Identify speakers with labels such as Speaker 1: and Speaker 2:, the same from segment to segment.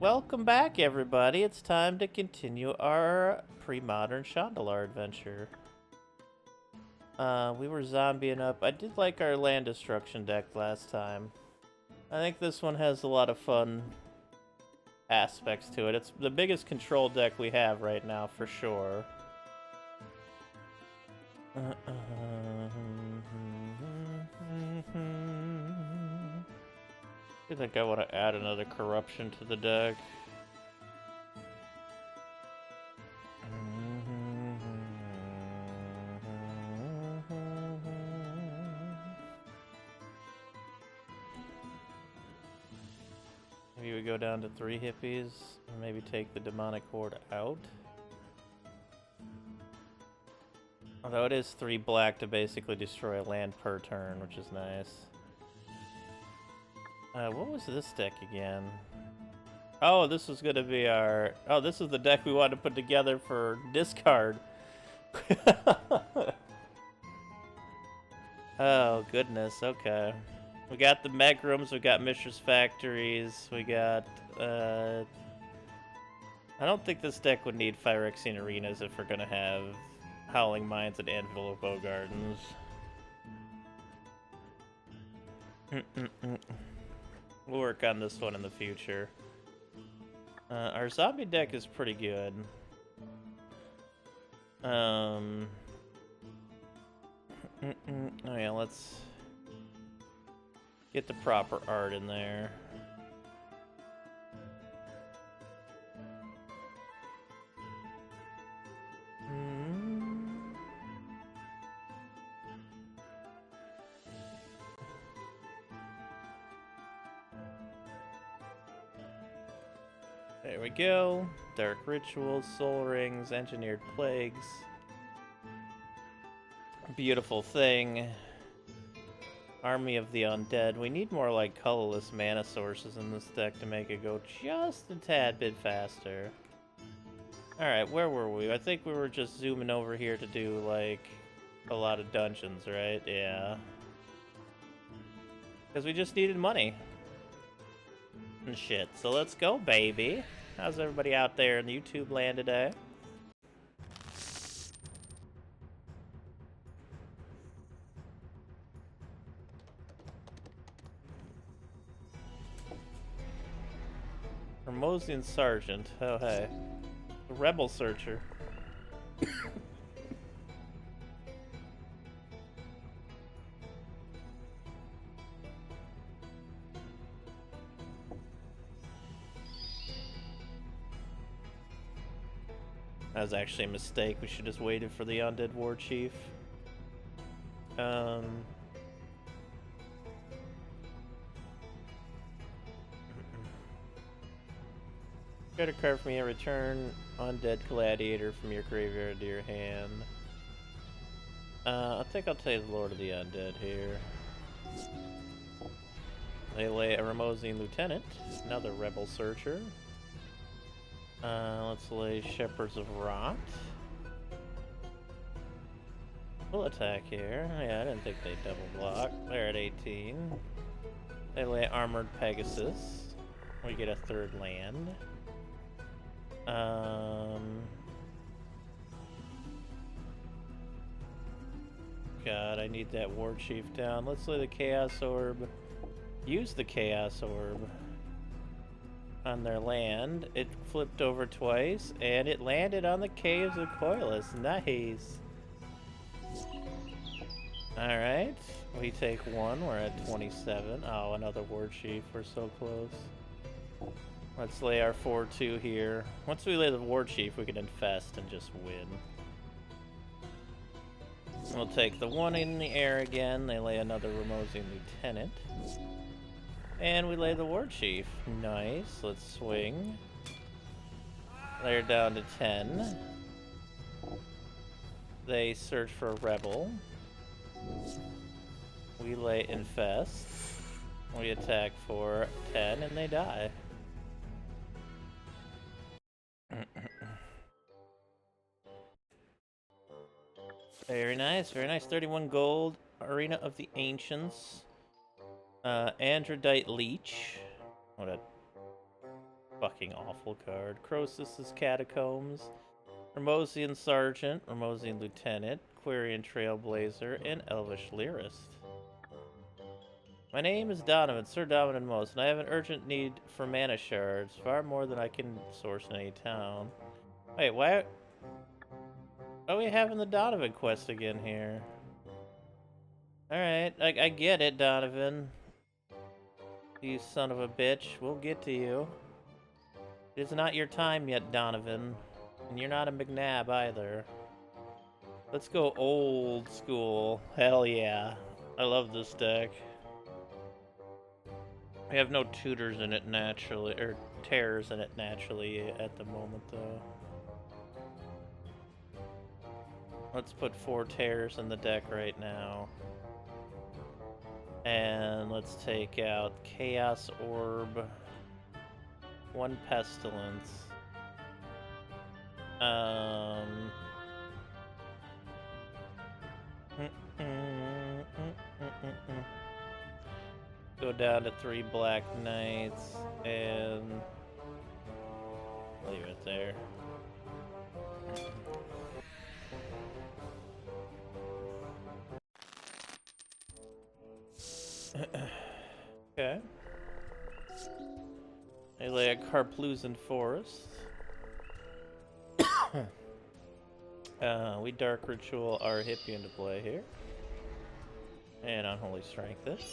Speaker 1: Welcome back, everybody. It's time to continue our pre-modern Chandalar adventure. We were zombieing up. I did like our land destruction deck last time. I think this one has a lot of fun aspects to it. It's the biggest control deck we have right now, for sure. I think I want to add another corruption to the deck. Maybe we go down to 3 hippies and maybe take the demonic horde out. Although it is 3 black to basically destroy a land per turn, which is nice. What was this deck again? Oh, this was gonna be our... Oh, this is the deck we wanted to put together for discard. Oh, goodness, okay. We got the mech rooms, we got Mishra's Factories, we got, I don't think this deck would need Phyrexian Arenas if we're gonna have Howling Mines and Anvil of Bow Gardens. We'll work on this one in the future. Our zombie deck is pretty good. Oh yeah, let's get the proper art in there. There we go. Dark Rituals, Soul Rings, Engineered Plagues. Beautiful thing. Army of the Undead. We need more like colorless mana sources in this deck to make it go just a tad bit faster. Alright, where were we? I think we were just zooming over here to do like a lot of dungeons, right? Yeah. Because we just needed money. And shit. So let's go, baby. How's everybody out there in YouTube land today? Hermosian Sergeant. Oh, hey. The Rebel Searcher. That was actually a mistake. We should just waited for the Undead War Chief. Try to carve me a return Undead Gladiator from your graveyard to your hand. I think I'll take the Lord of the Undead here. They lay a Remosian Lieutenant, another Rebel Searcher. Let's lay Shepherds of Rot. We'll attack here. Yeah, I didn't think they'd double block. They're at 18. They lay Armored Pegasus. We get a 3rd land. God, I need that War Chief down. Let's lay the Chaos Orb. Use the Chaos Orb on their land. It flipped over twice, and it landed on the Caves of Coilus. Nice. Alright, we take 1. We're at 27. Oh, another War Chief. We're so close. Let's lay our 4-2 here. Once we lay the War Chief, we can infest and just win. We'll take the 1 in the air again. They lay another Remosian Lieutenant. And we lay the War Chief. Nice. Let's swing. They're down to 10. They search for a Rebel. We lay Infest. We attack for 10 and they die. Very nice, very nice. 31 gold. Arena of the Ancients. Androdite Leech. What a Fucking awful card. Croesus' Catacombs. Ramosian Sergeant, Ramosian Lieutenant, Quarian Trailblazer, and Elvish Lyrist. My name is Donovan, Sir Donovan Most, and I have an urgent need for mana shards, far more than I can source in any town. Wait, why are we having the Donovan quest again here? Alright, I get it, Donovan. You son of a bitch, we'll get to you. It is not your time yet, Donovan. And you're not a McNabb either. Let's go old school. Hell yeah. I love this deck. We have no tutors in it naturally, or terrors in it naturally at the moment, though. Let's put 4 terrors in the deck right now. And let's take out Chaos Orb, 1 Pestilence. Go down to 3 Black Knights and leave it there. Okay. I lay a Carplusan Forest. We Dark Ritual our Hippie into play here. And Unholy Strength it.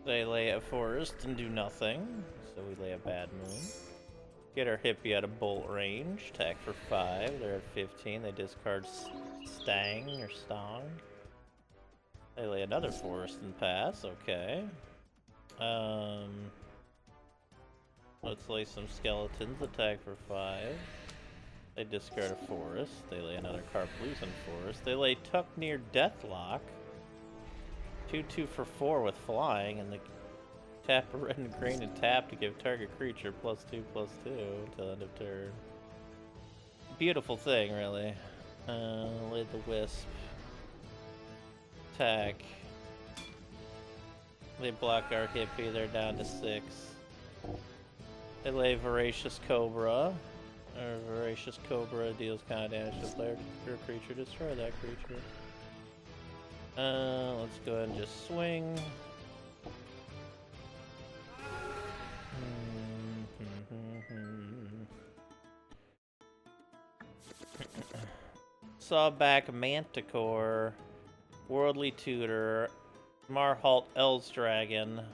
Speaker 1: They lay a forest and do nothing, so we lay a Bad Moon. Get our Hippie out of bolt range, attack for 5, they're at 15, they discard Stang or Stong. They lay another forest and pass, okay. Let's lay some skeletons, attack for 5. They discard a forest, they lay another Carplusan forest. They lay Tuck Near Deathlock. 2/2 for 4 with flying, and they tap a red and green and tap to give target creature +2/+2 until end of turn. Beautiful thing, really. Lay the Wisp. Attack. They block our Hippie, they're down to 6. They lay Voracious Cobra. Or Voracious Cobra deals kind of damage to player or creature, destroy that creature. Let's go ahead and just swing. Sawback Manticore, Worldly Tutor, Marhalt Elsdragon,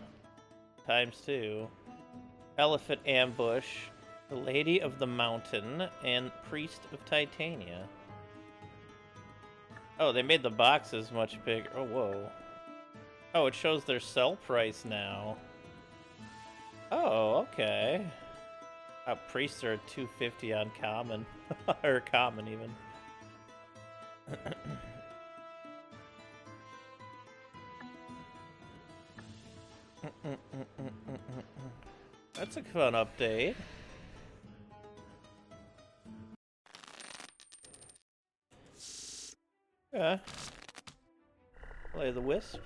Speaker 1: ×2, Elephant Ambush, the Lady of the Mountain, and Priest of Titania. Oh, they made the boxes much bigger. Oh, whoa. Oh, it shows their sell price now. Oh, okay. Priests are at 250 on common. Or common, even. That's a fun update. Yeah. Lay the Wisp.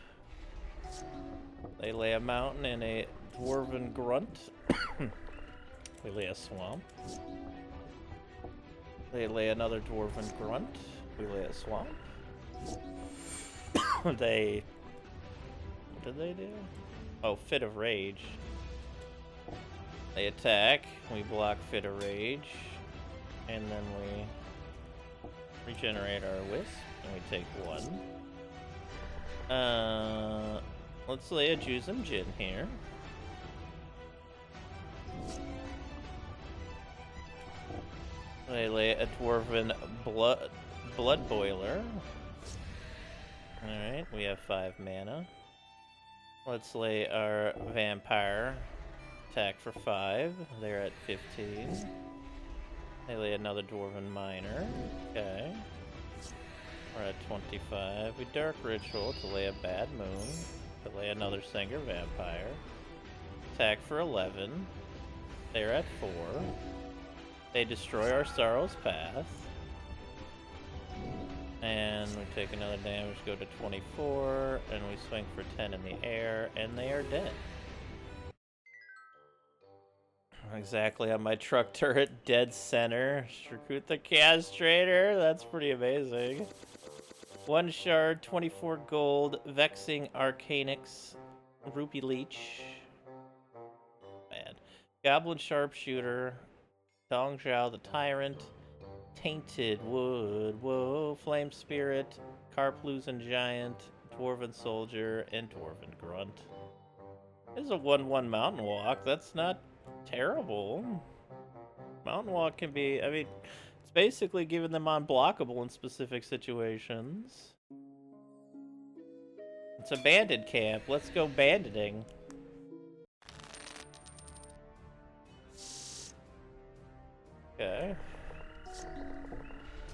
Speaker 1: They lay a mountain and a Dwarven Grunt. They lay a swamp. They lay another Dwarven Grunt. We lay a swamp. What did they do? Oh, Fit of Rage. They attack. We block Fit of Rage. And then we regenerate our Wisp. And we take 1. Let's lay a Juzum Jin here. They lay a Dwarven Blood Boiler. Alright, we have 5 mana. Let's lay our Vampire. Attack for 5. They're at 15. They lay another Dwarven Miner. Okay. We're at 25. We Dark Ritual to lay a Bad Moon. To lay another Singer Vampire. Attack for 11. They're at 4. They destroy our Sorrow's Path. And we take another damage, go to 24, and we swing for 10 in the air, and they are dead. Exactly on my truck turret, dead center. Shrekut the Castrator, that's pretty amazing. 1 shard, 24 gold, Vexing Arcanix, Rupee Leech. Bad. Goblin Sharpshooter, Dong Zhao the Tyrant, Tainted Wood, whoa, Flame Spirit, Carplusen Giant, Dwarven Soldier, and Dwarven Grunt. This is a 1/1 Mountain Walk. That's not terrible. Mountain Walk can be, I mean, it's basically giving them unblockable in specific situations. It's a bandit camp. Let's go banditing. Okay.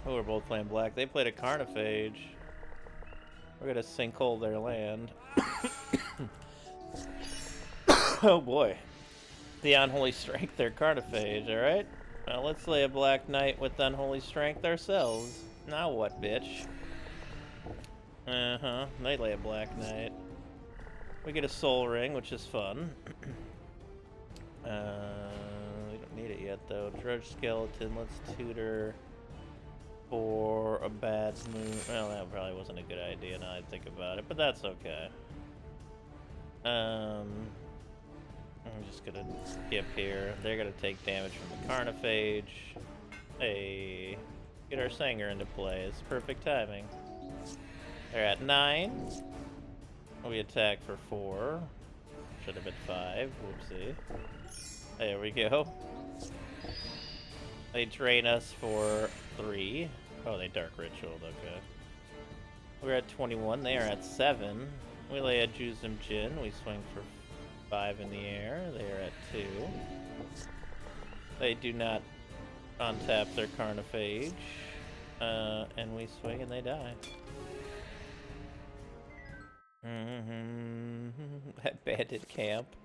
Speaker 1: Oh, we're both playing black. They played a Carnophage. We're gonna sinkhole their land. Oh boy. The Unholy Strength, their Carnophage, alright? Now let's lay a Black Knight with Unholy Strength ourselves. Now what, bitch? Uh-huh, they lay a Black Knight. We get a Soul Ring, which is fun. We don't need it yet, though. Drudge Skeleton, let's tutor for a bad move. Well, that probably wasn't a good idea now I think about it, but that's okay. I'm just gonna skip here. They're gonna take damage from the Carnophage. Hey, get our Sanger into play. It's perfect timing. They're at 9. We attack for 4. Should have been 5. Whoopsie. There we go. They drain us for 3. Oh, they Dark Ritualed, okay. We're at 21. They are at 7. We lay a Juzum Jin. We swing for 5 in the air. They are at 2. They do not untap their Carnophage. And we swing and they die. At Bandit Camp.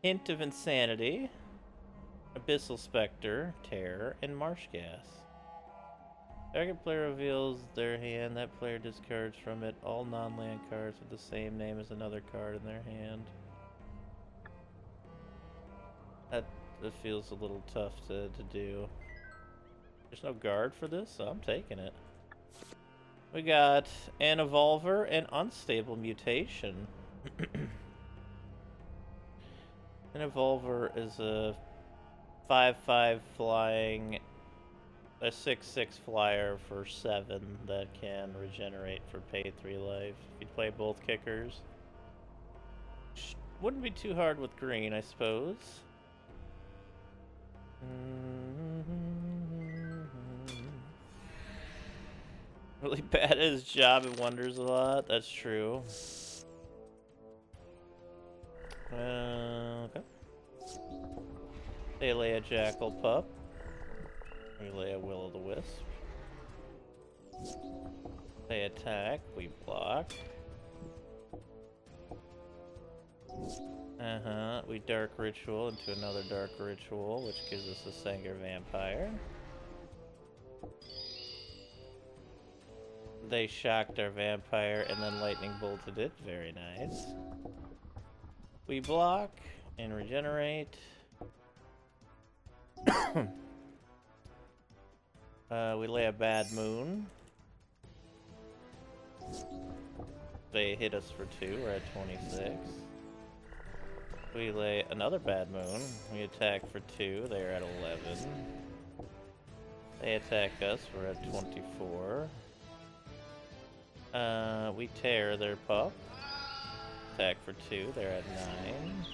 Speaker 1: Hint of Insanity. Abyssal Spectre, Terror, and Marsh Gas. Target player reveals their hand. That player discards from it all non-land cards with the same name as another card in their hand. That feels a little tough to do. There's no guard for this, so I'm taking it. We got an Evolver and Unstable Mutation. An Evolver is a 5/5 flying, a 6/6 flyer for 7 that can regenerate for pay 3 life. If you play both kickers, wouldn't be too hard with green, I suppose. Really bad at his job and wonders a lot. That's true. Okay. They lay a Jackal Pup. We lay a Will-o'-the-Wisp. They attack. We block. We Dark Ritual into another Dark Ritual, which gives us a Sanger Vampire. They shocked our vampire and then lightning bolted it. Very nice. We block and regenerate. We lay a Bad Moon. They hit us for 2. We're at 26. We lay another Bad Moon. We attack for 2. They're at 11. They attack us. We're at 24. We tear their pup. Attack for 2. They're at 9.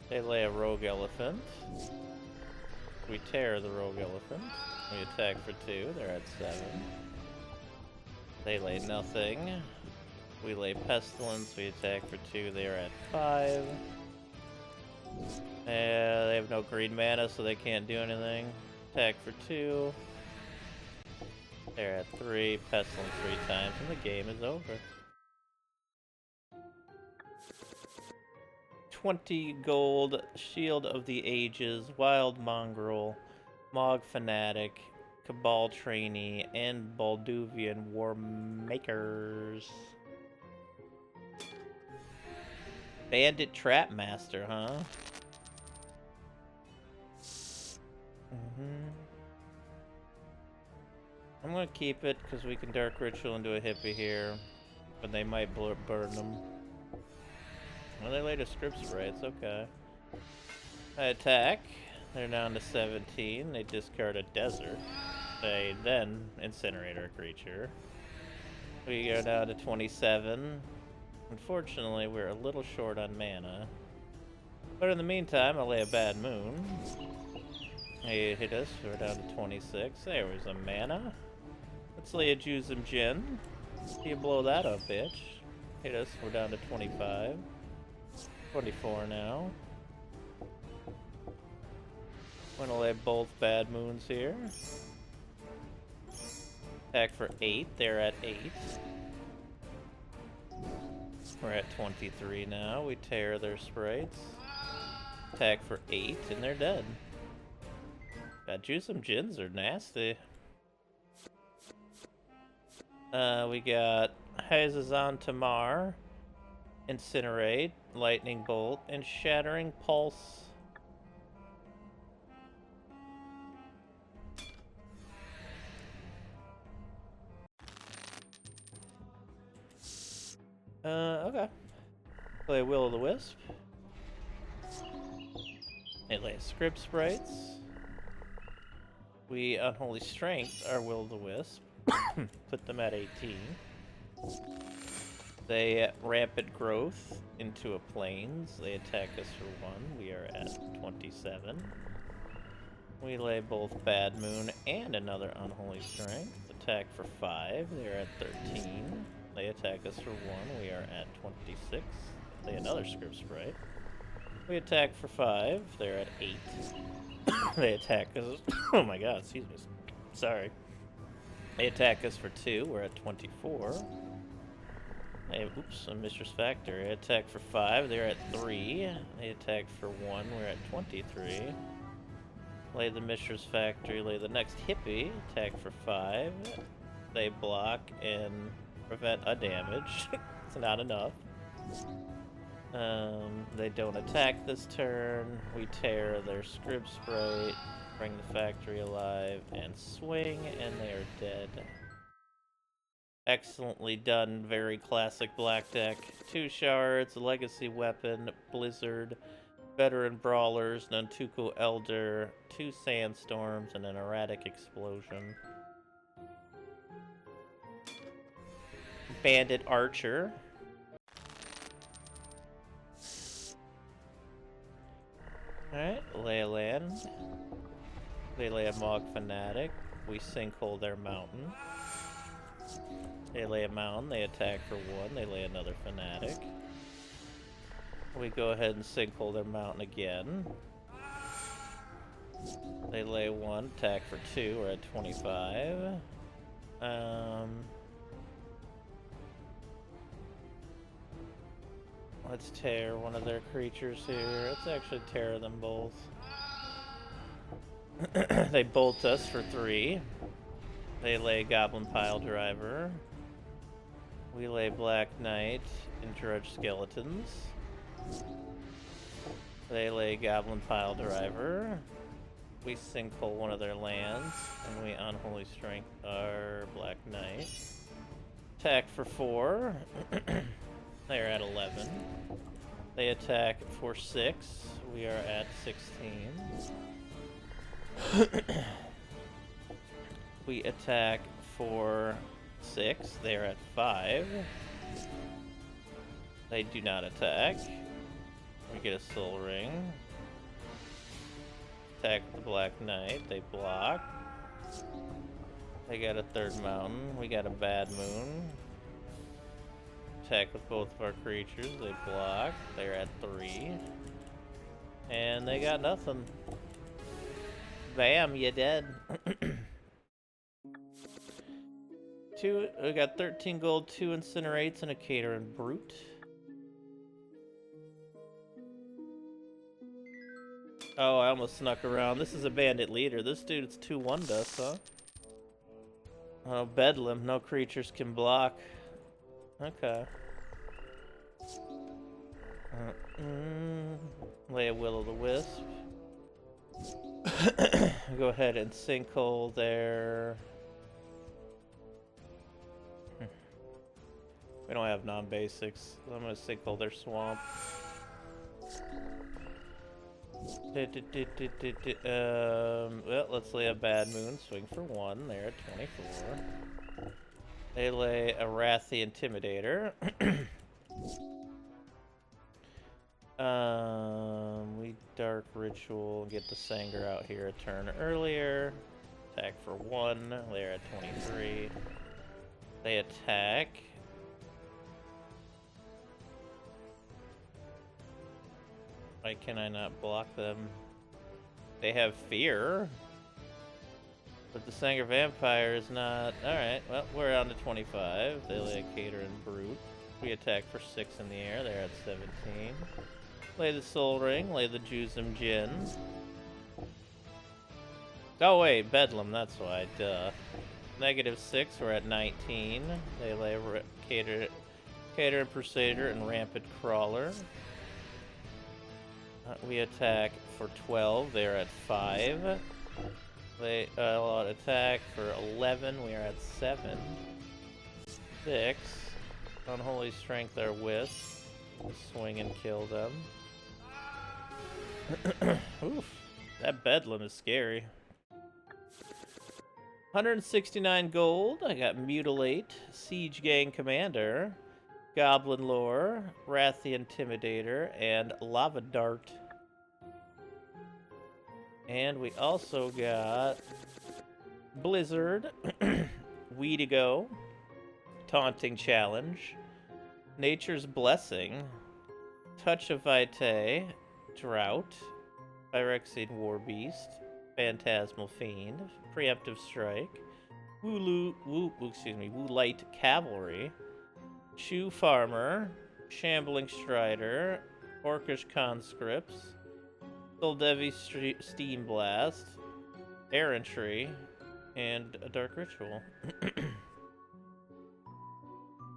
Speaker 1: They lay a Rogue Elephant. We tear the Rogue Elephant. We attack for 2. They're at 7. They lay nothing. We lay Pestilence. We attack for 2. They are at 5. They have no green mana, so they can't do anything. Attack for 2. They're at 3. Pestilence 3 times, and the game is over. 20 gold, Shield of the Ages, Wild Mongrel, Mog Fanatic, Cabal trainee, and Balduvian war makers. Bandit Trap Master, huh? I'm gonna keep it because we can Dark Ritual into a hippie here, but they might burn them. Well, they laid a script spray, it's okay. I attack. They're down to 17. They discard a desert. They then incinerate our creature. We go down to 27. Unfortunately, we're a little short on mana. But in the meantime, I'll lay a bad moon. They hit us, we're down to 26. There was a mana. Let's lay a Juzum Jin. You blow that up, bitch. Hit us, we're down to 25. 24 now. I'm gonna lay both bad moons here. Attack for 8, they're at 8. We're at 23 now. We tear their sprites. Attack for 8, and they're dead. God, Juzum Jins are nasty. We got Hazazan Tamar, Incinerate, Lightning Bolt, and Shattering Pulse. Okay. Play Will-o'-the-Wisp. They lay Script Sprites. We Unholy Strength our Will-o'-the-Wisp. Put them at 18. They Rapid Growth into a Plains. They attack us for 1. We are at 27. We lay both Bad Moon and another Unholy Strength. Attack for 5. They're at 13. They attack us for 1. We are at 26. Lay another Script Sprite. We attack for 5. They're at 8. They attack us. Oh my god, excuse me. Sorry. They attack us for 2. We're at 24. Oops, a Mistress Factor. They attack for 5. They're at 3. They attack for 1. We're at 23. Lay the Mistress Factory. Lay the next hippie. Attack for 5. They block and prevent a damage. It's not enough. They don't attack this turn. We tear their Scrib Sprite, bring the factory alive, and swing, and they are dead. Excellently done, very classic black deck. 2 shards, legacy weapon, blizzard, veteran brawlers, Nantuko Elder, 2 sandstorms, and an erratic explosion. Bandit Archer. Alright, lay a land. They lay a Mog Fanatic. We sinkhole their mountain. They lay a mountain, they attack for 1, they lay another Fanatic. We go ahead and sinkhole their mountain again. They lay 1, attack for 2, we're at 25. Let's tear one of their creatures here. Let's actually tear them both. They bolt us for 3. They lay Goblin Pile Driver. We lay Black Knight and Drudge Skeletons. They lay Goblin Pile Driver. We sinkhole one of their lands, and we Unholy Strength our Black Knight. Attack for 4. They're at 11. They attack for 6. We are at 16. We attack for 6. They're at 5. They do not attack. We get a Soul Ring. Attack with the Black Knight. They block. They got a 3rd mountain. We got a Bad Moon. Attack with both of our creatures. They block. They're at 3. And they got nothing. Bam, you dead. We got 13 gold, 2 incinerates, and a cater and brute. Oh, I almost snuck around. This is a bandit leader. This dude's 2-1'd us, huh? Oh, Bedlam. No creatures can block. Okay. Lay a Will-o'-the-Wisp. Go ahead and Sinkhole there. We don't have non-basics. So I'm gonna Sinkhole their Swamp. Well, let's lay a Bad Moon. Swing for 1. There at 24. They lay a Wrath the Intimidator. We Dark Ritual, get the Sanger out here a turn earlier. Attack for 1. They're at 23. They attack. Why can I not block them? They have fear. But the Sanger Vampire is not... Alright, well, we're on to 25. They lay a Cater and Brute. We attack for 6 in the air. They're at 17. Lay the Soul Ring. Lay the Juzum Jin. Oh, wait. Bedlam. That's why. Duh. -6. We're at 19. They lay Cater and Crusader and Rampant Crawler. We attack for 12. They're at 5. They attack for 11. We are at 7. 6. Unholy Strength our Wisp. We'll swing and kill them. Oof. That Bedlam is scary. 169 gold. I got Mutilate, Siege Gang Commander, Goblin Lore, Wrath the Intimidator, and Lava Dart. And we also got Blizzard, Weedigo, Taunting Challenge, Nature's Blessing, Touch of Vitae, Drought, Phyrexian Warbeast, Phantasmal Fiend, Preemptive Strike, Woolite Cavalry, Shoe Farmer, Shambling Strider, Orcish Conscripts, Soldevi Steam Blast, Errantry, and a Dark Ritual.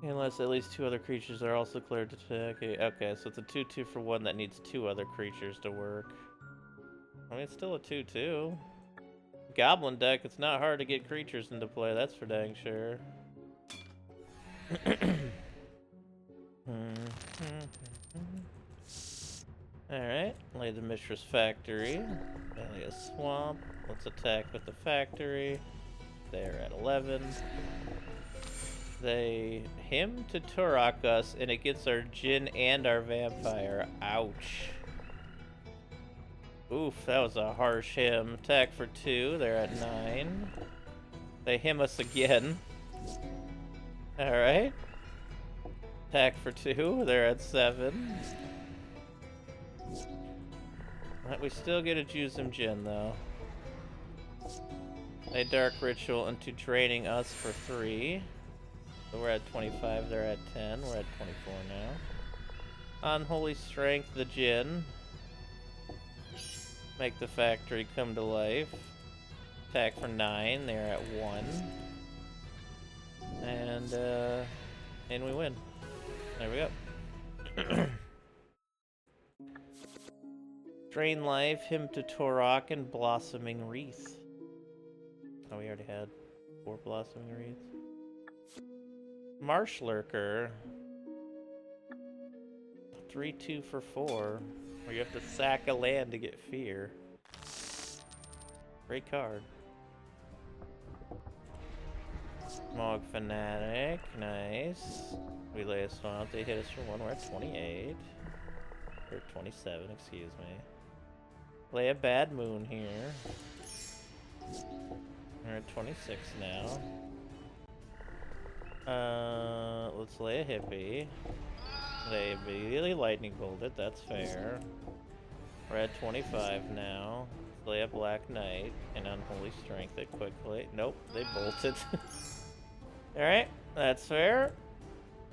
Speaker 1: Unless at least 2 other creatures are also cleared to attack. Okay, so it's a 2/2 for 1 that needs 2 other creatures to work. I mean, it's still a 2/2. Goblin deck, it's not hard to get creatures into play, that's for dang sure. Alright, lay the Mistress Factory. Lay a Swamp. Let's attack with the Factory. They're at 11. They him to Turok us, and it gets our Djinn and our Vampire. Ouch. Oof, that was a harsh him. Attack for 2, they're at 9. They him us again. Alright. Attack for 2, they're at 7. Right, we still get a Juzum Jin though. They Dark Ritual into draining us for 3. So we're at 25, they're at 10, we're at 24 now. Unholy Strength the Djinn. Make the Factory come to life. Attack for 9, they're at 1. And we win. There we go. Drain Life, him to Torok, and Blossoming Wreath. Oh, we already had 4 Blossoming Wreaths. Marsh Lurker. 3/2 for 4. Where you have to sack a land to get fear. Great card. Mog Fanatic. Nice. We lay a Swamp. They hit us for 1. We're at 28. Or 27, excuse me. Lay a Bad Moon here. We're at 26 now. Let's lay a Hippie. They immediately Lightning Bolted, that's fair. We're at 25 now. Let's lay a Black Knight and Unholy Strength it quickly. Nope, they bolted. Alright, that's fair.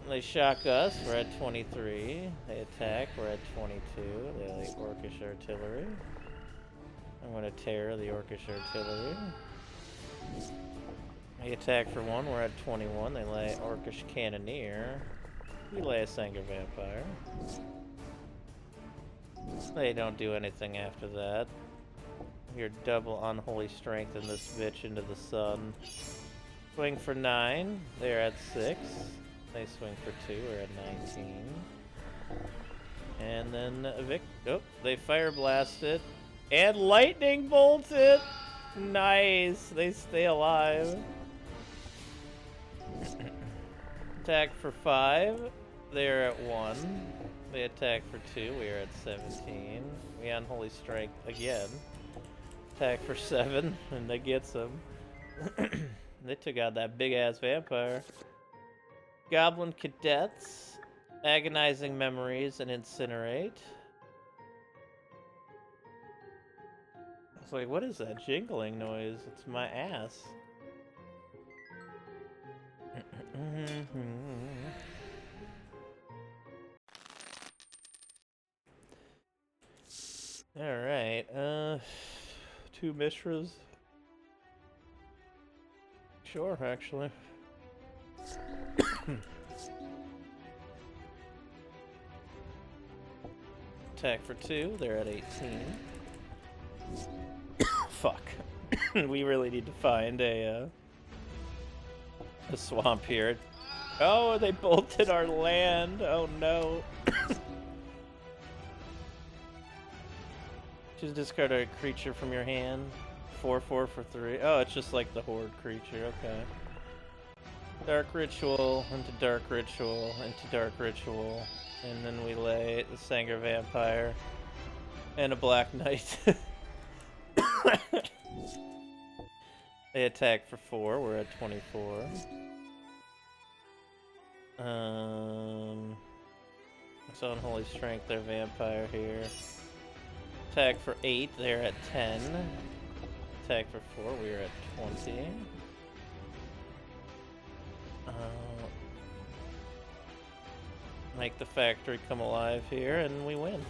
Speaker 1: They shock us, we're at 23. They attack, we're at 22. They lay Orcish Artillery. I'm gonna tear the Orcish Artillery. They attack for 1, we're at 21. They lay Orcish Cannoneer. We lay a Sanger Vampire. They don't do anything after that. Your double Unholy Strength in this bitch into the sun. Swing for 9, they're at 6. They swing for 2, we're at 19. And then they Fire Blast it. And Lightning Bolt it! Nice! They stay alive. Attack for 5, they're at 1. They attack for 2, we are at 17. We Unholy Strength again. Attack for 7, and that gets them. They took out that big-ass vampire. Goblin Cadets, Agonizing Memories, and Incinerate. It's like, what is that jingling noise? It's my ass. Alright, 2 Mishras. Sure, actually. Attack for 2, they're at 18. Fuck. We really need to find a swamp here. Oh, they bolted our land. Oh no. Just discard a creature from your hand. 4/4 for 3. Oh, it's just like the Horde creature. Okay. Dark Ritual into Dark Ritual into Dark Ritual. And then we lay the Sanger Vampire and a Black Knight. They attack for 4, we're at 24. So Unholy Strength, they're vampire here. Attack for 8, they're at 10. Attack for 4, we're at 20. Make the factory come alive here, and we win.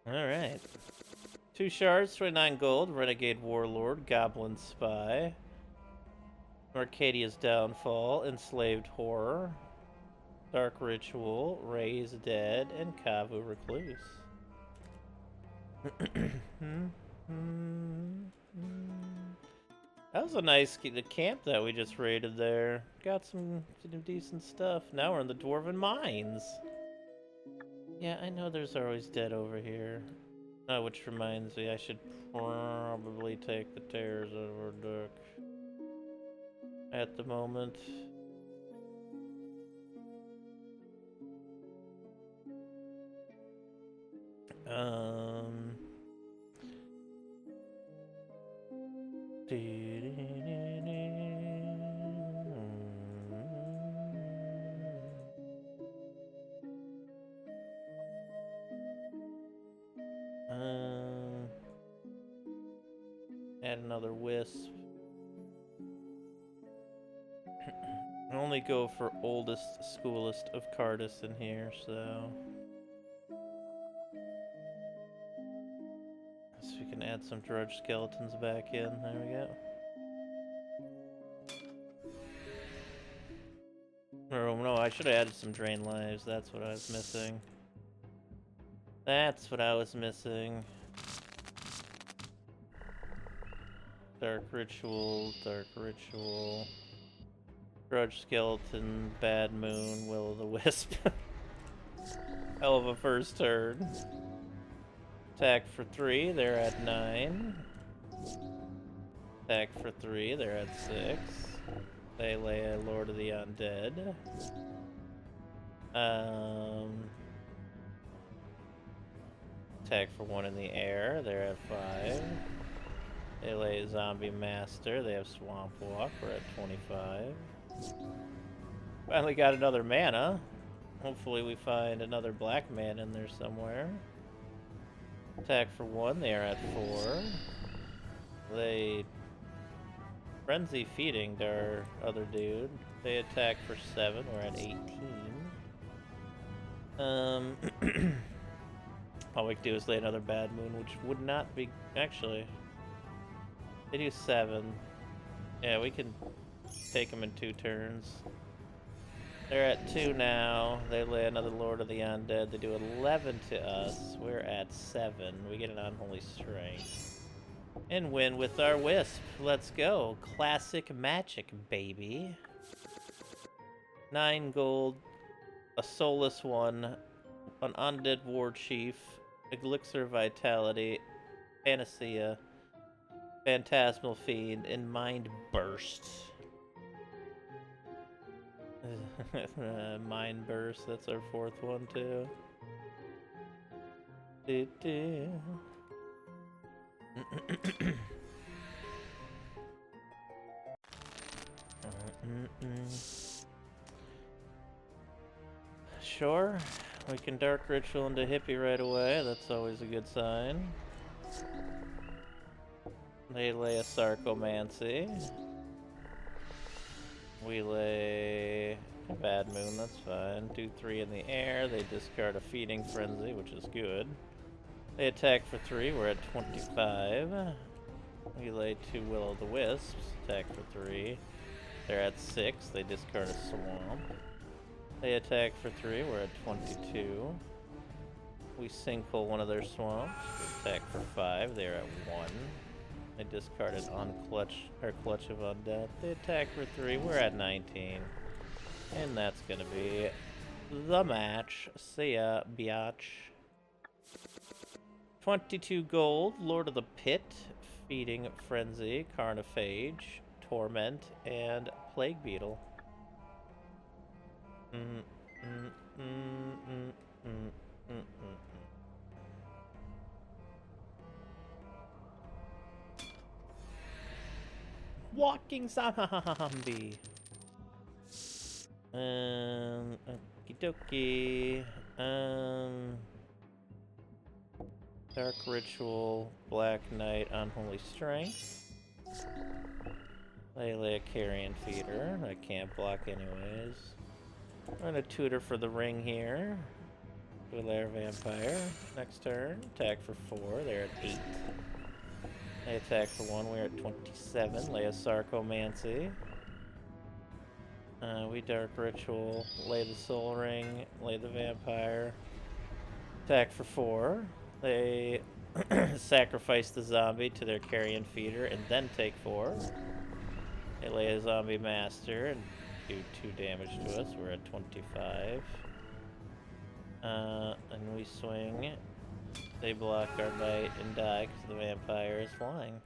Speaker 1: Alright. 2 shards, 29 gold, Renegade Warlord, Goblin Spy, Arcadia's Downfall, Enslaved Horror, Dark Ritual, Raise Dead, and Kavu Recluse. That was a nice camp that we just raided there. Got some decent stuff. Now we're in the Dwarven Mines. Yeah, I know there's always dead over here. Which reminds me, I should probably take the Tears over Duck at the moment. Add another wisp. I only go for oldest, schoolest of Cardis in here, so... So we can add some Drudge Skeletons back in. There we go. Or no, I should have added some Drain Lives. That's what I was missing. That's what I was missing. Dark Ritual, Dark Ritual. Drudge Skeleton, Bad Moon, Will o' the Wisp. Hell of a first turn. Attack for 3, they're at 9. Attack for 3, they're at 6. They lay a Lord of the Undead. Attack for 1 in the air, they're at 5. They lay a Zombie Master, they have Swamp Walk, we're at 25. Finally got another mana. Hopefully we find another black man in there somewhere. Attack for 1, they are at 4. They Frenzy Feeding our other dude. They attack for 7, we're at 18. All we can do is lay another Bad Moon, which would not be... Actually... They do 7. Yeah, we can take them in 2 turns. They're at 2 now. They lay another Lord of the Undead. They do 11 to us. We're at 7. We get an Unholy Strength. And win with our Wisp. Let's go. Classic magic, baby. 9 gold. A Soulless 1. An Undead War Chief. Elixir Vitality. Panacea. Phantasmal Fiend. And Mind Burst. Mind Burst, that's our 4th one too. Sure, we can Dark Ritual into Hippie right away, that's always a good sign. They lay a Sarcomancy. We lay a Bad Moon, that's fine. 2-3 in the air. They discard a Feeding Frenzy, which is good. They attack for 3. We're at 25. We lay 2 Will-o'-the-Wisps. Attack for 3. They're at 6. They discard a Swamp. They attack for 3. We're at 22. We Sinkhole one of their swamps. We attack for 5. They're at 1. They discarded Clutch of Undead. They attack for 3. We're at 19. And that's gonna be the match. See ya, biatch. 22 gold, Lord of the Pit, Feeding Frenzy, Carnophage, Torment, and Plague Beetle. Walking zombie. Okie dokie. Dark Ritual, Black Knight, Unholy Strength. They lay a Carrion Feeder. I can't block anyways. I'm gonna tutor for the ring here. We lay our Vampire. Next turn, attack for 4. They're at 8. They attack for 1. We're at 27. Lay a Sarcomancy. We Dark Ritual. Lay the Soul Ring. Lay the Vampire. Attack for 4. They sacrifice the zombie to their Carrion Feeder and then take 4. They lay a Zombie Master and do 2 damage to us. We're at 25. And we swing. They block our Knight and die because the Vampire is flying.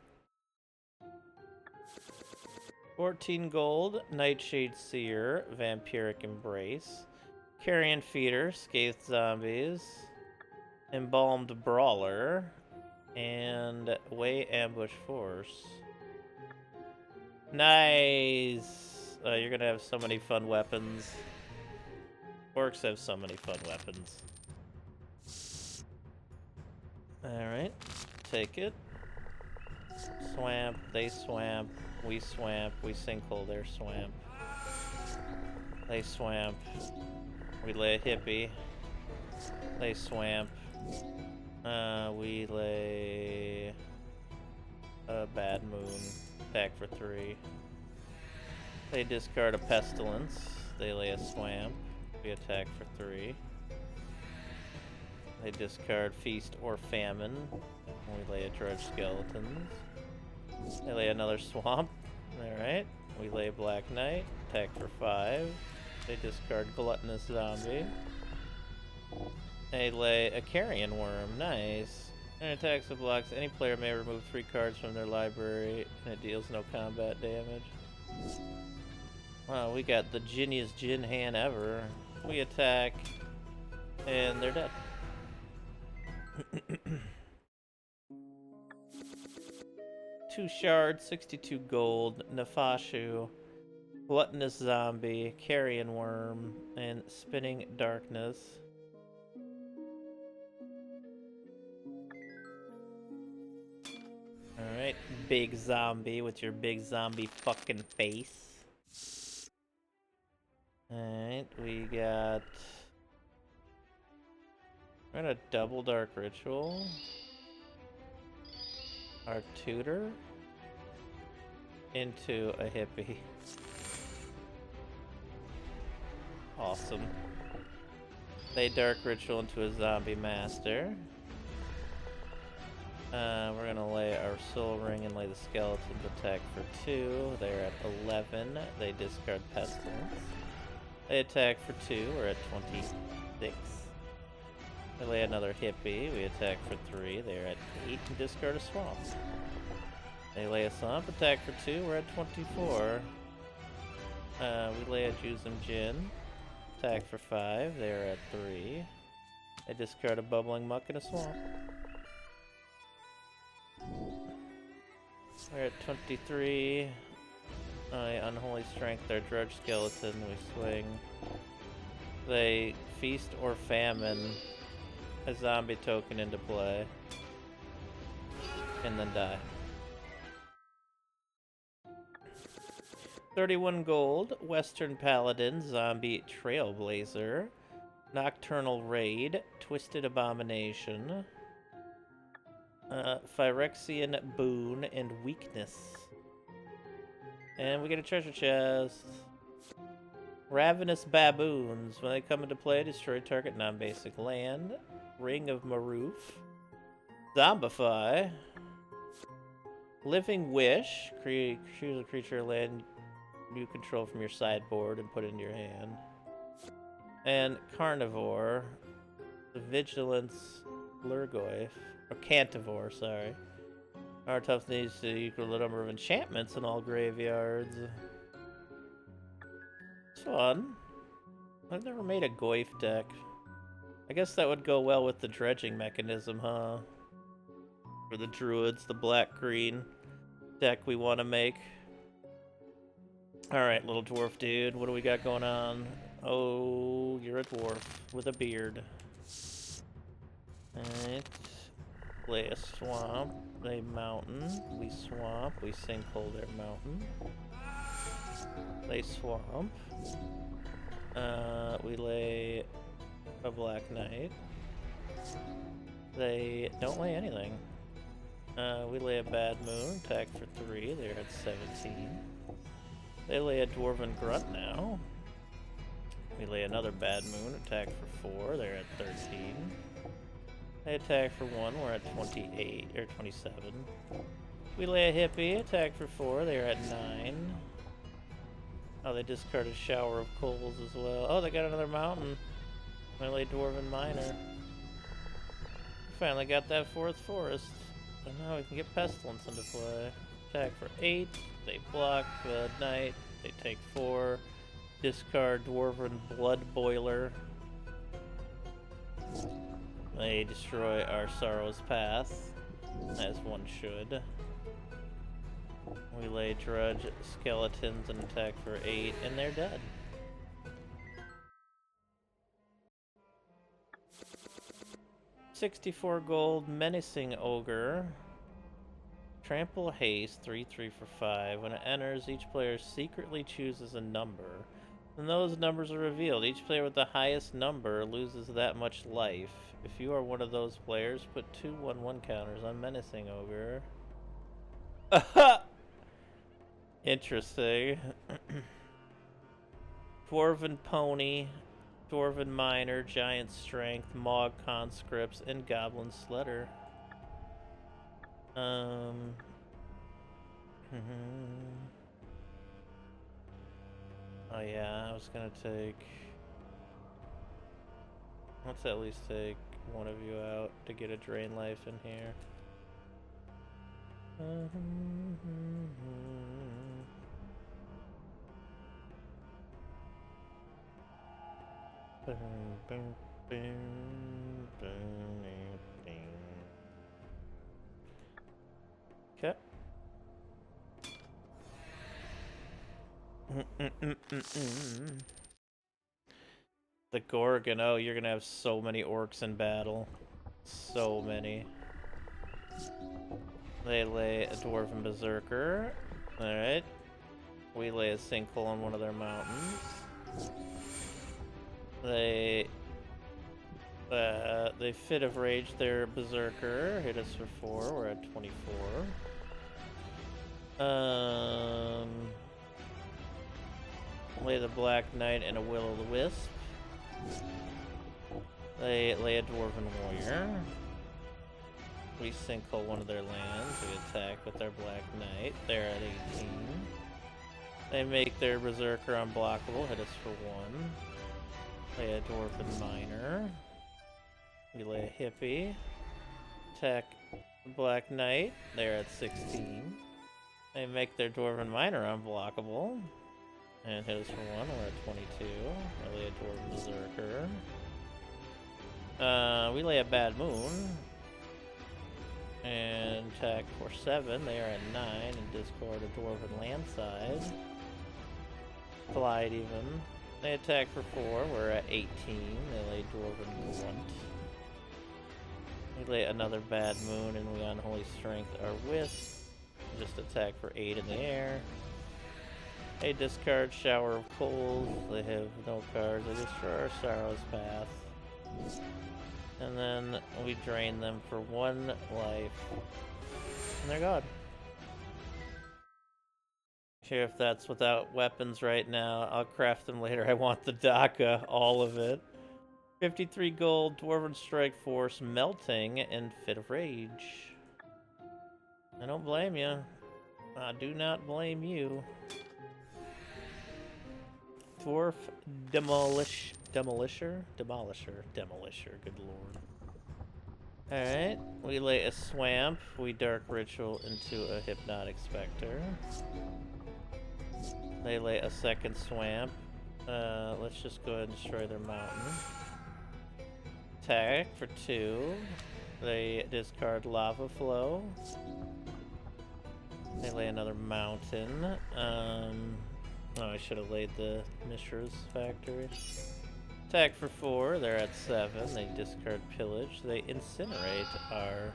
Speaker 1: 14 gold, Nightshade Seer, Vampiric Embrace, Carrion Feeder, Scathed Zombies, Embalmed Brawler, and Way Ambush Force. Nice! You're gonna have so many fun weapons. Orcs have so many fun weapons. Alright, take it. Swamp, they swamp, we sinkhole their swamp. They swamp, we lay a hippie. They swamp, we lay a Bad Moon, attack for 3. They discard a Pestilence, they lay a swamp, we attack for 3. They discard Feast or Famine. We lay a Drudge Skeletons. They lay another Swamp. Alright. We lay Black Knight. Attack for 5. They discard Gluttonous Zombie. They lay a Carrion Worm. Nice. And attacks and blocks. Any player may remove 3 cards from their library, and it deals no combat damage. Wow, we got the ginniest Jin hand ever. We attack, and they're dead. 2 shards, 62 gold, Nefashu, Gluttonous Zombie, Carrion Worm, and Spinning Darkness. Alright, big zombie with your big zombie fucking face. Alright, we got... We're gonna double Dark Ritual. Our tutor. into a hippie. Awesome. They Dark Ritual into a zombie master. We're gonna lay our soul ring and lay the skeletons attack for 2. They're at 11. They discard pestilence. They attack for 2. We're at 26. They lay another hippie. We attack for 3. They're at 8 and discard a swamp. They lay a swamp. Attack for 2. We're at 24. We lay a Juzum Jin. Attack for 5. They're at 3. They discard a bubbling muck and a swamp. We're at 23. Unholy Strength, our Drudge Skeleton, we swing. They feast or famine a zombie token into play. And then die. 31 gold, Western Paladin, Zombie Trailblazer, Nocturnal Raid, Twisted Abomination, Phyrexian Boon, and Weakness. And we get a treasure chest. Ravenous Baboons. When they come into play, destroy target non-basic land. Ring of Maroof. Zombify. Living Wish. Choose a creature land you control from your sideboard and put it in your hand. And Carnivore. Vigilance Lurgoyf. Or Cantivore, sorry. Our toughness needs to equal the number of enchantments in all graveyards. It's fun. I've never made a Goyf deck. I guess that would go well with the dredging mechanism, huh? For the druids, the black-green deck we want to make. Alright, little dwarf dude, what do we got going on? Oh, you're a dwarf with a beard. Alright. Play a swamp, a mountain, we swamp, we sinkhole their mountain. They swamp. We lay a black knight. They don't lay anything. We lay a bad moon, attack for 3, they're at 17. They lay a dwarven grunt now. We lay another bad moon, attack for 4, they're at 13. They attack for 1, we're at 28, or 27. We lay a hippie, attack for 4, they're at 9. Oh, they discarded Shower of Coals as well. Oh, they got another mountain. We lay Dwarven Miner. Finally got that 4th forest. And now we can get Pestilence into play. Attack for 8, they block the knight, they take 4. Discard Dwarven Blood Boiler. They destroy our Sorrow's Path, as one should. We lay Drudge Skeletons and attack for 8, and they're dead. $64 gold, Menacing Ogre. Trample Haste, 3/3 for 5. When it enters, each player secretly chooses a number. When those numbers are revealed, each player with the highest number loses that much life. If you are one of those players, put 2 1/1 counters on Menacing Ogre. Interesting. Dwarven Pony, Dwarven Miner, Giant Strength, Mog Conscripts, and Goblin Sledder. Oh yeah, I was gonna take... Let's at least take one of you out to get a Drain Life in here. Okay. The Gorgon. Oh, you're gonna have so many orcs in battle. So many. They lay a Dwarven Berserker. Alright. We lay a sinkhole on one of their mountains. They Fit of Rage their Berserker. Hit us for 4. We're at 24. Lay the Black Knight and a Will-o'-the-Wisp. They lay a Dwarven Warrior. We sinkhole one of their lands. We attack with our Black Knight. They're at 18. They make their Berserker unblockable, hit us for 1. Lay a Dwarven Miner. We lay a Hippie. Attack the Black Knight. They're at 16. They make their Dwarven Miner unblockable. And hit us for 1. We're at 22. We lay a Dwarven Berserker. We lay a Bad Moon. And attack for 7. They are at 9. And discard a Dwarven Landside. Glide even. They attack for 4. We're at 18. They lay Dwarven Grunt. We lay another Bad Moon, and we Unholy Strength our Wisp. Just attack for 8 in the air. They discard Shower of Coals. They have no cards. They destroy our Sorrow's Path. And then we drain them for 1 life. And they're gone. Sure, if that's without weapons right now, I'll craft them later. I want the Daka, all of it. 53 gold, Dwarven Strike Force, Melting, and Fit of Rage. I don't blame you. I do not blame you. Dwarf Demolisher, good lord. Alright, we lay a Swamp, we Dark Ritual into a Hypnotic Spectre. They lay a second Swamp. Let's just go ahead and destroy their mountain. Attack for 2. They discard Lava Flow. They lay another mountain. Oh, I should have laid the Mishra's Factory. Attack for 4. They're at 7. They discard Pillage. They incinerate our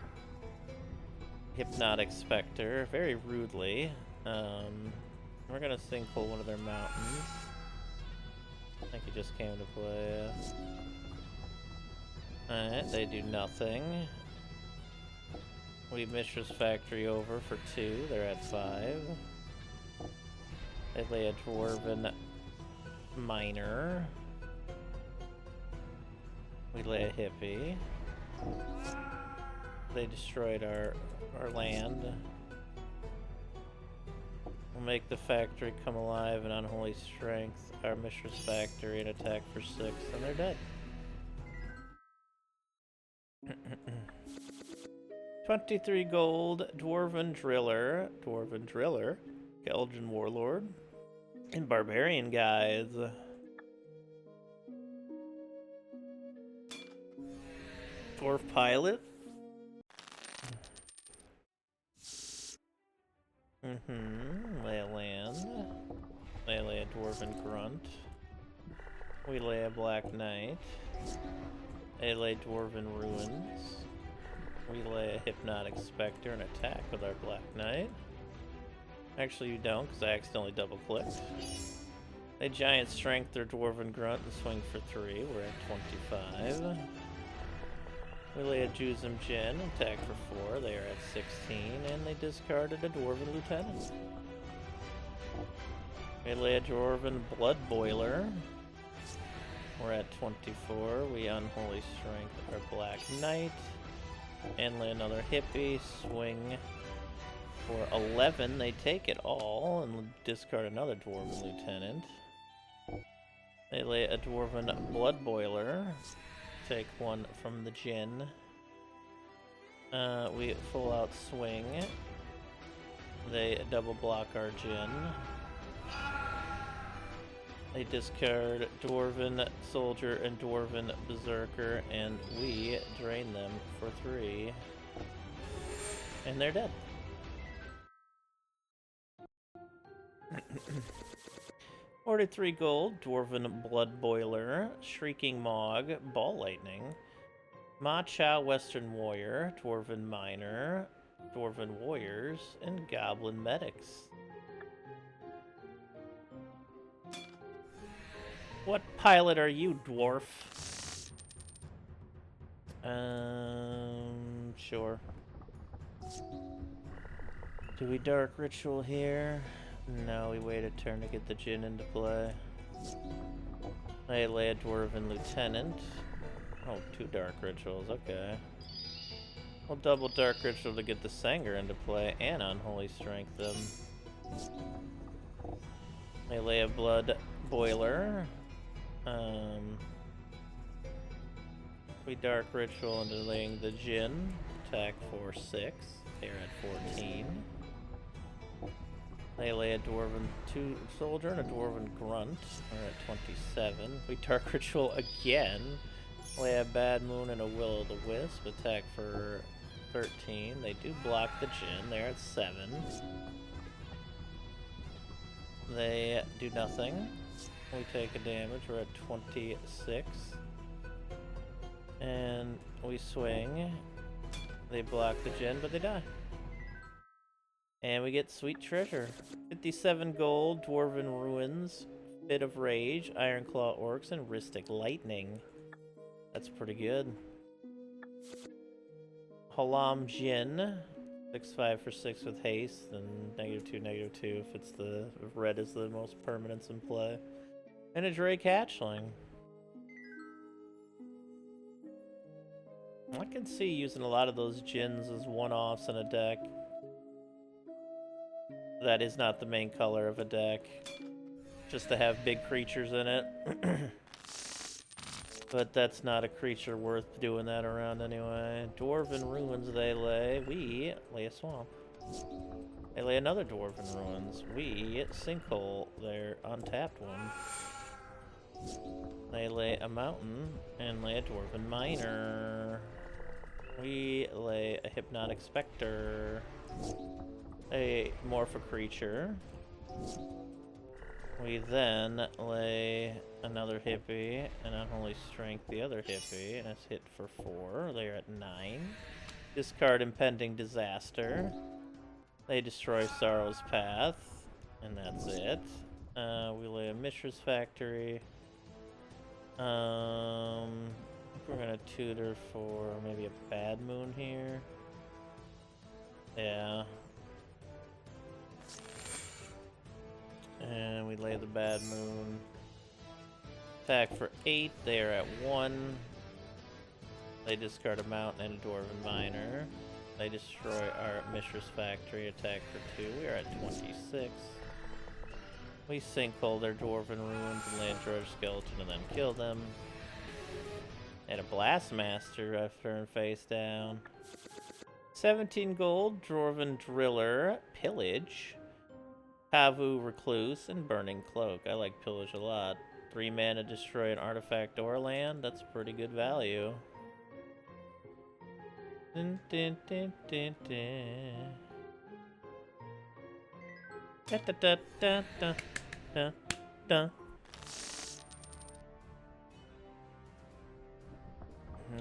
Speaker 1: Hypnotic Spectre very rudely. We're gonna sinkhole one of their mountains. I think it just came to play. Alright, they do nothing. We Mishra's Factory over for 2. They're at 5. They lay a Dwarven Miner. We lay a Hippie. They destroyed our land. We'll make the factory come alive and Unholy Strength our Mishra's Factory and attack for 6, and they're dead. 23 gold, Dwarven Driller, Keldrin Warlord, and Barbarian Guides. Dwarf Pilot. Lay a land. They lay a Dwarven Grunt. We lay a Black Knight. They lay Dwarven Ruins. We lay a Hypnotic Spectre and attack with our Black Knight. Actually, you don't, because I accidentally double-clicked. They Giant Strength their Dwarven Grunt and swing for 3. We're at 25. We lay a Juzum Jin, attack for 4. They are at 16, and they discarded a Dwarven Lieutenant. We lay a Dwarven Blood Boiler. We're at 24. We Unholy Strength our Black Knight. And lay another Hippie, swing for 11. They take it all and discard another Dwarven Lieutenant. They lay a Dwarven Blood Boiler. Take 1 from the Jinn. We full out swing. They double block our Jinn. They discard Dwarven Soldier and Dwarven Berserker, and we drain them for 3. And they're dead. 43 gold, Dwarven Blood Boiler, Shrieking Mog, Ball Lightning, Ma Chao Western Warrior, Dwarven Miner, Dwarven Warriors, and Goblin Medics. What pilot are you, dwarf? Sure. Do we Dark Ritual here? No, we wait a turn to get the Djinn into play. I lay a Dwarven Lieutenant. Oh, 2 Dark Rituals, okay. We'll double Dark Ritual to get the Sanger into play and Unholy Strength them. I lay a Blood Boiler. We Dark Ritual into laying the Djinn. Attack for 6. They're at 14. They lay a Dwarven 2 Soldier and a Dwarven Grunt. We're at 27. We Dark Ritual again. Lay a Bad Moon and a Will-o'-the-Wisp. Attack for 13. They do block the Djinn. They're at 7. They do nothing. We take a damage. We're at 26. And we swing. They block the Djinn, but they die. And we get Sweet Treasure. 57 gold, Dwarven Ruins, Bit of Rage, Ironclaw Orcs, and Rhystic Lightning. That's pretty good. Halam Djinn. 6/5 for 6 with haste, and -2/-2 if red is the most permanents in play. And a Drake Hatchling. I can see using a lot of those Djinns as one-offs in a deck. That is not the main color of a deck. Just to have big creatures in it. But that's not a creature worth doing that around anyway. Dwarven Ruins they lay. We lay a Swamp. They lay another Dwarven Ruins. We Sinkhole, their untapped one. They lay a Mountain and lay a Dwarven Miner. We lay a Hypnotic Spectre. A Morpha Creature. We then lay another Hippie, and Unholy Strength the other Hippie, and it's hit for 4. They're at 9. Discard Impending Disaster. They destroy Sorrow's Path, and that's it. We lay a Mishra's Factory. We're gonna tutor for maybe a Bad Moon here. Yeah. And we lay the Bad Moon. Attack for 8. They are at 1. They discard a Mountain and a Dwarven Miner. They destroy our Mishra's Factory. Attack for 2. We are at 26. We Sinkhole their Dwarven Ruins and lay a Drudge Skeleton and then kill them. And a Blastmaster after and face down. 17 gold, Dwarven Driller, Pillage. Kavu Recluse, and Burning Cloak. I like Pillage a lot. 3 mana, destroy an artifact or land. That's pretty good value. Dun, dun, dun, dun, dun. Da, da, da, da, da, da, da.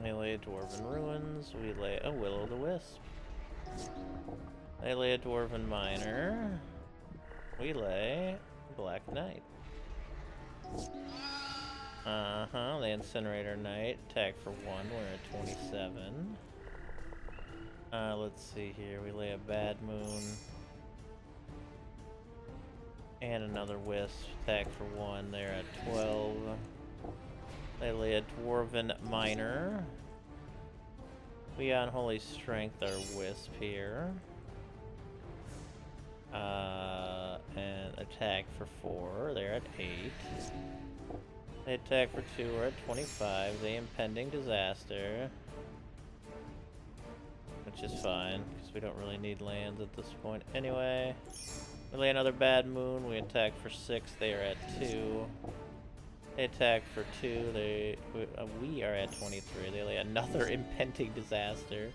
Speaker 1: They lay Dwarven Ruins. We lay a Will-o'-the-Wisp. They lay a Dwarven Miner. We lay Black Knight. They Incinerator Knight. Attack for 1. We're at 27. Let's see here. We lay a Bad Moon. And another Wisp. Attack for 1. They're at 12. They lay a Dwarven Miner. We Unholy Strength our Wisp here. And attack for 4. They're at 8. They attack for 2. We're at 25. They Impending Disaster. Which is fine, because we don't really need lands at this point anyway. We lay another Bad Moon. We attack for 6. They are at 2. They attack for 2. We are at 23. They lay another Impending Disaster.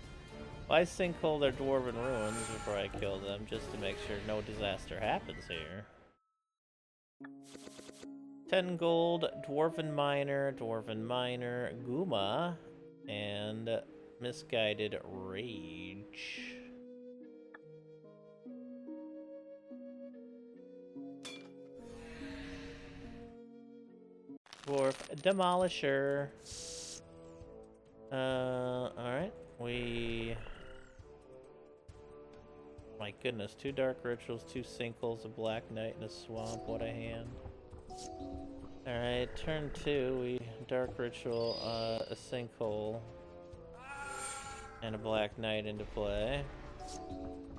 Speaker 1: Why Sinkhole their Dwarven Ruins before I kill them, just to make sure no disaster happens here. 10 gold, Dwarven Miner, Guma, and Misguided Rage. Dwarf Demolisher. Alright. My goodness, 2 dark rituals, 2 sinkholes, a black knight, and a swamp. What a hand. Alright, turn 2, we dark ritual, a sinkhole, and a black knight into play.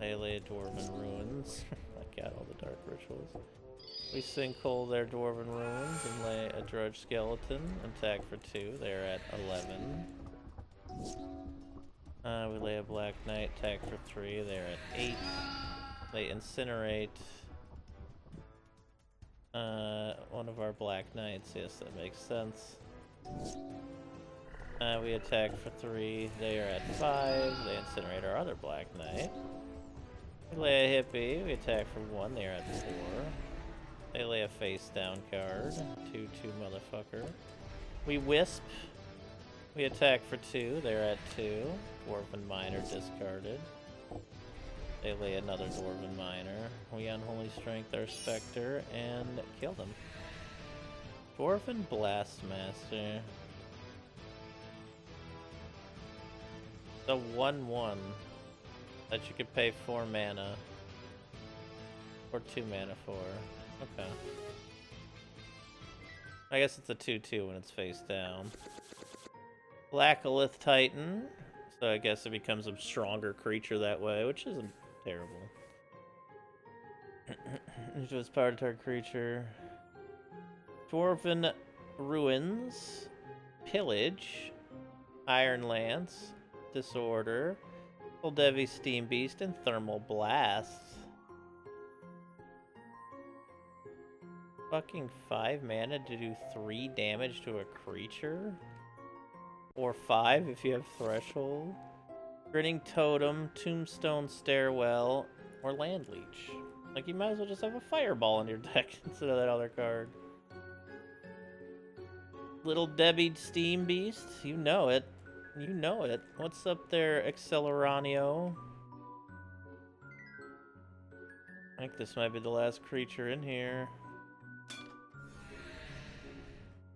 Speaker 1: They lay dwarven ruins. I got all the dark rituals. We sinkhole their dwarven ruins and lay a drudge skeleton. Attack for 2, they're at 11. We lay a black knight, attack for 3, they're at 8. They incinerate one of our black knights. Yes, that makes sense. We attack for 3, they are at 5. They incinerate our other black knight. We lay a hippie, we attack for 1, they are at 4. They lay a face down card, 2/2 motherfucker. We wisp. We attack for 2, they're at 2. Dwarven Miner discarded. They lay another Dwarven Miner. We unholy strength our Spectre and kill them. Dwarven Blastmaster. The 1/1 that you could pay 4 mana. Or 2 mana for. Okay. I guess it's a 2/2 when it's face down. Blackalith Titan. So I guess it becomes a stronger creature that way, which isn't terrible. It was power to target creature. Dwarven Ruins. Pillage. Iron Lance. Disorder. Devi Steam Beast and Thermal Blast. Fucking 5 mana to do 3 damage to a creature? Or 5 if you have Threshold. Grinning Totem, Tombstone Stairwell, or Land Leech. Like, you might as well just have a Fireball in your deck instead of that other card. Little Debbie Steam Beast, you know it. You know it. What's up there, Acceleranio? I think this might be the last creature in here.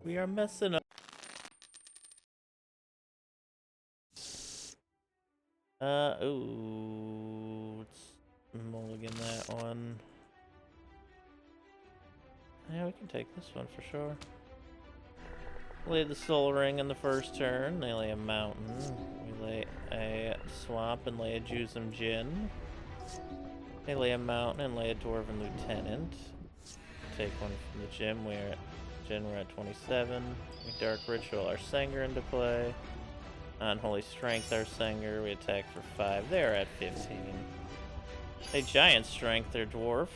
Speaker 1: We are messing up. Ooh. Let's mulligan that one. Yeah, we can take this one for sure. Lay the Soul Ring in the first turn. They lay a mountain. We lay a swamp and lay a Jusum Djinn. They lay a mountain and lay a Dwarven Lieutenant. Take one from the gym. We're at 27. We Dark Ritual our Sanger into play. Unholy Strength our Sanger. We attack for 5. They're at 15. They Giant Strength their Dwarf.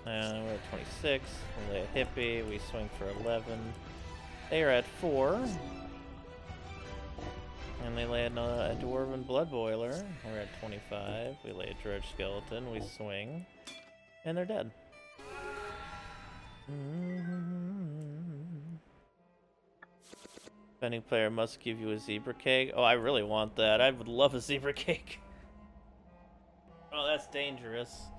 Speaker 1: We're at 26. We lay a Hippie. We swing for 11. They are at 4. And they lay a Dwarven Blood Boiler. We're at 25. We lay a Dredge Skeleton. We swing. And they're dead. Defending player must give you a zebra cake. Oh, I really want that. I would love a zebra cake. Oh, that's dangerous.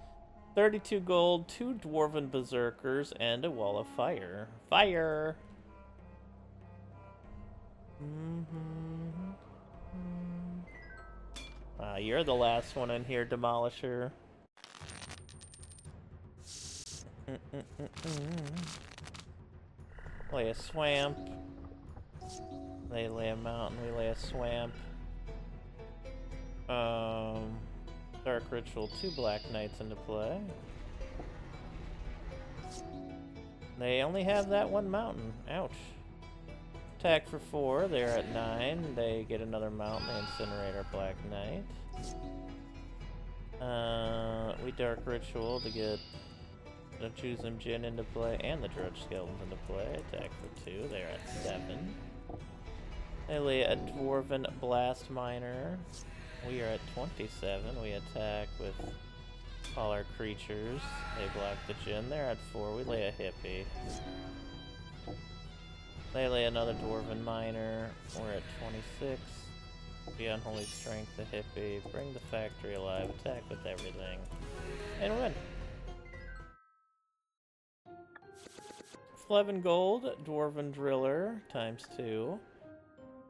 Speaker 1: 32 gold, 2 Dwarven Berserkers, and a Wall of Fire. Fire! You're the last one in here, Demolisher. Lay a swamp. They lay a mountain, we lay a swamp. Dark Ritual, 2 Black Knights into play. They only have that one mountain. Ouch. Attack for 4, they're at 9. They get another mountain, they incinerate our Black Knight. We Dark Ritual to get the Jusum Djinn into play and the Drudge Skeletons into play. Attack for 2, they're at 7. They lay a Dwarven Blast Miner. We are at 27. We attack with all our creatures. They block the Djinn. They're at 4. We lay a Hippie. They lay another Dwarven Miner. We're at 26. We Unholy Strength the Hippie. Bring the factory alive. Attack with everything. And win. 11 gold. Dwarven Driller times 2.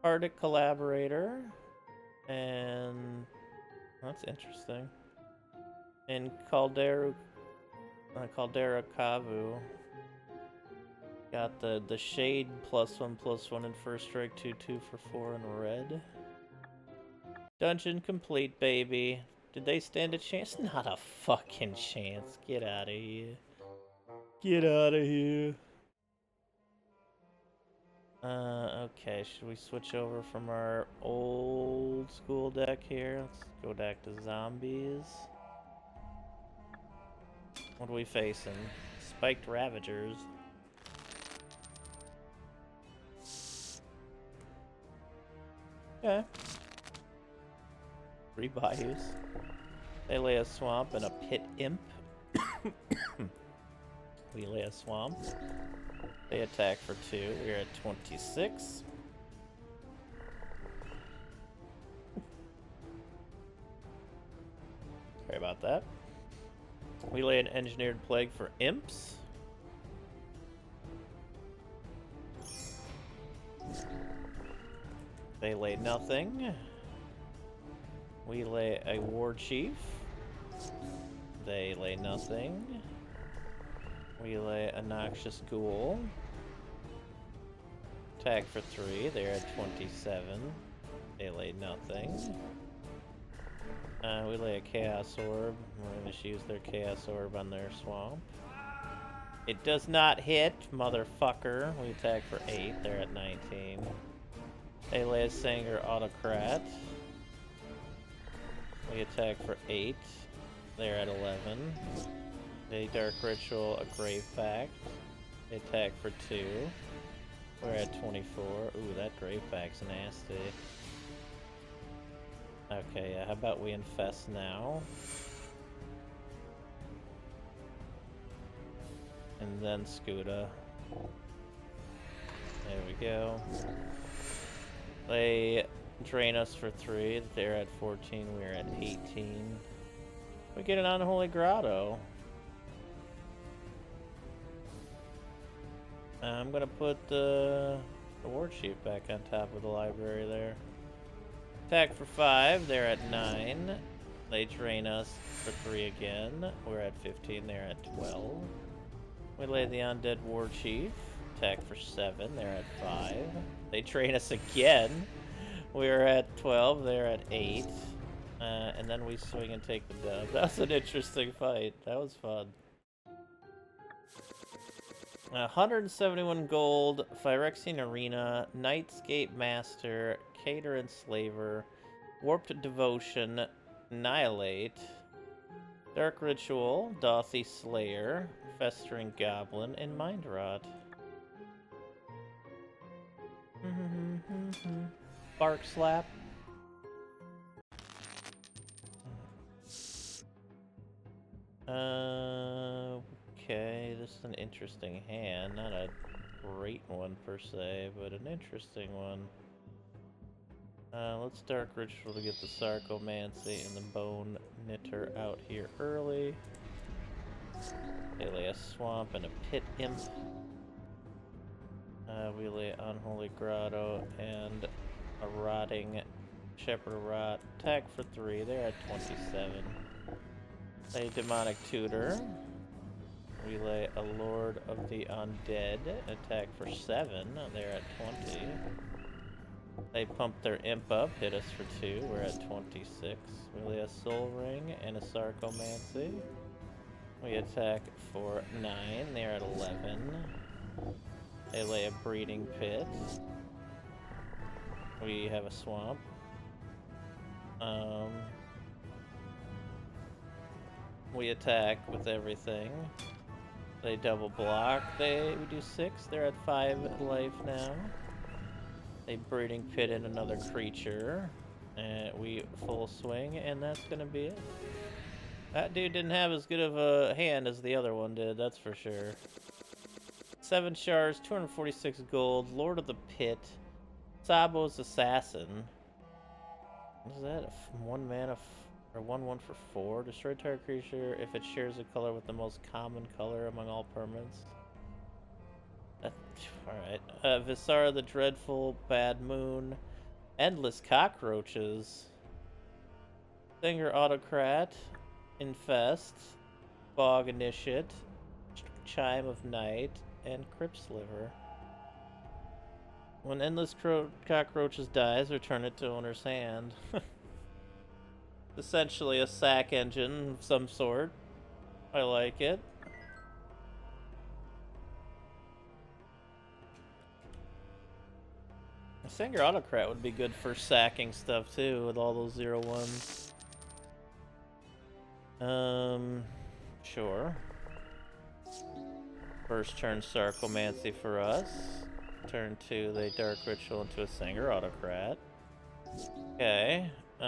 Speaker 1: Arctic Collaborator. And That's interesting. In Caldera Kavu, got the shade +1/+1 and first strike 2/2 for 4 in red. Dungeon complete, baby. Did they stand a chance? Not a fucking chance. Get out of here. Get out of here. Okay, should we switch over from our old school deck here? Let's go back to zombies. What are we facing? Spiked Ravagers. Okay. 3 bayous. They lay a swamp and a pit imp. We lay a swamp. They attack for 2. We're at 26. Sorry about that. We lay an engineered plague for imps. They lay nothing. We lay a war chief. They lay nothing. We lay a noxious ghoul. Attack for 3. They're at 27. They lay nothing. We lay a chaos orb. We're gonna just use their chaos orb on their swamp. It does not hit, motherfucker. We attack for 8. They're at 19. They lay a Sanger Autocrat. We attack for 8. They're at 11. They Dark Ritual a Grave Pact. They attack for 2. We're at 24. Ooh, that Grave Pact's nasty. Okay, yeah, how about we infest now? And then Scuda. There we go. They drain us for 3. They're at 14. We're at 18. We get an Unholy Grotto. I'm gonna put the War Chief back on top of the library there. Attack for 5. They're at 9. They drain us for 3 again. We're at 15. They're at 12. We lay the Undead War Chief. Attack for 7. They're at 5. They drain us again. We're at 12. They're at 8. And then we swing and take the dub. That was an interesting fight. That was fun. 171 gold, Phyrexian Arena, Nightscape Master, Cater Enslaver, Warped Devotion, Annihilate, Dark Ritual, Dothy Slayer, Festering Goblin, and Mind Rot. Bark Slap. Okay, this is an interesting hand. Not a great one per se, but an interesting one. Let's Dark Ritual to get the Sarcomancy and the Bone Knitter out here early. They lay a Swamp and a Pit Imp. We lay Unholy Grotto and a Rotting Shepherd Rot. Attack for 3. They're at 27. A Demonic Tutor. We lay a Lord of the Undead. Attack for 7. They're at 20. They pump their Imp up, hit us for 2. We're at 26. We lay a Soul Ring and a Sarcomancy. We attack for 9. They're at 11. They lay a Breeding Pit. We have a Swamp. We attack with everything. They double block. We do 6. They're at 5 life now. They Breeding Pit in another creature. And we full swing, and that's gonna be it. That dude didn't have as good of a hand as the other one did, that's for sure. 7 shards, 246 gold, Lord of the Pit, Sabo's Assassin. What is that? 1 mana or 1/1 for 4. Destroy target creature if it shares a color with the most common color among all permanents. Alright. Visara the Dreadful, Bad Moon, Endless Cockroaches. Singer Autocrat, Infest, Bog Initiate, Chime of Night, and Crypt Sliver. When endless cockroaches dies, return it to owner's hand. Essentially a sack engine of some sort. I like it. A Singer Autocrat would be good for sacking stuff too, with all those 0-1s. Sure. First turn Sarcomancy for us. Turn 2, they Dark Ritual into a Singer Autocrat. Okay. What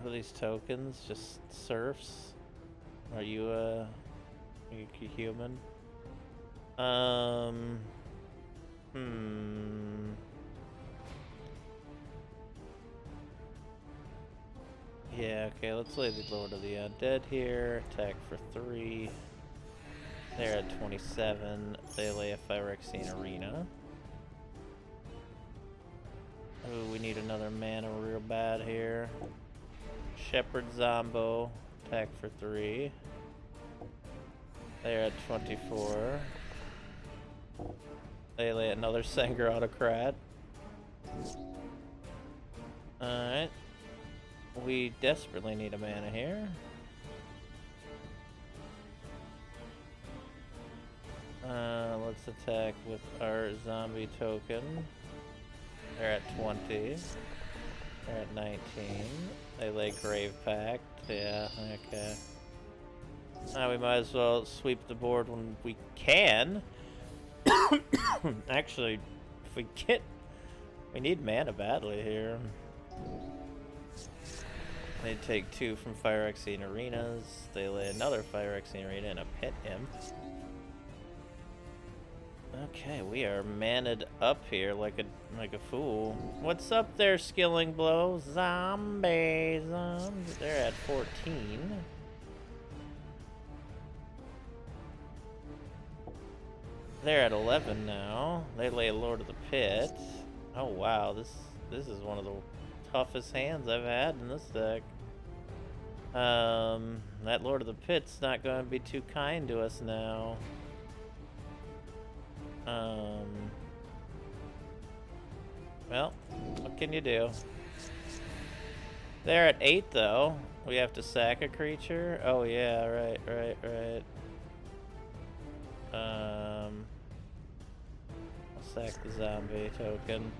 Speaker 1: are these tokens? Just serfs? Are you a human? Yeah, okay, let's lay the Lord of the Undead here. Attack for 3. They're at 27. They lay a Phyrexian Arena. Ooh, we need another mana real bad here. Shepherd Zombo. Attack for 3. They're at 24. They lay another Singer Autocrat. Alright. We desperately need a mana here. Let's attack with our zombie token. They're at 20. They're at 19. They lay Grave Pact. Yeah, okay. Now we might as well sweep the board when we can. Actually, if we get... We need mana badly here. They take 2 from Phyrexian Arenas. They lay another Phyrexian Arena and a Pit Imp. Okay, we are manned up here like a fool. What's up there, Skilling Blow? Zombies. They're at 14. They're at 11 now. They lay Lord of the Pit. Oh wow, this is one of the toughest hands I've had in this deck. That Lord of the Pit's not going to be too kind to us now. Well, what can you do? They're at 8 though. We have to sack a creature? Oh yeah, right. I'll sack the zombie token.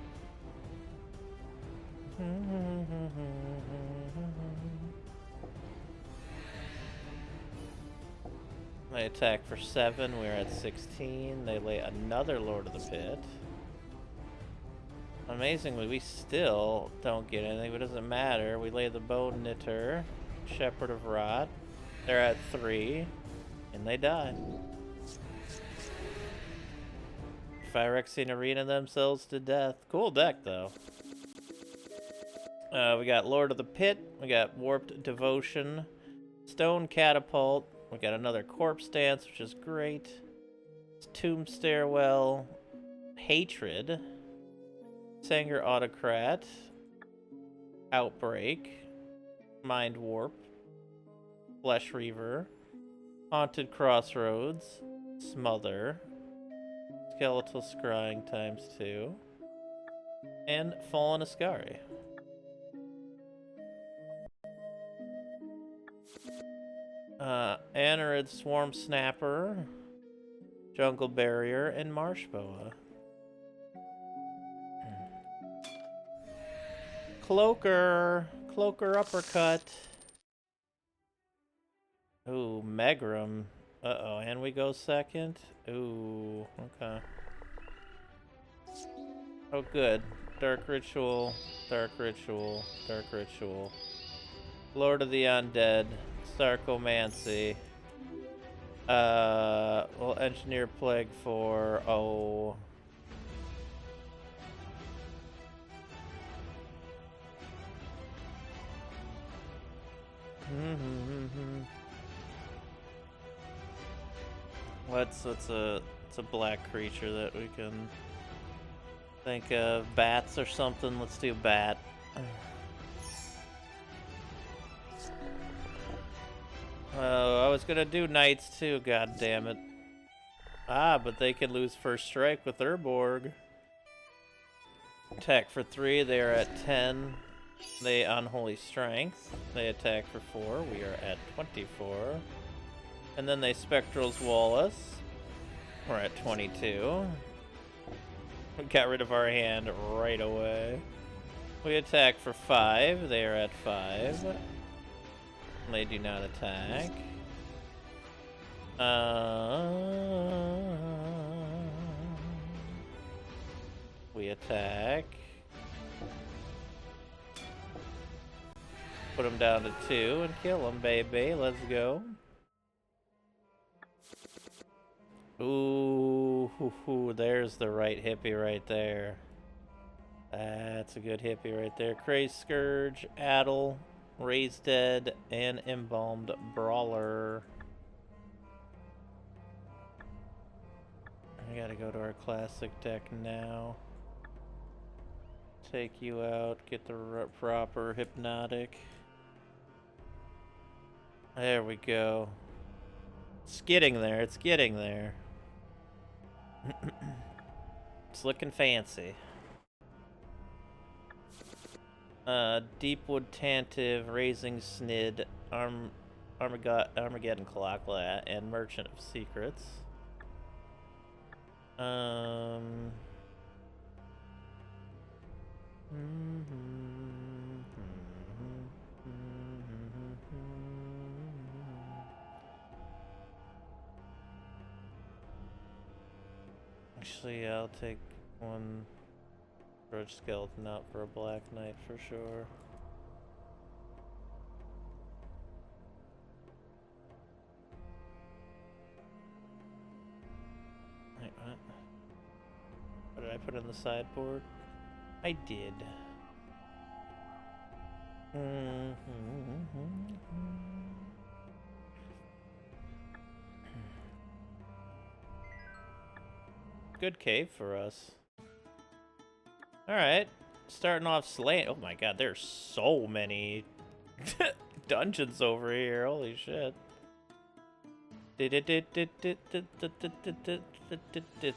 Speaker 1: They attack for 7, we're at 16. They lay another Lord of the Pit. Amazingly, we still don't get anything, but it doesn't matter. We lay the Bone Knitter, Shepherd of Rot. They're at 3, and they die. Phyrexian Arena themselves to death. Cool deck, though. We got Lord of the Pit, we got Warped Devotion, Stone Catapult, we got another Corpse Dance, which is great. Tomb Stairwell, Hatred, Singer Autocrat, Outbreak, Mind Warp, Flesh Reaver, Haunted Crossroads, Smother, Skeletal Scrying ×2, and Fallen Ascari. Anorid Swarm Snapper, Jungle Barrier, and Marsh Boa. Cloaker Uppercut. Ooh, Megrim. Uh-oh, and we go second? Ooh, okay. Oh, good. Dark Ritual, Dark Ritual, Dark Ritual. Lord of the Undead, Sarcomancy. We'll Engineer Plague for, oh... It's a black creature that we can... Think of bats or something. Let's do bat. Oh, I was gonna do knights too, god damn it. Ah, but they can lose first strike with Urborg. Attack for 3, they are at 10. They unholy strength. They attack for 4, we are at 24. And then they spectrals wall us. We're at 22. We got rid of our hand right away. We attack for 5, they are at 5. They do not attack. We attack. Put them down to 2 and kill them, baby. Let's go. Ooh, there's the right hippie right there. That's a good hippie right there. Crazed Scourge, Addle, Raised Dead, and Embalmed Brawler. I gotta go to our classic deck now. Take you out, get the proper hypnotic. There we go. It's getting there, it's getting there. It's looking fancy. Deepwood Tantive, Raising Snid, Armageddon Clockla, and Merchant of Secrets. Actually, I'll take one Grudge Skeleton out for a Black Knight for sure. Wait, what? What did I put in the sideboard? I did. Good cave for us. Alright, starting off slaying. Oh my god, there's so many dungeons over here. Holy shit.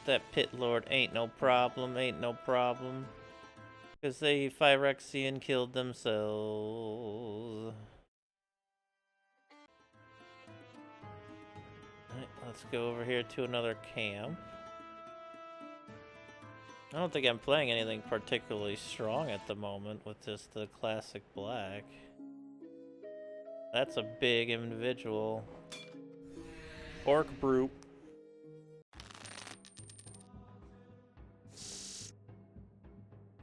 Speaker 1: That Pit Lord ain't no problem, ain't no problem. Because they Phyrexian killed themselves. Alright, let's go over here to another camp. I don't think I'm playing anything particularly strong at the moment with just the classic black. That's a big individual. Orc Brute.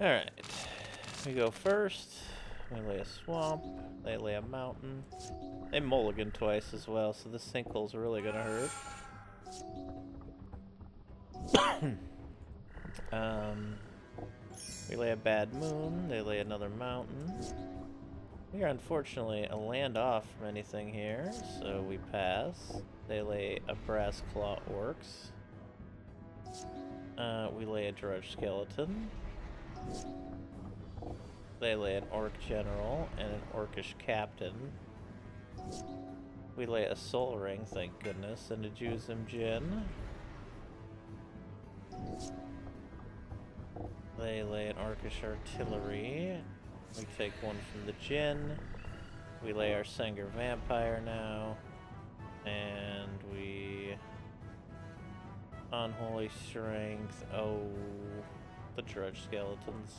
Speaker 1: Alright. We go first. We lay a swamp. They lay a mountain. They mulligan twice as well, so this sinkhole's really gonna hurt. We lay a bad moon, they lay another mountain. We are unfortunately a land off from anything here, so we pass. They lay a brass claw orcs. We lay a drudge skeleton. They lay an orc general and an orcish captain. We lay a soul ring, thank goodness, and a Juzim Jin. They lay an orcish artillery. We take one from the Jinn. We lay our Senger Vampire now. And we... Unholy Strength. Oh, the Drudge Skeletons.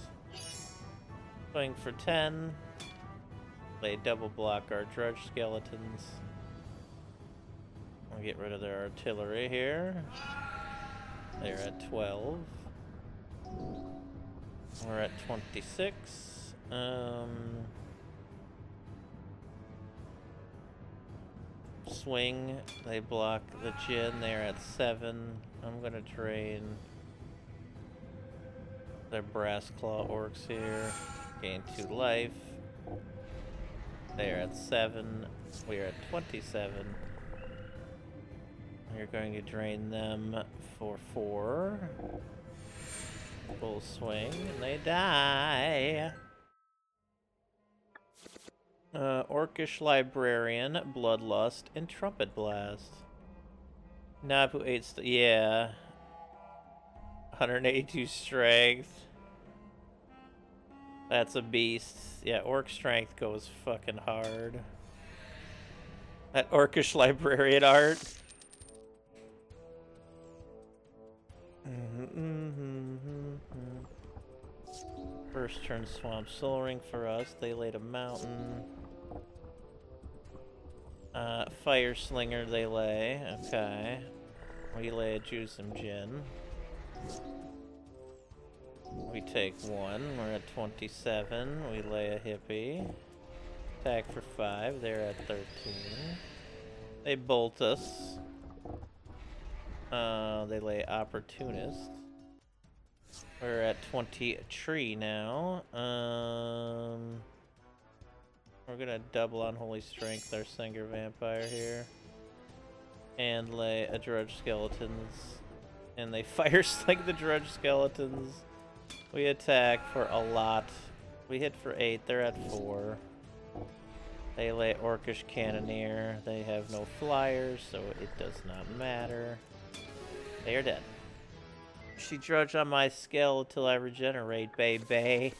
Speaker 1: Swing for 10. They double block our Drudge Skeletons. We'll get rid of their artillery here. They're at 12. We're at 26. Swing. They block the Jinn. They're at 7. I'm gonna drain their Brass Claw Orcs here. Gain 2 life. They're at 7. We are at 27. We're going to drain them for 4. Full swing, and they die. Orcish Librarian, Bloodlust, and Trumpet Blast. Nabu 8 yeah. 182 strength. That's a beast. Yeah, Orc strength goes fucking hard. That Orcish Librarian art. First turn Swamp Soul Ring for us. They laid a mountain. Fire Slinger they lay. Okay. We lay a Juicem Gin. We take one. We're at 27. We lay a Hippie. Attack for 5. They're at 13. They bolt us. They lay Opportunist. We're at 20 tree now. We're gonna double on Holy Strength our Singer Vampire here. And lay a Drudge Skeletons. And they fire like the Drudge Skeletons. We attack for a lot. We hit for 8, they're at 4. They lay Orcish Cannoneer. They have no flyers, so it does not matter. They are dead. She drudge on my skull till I regenerate, baby.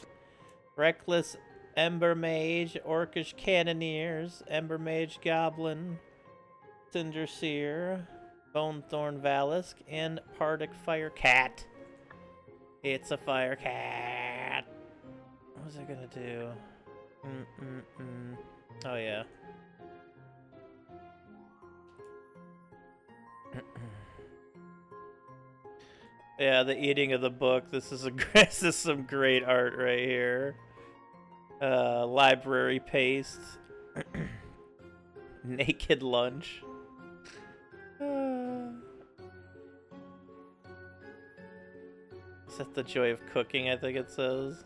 Speaker 1: Reckless Ember Mage, Orcish Cannoneers, Ember Mage Goblin, Cinder Seer, Bone Thorn Valisk, and Pardic Fire Cat. It's a fire cat. What was I gonna do? Oh yeah. Yeah, the eating of the book. This is this is some great art right here. Library paste. Naked lunch. Is that the joy of cooking? I think it says.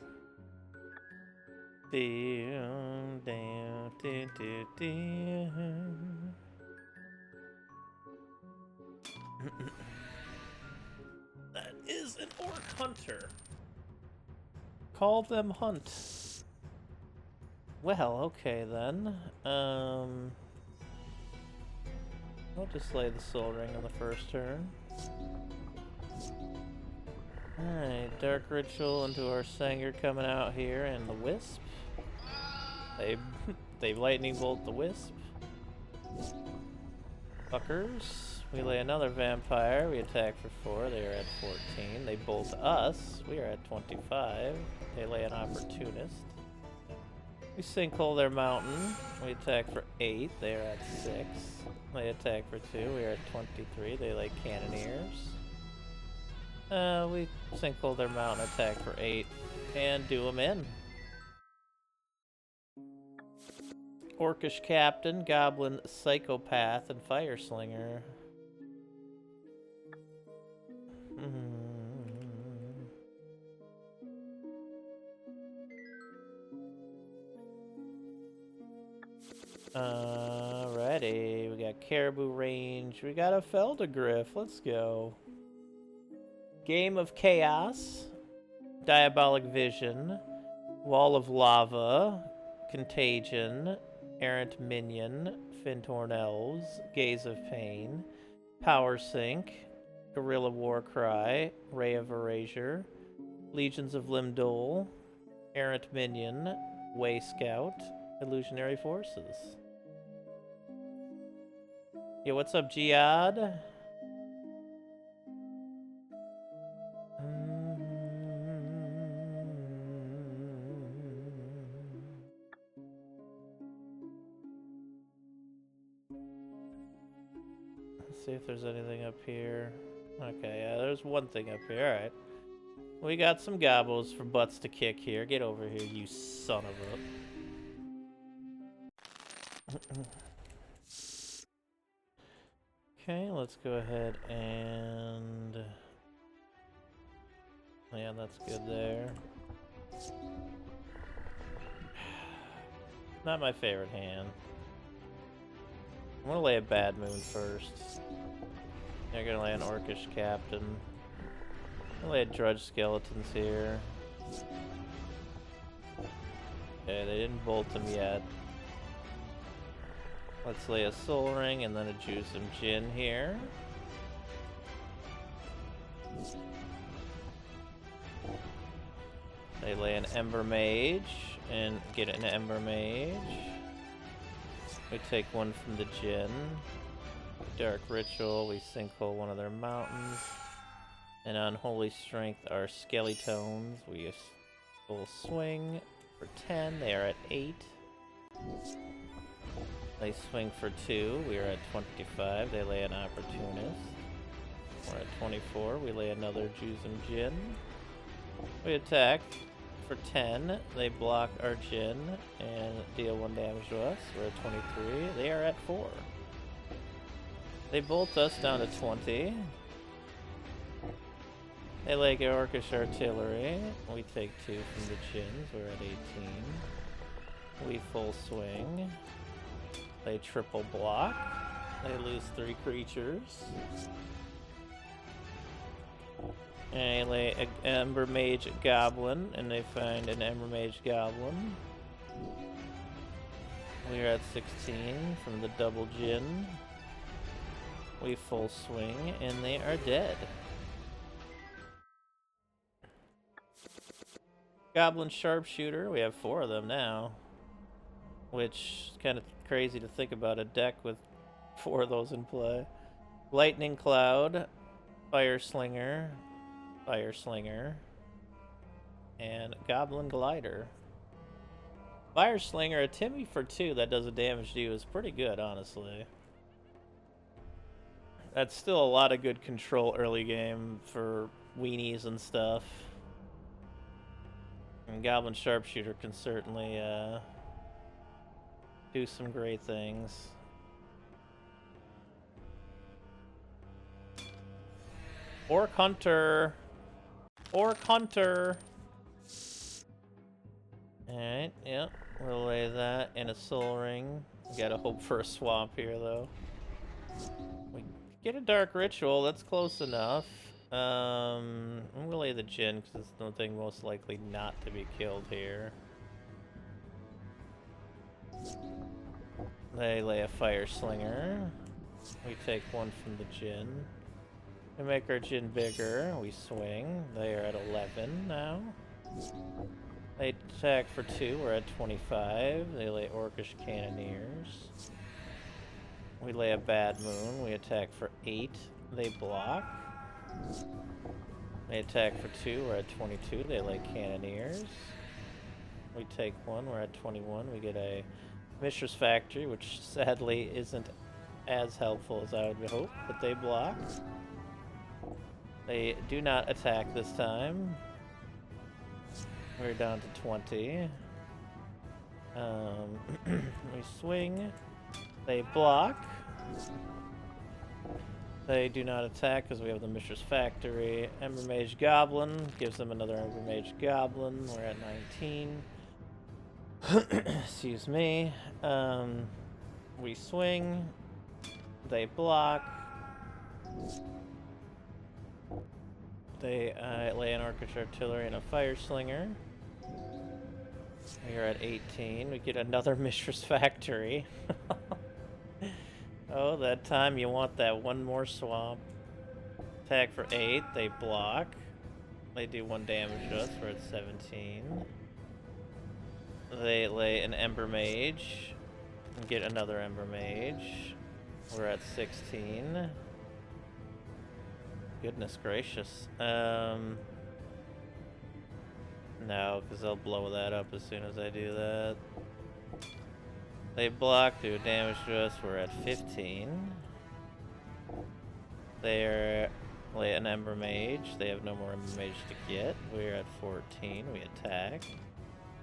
Speaker 1: That is an orc hunter. Call them hunt. Well, okay then. I'll just lay the soul ring on the first turn. Alright, Dark Ritual into our Sanger coming out here, and the Wisp. They lightning bolt the Wisp. Fuckers. We lay another vampire. We attack for 4. They are at 14. They bolt us. We are at 25. They lay an Opportunist. We sinkhole their mountain. We attack for 8. They are at 6. They attack for 2. We are at 23. They lay Cannoneers. We sinkhole their mountain, attack for 8, and do them in. Orcish Captain, Goblin Psychopath, and Fire Slinger. Alrighty, we got Caribou Range, we got a Feldergriff, let's go. Game of Chaos, Diabolic Vision, Wall of Lava, Contagion, Errant Minion, Fintorn Elves, Gaze of Pain, Power Sink, Guerrilla Warcry, Ray of Erasure, Legions of Limdol, Errant Minion, Way Scout, Illusionary Forces. Yeah, what's up, Jihad? Let's see if there's anything up here. Okay, yeah, there's one thing up here. Alright. We got some gobos for butts to kick here. Get over here, you son of a... Okay, let's go ahead and... Yeah, that's good there. Not my favorite hand. I'm gonna lay a Bad Moon first. They're gonna lay an Orcish Captain. We'll lay drudge skeletons here. Okay, they didn't bolt them yet. Let's lay a soul ring and then a Jusum Jin here. They lay an Ember Mage and get an Ember Mage. We take one from the Jin. Dark Ritual, we sinkhole one of their mountains. And on Holy Strength, our Skeletones, we full swing for 10. They are at 8. They swing for 2. We are at 25. They lay an Opportunist. We're at 24. We lay another Jusum Jin. We attack for 10. They block our Jin and deal 1 damage to us. We're at 23. They are at 4. They bolt us down to 20. They lay Orcish Artillery. We take 2 from the Jins. We're at 18. We full swing. They triple block. They lose 3 creatures. And they lay an Ember Mage Goblin, and they find an Ember Mage Goblin. We're at 16 from the double Jin. We full swing, and they are dead. Goblin Sharpshooter, we have 4 of them now. Which is kind of crazy to think about a deck with 4 of those in play. Lightning Cloud, Fire Slinger, and Goblin Glider. Fire Slinger, a Timmy for 2 that does a damage to you is pretty good, honestly. That's still a lot of good control early game for weenies and stuff. And Goblin Sharpshooter can certainly do some great things. Orc Hunter! Orc Hunter! Alright, yep. We'll lay that in a soul ring. We gotta hope for a swamp here, though. We get a Dark Ritual, that's close enough. I'm gonna lay the Jin, because it's the thing most likely not to be killed here. They lay a Fire Slinger. We take 1 from the Jin. We make our Jin bigger. We swing. They are at 11 now. They attack for 2. We're at 25. They lay Orcish Cannoneers. We lay a Bad Moon. We attack for 8. They block. They attack for 2. We're at 22. They lay Cannoneers. We take 1. We're at 21. We get a Mishra's Factory, which sadly isn't as helpful as I would hope, but they block. They do not attack this time. We're down to 20. We swing. They block. They do not attack because we have the Mishra's Factory. Ember Mage Goblin gives them another Ember Mage Goblin. We're at 19. Excuse me. We swing. They block. They lay an Orcish Artillery and a Fire Slinger. We are at 18. We get another Mishra's Factory. Oh, that time you want that one more swamp. Attack for 8. They block. They do 1 damage to us. We're at 17. They lay an Ember Mage. And get another Ember Mage. We're at 16. Goodness gracious. No, because they'll blow that up as soon as I do that. They block, do damage to us. We're at 15. They lay an Ember Mage. They have no more Ember Mage to get. We're at 14. We attack.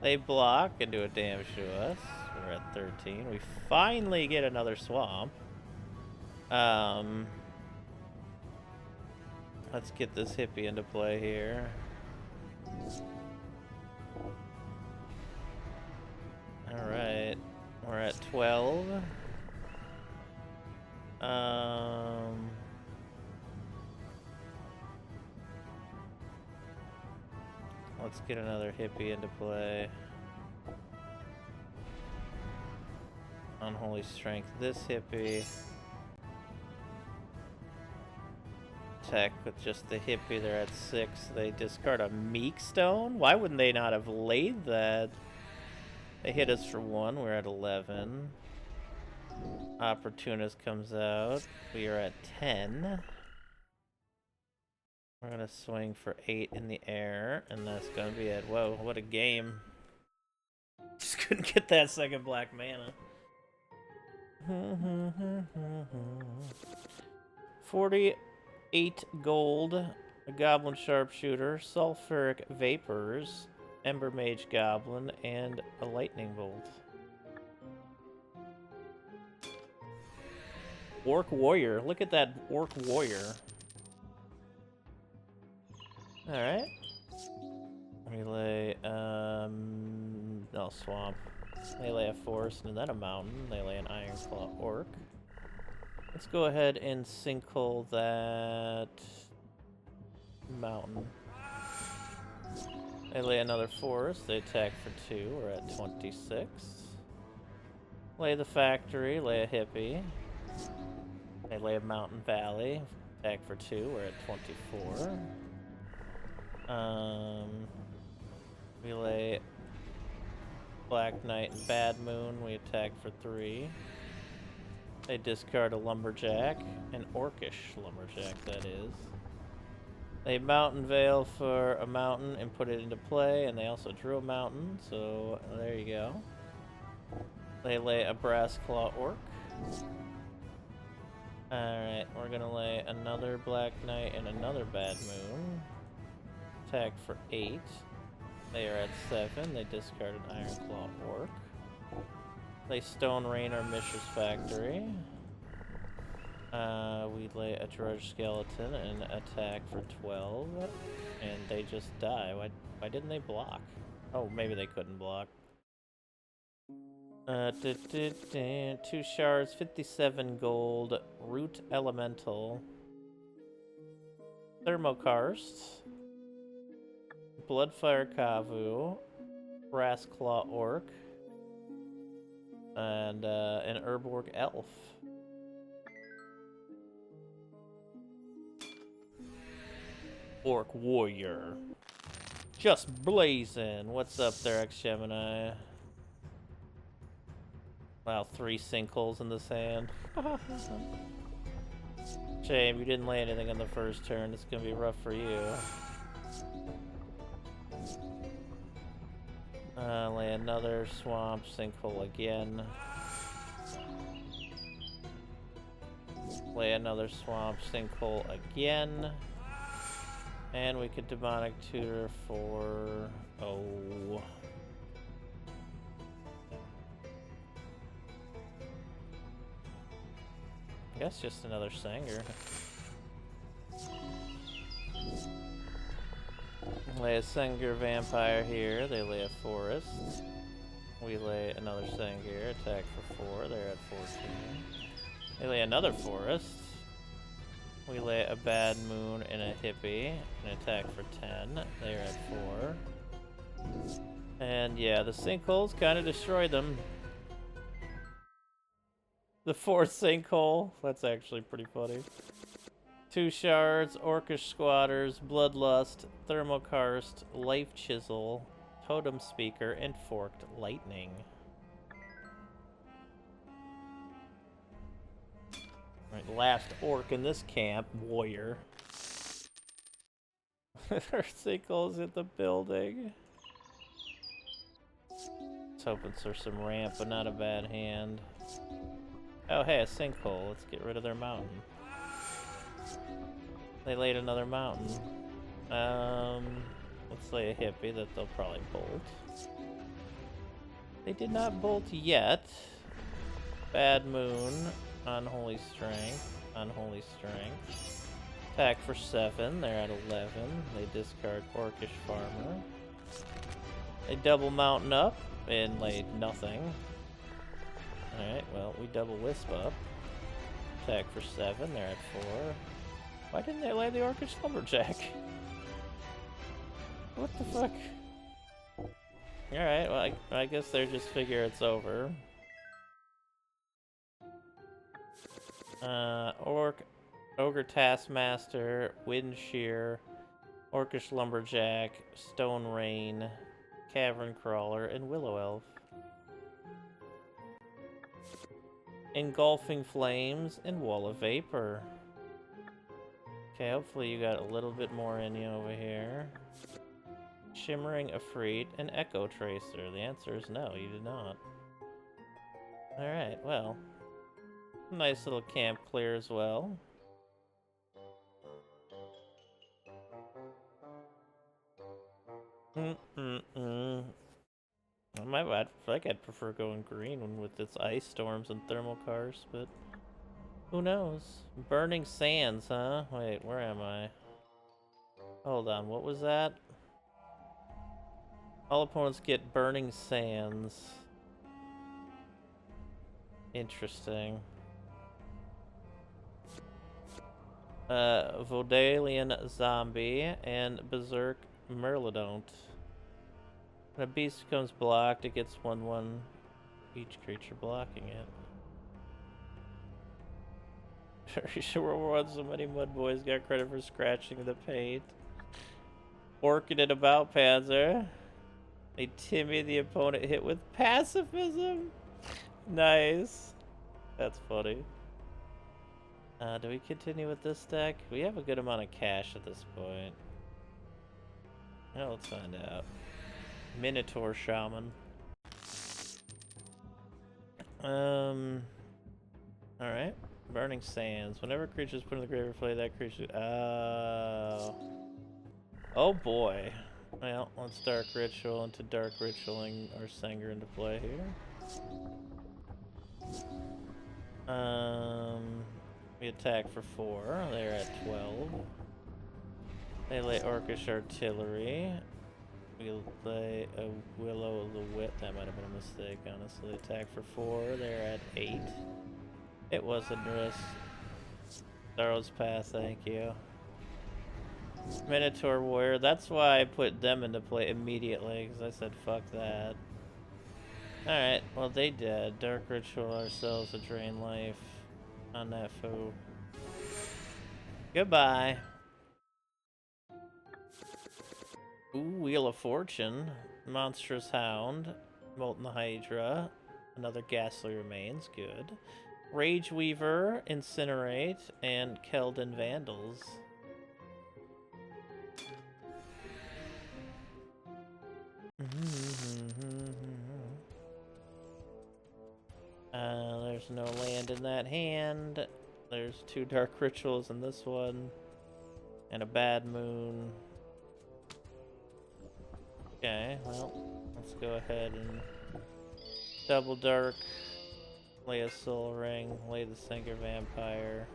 Speaker 1: They block and do a damage to us. We're at 13. We finally get another swamp. Let's get this hippie into play here. Alright. We're at 12. Let's get another hippie into play. Unholy Strength. This hippie. Attack with just the hippie. They're at 6. They discard a Meek Stone? Why wouldn't they not have laid that? They hit us for 1. We're at 11. Opportunist comes out. We are at 10. We're gonna swing for 8 in the air, and that's gonna be it. Whoa, what a game. Just couldn't get that second black mana. 48 gold, a Goblin Sharpshooter, Sulfuric Vapors, Ember Mage Goblin, and a Lightning Bolt. Orc Warrior. Look at that Orc Warrior. Alright. Relay, no, Swamp. They lay a Forest and then a Mountain. They lay an Ironclaw Orc. Let's go ahead and sinkhole that Mountain. They lay another Forest. They attack for 2. We're at 26. Lay the Factory. Lay a Hippie. They lay a Mountain Valley. Attack for 2. We're at 24. We lay Black Knight and Bad Moon. We attack for 3. They discard a Lumberjack. An Orcish Lumberjack, that is. They Mountain Veil for a mountain and put it into play, and they also drew a mountain, so there you go. They lay a Brass Claw Orc. Alright, we're gonna lay another Black Knight and another Bad Moon. Attack for 8. They are at 7. They discard an Ironclaw Orc. They Stone Rain our Mishra's Factory. We lay a Drudge Skeleton and attack for 12. And they just die. Why didn't they block? Oh, maybe they couldn't block. 2 shards, 57 gold, Root Elemental, Thermokarst, Bloodfire Kavu, Brass Claw Orc, and an Urborg Elf. Orc Warrior. Just blazing. What's up there, X-Gemini? Wow, 3 sinkholes in the sand. Shame you didn't lay anything on the first turn. It's gonna be rough for you. Lay another swamp sinkhole again. Lay another swamp sinkhole again. And we could Demonic Tutor for... oh... I guess just another Sanger. Lay a Sanger Vampire here. They lay a Forest. We lay another Sanger. Attack for 4. They're at 14. They lay another Forest. We lay a Bad Moon and a Hippie. An attack for 10. They're at 4. And yeah, the sinkholes kind of destroyed them. The 4th sinkhole. That's actually pretty funny. 2 shards, Orcish Squatters, Bloodlust, Thermokarst, Life Chisel, Totem Speaker, and Forked Lightning. Right, last orc in this camp, Warrior. There are sinkholes in the building. Let's hoping for some ramp, but not a bad hand. Oh, hey, a sinkhole. Let's get rid of their mountain. They laid another mountain. Let's lay a hippie that they'll probably bolt. They did not bolt yet. Bad Moon. Unholy Strength. Unholy Strength. Attack for 7. They're at 11. They discard Orcish Farmer. They double mountain up and laid nothing. Alright, well, we double Wisp up. Attack for 7. They're at 4. Why didn't they lay the Orcish Lumberjack? What the fuck? Alright, well, I guess they just figure it's over. Ogre Taskmaster, Wind Shear, Orcish Lumberjack, Stone Rain, Cavern Crawler, and Willow Elf. Engulfing Flames and Wall of Vapor. Okay, hopefully you got a little bit more in you over here. Shimmering Efreet and Echo Tracer. The answer is no, you did not. Alright, well. Nice little camp clear as well. I feel like I'd prefer going green with its ice storms and thermal cars, but who knows? Burning Sands, huh? Wait, where am I? Hold on, what was that? All opponents get Burning Sands. Interesting. Vodalian Zombie and Berserk Myrmidont. When a beast becomes blocked, it gets 1/1 each creature blocking it. Very sure World War I, so many mud boys got credit for scratching the paint. Orchid and About Panzer. They timid the opponent hit with pacifism. Nice. That's funny. Do we continue with this deck? We have a good amount of cash at this point. Well, let's find out. Minotaur Shaman. Alright. Burning Sands. Whenever creatures put in the graveyard, play that creature. Oh boy. Well, let's Dark Ritual into Dark Ritualing our Sanger into play here. We attack for 4. They're at 12. They lay Orcish Artillery. We lay a Willow of the Wit. That might have been a mistake, honestly. Attack for 4. They're at 8. It wasn't risk. Sorrow's Path, thank you. Minotaur Warrior. That's why I put them into play immediately, because I said fuck that. Alright, well they did. Dark Ritual ourselves to drain life on that foe. Goodbye. Ooh, Wheel of Fortune. Monstrous Hound. Molten Hydra. Another Ghastly Remains. Good. Rage Weaver. Incinerate. And Keldon Vandals. There's no land in that hand. There's 2 Dark Rituals in this one. And a Bad Moon. Okay, well, let's go ahead and double Dark. Lay a Soul Ring. Lay the Singer Vampire.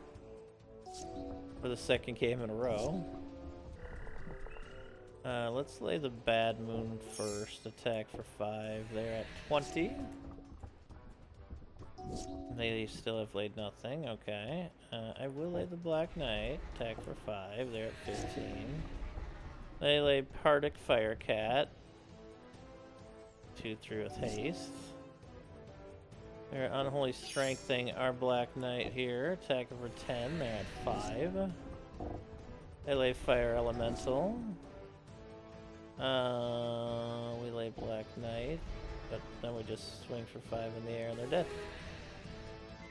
Speaker 1: For the 2nd game in a row. Let's lay the Bad Moon first. Attack for 5. They're at 20. They still have laid nothing. Okay. I will lay the Black Knight. Attack for 5. They're at 15. They lay Pardic Firecat. 2/3 with haste. They're Unholy Strengthening our Black Knight here. Attack for 10. They're at 5. They lay Fire Elemental. We lay Black Knight, but then we just swing for 5 in the air and they're dead.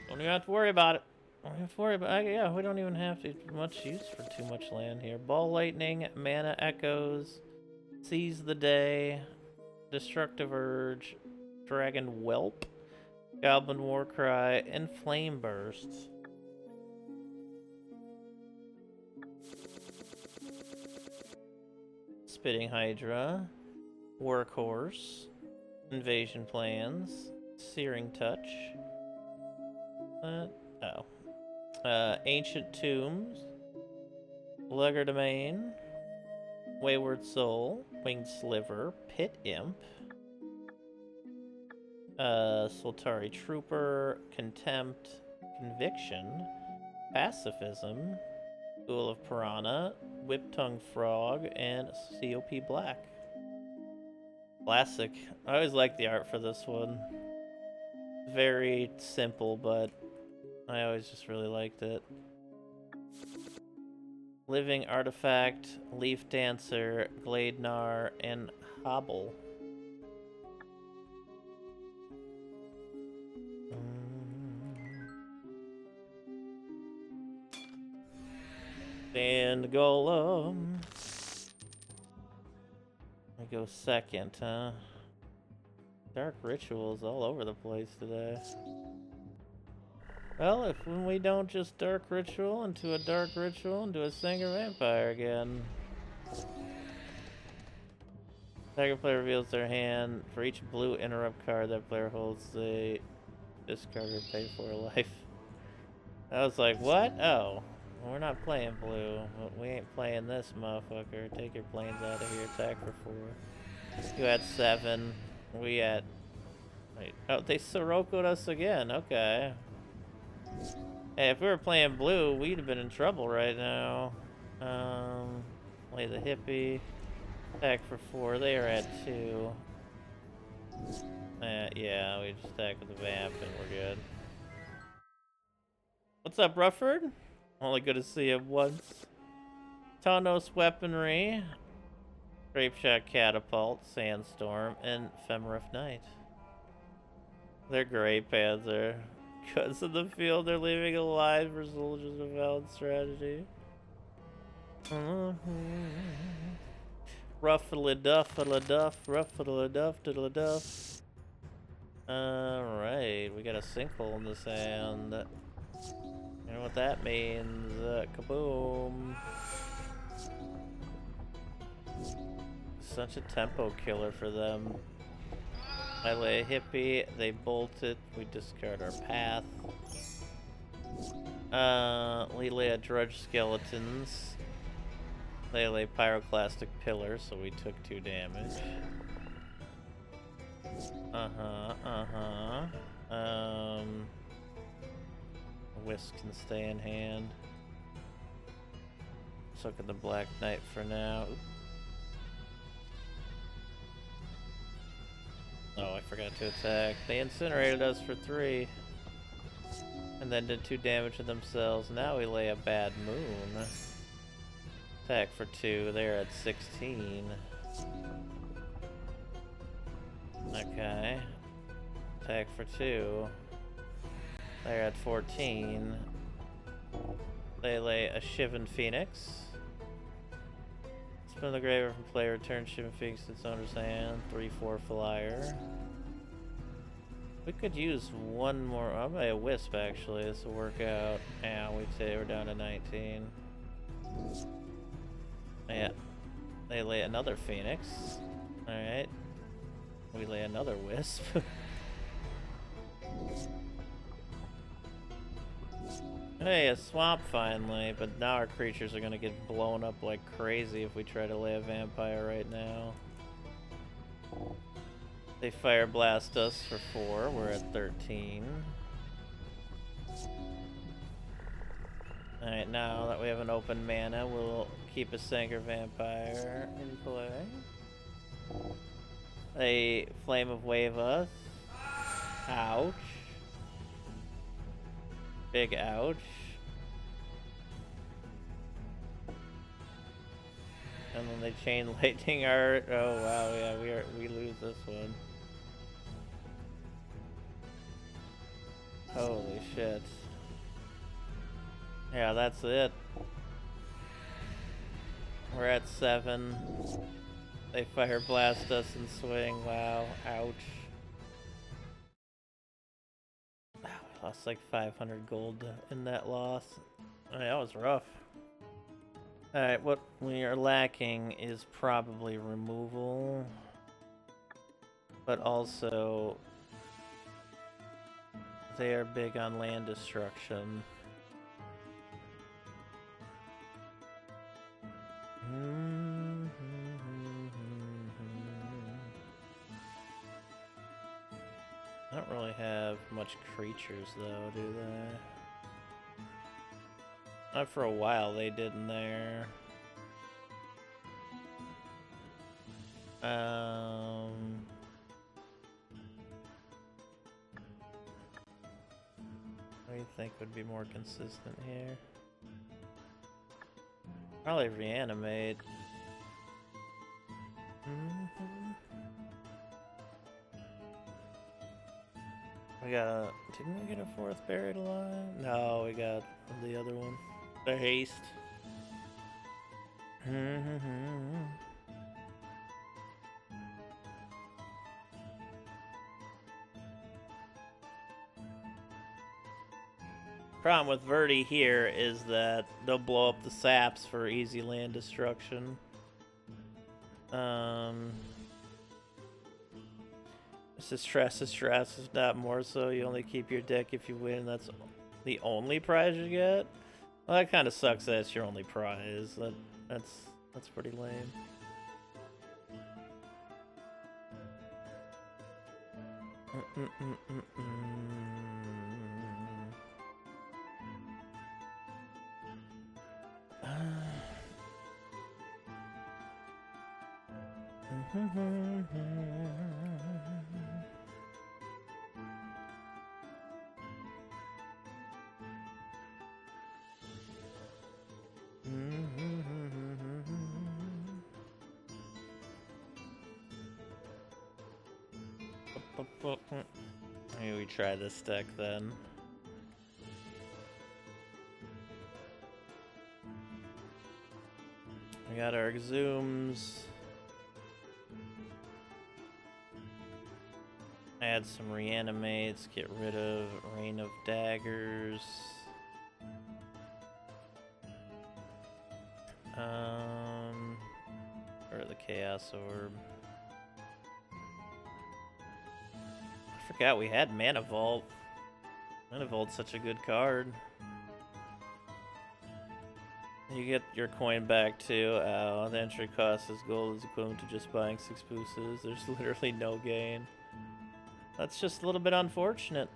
Speaker 1: Don't even have to worry about it. Don't have to worry about it. Yeah, we don't even have to much use for too much land here. Ball Lightning, Mana Echoes, Seize the Day, Destructive Urge, Dragon Whelp, Goblin Warcry, and Flame Burst. Spitting Hydra, Workhorse, Invasion Plans, Searing Touch, Ancient Tombs, Legerdemain, Wayward Soul, Winged Sliver, Pit Imp, Soltari Trooper, Contempt, Conviction, Pacifism, School of Piranha, Whip-Tongue Frog, and COP Black. Classic. I always liked the art for this one. Very simple, but I always just really liked it. Living Artifact, Leaf Dancer, Gladenar, and Hobble. And Golem. I go second, huh? Dark Rituals all over the place today. Well, if when we don't just Dark Ritual into a Dark Ritual into a Singer Vampire again. Target player reveals their hand. For each blue interrupt card that player holds, they discard or pay for a life. I was like, what? Oh, we're not playing blue. We ain't playing this, motherfucker. Take your planes out of here. Attack for 4. You had 7. We had... Wait. Oh, they Siroko'd us again. Okay. Hey, if we were playing blue, we'd have been in trouble right now. Play the hippie. Attack for 4. They are at 2. Yeah, we just attack with the vamp and we're good. What's up, Rufford? Only good to see you once. Tanos Weaponry. Grape Shot Catapult, Sandstorm, and Femorif Knight. They're great, Panzer. Cuts in the field, they're leaving alive for soldiers of valid strategy. Ruffle-a-duff, ruffle-a-duff, diddle-a-duff. Alright, we got a sinkhole in the sand. You know what that means? Kaboom. Such a tempo killer for them. I lay a hippie, they bolt it, we discard our path. We lay a drudge skeletons. They lay pyroclastic pillars, so we took 2 damage. Whisk can stay in hand. Just look at the Black Knight for now. Oh, I forgot to attack. They incinerated us for 3. And then did 2 damage to themselves. Now we lay a bad moon. Attack for 2. They're at 16. Okay. Attack for 2. They're at 14. They lay a Shivan Phoenix. Spin the graveyard from play, return Shivan Phoenix to its owner's hand. 3/4 flyer. We could use one more. I'm gonna a Wisp actually. This will work out. Yeah, we'd say we're down to 19. Yeah. They lay another Phoenix. Alright. We lay another Wisp. Hey, a swamp finally, but now our creatures are gonna get blown up like crazy if we try to lay a vampire right now. They fire blast us for 4, we're at 13. Alright, now that we have an open mana, we'll keep a Sanger Vampire in play. They Flame of Wave us. Ouch. Big ouch. And then they chain lightning art. Oh wow, yeah, we lose this one. Holy shit. Yeah, that's it. We're at 7. They fire blast us and swing. Wow, ouch. Lost like 500 gold in that loss. I mean, that was rough. Alright, what we are lacking is probably removal. But also, they are big on land destruction. I don't really have much creatures though, do they? Not for a while they didn't there. What do you think would be more consistent here? Probably reanimate. We got didn't we get a fourth buried alive? No, we got the other one. The haste. Problem with VID here is that they'll blow up the saps for easy land destruction. It's a stress, if not more so. You only keep your deck if you win. That's the only prize you get. Well, that kind of sucks. That's your only prize. That's pretty lame. Maybe we try this deck then. We got our Exhumes. Add some reanimates, get rid of Rain of Daggers. Or the Chaos Orb. I forgot we had Mana Vault. Mana Vault's such a good card. You get your coin back too. The entry cost is gold is equivalent to just buying 6 boosters. There's literally no gain. That's just a little bit unfortunate.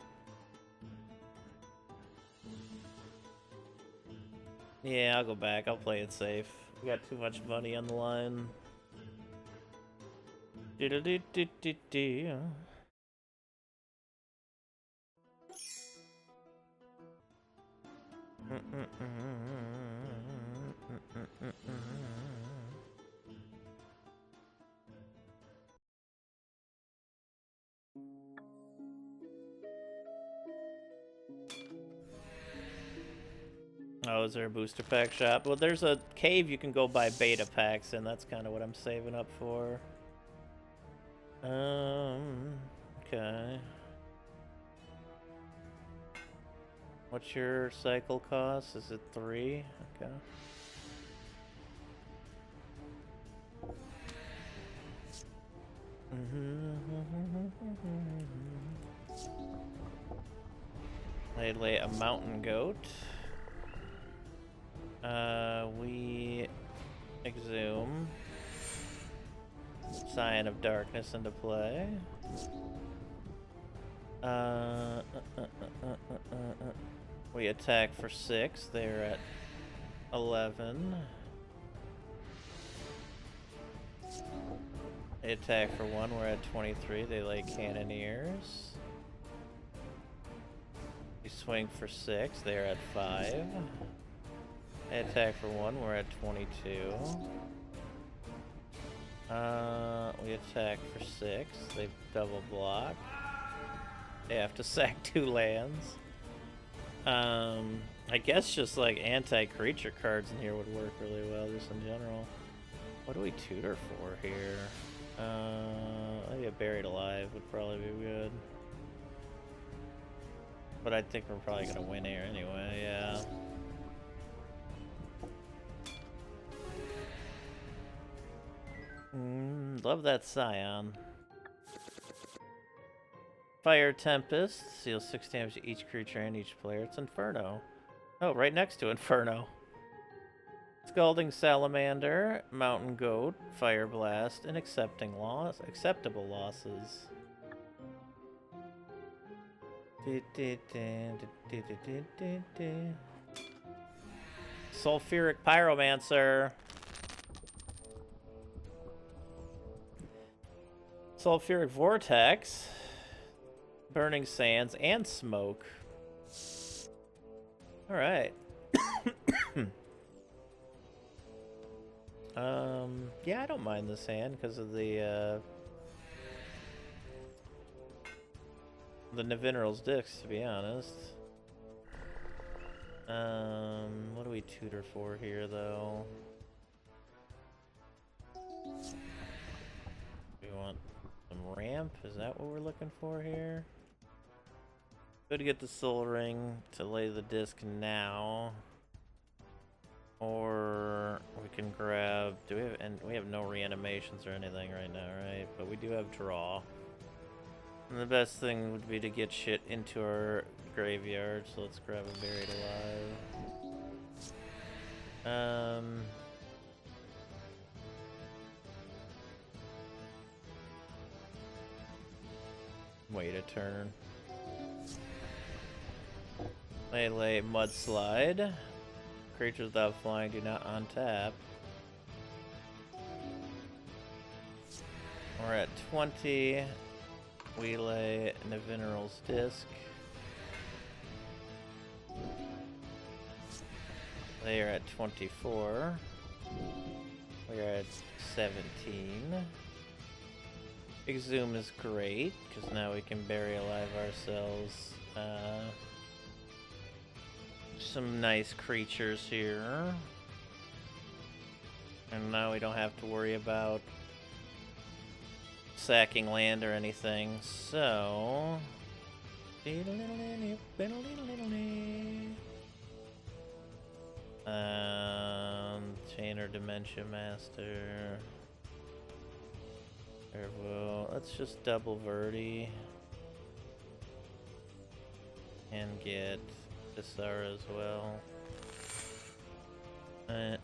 Speaker 1: Yeah, I'll go back. I'll play it safe. We got too much money on the line. Oh, is there a booster pack shop? Well, there's a cave you can go buy beta packs, and that's kind of what I'm saving up for. Okay. What's your cycle cost? Is it 3? Okay. They lay a mountain goat. We exhume Sign of Darkness into play. We attack for 6. They're at 11. They attack for 1. We're at 23. They lay Cannoneers. We swing for 6. They're at 5. They attack for 1. We're at 22. We attack for 6. They double block. They have to sack 2 lands. I guess just like anti-creature cards in here would work really well, just in general. What do we tutor for here? Maybe a Buried Alive would probably be good. But I think we're probably gonna win here anyway, yeah. Love that Scion. Fire Tempest. Deals 6 damage to each creature and each player. It's Inferno. Oh, right next to Inferno. Scalding Salamander, Mountain Goat, Fire Blast, and acceptable losses. Sulfuric Pyromancer. Sulfuric Vortex. Burning Sands and Smoke. Alright. Yeah, I don't mind this hand because of the Nevinral's Discs, to be honest. What do we tutor for here, though? We want some ramp? Is that what we're looking for here? Could get the Soul Ring to lay the disc now. Or we can grab... Do we have... And we have no reanimations or anything right now, right? But we do have draw. And the best thing would be to get shit into our graveyard, so let's grab a Buried Alive. Wait a turn. Melee Mudslide. Creatures without flying do not untap. We're at 20. We lay Nevinral's Disc. They are at 24. We are at 17. Exhume is great, because now we can bury alive ourselves. Some nice creatures here. And now we don't have to worry about sacking land or anything, so... Chainer Dementia Master. Turbo. Let's just double Verdi. And get Isara as well. They're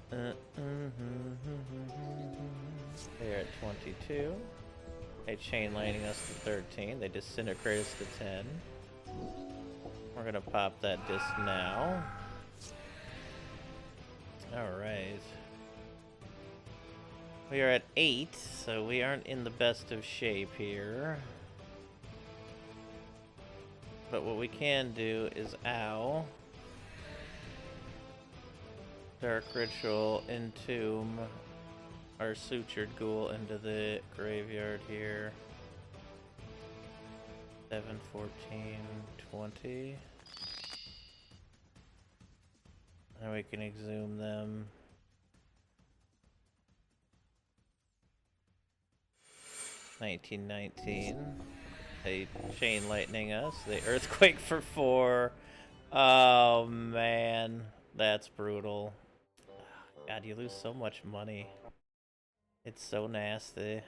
Speaker 1: at 22. They chain lightning us to 13. They disintegrate us to 10. We're gonna pop that disc now. Alright. We are at 8, so we aren't in the best of shape here. But what we can do is ow. Dark Ritual, Entomb our Sutured Ghoul into the graveyard here. 7, 14, 20. And we can exhume them. $19.19. They chain lightning us. They earthquake for 4. Oh man, that's brutal. God, you lose so much money. It's so nasty.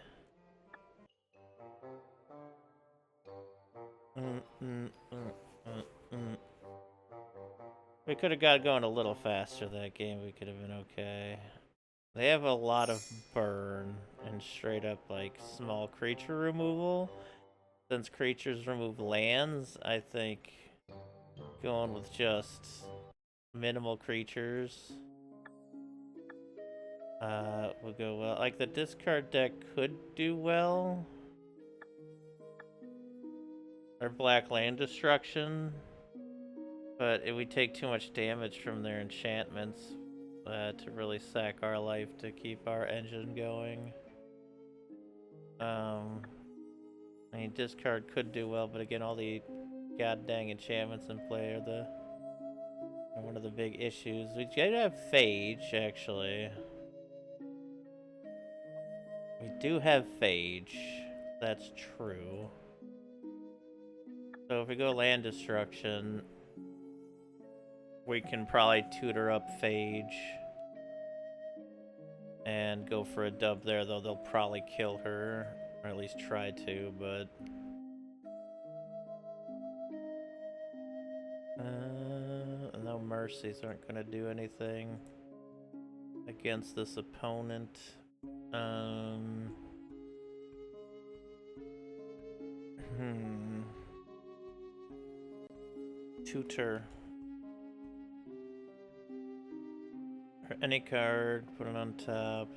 Speaker 1: We could have got going a little faster that game. We could have been okay. They have a lot of burn and straight up like small creature removal. Since creatures remove lands, I think going with just minimal creatures would go well. Like the discard deck could do well. Or black land destruction. But if we take too much damage from their enchantments to really sack our life to keep our engine going. I mean, discard could do well, but again, all the god dang enchantments in play are one of the big issues. We did have Phage, actually. We do have Phage. That's true. So if we go land destruction, we can probably tutor up Phage and go for a dub there, though they'll probably kill her, or at least try to, but... no mercies aren't gonna do anything against this opponent. Tutor. Or any card, put it on top.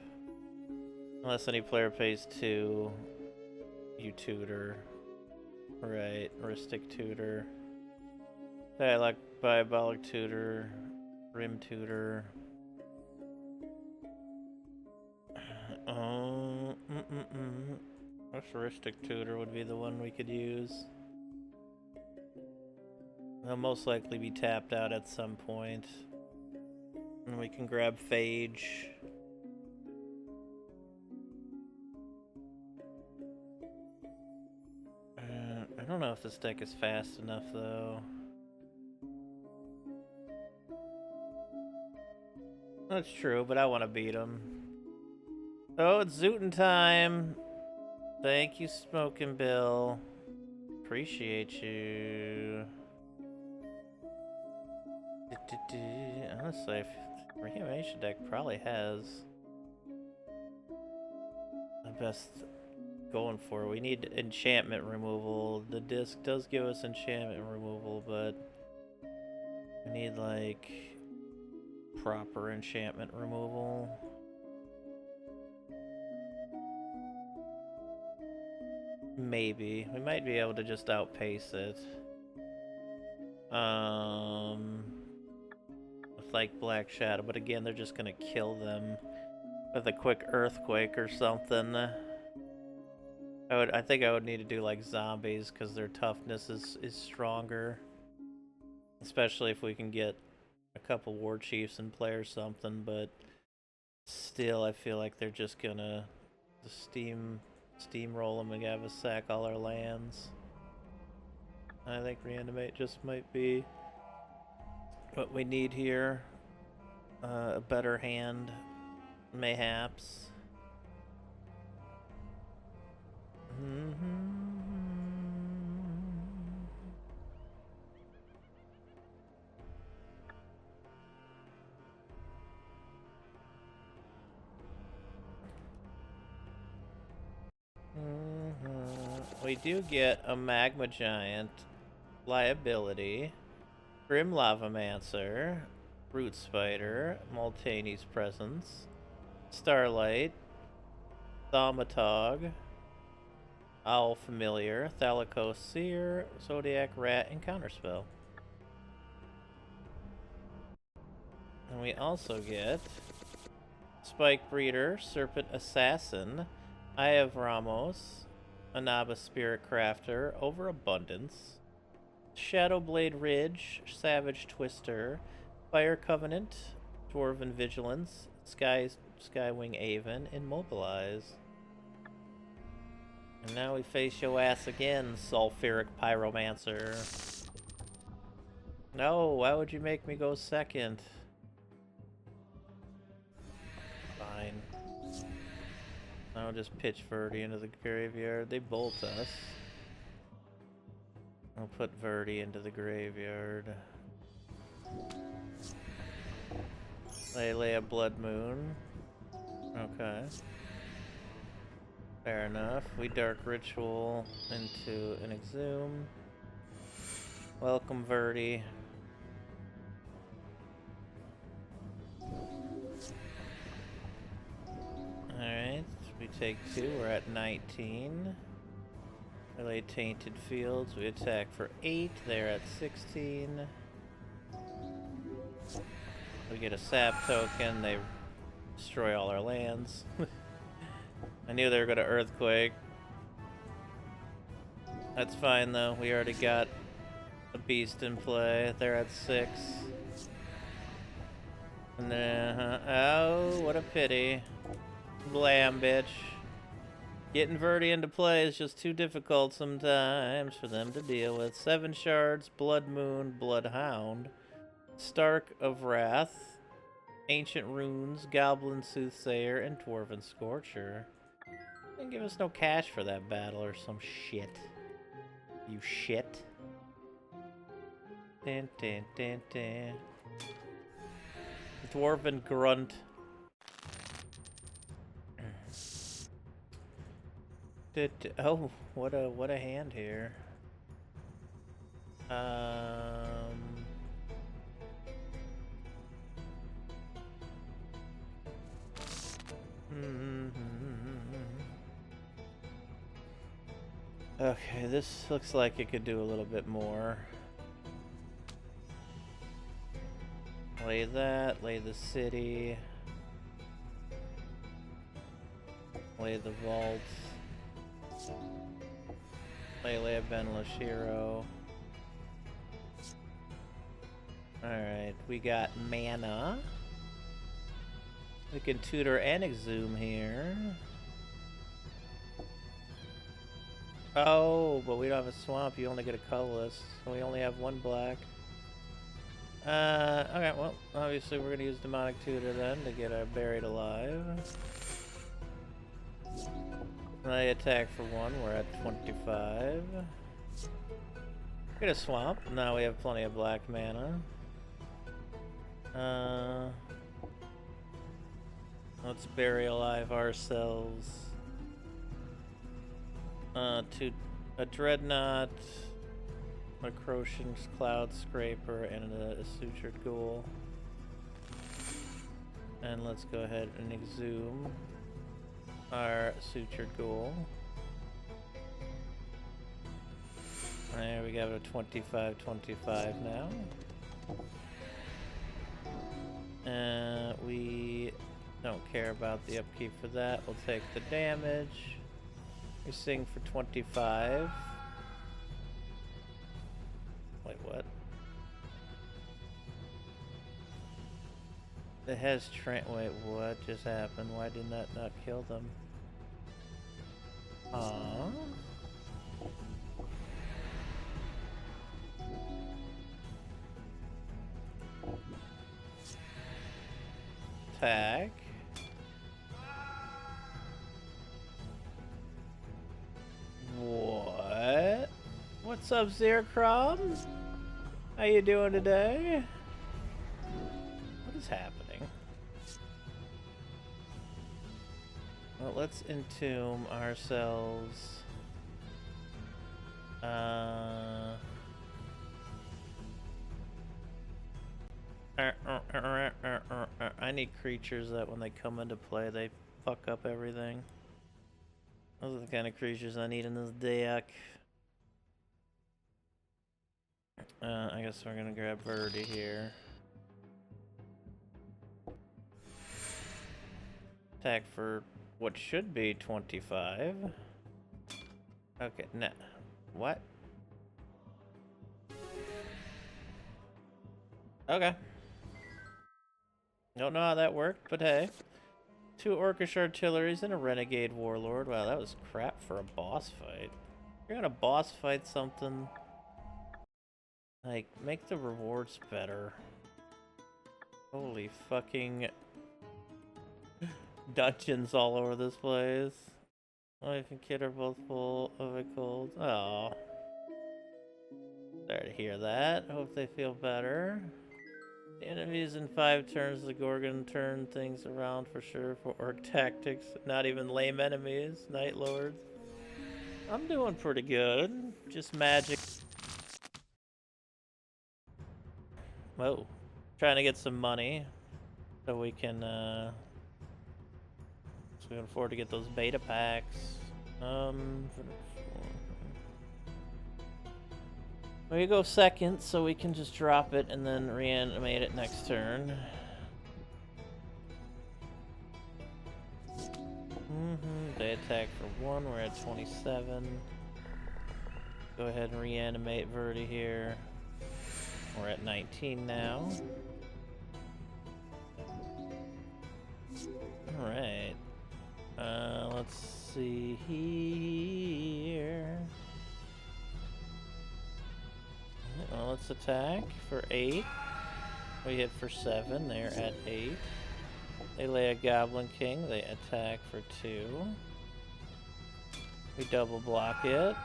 Speaker 1: Unless any player pays 2, you tutor. Right, Ristic tutor. Diabolic tutor. Rim tutor. Ristic tutor would be the one we could use. They'll most likely be tapped out at some point. And we can grab Phage. I don't know if this deck is fast enough, though. That's true, but I want to beat him. Oh, it's Zootin' time! Thank you, Smokin' Bill. Appreciate you. Honestly, Reanimation deck probably has the best going for it. We need enchantment removal. The disc does give us enchantment removal, but we need like proper enchantment removal. Maybe. We might be able to just outpace it. With like Black Shadow, but again, they're just gonna kill them with a quick earthquake or something. I think I would need to do like zombies because their toughness is stronger. Especially if we can get a couple war chiefs in play or something, but still I feel like they're just gonna steamroll them and have us sack all our lands. I think Reanimate just might be what we need here. A better hand, mayhaps. We do get a Magma Giant, Liability, Grim Lavamancer, Root Spider, Multaney's Presence, Starlight, Thaumatog, Owl Familiar, Thalicos Seer, Zodiac Rat, and Counterspell. And we also get Spike Breeder, Serpent Assassin, Eye of Ramos, Anaba Spirit Crafter, Overabundance, Shadowblade Ridge, Savage Twister, Fire Covenant, Dwarven Vigilance, Skywing Aven, Immobilize. And now we face your ass again, Sulfuric Pyromancer. No, why would you make me go second? Fine. I'll just pitch Verdi into the graveyard. They bolt us. I'll put Verdi into the graveyard. Lay a Blood Moon. Okay. Fair enough. We Dark Ritual into an Exhume. Welcome, Verdi. Alright, we take 2, we're at 19. Relay Tainted Fields, we attack for 8, they're at 16. We get a sap token, they destroy all our lands. I knew they were gonna Earthquake. That's fine though, we already got a beast in play, they're at 6. And then, oh, what a pity. Blam, bitch. Getting Verdi into play is just too difficult sometimes for them to deal with. 7 shards, Blood Moon, Bloodhound, Stark of Wrath, Ancient Runes, Goblin Soothsayer, and Dwarven Scorcher. Didn't give us no cash for that battle or some shit. You shit. Dun, dun, dun, dun. Dwarven Grunt. Oh, what a hand here. Okay, this looks like it could do a little bit more. Lay that, lay the city. Lay the vault. Lay Ben Lashiro. Alright, we got mana. We can tutor and exhume here. Oh, but we don't have a swamp. You only get a colorless. So we only have one black. Okay, well, obviously we're gonna use Demonic Tutor then to get our Buried Alive. They attack for 1, we're at 25. Get a swamp. Now we have plenty of black mana. Let's bury alive ourselves. To a Dreadnought, a Crocian's Cloud Scraper, and a Sutured Ghoul. And let's go ahead and exhume our Sutured Ghoul. There we got a 25-25 now. We don't care about the upkeep for that. We'll take the damage. We sing for 25. Wait, what? It has wait, what just happened? Why did that not kill them? Aww. Attack. What? What's up, Zercrom? How you doing today? What is happening? Well, let's entomb ourselves. I need creatures that when they come into play, they fuck up everything. Those are the kind of creatures I need in this deck. I guess we're gonna grab Verdi here. Attack for what should be 25. Okay, nah. What? Okay. Don't know how that worked, but hey. 2 Orcish Artilleries and a Renegade Warlord. Wow, that was crap for a boss fight. You're gonna boss fight something. Like, make the rewards better. Holy fucking dungeons all over this place. Wife and kid are both full of a cold. Oh. Sorry to hear that. Hope they feel better. Enemies in 5 turns, the Gorgon turn things around for sure for orc tactics. Not even lame enemies, Night Lords. I'm doing pretty good. Just magic. Whoa. Trying to get some money so we can afford to get those beta packs. We go second, so we can just drop it and then reanimate it next turn. They attack for 1, we're at 27. Go ahead and reanimate Verdi here. We're at 19 now. Alright. Let's see here. Well, let's attack for 8. We hit for 7. They're at 8. They lay a Goblin King. They attack for 2. We double block it.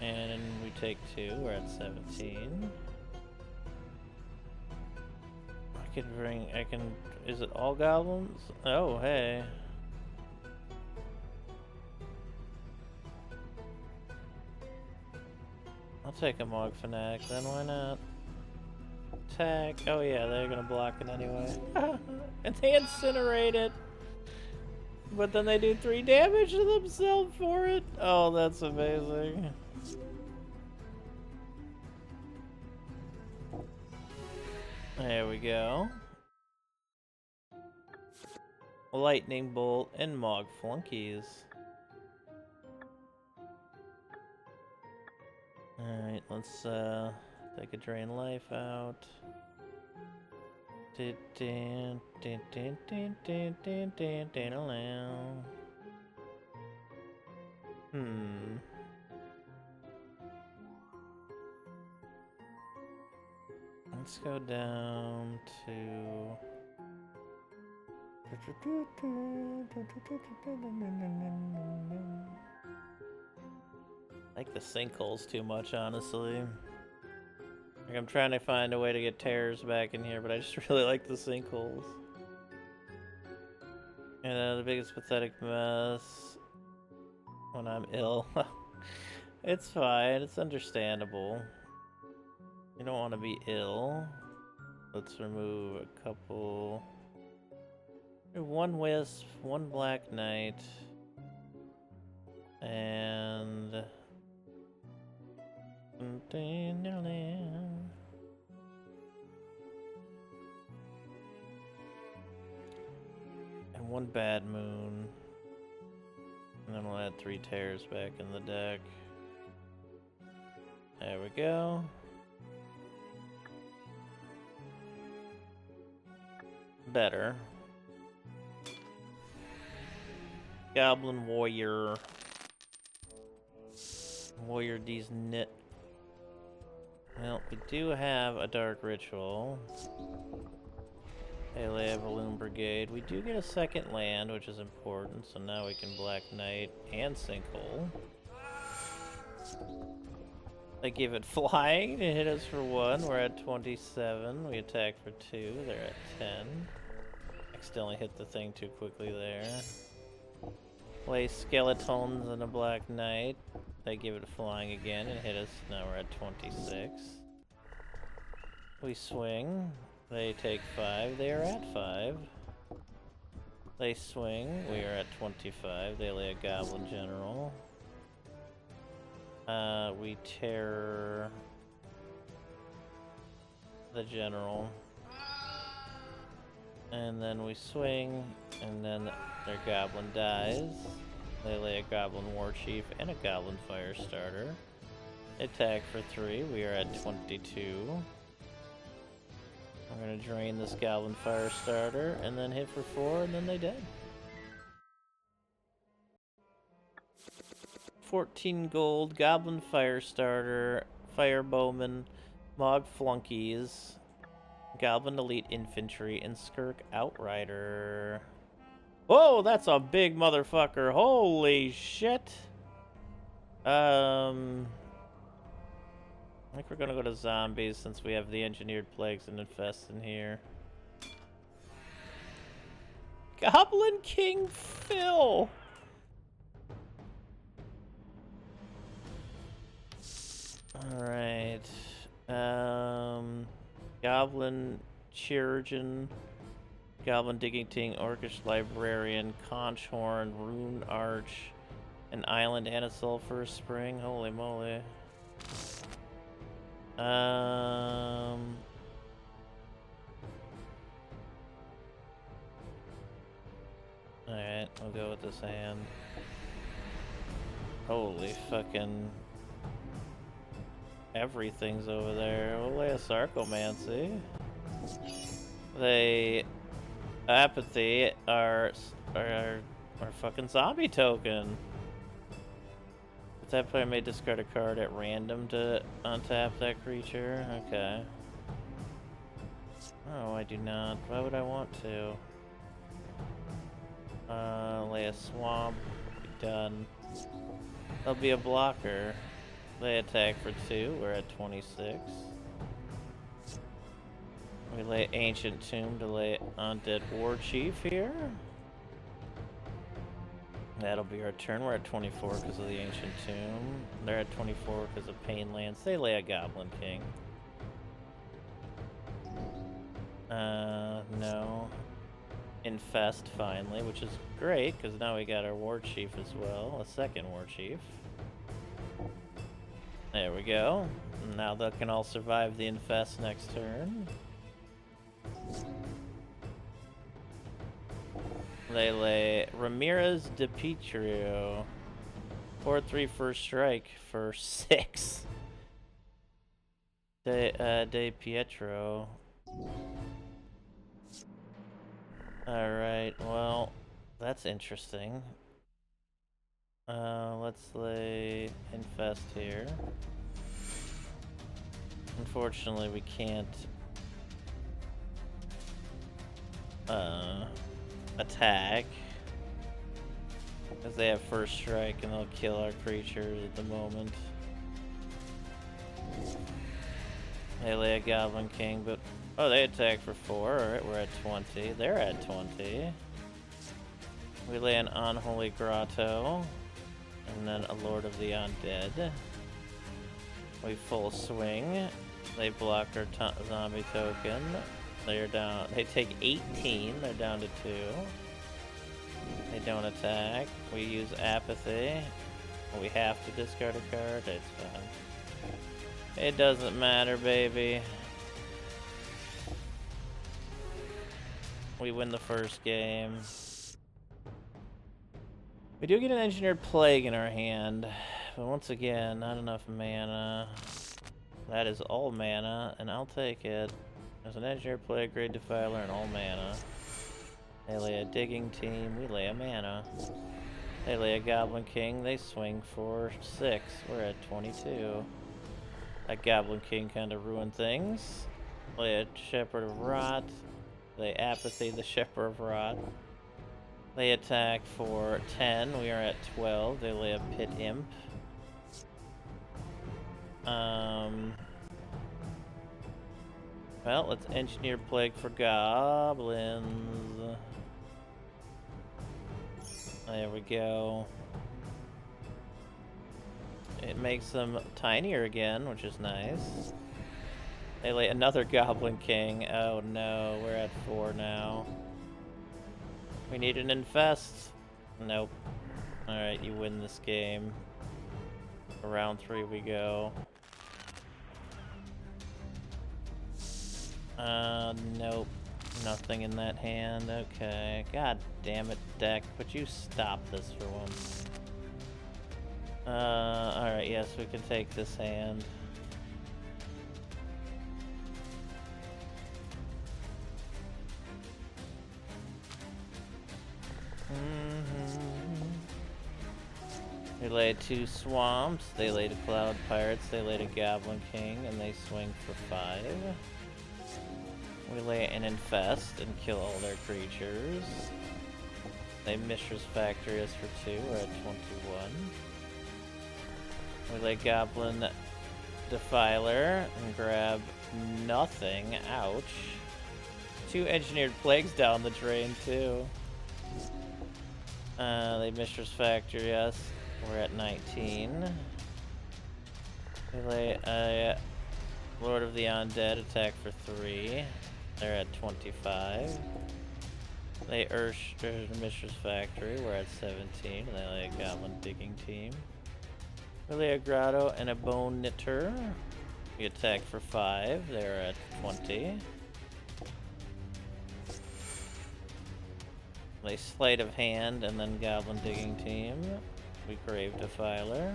Speaker 1: And we take 2. We're at 17. Is it all goblins? Oh, hey. I'll take a Mog Fanatic then, why not? Attack. Oh yeah, they're gonna block it anyway. And they incinerate it! But then they do 3 damage to themselves for it? Oh, that's amazing. There we go. Lightning Bolt and Mog Flunkies. Alright, let's take a Drain Life out. Let's go down to... I like the sinkholes too much, honestly. Like, I'm trying to find a way to get terrors back in here, but I just really like the sinkholes. And the biggest pathetic mess when I'm ill. It's fine, it's understandable. You don't want to be ill. Let's remove a couple. 1 Wisp, 1 Black Knight, and and 1 Bad Moon. And then we'll add 3 Tears back in the deck. There we go. Better. Goblin Warrior. Warrior D's knit. Well, we do have a Dark Ritual. Alea Balloon Brigade. We do get a second land, which is important, so now we can Black Knight and Sinkhole. They give it flying to hit us for 1. We're at 27. We attack for 2. They're at 10. Accidentally hit the thing too quickly there. Play Skeletons and a Black Knight. They give it flying again and hit us. Now we're at 26. We swing. They take 5. They are at 5. They swing. We are at 25. They lay a Goblin General. We tear the General. And then we swing, and then their Goblin dies. They lay a Goblin War Chief and a Goblin Firestarter. They attack for 3. We are at 22. I'm gonna drain this Goblin Firestarter, and then hit for 4, and then they dead. 14 gold, Goblin Firestarter, Firebowman, Mog Flunkies, Goblin Elite Infantry, and Skirk Outrider. Whoa, that's a big motherfucker. Holy shit. I think we're gonna go to zombies since we have the engineered plagues and infest in here. Goblin King Phil. Alright. Goblin Chirurgeon, Goblin Digging Ting, Orcish Librarian, Conch Horn, Rune Arch, an Island and a Sulphur Spring. Holy moly. Alright, we'll go with this hand. Holy fucking... everything's over there. We'll lay a Sarcomancy. They... Apathy are fucking zombie token. That player may discard a card at random to untap that creature. Okay. Oh, I do not. Why would I want to? Lay a swamp. Be done. There'll be a blocker. They attack for 2. We're at 26. We lay Ancient Tomb to lay Undead War Chief here. That'll be our turn. We're at 24 because of the Ancient Tomb. They're at 24 because of Painlands. They lay a Goblin King. No. infest finally, which is great because now we got our war chief as well, a second war chief. There we go. Now they can all survive the infest next turn. They lay Ramirez de Pietro. 4-3 first strike for 6. De Pietro. Alright, well, that's interesting. Let's lay infest here. Unfortunately, we can't attack because they have first strike and they'll kill our creatures at the moment. They lay a Goblin King, but oh, they attack for 4. Alright, we're at 20. They're at 20. We lay an Unholy Grotto, and then a Lord of the Undead. We full swing. They block our zombie token. They're down. They take 18. They're down to 2. They don't attack. We use Apathy. We have to discard a card. It's fine. It doesn't matter, baby. We win the first game. We do get an Engineered Plague in our hand, but once again, not enough mana. That is all mana, and I'll take it. There's an Engineered Plague, Great Defiler, and all mana. They lay a Digging Team, we lay a mana. They lay a Goblin King, they swing for 6. We're at 22. That Goblin King kind of ruined things. Lay a Shepherd of Rot. They Apathy the Shepherd of Rot. They attack for 10. We are at 12. They lay a Pit Imp. Well, let's Engineer Plague for goblins. There we go. It makes them tinier again, which is nice. They lay another Goblin King. Oh no, we're at 4 now. We need an infest. Nope. Alright, you win this game. Round 3 we go. Nope. Nothing in that hand. Okay. God damn it, deck. Would you stop this for once? Alright, yes, we can take this hand. We laid 2 swamps, they laid a Cloud Pirates, they laid a Goblin King, and they swing for 5. We lay an infest and kill all their creatures. They Mishra's Factory us for 2, we're at 21. We lay Goblin Defiler and grab nothing, ouch. 2 Engineered Plagues down the drain too. They Mishra's Factory us. We're at 19. We lay a Lord of the Undead, attack for 3. They're at 25. They Mishra's Factory, we're at 17. They lay a Goblin Digging Team. We lay a Grotto and a Bone Knitter. We attack for 5. They're at 20. They Sleight of Hand and then Goblin Digging Team. We Grave Defiler.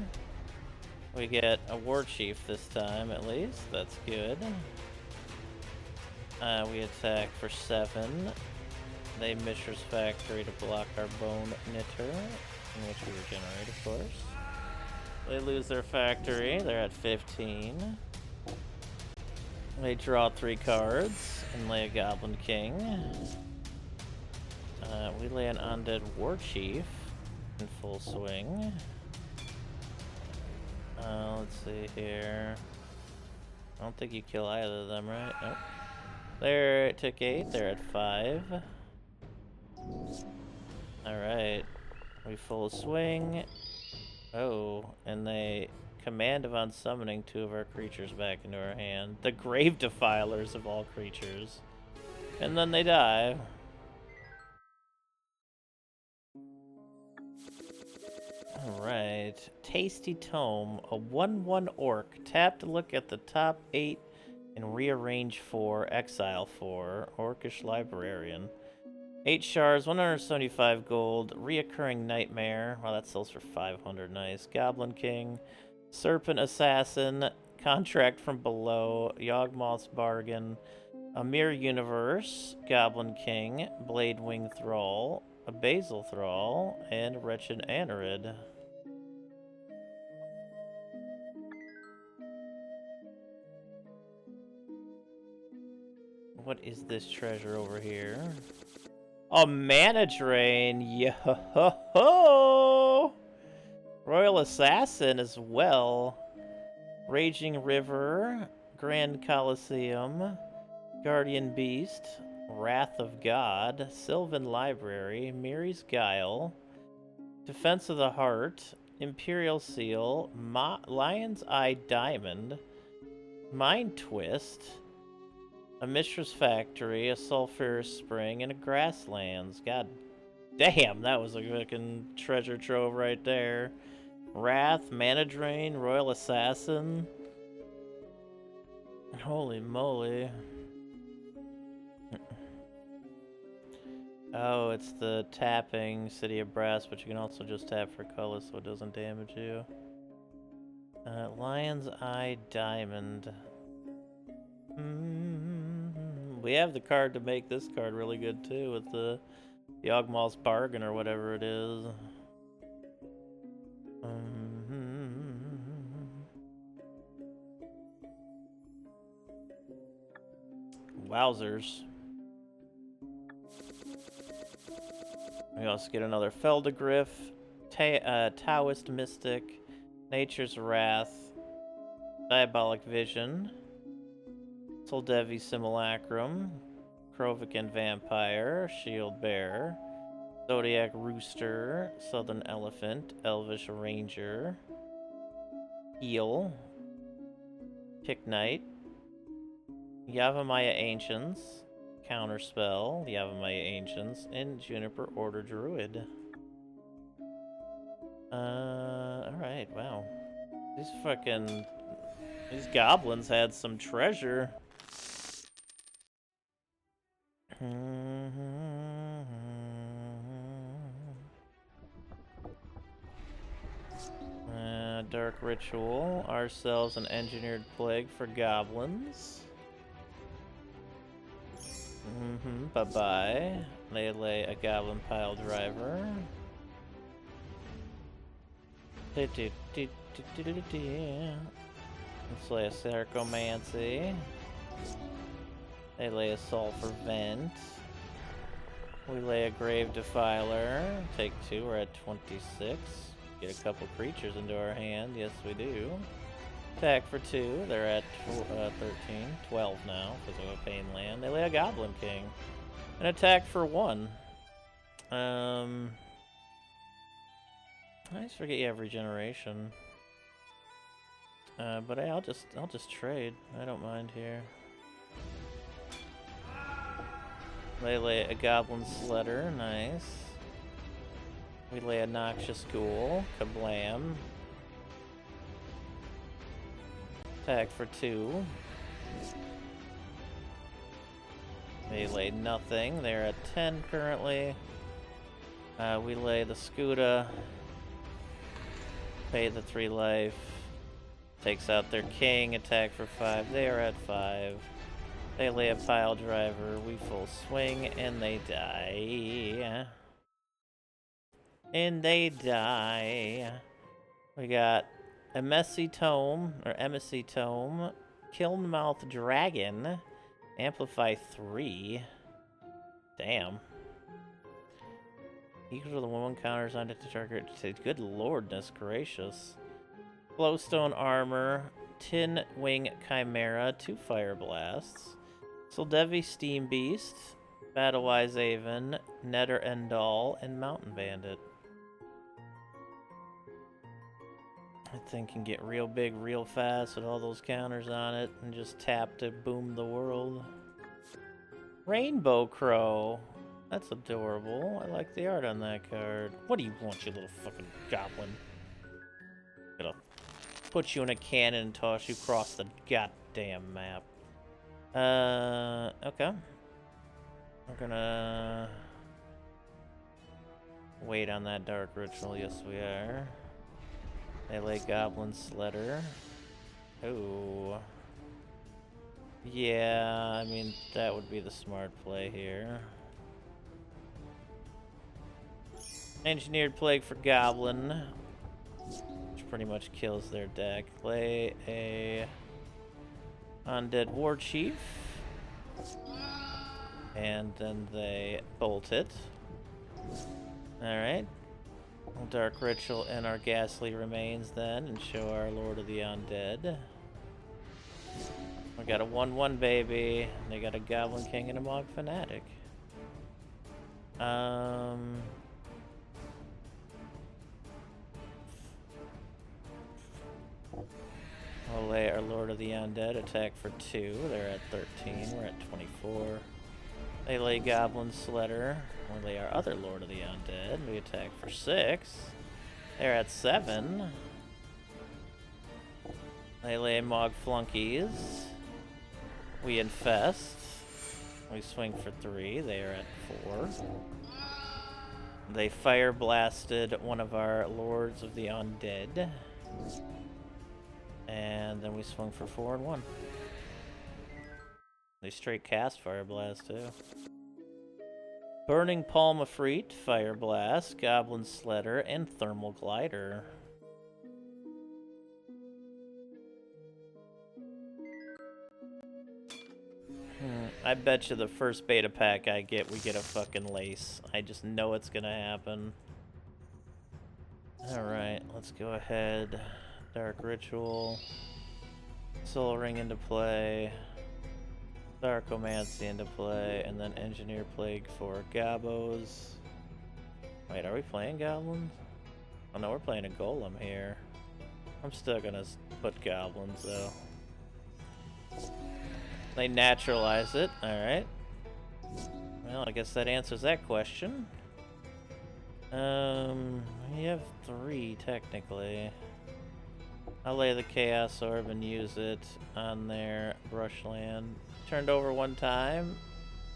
Speaker 1: We get a War Chief this time, at least. That's good. We attack for 7. They Mishra's Factory to block our Bone Knitter, in which we regenerate, of course. They lose their factory. They're at 15. They draw 3 cards and lay a Goblin King. We lay an Undead War Chief in full swing. Let's see here. I don't think you kill either of them, right? Nope. They took 8. They're at 5. Alright. We full swing. Oh, and they command of unsummoning 2 of our creatures back into our hand. The Grave Defilers of all creatures. And then they die. Alright. Tasty Tome. A 1/1 orc. Tap to look at the top 8 and rearrange 4. Exile 4. Orcish Librarian. 8 shards, 175 gold. Reoccurring Nightmare. Wow, that sells for 500. Nice. Goblin King. Serpent Assassin. Contract from Below. Yawgmoth's Bargain. A Mirror Universe. Goblin King. Blade Wing Thrall. A Basil Thrall. And Wretched Anorid. What is this treasure over here? Oh, Mana Drain! Yo-ho-ho! Royal Assassin as well. Raging River. Grand Colosseum. Guardian Beast. Wrath of God. Sylvan Library. Miri's Guile. Defense of the Heart. Imperial Seal. Lion's Eye Diamond. Mind Twist. A Mishra's Factory, a Sulphurous Spring, and a Grasslands. God damn, that was a fucking treasure trove right there. Wrath, Mana Drain, Royal Assassin. Holy moly. Oh, it's the tapping City of Brass, but you can also just tap for color so it doesn't damage you. Lion's Eye Diamond. We have the card to make this card really good too, with the Yawgmoth's Bargain or whatever it is. Wowzers. We also get another Feldegriff, Taoist Mystic, Nature's Wrath, Diabolic Vision, Soldevi Simulacrum, Krovikan Vampire, Shield Bearer, Zodiac Rooster, Southern Elephant, Elvish Ranger, Eel, Pick Knight, Yavimaya Ancients, Counterspell, Yavimaya Ancients, and Juniper Order Druid. Alright, wow. These goblins had some treasure. Dark Ritual. Ourselves an Engineered Plague for goblins. Bye-bye. Lay a Goblin Pile Driver. Let's lay a Sarcomancy. They lay a Sulphur Vent. We lay a Grave Defiler. Take 2, we're at 26. Get a couple creatures into our hand. Yes, we do. Attack for 2. They're at 13. 12 now, because of a Pain Land. They lay a Goblin King. An attack for 1. I just forget you have regeneration. But hey, I'll just trade. I don't mind here. They lay a Goblin Sledder, nice. We lay a Noxious Ghoul, kablam. Attack for 2. They lay nothing. They're at 10 currently. We lay the Scuda. Pay the 3 life. Takes out their king. Attack for 5. They are at 5. They lay a Pile Driver. We full swing, and they die. And they die. We got Emissary Tome, Kilnmouth Dragon, Amplify 3. Damn. Equal to the 1/1 counters on it to target. Good lordness gracious. Glowstone Armor, Tin Wing Chimera, 2 Fire Blasts. Soldevi Steam Beast, Battlewise Aven, Netter Endall, and Mountain Bandit. That thing can get real big real fast with all those counters on it and just tap to boom the world. Rainbow Crow. That's adorable. I like the art on that card. What do you want, you little fucking goblin? Gonna put you in a cannon and toss you across the goddamn map. Okay. We're gonna wait on that dark ritual. Yes, we are. Melee goblin sledder. Oh. Yeah, I mean, that would be the smart play here. Engineered plague for goblin, which pretty much kills their deck. Play a undead war chief, and then they bolt it. Alright. Dark ritual and our ghastly remains then, and show our Lord of the Undead. We got a 1/1 baby. They got a Goblin King and a Mog Fanatic. We'll lay our Lord of the Undead, attack for 2. They're at 13. We're at 24. They lay Goblin Sledder. We'll lay our other Lord of the Undead. We attack for 6. They're at 7. They lay Mog Flunkies. We infest. We swing for 3. They are at 4. They fire blasted one of our Lords of the Undead. And then we swung for 4 and 1. They straight cast Fire Blast too. Burning Palm of Freet, Fire Blast, Goblin Sledder, and Thermal Glider. I bet you the first beta pack I get, we get a fucking lace. I just know it's gonna happen. Alright, let's go ahead. Dark Ritual. Soul Ring into play. Darkomancy into play. And then Engineer Plague for Gabos. Wait, are we playing Goblins? Oh no, we're playing a Golem here. I'm still gonna put Goblins though. They naturalize it, alright. Well, I guess that answers that question. We have 3 technically. I'll lay the Chaos Orb and use it on their brushland. Turned over 1 time,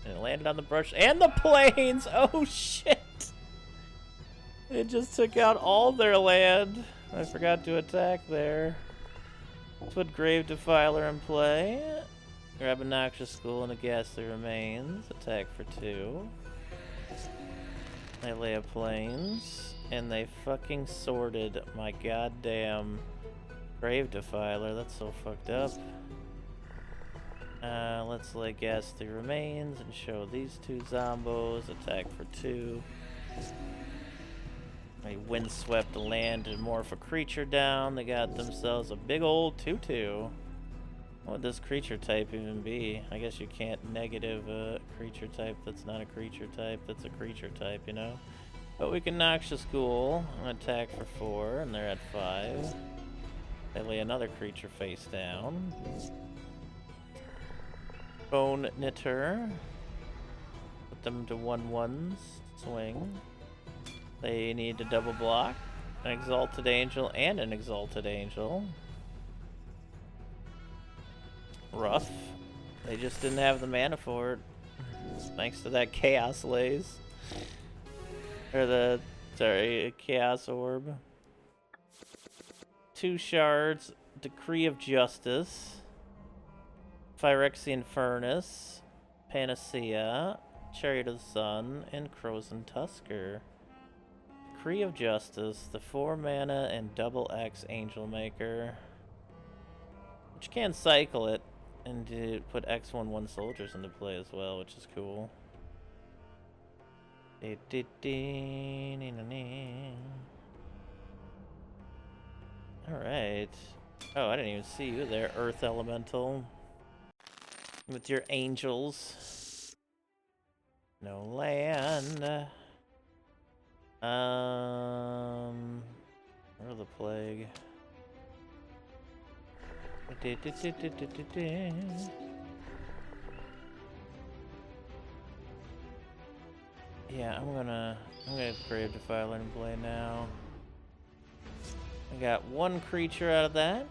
Speaker 1: and it landed on the brush and the plains! Oh shit! It just took out all their land. I forgot to attack there. Put Grave Defiler in play. Grab a Noxious School and a Ghastly Remains. Attack for 2. They lay a Plains. And they fucking sorted my goddamn Grave Defiler. That's so fucked up. Let's lay Ghastly Remains and show these 2 zombos. Attack for 2. They windswept the land and morph a creature down. They got themselves a big old 2/2. What would this creature type even be? I guess you can't negative a creature type that's not a creature type that's a creature type, you know? But we can Noxious Ghoul and attack for 4, and they're at 5. They lay another creature face down. Bone Knitter. Put them to 1/1s. Swing. They need to double block. An Exalted Angel and an Exalted Angel. Rough. They just didn't have the mana for it. Thanks to that Chaos Lays. Or the, sorry, Chaos Orb. 2 shards. Decree of Justice. Phyrexian Furnace. Panacea. Chariot of the Sun. And Crozen Tusker. Decree of Justice. The 4 mana and double X Angel Maker. Which can cycle it. And to put X11 soldiers into play as well, which is cool. Alright. Oh, I didn't even see you there, Earth Elemental. With your angels. No land. Where's the plague? Yeah, I'm gonna Grave Defiler in play now. I got one creature out of that.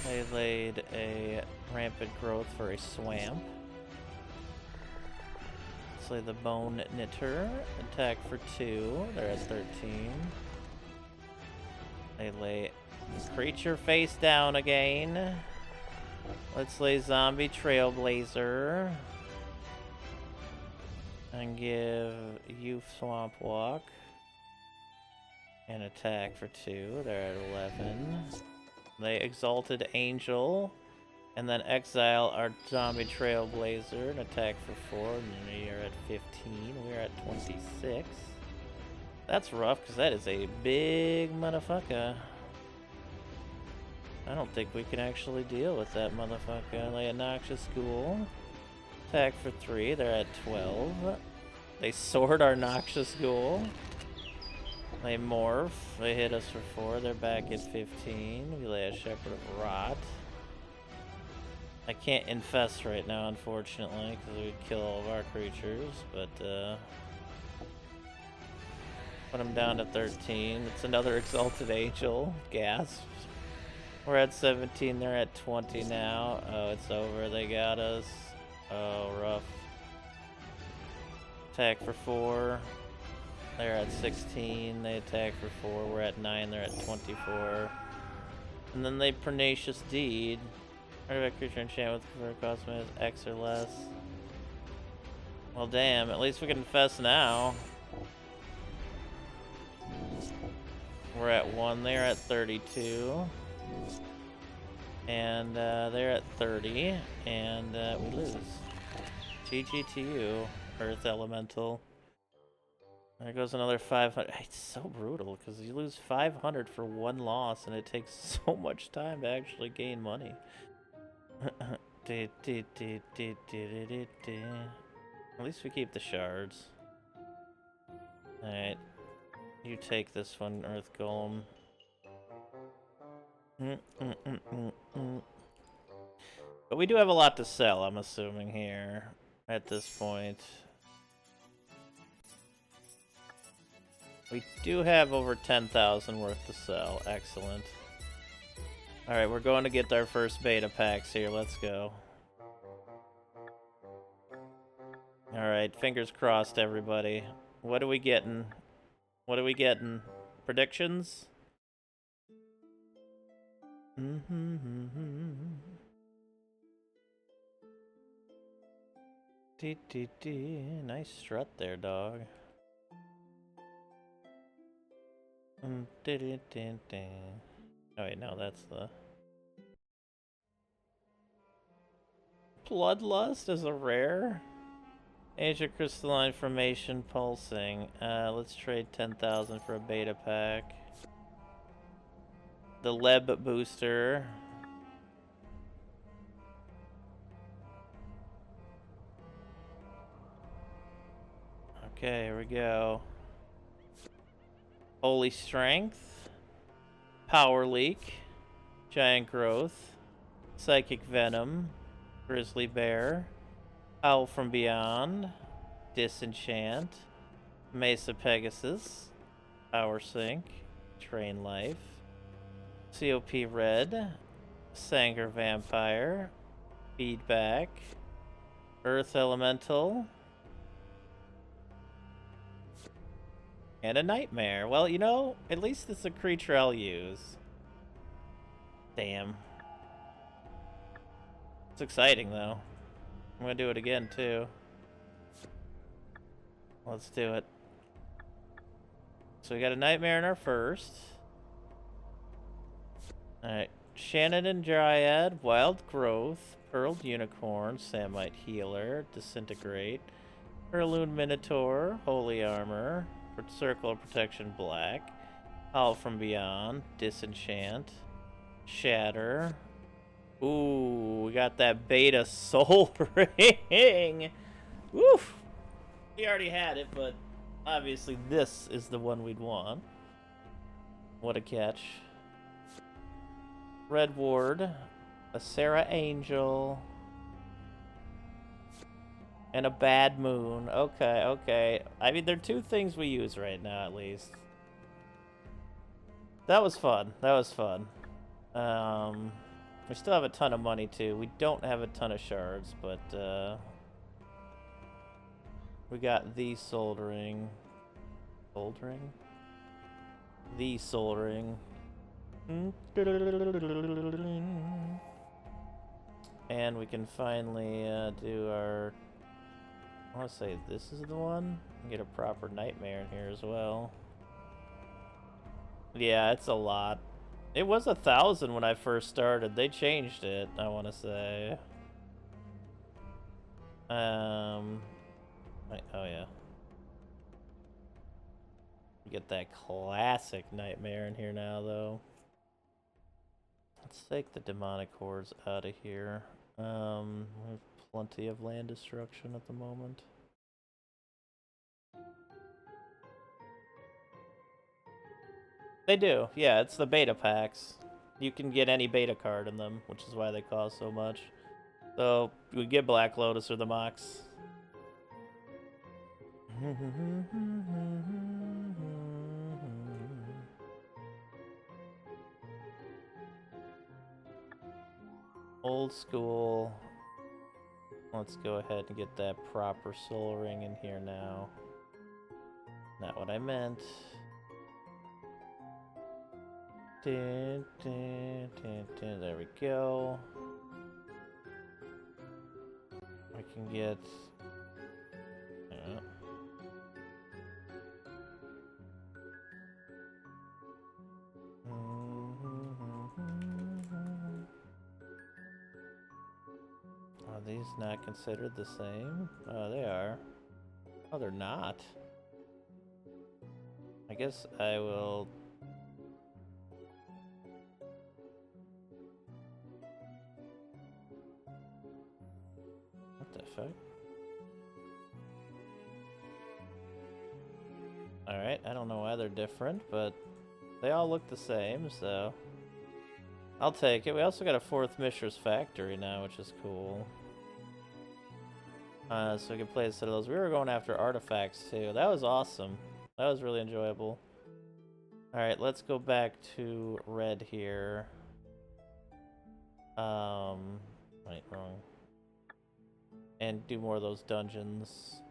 Speaker 1: They laid a rampant growth for a swamp. Slay the bone knitter. Attack for 2. They're at 13. They lay creature face down again. Let's lay zombie trailblazer. And give you swamp walk. And attack for 2. They're at 11. They exalted angel. And then exile our zombie trailblazer and attack for 4. And we are at 15. We're at 26. That's rough because that is a big motherfucker. I don't think we can actually deal with that motherfucker. Lay a noxious ghoul. Attack for 3. They're at 12. They sword our noxious ghoul. They morph. They hit us for 4. They're back at 15. We lay a shepherd of rot. I can't infest right now, unfortunately, because we'd kill all of our creatures, but put them down to 13. It's another exalted angel. Gasp. We're at 17. They're at 20 now. Oh, it's over. They got us. Oh, rough. Attack for 4. They're at 16. They attack for 4. We're at 9. They're at 24. And then they Pernicious Deed. Artifact creature enchant with convert cost minus X or less. Well, damn. At least we can infest now. We're at 1. They're at 32. And they're at 30. And we lose. GG to you, Earth Elemental. There goes another 500. It's so brutal because you lose 500 for 1 loss, and it takes so much time to actually gain money. At least we keep the shards. Alright. You take this one, Earth Golem. But we do have a lot to sell, I'm assuming, here at this point. We do have over 10,000 worth to sell. Excellent. Alright, we're going to get our first beta packs here. Let's go. Alright, fingers crossed, everybody. What are we getting? What are we getting? Predictions? Nice strut there, dog. Oh wait, no, that's the... Bloodlust is a rare? Age of Crystalline Formation Pulsing. Let's trade 10,000 for a beta pack. The Leb booster. Okay, here we go. Holy Strength. Power Leak. Giant Growth. Psychic Venom. Grizzly Bear. Howl from Beyond. Disenchant. Mesa Pegasus. Power Sink. Train Life. COP Red. Sanger Vampire. Feedback. Earth Elemental. And a Nightmare. Well, you know, at least it's a creature I'll use. Damn. It's exciting, though. I'm gonna do it again, too. Let's do it. So we got a Nightmare in our first. Alright. Shannon and Dryad, Wild Growth, Pearled Unicorn, Samite Healer, Disintegrate, Heirloom Minotaur, Holy Armor, Circle of Protection Black, Howl from Beyond, Disenchant, Shatter. Ooh, we got that Beta Soul Ring! Woof! We already had it, but obviously this is the one we'd want. What a catch. Red Ward, a Sarah Angel, and a Bad Moon. Okay, okay. I mean, there are 2 things we use right now, at least. That was fun. That was fun. We still have a ton of money too. We don't have a ton of shards, but we got the soldering. Soldering? The soldering. And we can finally do our... I want to say this is the one. Get a proper nightmare in here as well. Yeah, it's a lot. It was 1,000 when I first started. They changed it, I want to say. Oh yeah. Get that classic nightmare in here now, though. Let's take the demonic hordes out of here. We have plenty of land destruction at the moment. They do, yeah, it's the beta packs. You can get any beta card in them, which is why they cost so much. So, we get Black Lotus or the Mox. Old school. Let's go ahead and get that proper soul ring in here now. Not what I meant. There we go. I can get... Are these not considered the same? Oh, they are. Oh, they're not. I guess I will... What the fuck? Alright, I don't know why they're different, but they all look the same, so... I'll take it. We also got a 4th Mishra's Factory now, which is cool. So we can play a set of those. We were going after artifacts, too. That was awesome. That was really enjoyable. Alright, let's go back to red here. Wait, wrong. And do more of those dungeons.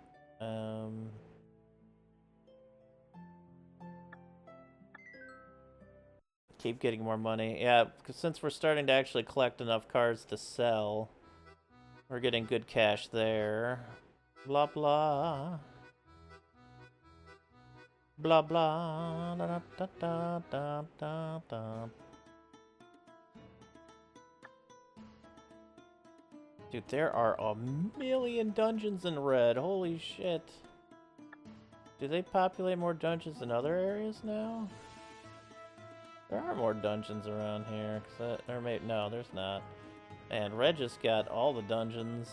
Speaker 1: Keep getting more money. Yeah, because since we're starting to actually collect enough cards to sell, we're getting good cash there. Blah, blah. Blah, blah. Da, da, da, da, da, da. Dude, there are a million dungeons in red. Holy shit. Do they populate more dungeons in other areas now? There are more dungeons around here. No, there's not. And red just got all the dungeons.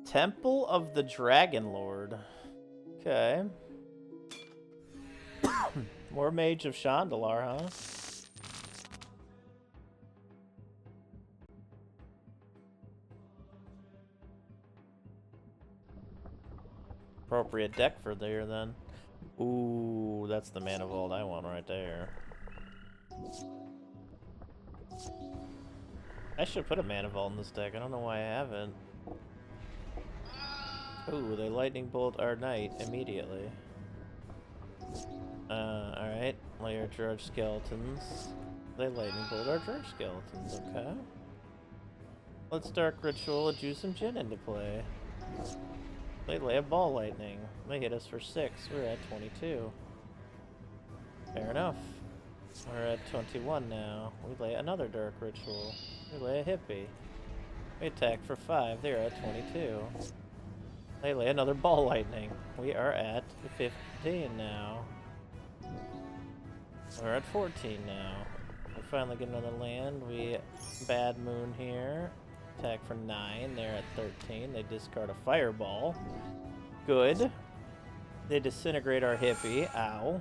Speaker 1: Temple of the Dragon Lord. Okay. More Mage of Chandalar, huh? Appropriate deck for there, then. Ooh, that's the Mana Vault I want right there. I should put a Mana Vault in this deck. I don't know why I haven't. Ooh, they Lightning Bolt our Knight immediately. Alright. Layer Drudge Skeletons. They Lightning Bolt our Drudge Skeletons, okay. Let's Dark Ritual and juice some Djinn into play. They lay a Ball Lightning. They hit us for 6. We're at 22. Fair enough. We're at 21 now. We lay another Dark Ritual. We lay a Hippie. We attack for 5. They're at 22. They lay another Ball Lightning. We are at 15 now. We're at 14 now. We finally get another land. We Bad Moon here. Attack for 9. They're at 13. They discard a Fireball. Good. They disintegrate our Hippie. Ow.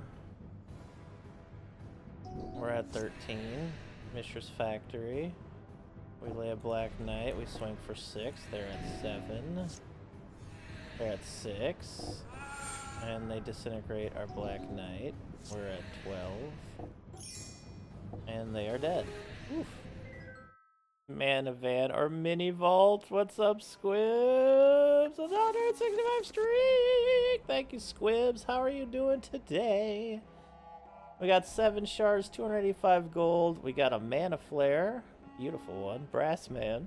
Speaker 1: we're at 13. Mistress Factory. We lay a Black Knight. We swing for 6. They're at 7. They're at 6. And they disintegrate our Black Knight. We're at 12. And they are dead. Oof. Mana Van or Mini Vault. What's up, Squibs? 165 streak! Thank you, Squibs. How are you doing today? We got 7 shards, 285 gold. We got a Mana Flare. Beautiful one. Brass Man.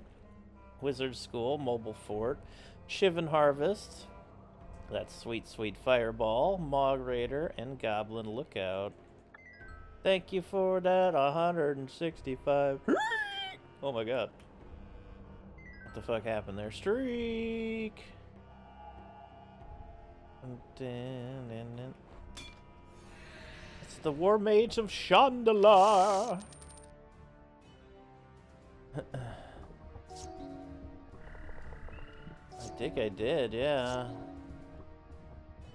Speaker 1: Wizard School. Mobile Fort. Shivan Harvest. That's sweet, sweet Fireball. Mog Raider. And Goblin Lookout. Thank you for that. 165. Oh my god. What the fuck happened there? Streak! It's the War Mage of Chandala! I think I did, yeah.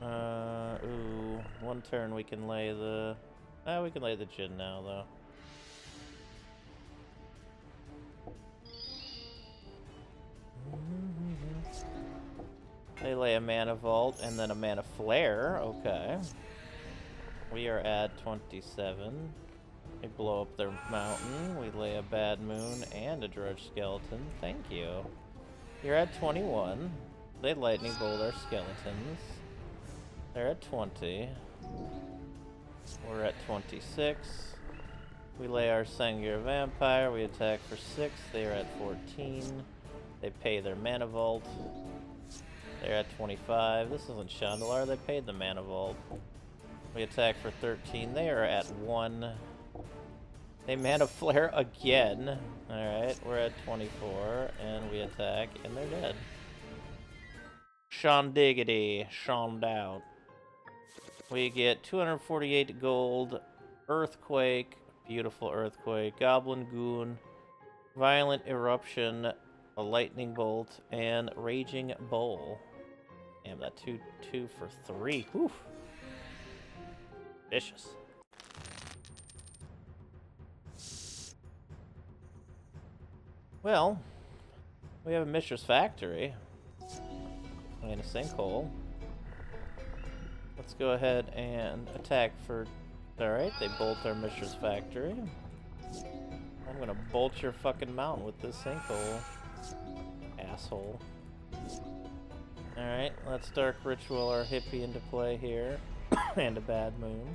Speaker 1: Ooh. One turn we can lay the... we can lay the Jinn now, though. They lay a Mana Vault and then a Mana Flare. Okay. We are at 27. We blow up their mountain. We lay a Bad Moon and a Drudge Skeleton. Thank you. You're at 21. They Lightning Bolt our skeletons. They're at 20. We're at 26. We lay our Sengir Vampire. We attack for 6. They are at 14. They pay their Mana Vault. They're at 25. This isn't Chandalar. They paid the Mana Vault. We attack for 13. They are at 1. They Mana Flare again. Alright, we're at 24. And we attack, and they're dead. Shondiggity. Shoned out. We get 248 gold. Earthquake. Beautiful Earthquake. Goblin Goon. Violent Eruption. A Lightning Bolt. And Raging Bowl. Damn, that 2 for 3. Whew. Vicious. Well, we have a Mistress Factory. And a Sinkhole. Let's go ahead and attack for... Alright, they bolt our Mistress Factory. I'm gonna bolt your fucking mountain with this Sinkhole. Asshole. Alright, let's Dark Ritual our hippie into play here. And a Bad Moon.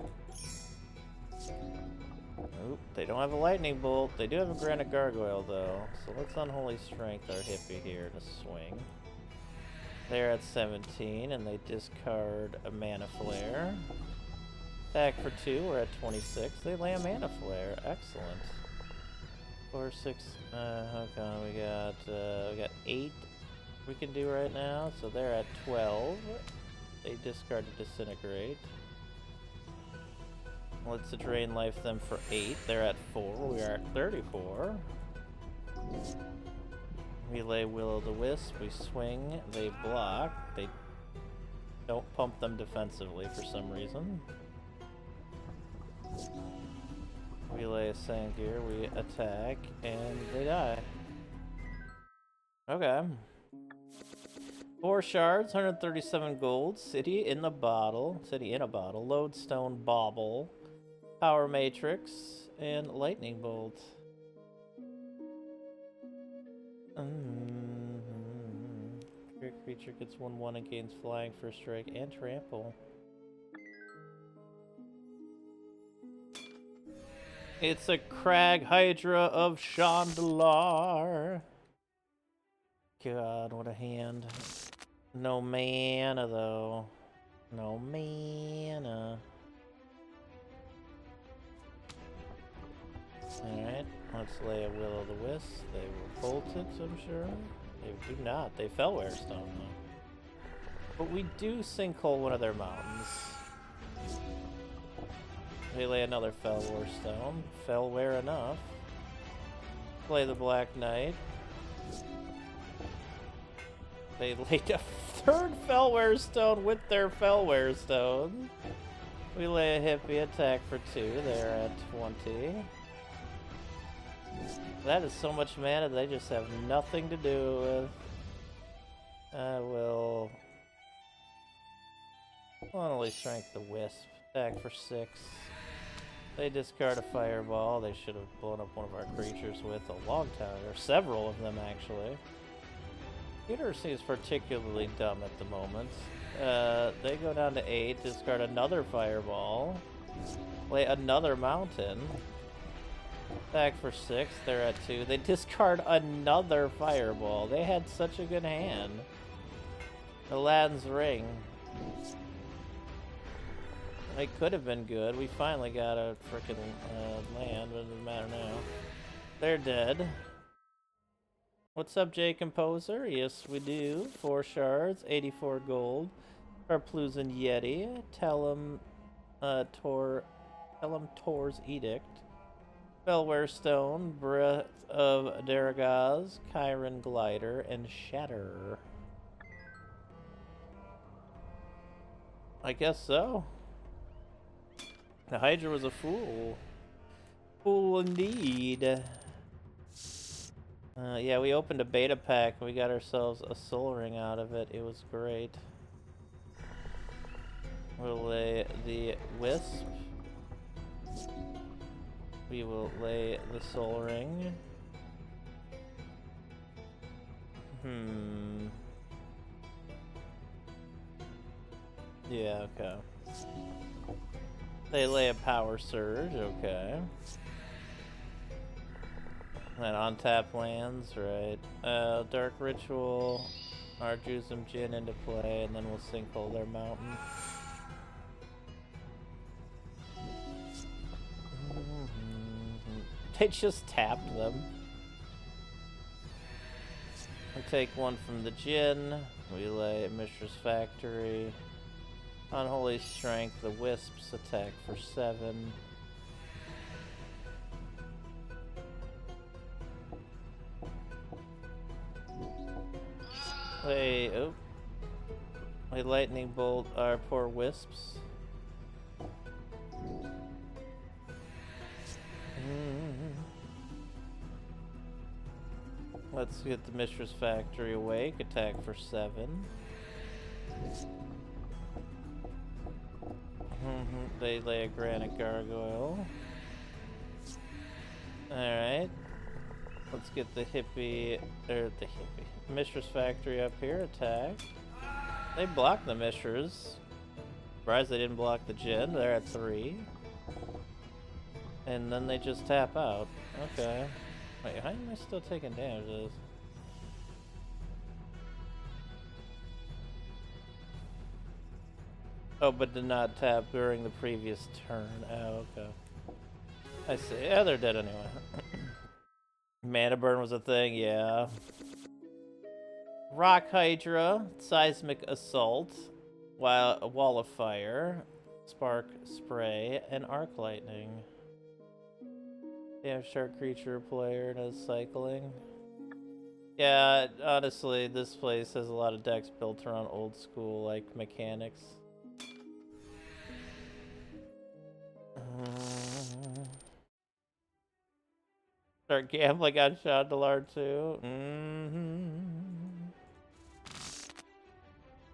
Speaker 1: Oop, they don't have a Lightning Bolt. They do have a Granite Gargoyle, though. So let's Unholy Strength our hippie here to swing. They're at 17, and they discard a Mana Flare. Attack for 2, we're at 26. They lay a Mana Flare. Excellent. 4, 6, okay, we got 8 we can do right now, so they're at 12. They discard to Disintegrate. Let's Drain Life them for 8. They're at 4. We are at 34. We lay Will-o'-the-Wisp. We swing. They block. They don't pump them defensively for some reason. We lay a Sengir. We attack, and they die. Okay. 4 shards, 137 gold. City in a bottle. Lodestone Bauble. Power Matrix. And Lightning Bolt. Your creature gets 1/1 and gains Flying, First Strike, and Trample. It's a Crag Hydra of Chandalar. God, what a hand. No mana, though. No mana. Alright, let's lay a Will-o'-the-Wisp. They will bolt it, I'm sure. They do not. They Fellware Stone, though. But we do Sinkhole one of their mountains. They lay another Fellware Stone. Fellware enough. Play the Black Knight. They laid a 3rd Fellware Stone with their Fellware Stone. We lay a hippie, attack for 2. They're at 20. That is so much mana they just have nothing to do with. I will only strength the wisp. Attack for 6. They discard a fireball. They should have blown up one of our creatures with a long time, or several of them actually. Peter seems particularly dumb at the moment. They go down to 8, discard another fireball, play another mountain. Attack for 6, they're at 2. They discard another fireball. They had such a good hand. Aladdin's Ring. They could have been good. We finally got a frickin' land, but it doesn't matter now. They're dead. What's up, J Composer? Yes, we do. 4 shards, 84 gold. Carplusan Yeti. Tell him Tor's Edict. Bellware Stone, Breath of Daragaz, Chiron Glider, and Shatter. I guess so. The Hydra was a fool. Fool indeed. Yeah, we opened a beta pack and we got ourselves a soul ring out of it. It was great. We'll lay the wisp. We will lay the soul ring. Yeah, okay. They lay a power surge, okay. And untap lands, right. Dark Ritual, Arjuzum Jin into play, and then we'll sinkhole their mountain. They just tapped them. We take 1 from the Jinn. We lay Mishra's Factory. Unholy Strength, the Wisps attack for 7. We Lightning Bolt our poor Wisps. Let's get the Mishra's Factory awake. Attack for 7. They lay a Granite Gargoyle. Alright. Let's get the Mishra's Factory up here. Attack. They blocked the Mishras. Surprised they didn't block the Jinn. They're at 3. And then they just tap out. Okay. Wait, how am I still taking damage to this? Oh, but did not tap during the previous turn. Oh, okay. I see. Yeah, they're dead anyway. Mana burn was a thing, yeah. Rock Hydra, Seismic Assault, Wall of Fire, Spark Spray, and Arc Lightning. Damn shark creature player does cycling. Yeah, honestly, this place has a lot of decks built around old school, like, mechanics. Start gambling on Chandelar too.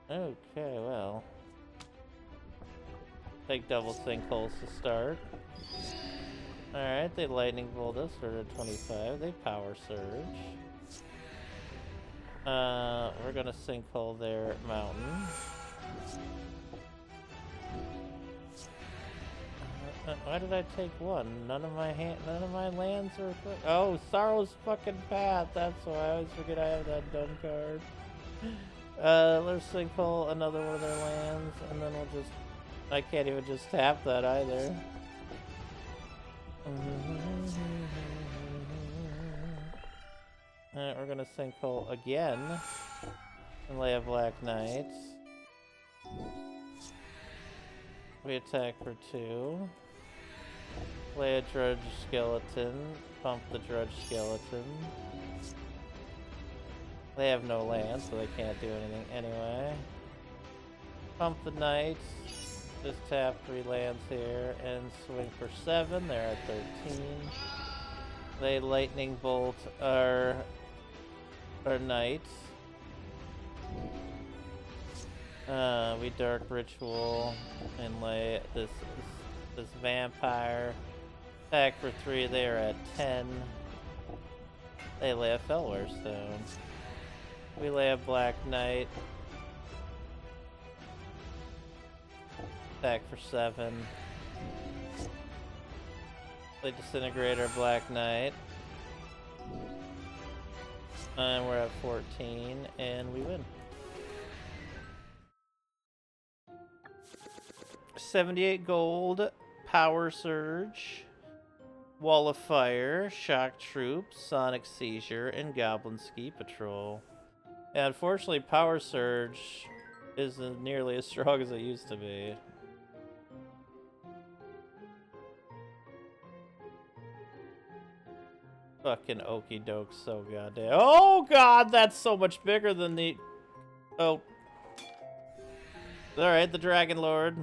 Speaker 1: Okay, well. Take double sinkholes to start. Alright, they lightning bolt us for 25. They power surge. We're gonna sinkhole their mountain. Why did I take 1? None of my lands are. Oh, Sorrow's fucking Path. That's why I always forget I have that done card. Let's sinkhole another one of their lands, and then we'll just. I can't even just tap that either. Alright, we're gonna sinkhole again and lay a Black Knight. We attack for 2. Play a Drudge Skeleton. Pump the Drudge Skeleton. They have no land, so they can't do anything anyway. Pump the Knight. Just tap 3 lands here and swing for 7. They're at 13. They lightning bolt our knights. We dark ritual and lay this vampire. Attack for 3. They are at 10. They lay a Fellware Stone. We lay a Black Knight. Attack for 7. They disintegrate our Black Knight. And we're at 14, and we win. 78 gold, Power Surge, Wall of Fire, Shock Troops, Sonic Seizure, and Goblin Ski Patrol. And unfortunately, Power Surge isn't nearly as strong as it used to be. Fucking okey doke, so goddamn. Oh god, that's so much bigger than the. Oh. Alright, the Dragon Lord.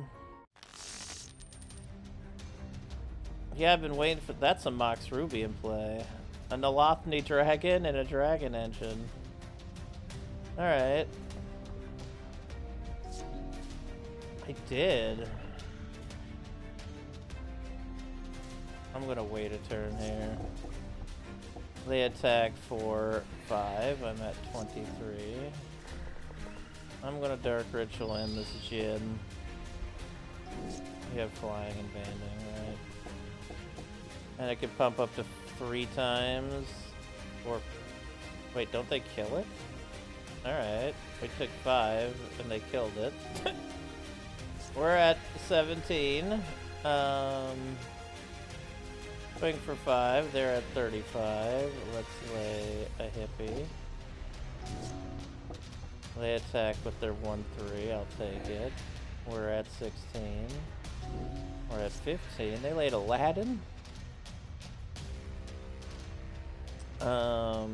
Speaker 1: Yeah, I've been waiting for. That's a Mox Ruby in play. A Nolothny Dragon and a Dragon Engine. Alright. I did. I'm gonna wait a turn here. They attack for 5. I'm at 23. I'm gonna Dark Ritual in this Jin. We have flying and banding, right? And I can pump up to 3 times. Or wait, don't they kill it? Alright. We took 5 and they killed it. We're at 17. Swing for 5, they're at 35. Let's lay a hippie. They attack with their 1/3, I'll take it. We're at 16. We're at 15. They laid Aladdin. We're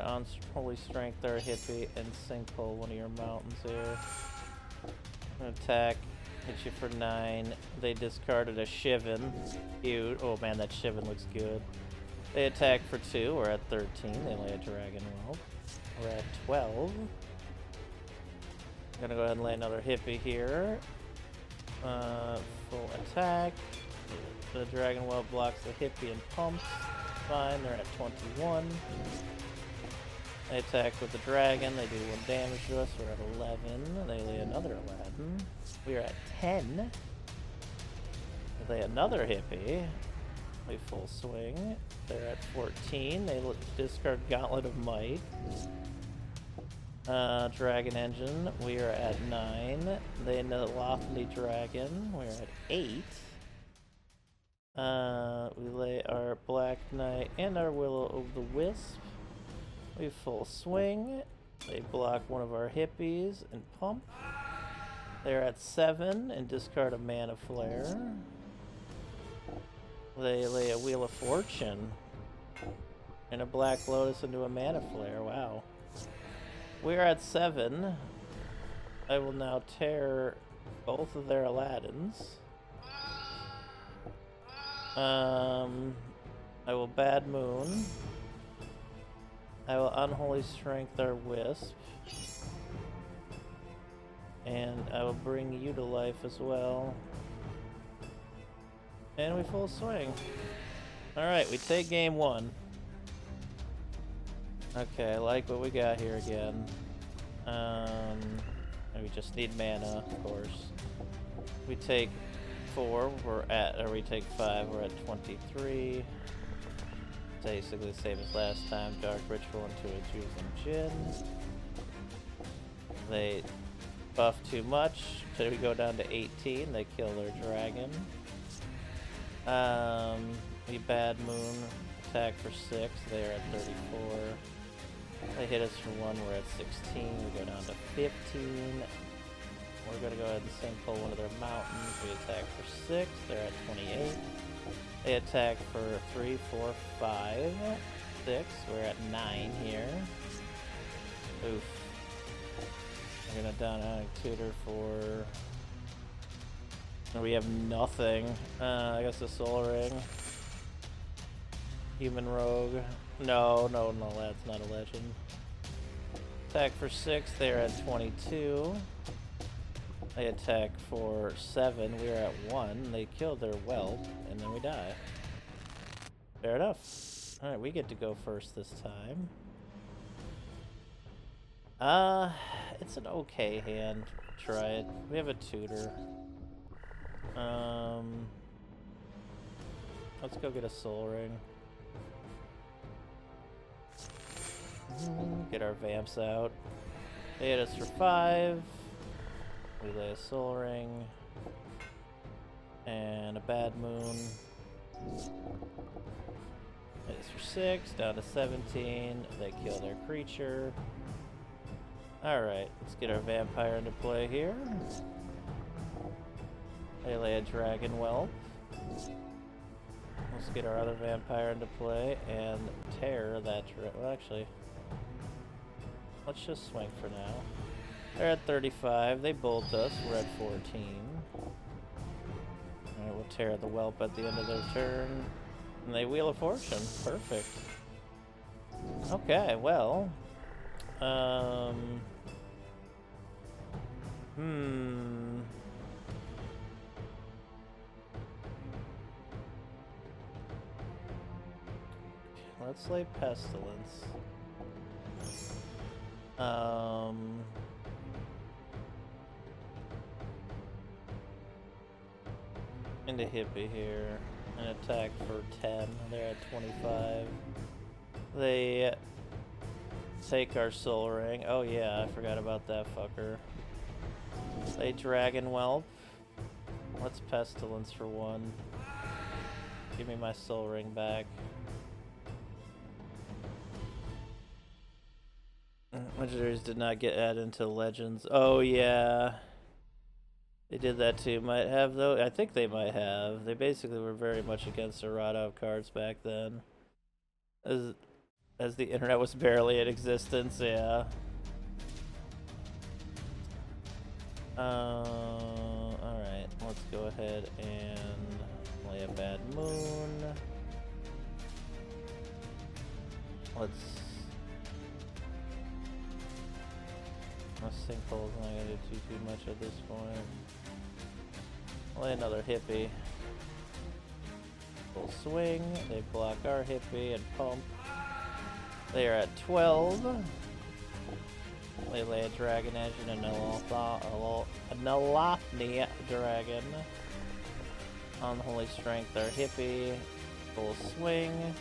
Speaker 1: on Holy Strength our hippie and Sinkhole one of your mountains here. Attack. Hit you for 9. They discarded a Shivan. Cute. Oh man, that Shivan looks good. They attack for 2. We're at 13. They lay a Dragon Whelp. We're at 12. I'm gonna go ahead and lay another hippie here. Full attack. The Dragon Whelp blocks the hippie and pumps. Fine, they're at 21. They attack with the dragon, they do 1 damage to us, we're at 11. They lay another Aladdin. We are at 10. They lay another hippie. We full swing. They're at 14. They discard Gauntlet of Might. Dragon Engine, we are at 9. They Nolothny Dragon, we're at 8. We lay our Black Knight and our Willow of the Wisp. We full swing. They block one of our hippies and pump. They're at 7 and discard a Mana Flare. They lay a Wheel of Fortune and a Black Lotus into a Mana Flare. Wow. We're at 7. I will now tear both of their Aladdins. I will Bad Moon. I will Unholy Strength our Wisp. And I will bring you to life as well. And we full swing. Alright, we take game 1. Okay, I like what we got here again. We just need mana, of course. We take 4, we take 5, we're at 23. Basically the same as last time. Dark Ritual into a Juice Jin. They buff too much, so we go down to 18. They kill their dragon. We Bad Moon, attack for 6. They're at 34. They hit us for 1. We're at 16. We go down to 15. We're gonna go ahead and Sinkhole one of their mountains. We attack for 6. They're at 28. They attack for 3, 4, 5, 6. We're at 9 here. Oof. We're gonna down a tutor for We have nothing. I guess a soul ring. Human rogue. No, that's not a legend. Attack for 6, they're at 22. They attack for 7, we are at 1. They kill their whelp, and then we die. Fair enough. Alright, we get to go first this time. It's an okay hand. Try it. We have a tutor. Let's go get a soul ring. Get our vamps out. They hit us for 5. We lay a soul ring. And a bad moon. Hit us for 6, down to 17. They kill their creature. Alright, let's get our vampire into play here. They lay a dragon whelp. Let's get our other vampire into play and tear that well, actually, let's just swing for now. They're at 35. They bolt us. We're at 14. Alright, we'll tear the whelp at the end of their turn. And they wheel of fortune. Perfect. Okay, well. Let's lay pestilence. Into hippie here. An attack for 10. They're at 25. They take our soul ring. Oh yeah, I forgot about that fucker. They dragon whelp. What's pestilence for 1? Give me my soul ring back. Legendaries did not get added into Legends. Oh yeah. They did that too. Might have though. I think they might have. They basically were very much against errata of cards back then. As the internet was barely in existence, yeah. Alright, let's go ahead and lay a bad moon. My sinkhole's not gonna do too much at this point. Lay another hippie. Full swing. They block our hippie and pump. They are at 12. They lay a dragon edge and a Nalothni dragon. Unholy strength, our hippie. Full swing.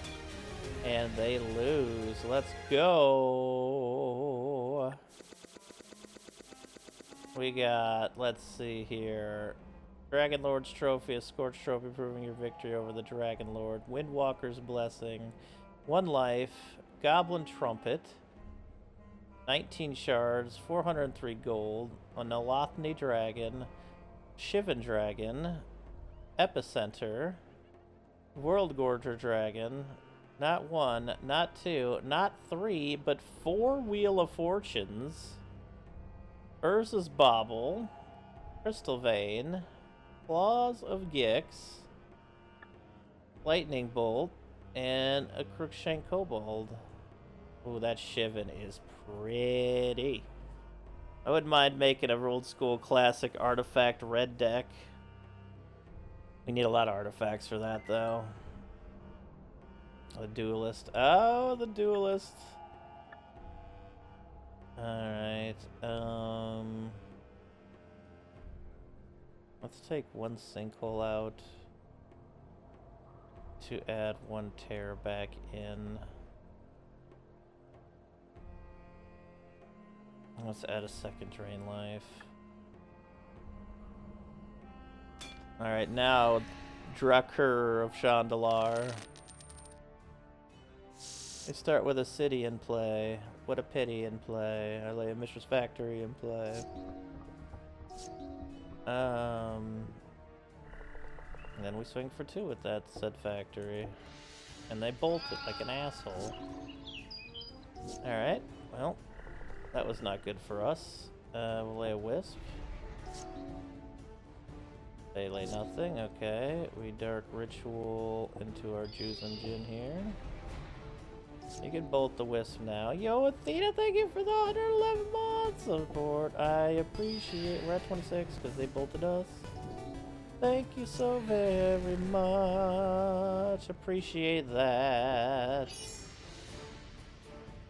Speaker 1: And they lose. Let's go. We got, let's see here. Dragon Lord's Trophy, a Scorched Trophy proving your victory over the Dragon Lord. Windwalker's Blessing, 1 life. Goblin Trumpet, 19 shards, 403 gold. A Nalothni Dragon, Shivan Dragon, Epicenter, World Gorger Dragon. Not 1, not 2, not 3, but 4 Wheel of Fortunes. Urza's Bauble, Crystal Vein, Claws of Gix, Lightning Bolt, and a Crookshank Kobold. Ooh, that Shivan is pretty. I wouldn't mind making a old school classic artifact red deck. We need a lot of artifacts for that, though. The Duelist. Oh, the Duelist. Alright, let's take 1 sinkhole out to add 1 tear back in. Let's add a 2nd drain life. Alright, now Drakkar of Chandalar. We start with a city in play. What a pity in play. I lay a Mishra's Factory in play. And then we swing for 2 with that said factory. And they bolt it like an asshole. Alright, well, that was not good for us. We'll lay a Wisp. They lay nothing, okay. We Dark Ritual into our Juice Engine here. You can bolt the Wisp now. Yo, Athena, thank you for the 111 months support. I appreciate. We're at 26 because they bolted us. Thank you so very much. Appreciate that.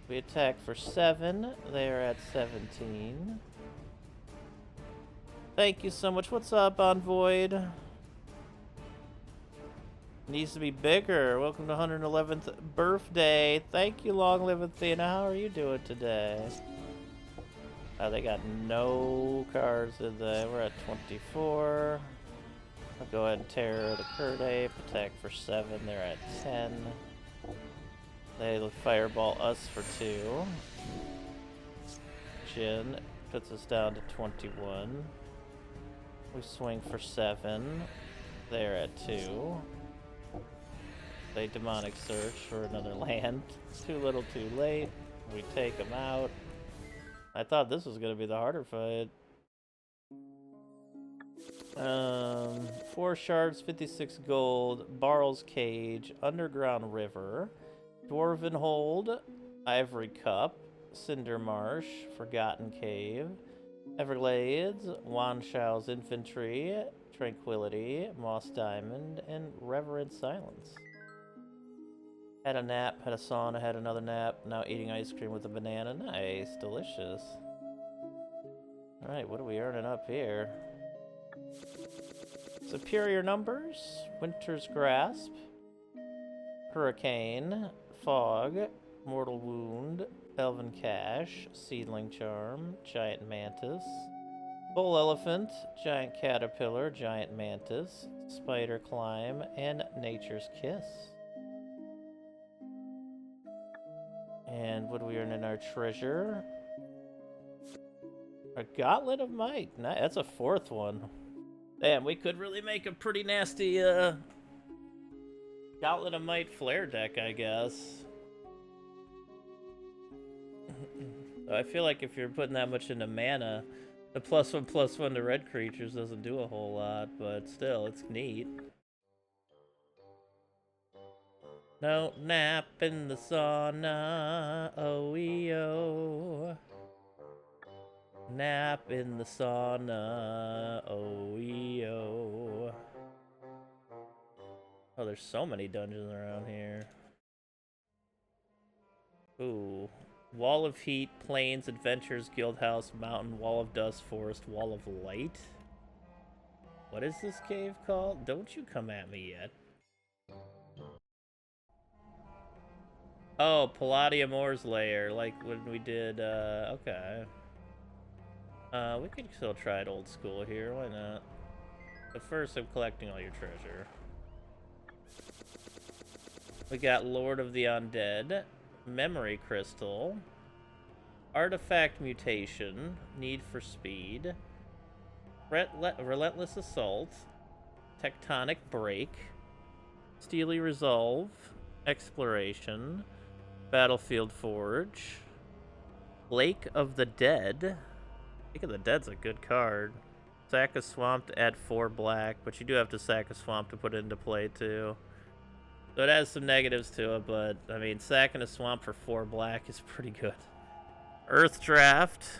Speaker 1: We attack for 7. They are at 17. Thank you so much. What's up, Envoyed? Needs to be bigger. Welcome to 111th birthday. Thank you, Long Live Athena. How are you doing today? Oh, they got no cards, did they? We're at 24. I'll go ahead and tear the Curd Ape. Attack for 7. They're at 10. They fireball us for 2. Jin puts us down to 21. We swing for 7. They're at 2. They demonic search for another land. Too little, too late. We take them out. I thought this was gonna be the harder fight. 4 shards, 56 gold, Barl's Cage, Underground River, Dwarven Hold, Ivory Cup, Cinder Marsh, Forgotten Cave, Everglades, Wan Shao's Infantry, Tranquility, Moss Diamond, and Reverent Silence. Had a nap, had a sauna, had another nap, now eating ice cream with a banana. Nice, delicious. Alright, what are we earning up here? Superior Numbers, Winter's Grasp, Hurricane, Fog, Mortal Wound, Elven Cache, Seedling Charm, Giant Mantis, Bull Elephant, Giant Caterpillar, Giant Mantis, Spider Climb, and Nature's Kiss. And what do we earn in our treasure? A Gauntlet of Might. That's a 4th one. Damn, we could really make a pretty nasty Gauntlet of Might flare deck, I guess. I feel like if you're putting that much into mana, the +1/+1 to red creatures doesn't do a whole lot, but still, it's neat. No nap in the sauna, oh-ee-oh. Nap in the sauna, oh-ee-oh. Oh, there's so many dungeons around here. Ooh. Wall of Heat, Plains, Adventures, Guildhouse, Mountain, Wall of Dust, Forest, Wall of Light? What is this cave called? Don't you come at me yet. Oh, Palladium Ore's lair, like when we did, okay. We could still try it old school here, why not? But first, I'm collecting all your treasure. We got Lord of the Undead, Memory Crystal, Artifact Mutation, Need for Speed, Relentless Assault, Tectonic Break, Steely Resolve, Exploration, Battlefield Forge, Lake of the Dead. Lake of the Dead's a good card. Sack a Swamp to add 4 black, but you do have to sack a Swamp to put it into play too. So it has some negatives to it, but I mean, sacking a Swamp for 4 black is pretty good. Earth Draft,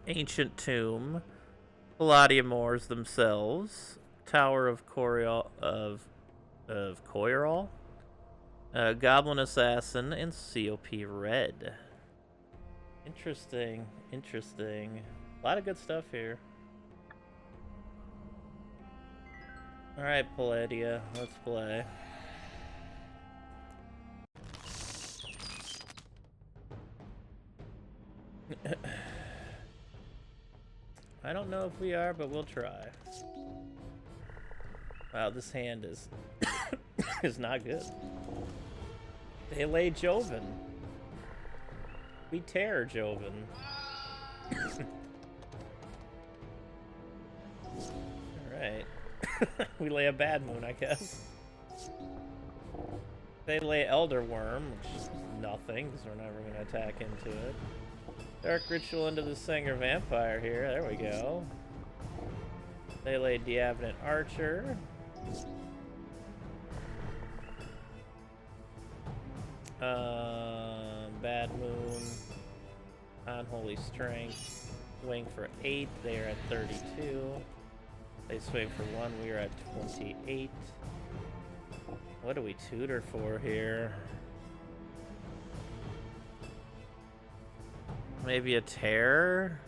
Speaker 1: Ancient Tomb, Palladium Ores themselves, Tower of Coryol Coirol, Goblin Assassin, and COP Red. Interesting, interesting. A lot of good stuff here. Alright, Palladia, let's play. I don't know if we are, but we'll try. Wow, this hand is is not good. They lay Joven. We tear Joven. Alright. We lay a Bad Moon, I guess. They lay Elder Worm, which is nothing, because we're never going to attack into it. Dark Ritual into the Singer Vampire here. There we go. They lay Diavinant Archer. Bad Moon. Unholy Strength. Swing for 8. They are at 32. They swing for 1. We are at 28. What do we tutor for here? Maybe a tear?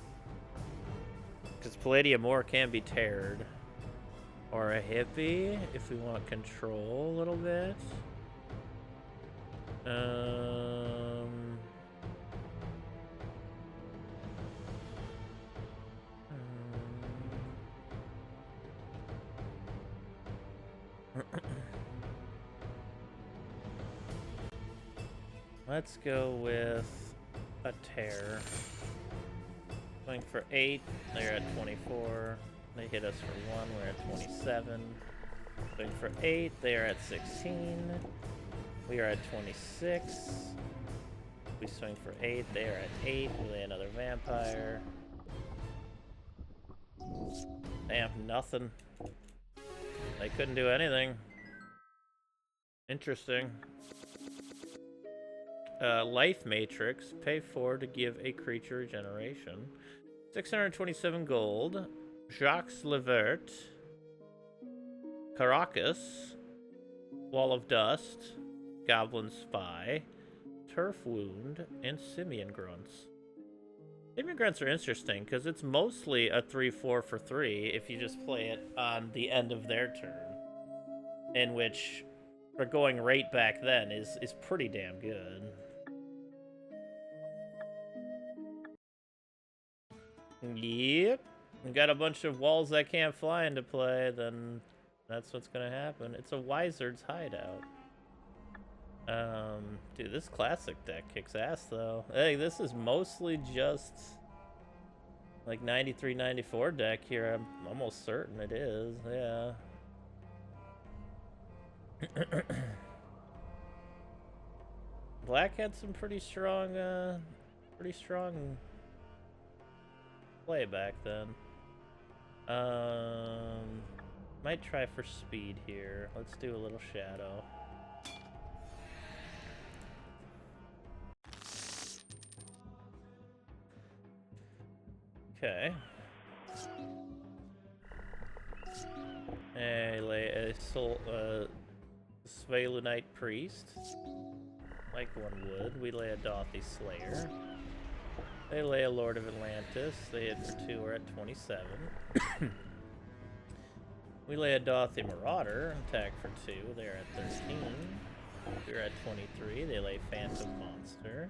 Speaker 1: Because Palladium Ore can be teared. Or a hippie, if we want control a little bit. Let's go with a tear. Swing for 8, they're at 24. They hit us for 1, we're at 27. Swing for 8, they are at 16. We are at 26. We swing for 8, they are at 8. We lay another vampire. Damn, nothing. They couldn't do anything. Interesting. Life Matrix. Pay 4 to give a creature regeneration. 627 gold. Jacques Levert. Caracas. Wall of Dust. Goblin Spy. Turf Wound. And Simian Grunts. Simian Grunts are interesting because it's mostly a 3/4 for 3 if you just play it on the end of their turn. In which, for going right back then, is pretty damn good. Yep. We got a bunch of walls that can't fly into play, then that's what's gonna happen. It's a Wizard's Hideout. Dude, this classic deck kicks ass, though. Hey, this is mostly just like 93, 94 deck here. I'm almost certain it is, yeah. Black had some pretty strong play back then. Might try for speed here. Let's do a little shadow. Okay. Lay a Svelunite Priest. Like one would. We lay a Dothy Slayer. They lay a Lord of Atlantis. They hit for 2, we're at 27. We lay a Dothy Marauder. Attack for 2, they're at 13. We're at 23. They lay Phantom Monster.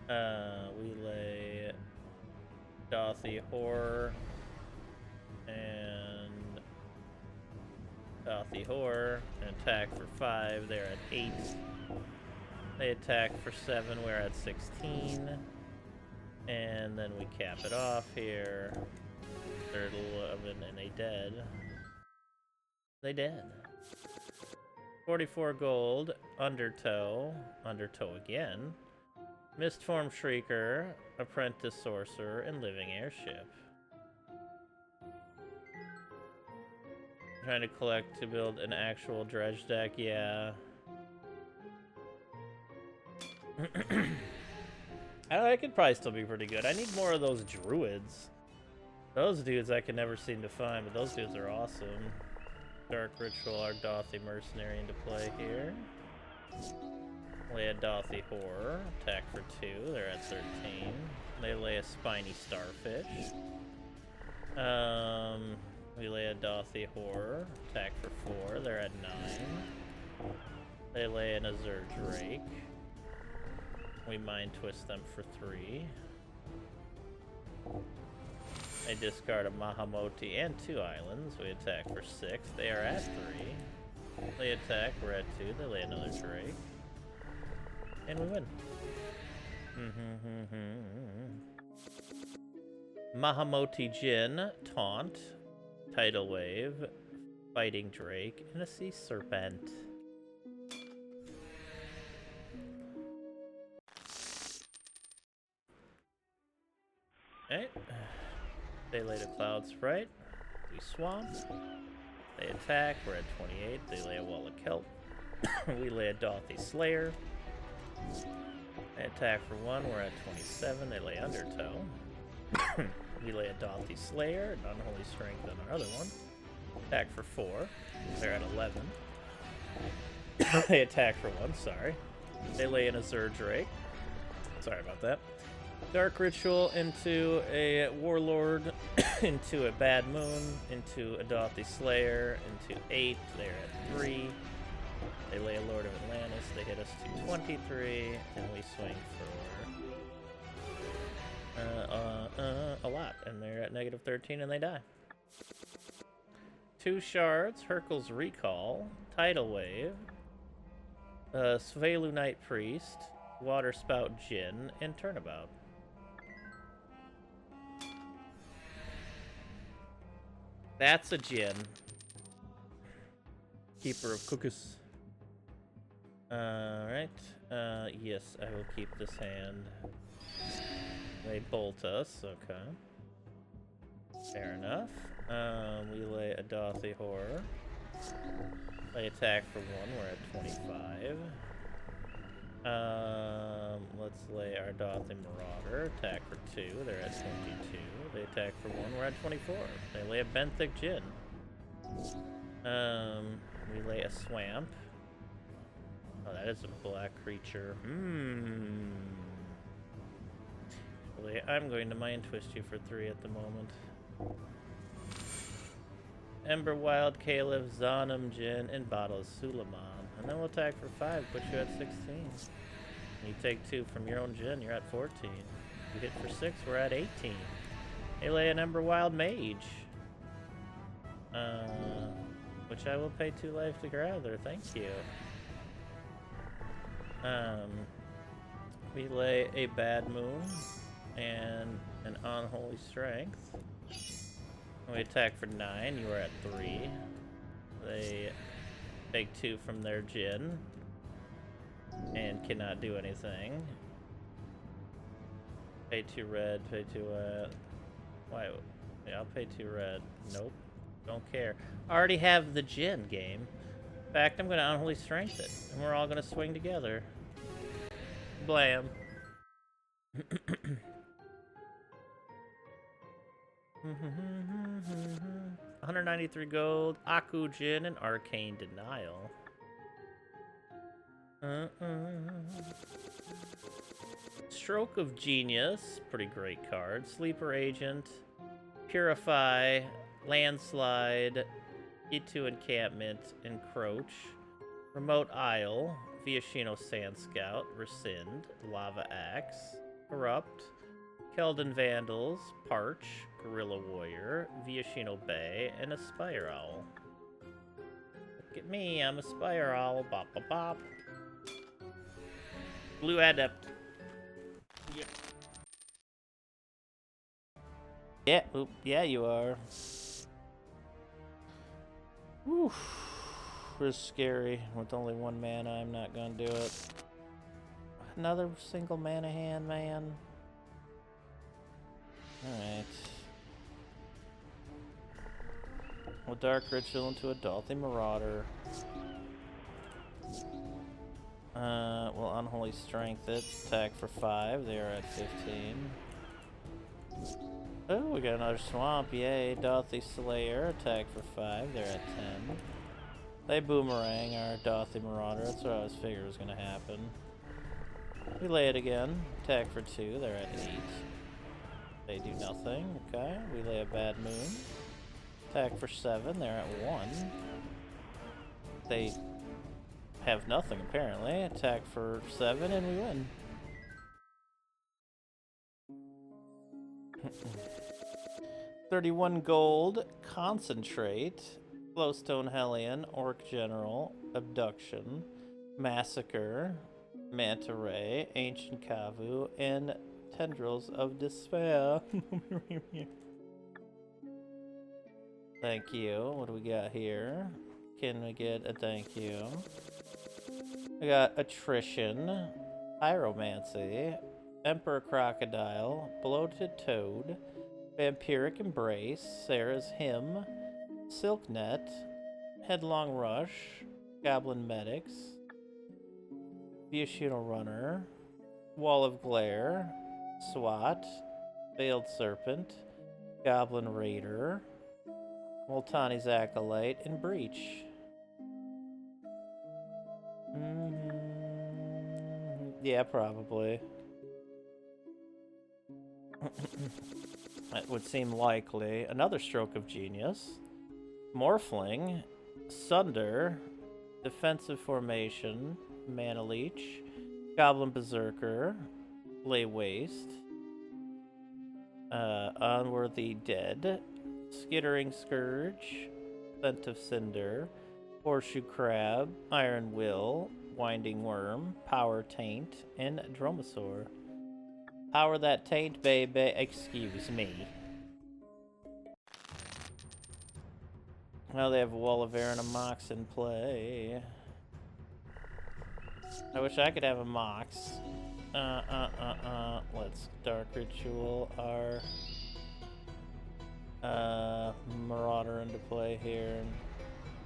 Speaker 1: We lay Dothy Horror and Dothy Horror. And attack for 5, they're at 8. They attack for 7, we're at 16. And then we cap it off here. 11, and they dead. They dead. 44 gold. Undertow. Undertow again. Mistform Shrieker. Apprentice Sorcerer. And Living Airship. Trying to collect to build an actual dredge deck, yeah. I could probably still be pretty good. I need more of those druids. Those dudes I can never seem to find, but those dudes are awesome. Dark Ritual, our Dothy Mercenary into play here. Lay a Dothy Horror. Attack for 2, they're at 13. They lay a Spiny Starfish. We lay a Dothy Horror. Attack for 4, they're at 9. They lay an Azure Drake. We Mind Twist them for 3. They discard a Mahamoti and 2 islands. We attack for 6. They are at 3. They attack, we're at 2. They lay another Drake. And we win. Mahamoti Jin, Taunt, Tidal Wave, Fighting Drake, and a Sea Serpent. Okay. They laid a Cloud Sprite. we swamp. They attack, we're at 28. They lay a wall of kelp. We lay a Dothy Slayer. They attack for 1, we're at 27. They lay Undertow. We lay a Dothy Slayer, an Unholy Strength on our other one. Attack for 4, they're at 11. They attack for 1, sorry. They lay in a Zerdrake. Sorry about that. Dark Ritual into a Warlord, into a Bad Moon, into a Dothy Slayer, into 8, they're at 3. They lay a Lord of Atlantis, they hit us to 23, and we swing for a lot, and they're at negative 13 and they die. 2 shards, Hercule's Recall, Tidal Wave, Svelu Knight Priest, Water Spout Djinn, and Turnabout. That's a Djinn. Keeper of Cookies. Alright. Yes, I will keep this hand. They bolt us, okay. Fair enough. We lay a Dothy Horror. They attack for 1, we're at 25. Let's lay our Dothy Marauder. Attack for 2, they're at 22. They attack for 1, we're at 24. They lay a Benthic Djinn. We lay a Swamp. Oh, that is a black creature. I'm going to Mind Twist you for 3 at the moment. Ember Wild, Caliph, Zonam, Djinn, and Bottle of Suleiman. And then we'll attack for 5, put you at 16. You take 2 from your own Djinn, you're at 14. You hit for 6, we're at 18. They lay an Ember Wild Mage. Which I will pay 2 life to gather, thank you. We lay a Bad Moon and an Unholy Strength. We attack for 9, you are at 3. They take 2 from their Djinn and cannot do anything. Pay 2 red, pay 2 why? Yeah, I'll pay 2 red. Nope. Don't care. I already have the Djinn game. In fact, I'm gonna Unholy Strength it, and we're all gonna swing together. Blam. 193 gold, Aku Djinn, and Arcane Denial. Stroke of Genius, pretty great card. Sleeper Agent, Purify, Landslide, E2 Encampment, Encroach, Remote Isle, Viashino Sand Scout, Rescind, Lava Axe, Corrupt, Keldon Vandals, Parch, Gorilla Warrior, Viashino Bay, and a Spire Owl. Look at me, I'm a Spire Owl, bop bop bop. Blue Adept. Yeah. Yeah, oop, yeah you are. Whew. This is scary. With only 1 mana, I'm not gonna do it. Another single mana hand, man. Alright. We'll Dark Ritual into a Dothy Marauder. We'll Unholy Strength it. Attack for 5. They are at 15. Oh, we got another Swamp. Yay. Dothy Slayer. Attack for 5. They're at 10. They Boomerang our Dothy Marauder. That's what I was figuring was going to happen. We lay it again. Attack for 2. They're at 8. They do nothing. Okay. We lay a Bad Moon. Attack for 7. They're at 1. They have nothing, apparently. Attack for 7, and we win. $31 gold. Concentrate. Glowstone Hellion. Orc General. Abduction. Massacre. Manta Ray. Ancient Kavu. And Tendrils of Despair. Thank you. What do we got here? Can we get a thank you? We got Attrition, Pyromancy, Emperor Crocodile, Bloated Toad, Vampiric Embrace, Sarah's Hymn, Silk Net, Headlong Rush, Goblin Medics, Viashino Runner, Wall of Glare, SWAT, Veiled Serpent, Goblin Raider, Multani's Acolyte, and Breach. Yeah, probably. That would seem likely. Another stroke of genius. Morphling, Sunder, Defensive Formation, Mana Leech, Goblin Berserker, Lay Waste, Unworthy Dead, Skittering Scourge, Scent of Cinder, Horseshoe Crab, Iron Will, Winding Worm, Power Taint, and Dromasaur. Power that taint, baby. Excuse me. Well, they have a Wall of Air and a Mox in play. I wish I could have a Mox. Let's Dark Ritual our Marauder into play here and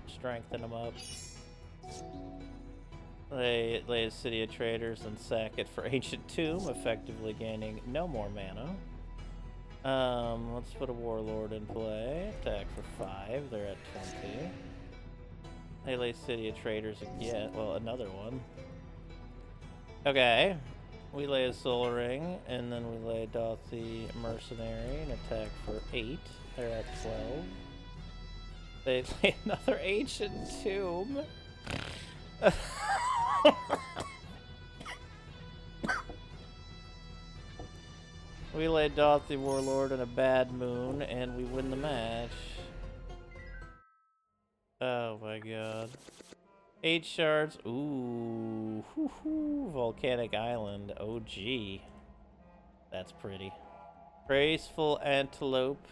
Speaker 1: strengthen them up. Lay a City of Traders and sack it for Ancient Tomb, effectively gaining no more mana. Let's put a Warlord in play. Attack for 5. They're at 20. They lay City of Traders again. Well, another one. Okay. We lay a Soul Ring, and then we lay Dauthi Mercenary and attack for 8. They're at 12. They lay another Ancient Tomb. We lay Dauthi Warlord and a Bad Moon, and we win the match. Oh my god. 8 shards. Ooh. Volcanic Island. OG. That's pretty. Graceful Antelope.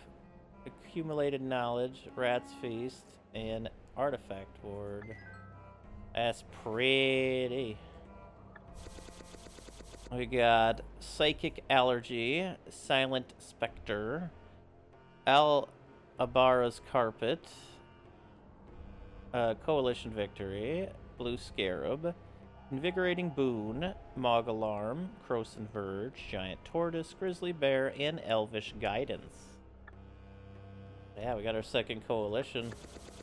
Speaker 1: Accumulated Knowledge. Rat's Feast. And Artifact Ward. That's pretty. We got Psychic Allergy. Silent Spectre. Abara's Carpet. Coalition Victory, Blue Scarab, Invigorating Boon, Mog Alarm, Croson Verge, Giant Tortoise, Grizzly Bear, and Elvish Guidance. Yeah, we got our second coalition.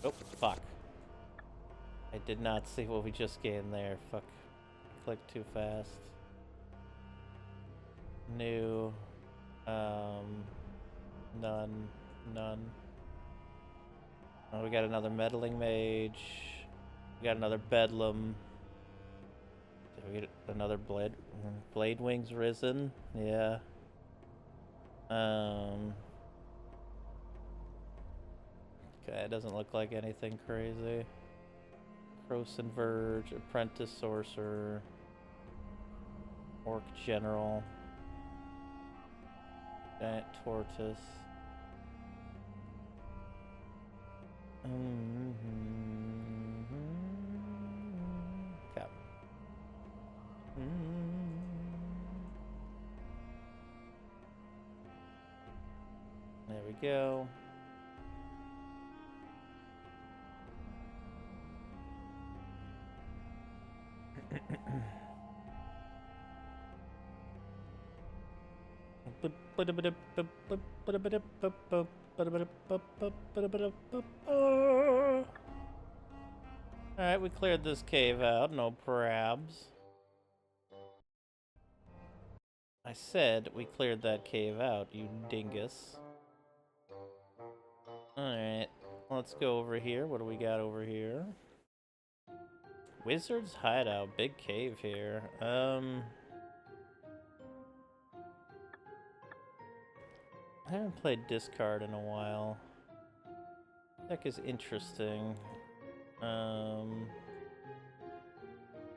Speaker 1: Oh, fuck. I did not see what we just gained there. Fuck. Clicked too fast. New. None. Oh, we got another Meddling Mage. We got another Bedlam. Did we get another Blade Wings Risen? Yeah. Okay, it doesn't look like anything crazy. Croson Verge, Apprentice Sorcerer, Orc General, Giant Tortoise. Okay. There we go. Alright, we cleared this cave out, no probs. I said we cleared that cave out, you dingus. Alright, let's go over here. What do we got over here? Wizard's Hideout, big cave here. I haven't played Discard in a while. Deck is interesting.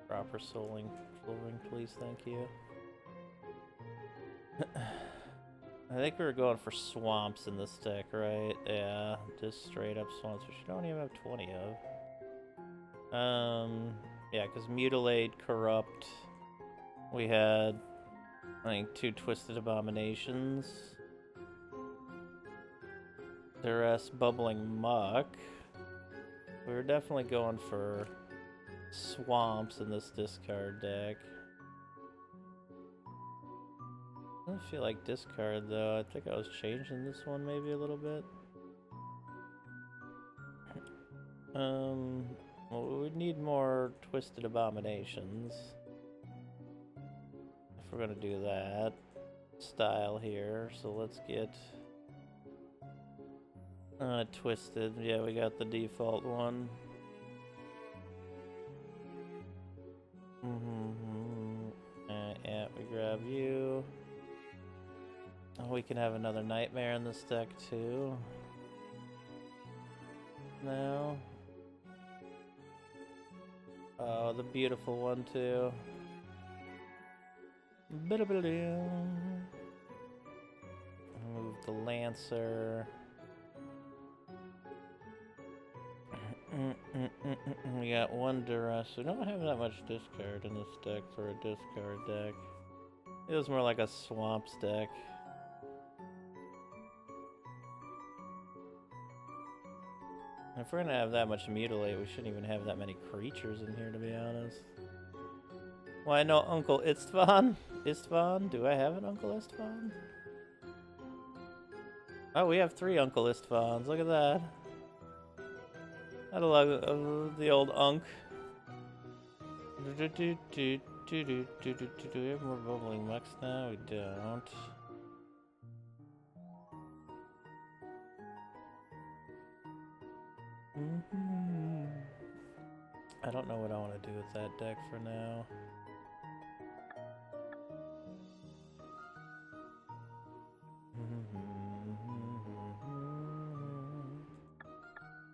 Speaker 1: Proper soul ring, please, thank you. I think we were going for swamps in this deck, right? Yeah, just straight up swamps, which you don't even have 20 of. Yeah, because Mutilate, Corrupt. We had, I think, 2 Twisted Abominations. Duress Bubbling Muck. We were definitely going for swamps in this discard deck. I don't feel like discard though. I think I was changing this one maybe a little bit. Well, we would need more Twisted Abominations if we're gonna do that style here. So let's get Twisted. Yeah, we got the default one. Yeah, we grab you. Oh, we can have another Nightmare in this deck too. Now. Oh, the beautiful one too. Move the Lancer. We got one Duress. We don't have that much discard in this deck for a discard deck. It was more like a swamps deck. If we're gonna have that much Mutilate, we shouldn't even have that many creatures in here, to be honest. Why no Uncle Istvan? Istvan? Do I have an Uncle Istvan? Oh, we have 3 Uncle Istvans. Look at that. I love the old Unk. Do we have more Bubbling Mucks now? We don't. I don't know what I want to do with that deck for now.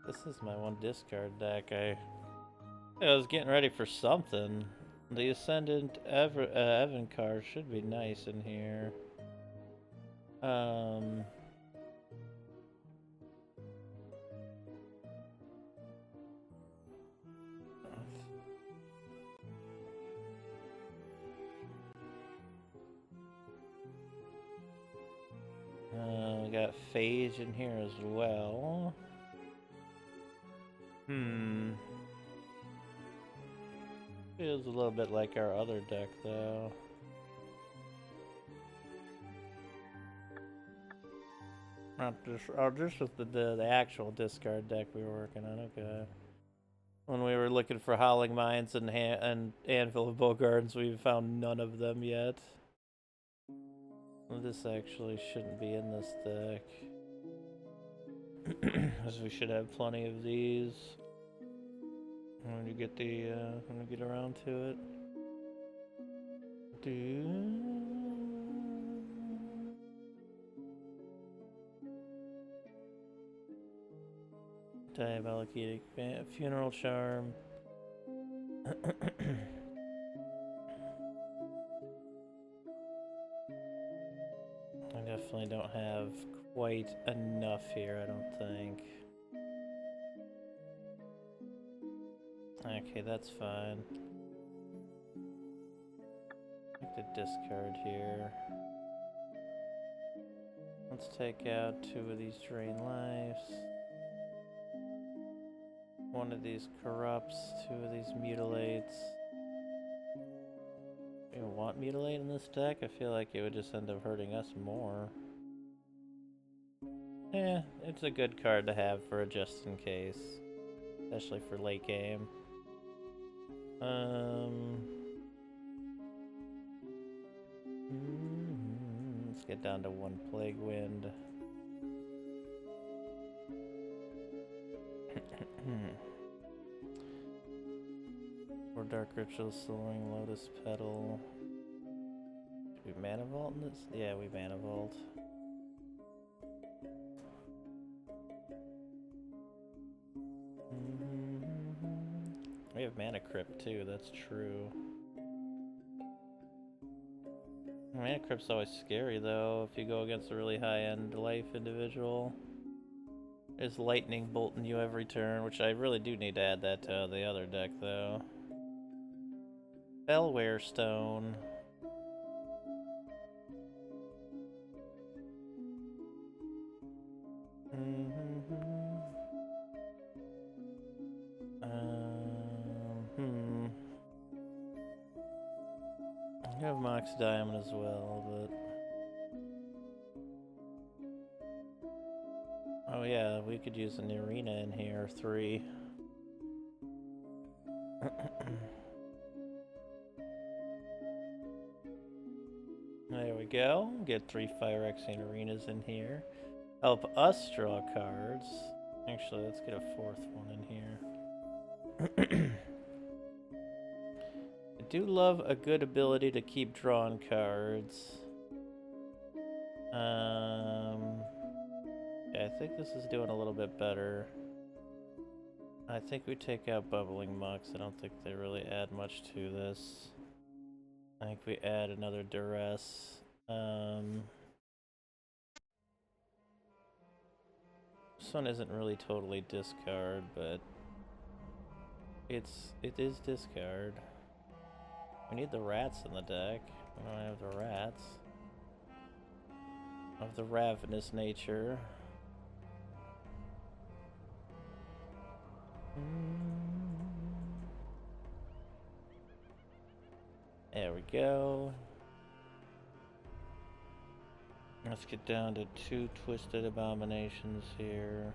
Speaker 1: This is my one discard deck. I was getting ready for something. The Ascendant Evancar should be nice in here. We got Phage in here as well. Feels a little bit like our other deck, though. This was the actual discard deck we were working on. Okay. When we were looking for Howling Mines and Anvil of Bogardens, we found none of them yet. Well, this actually shouldn't be in this deck. Because we should have plenty of these. When you get when we get around to it. Diabolic Funeral Charm. I definitely don't have quite enough here, I don't think. Okay, that's fine. I like to discard here. Let's take out 2 of these Drain Lives. 1 of these Corrupts, 2 of these Mutilates. Do you want Mutilate in this deck? I feel like it would just end up hurting us more. Yeah, it's a good card to have for a just in case. Especially for late game. Let's get down to 1 Plague Wind. Or Dark Ritual, Soaring Lotus Petal. Do we Mana Vault in this? Yeah, we Mana Vault. We have Mana Crypt too, that's true. Mana Crypt's always scary though, if you go against a really high-end life individual. It's lightning bolting you every turn, which I really do need to add that to the other deck though. Bellware Stone. have Mox Diamond as well, but... Oh yeah, we could use an arena in here, 3. There we go. Get 3 Fire Exing arenas in here. Help us draw cards. Actually, let's get a 4th one in here. I do love a good ability to keep drawing cards. Yeah, I think this is doing a little bit better. I think we take out Bubbling Mucks. I don't think they really add much to this. I think we add another Duress. This one isn't really totally discard, but it is discard. We need the rats in the deck. We don't have the rats. Of the ravenous nature. There we go. Let's get down to 2 Twisted Abominations here.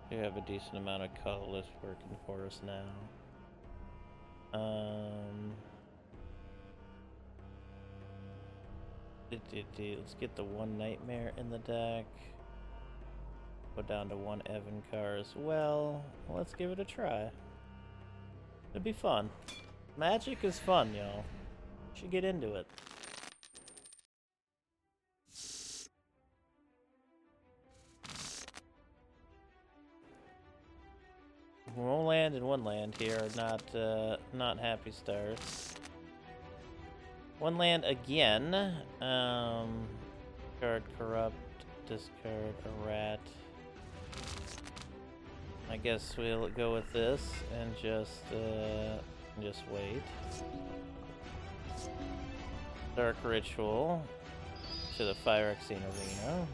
Speaker 1: We have a decent amount of colorless working for us now. Let's get the 1 Nightmare in the deck. Go down to 1 Evancar as well. Let's give it a try. It'd be fun. Magic is fun, y'all. Should get into it. One land and 1 land here are not happy starts. 1 land again. Discard Corrupt, discard a rat. I guess we'll go with this and just wait. Dark Ritual to the Fire Exing Arena.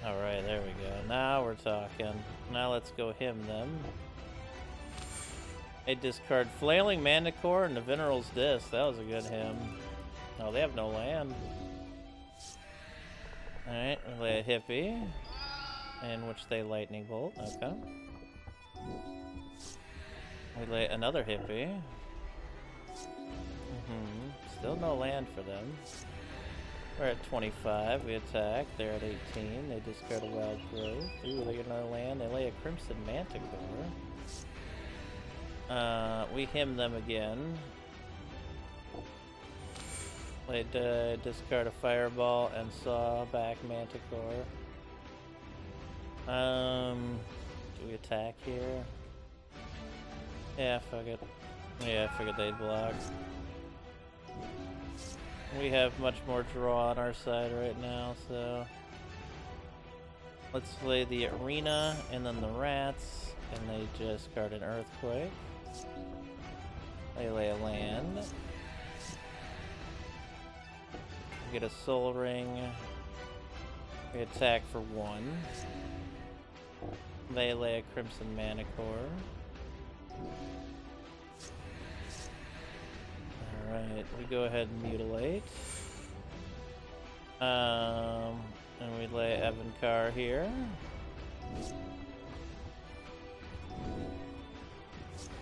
Speaker 1: Alright, there we go. Now we're talking. Now let's go hymn them. They discard Flailing Manticore and the Veneral's Disc. That was a good hymn. Oh, they have no land. Alright, we lay a Hippie. In which they Lightning Bolt. Okay. We lay another Hippie. Still no land for them. We're at 25. We attack. They're at 18. They discard a Wild Growth. Ooh, they get another land. They lay a Crimson Manticore. We hymn them again. They discard a Fireball and saw back Manticore. Do we attack here? Yeah, fuck it. Yeah, I figured they'd block. We have much more draw on our side right now, so... Let's play the Arena, and then the Rats, and they just guard an Earthquake. They lay a land. We get a Soul Ring. We attack for 1. They lay a Crimson Manticore. Alright, we go ahead and mutilate. And we lay Evancar here.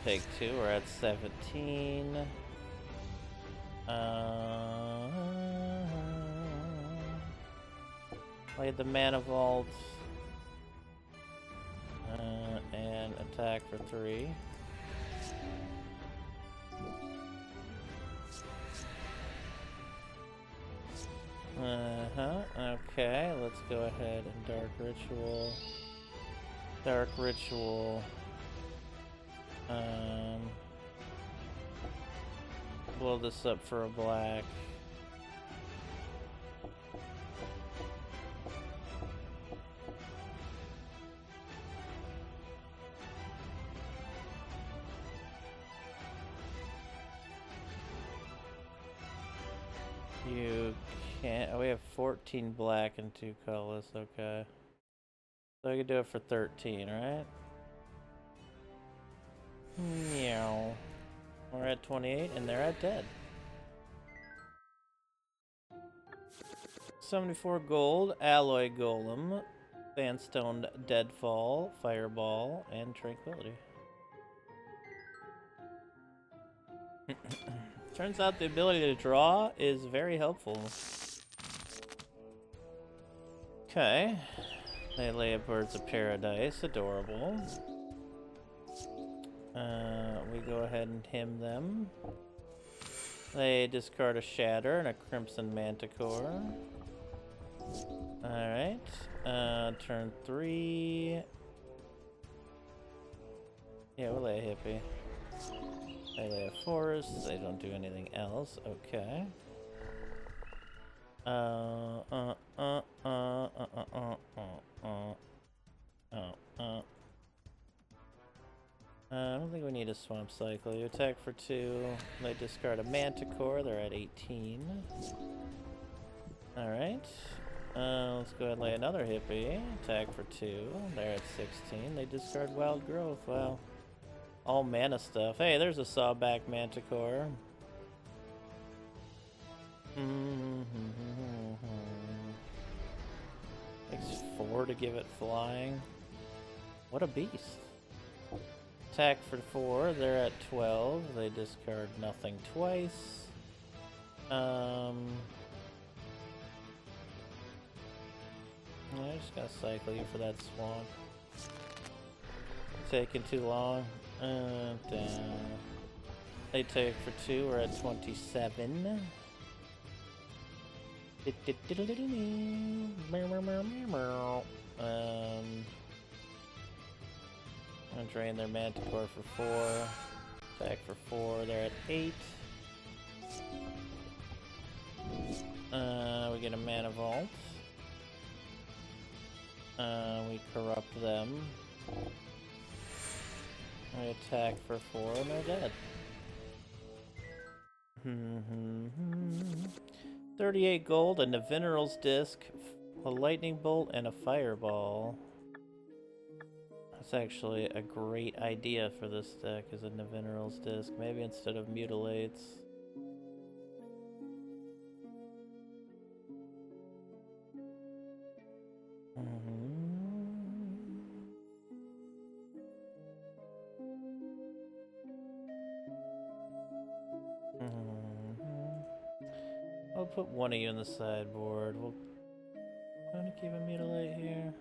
Speaker 1: Take 2, we're at 17. Lay the Mana Vault. And attack for 3. Okay, let's go ahead and Dark Ritual. Dark Ritual. Blow this up for a black. You can't. Oh, we have 14 black and 2 colorless. Okay. So I could do it for 13, right? Meow. We're at 28, and they're at dead. 74 gold, alloy golem, sandstone deadfall, fireball, and tranquility. Turns out the ability to draw is very helpful. Okay. They lay a birds of paradise, adorable. We go ahead and hymn them. They discard a shatter and a crimson manticore. Alright. Turn 3. Yeah, we'll lay a hippie. They lay a forest. They don't do anything else. Okay. I don't think we need a swamp cycle. You attack for 2. They discard a manticore. They're at 18. Alright. Let's go ahead and lay another hippie. Attack for 2. They're at 16. They discard wild growth. Wow. All mana stuff. Hey, there's a sawback manticore. Takes 4 to give it flying. What a beast. Attack for 4, they're at 12. They discard nothing twice. I just gotta cycle you for that swamp. Taking too long. Down. They take for 2, we're at 27. I'm drain their manticore for 4. Attack for 4, they're at 8. We get a mana vault. We corrupt them. We attack for 4 and they're dead. 38 gold, a Navineral's Disc, a lightning bolt, and a fireball. That's actually a great idea for this deck, is a Navineral's Disc. Maybe instead of Mutilates. I'll put one of you in the sideboard. We'll kind of keep a Mutilate here.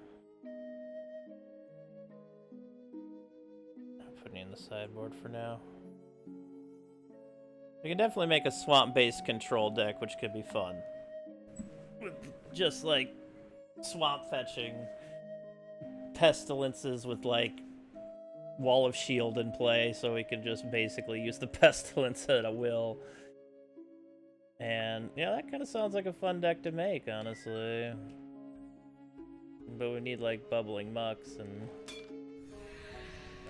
Speaker 1: I'm putting you in the sideboard for now. We can definitely make a swamp-based control deck, which could be fun. Just like swamp fetching pestilences with like Wall of Shield in play, so we can just basically use the pestilence at a will. And yeah, that kind of sounds like a fun deck to make, honestly. But we need like bubbling mucks and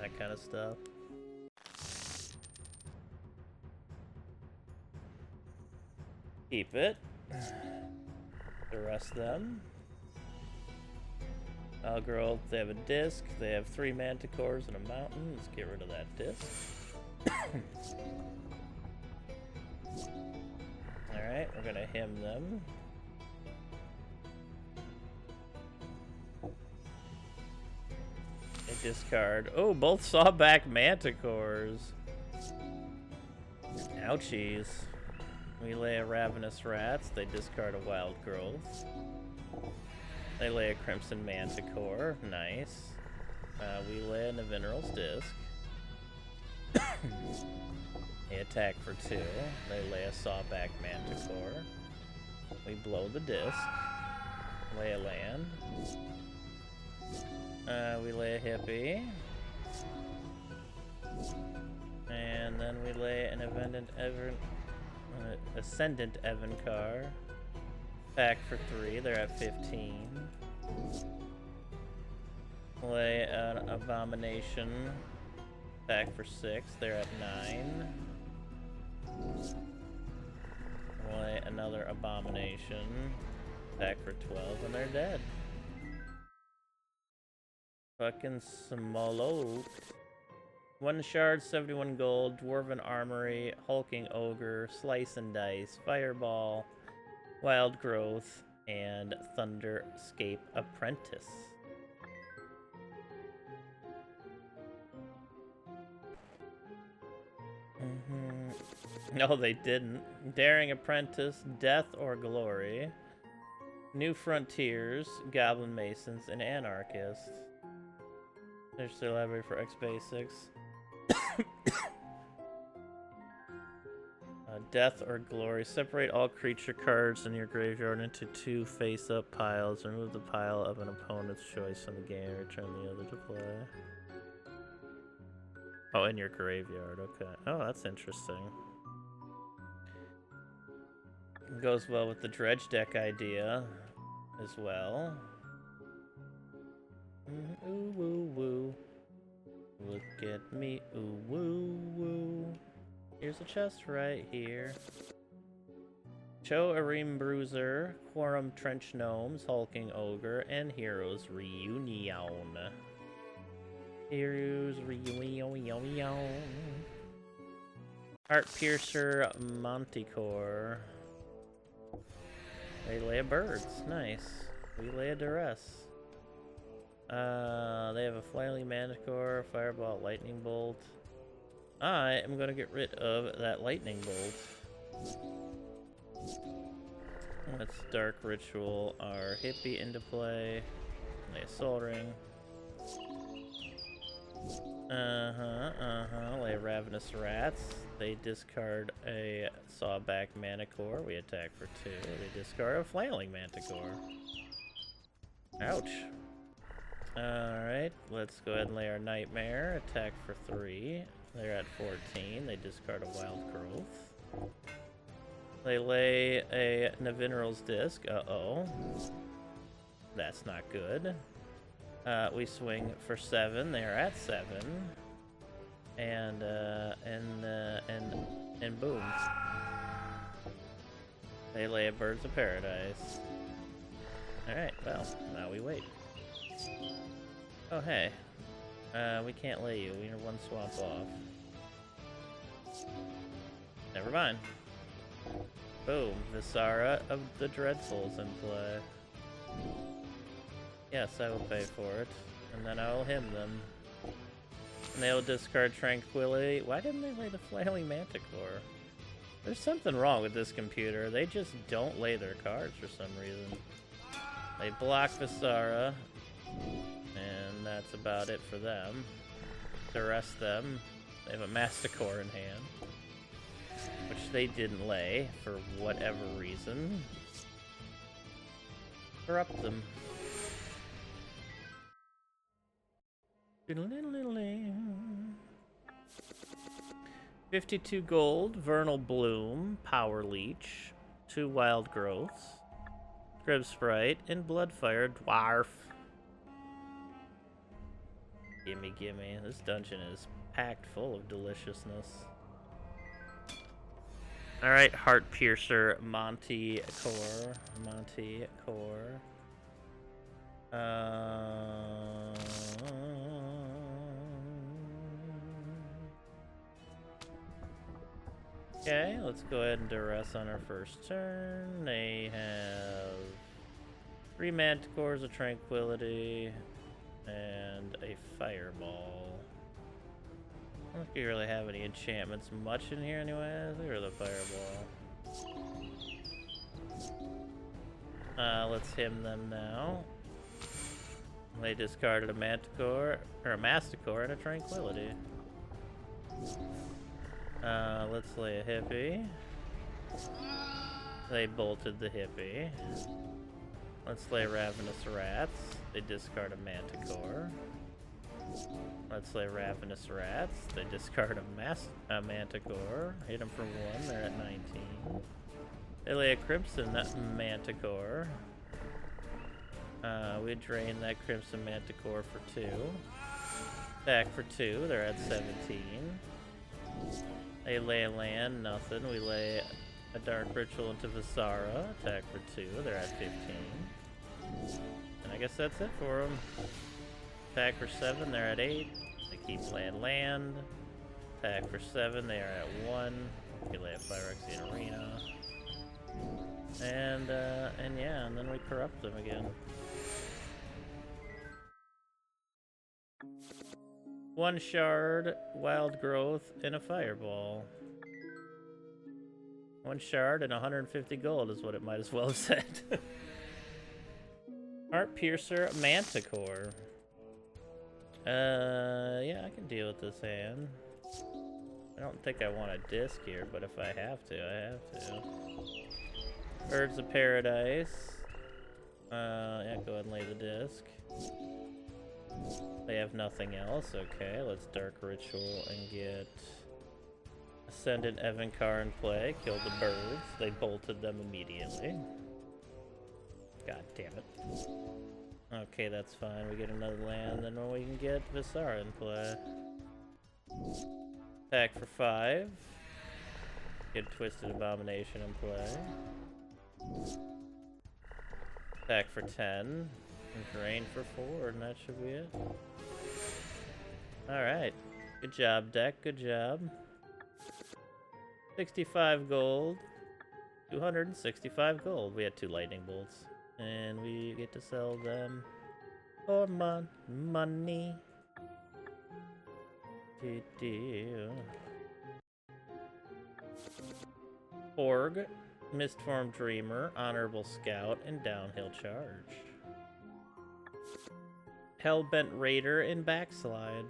Speaker 1: that kind of stuff. Keep it. Arrest them. Algrove, they have a disc. They have 3 manticores and a mountain. Let's get rid of that disc. Alright, we're gonna hymn them. They discard. Oh, both sawback manticores. Ouchies. We lay a ravenous rats. They discard a wild growth. They lay a crimson manticore. Nice. We lay a Navineral's Disc. They attack for 2. They lay a sawback manticore. We blow the disc. Lay a land. We lay a hippie. And then we lay an Ascendant Evancar. Attack for 3. They're at 15. Lay an Abomination. Attack for 6. They're at 9. Lay another Abomination. Attack for 12, and they're dead. Fucking smoked. 1 shard, 71 gold, Dwarven Armory, Hulking Ogre, Slice and Dice, Fireball, Wild Growth, and Thunderscape Apprentice. No, they didn't. Daring Apprentice, Death or Glory, New Frontiers, Goblin Masons, and Anarchists. There's the library for X Basics. Death or Glory. Separate all creature cards in your graveyard into 2 face-up piles. Remove the pile of an opponent's choice from the game. Return the other to play. Oh, in your graveyard. Okay. Oh, that's interesting. Goes well with the dredge deck idea as well. Ooh, woo, woo. Look at me. Ooh, woo, woo. Here's a chest right here. Cho Arim Bruiser, Quorum Trench Gnomes, Hulking Ogre, and Heroes Reunion. Heroes Reunion. Heart Piercer Manticore. They lay a birds. Nice. We lay a duress. They have a Flailing Manticore, Fireball, Lightning Bolt. I am going to get rid of that Lightning Bolt. Let's Dark Ritual our Hippie into play. Lay a Soul Ring. Lay Ravenous Rats. They discard a Sawback Manticore. We attack for 2. They discard a Flailing Manticore. Ouch. Alright, let's go ahead and lay our Nightmare. Attack for 3. They're at 14. They discard a Wild Growth. They lay a Navinral's Disc. Uh-oh. That's not good. We swing for 7. They are at 7. And boom. They lay a Birds of Paradise. Alright, well, now we wait. Oh, hey. We can't lay you. We are 1 swamp off. Never mind. Boom. Visara of the Dreadfuls in play. Yes, I will pay for it. And then I will hymn them. And they will discard Tranquility. Why didn't they lay the Flailing Manticore? There's something wrong with this computer. They just don't lay their cards for some reason. They block Visara. And that's about it for them. To rest them, they have a Masticore in hand. Which they didn't lay, for whatever reason. Corrupt them. 52 gold, Vernal Bloom, Power Leech, 2 Wild Growths, Scrib Sprite, and Bloodfire Dwarf. Gimme, gimme. This dungeon is packed full of deliciousness. Alright, Heart Piercer, Manticore. Okay, let's go ahead and duress on our first turn. They have 3 Manticores, a Tranquility, and a Fireball. I don't think we really have any enchantments much in here anyway. Look at the Fireball. Let's hymn them now. They discarded a Manticore, or a Masticore, and a Tranquility. Let's lay a Hippie. They bolted the Hippie. Let's lay Ravenous Rats. They discard a Manticore. Let's lay Ravenous Rats. They discard a Manticore. Hit them for 1. They're at 19. They lay a Crimson Manticore. We drain that Crimson Manticore for 2. Back for 2. They're at 17. They lay a land. Nothing. We lay a Dark Ritual into Visara. Attack for 2. They're at 15. And I guess that's it for them. Attack for 7. They're at 8. They keep land. Attack for 7, they are at 1. We lay a Phyrexian Arena. And yeah, and then we corrupt them again. 1 shard, wild growth, and a fireball. 1 shard and 150 gold is what it might as well have said. Heart Piercer, Manticore. Yeah, I can deal with this hand. I don't think I want a disc here, but if I have to, I have to. Birds of Paradise. Yeah, go ahead and lay the disc. They have nothing else. Okay, let's Dark Ritual and get Ascendant Evancar in play. Kill the birds. They bolted them immediately. God damn it. Okay, that's fine. We get another land, then we can get Visara in play. Attack for 5. Get Twisted Abomination in play. Attack for 10. And drain for 4, and that should be it. Alright. Good job, deck. Good job. 65 gold. 265 gold. We had 2 lightning bolts. And we get to sell them for money. Org, Mistform Dreamer, Honorable Scout, and Downhill Charge. Hellbent Raider and Backslide.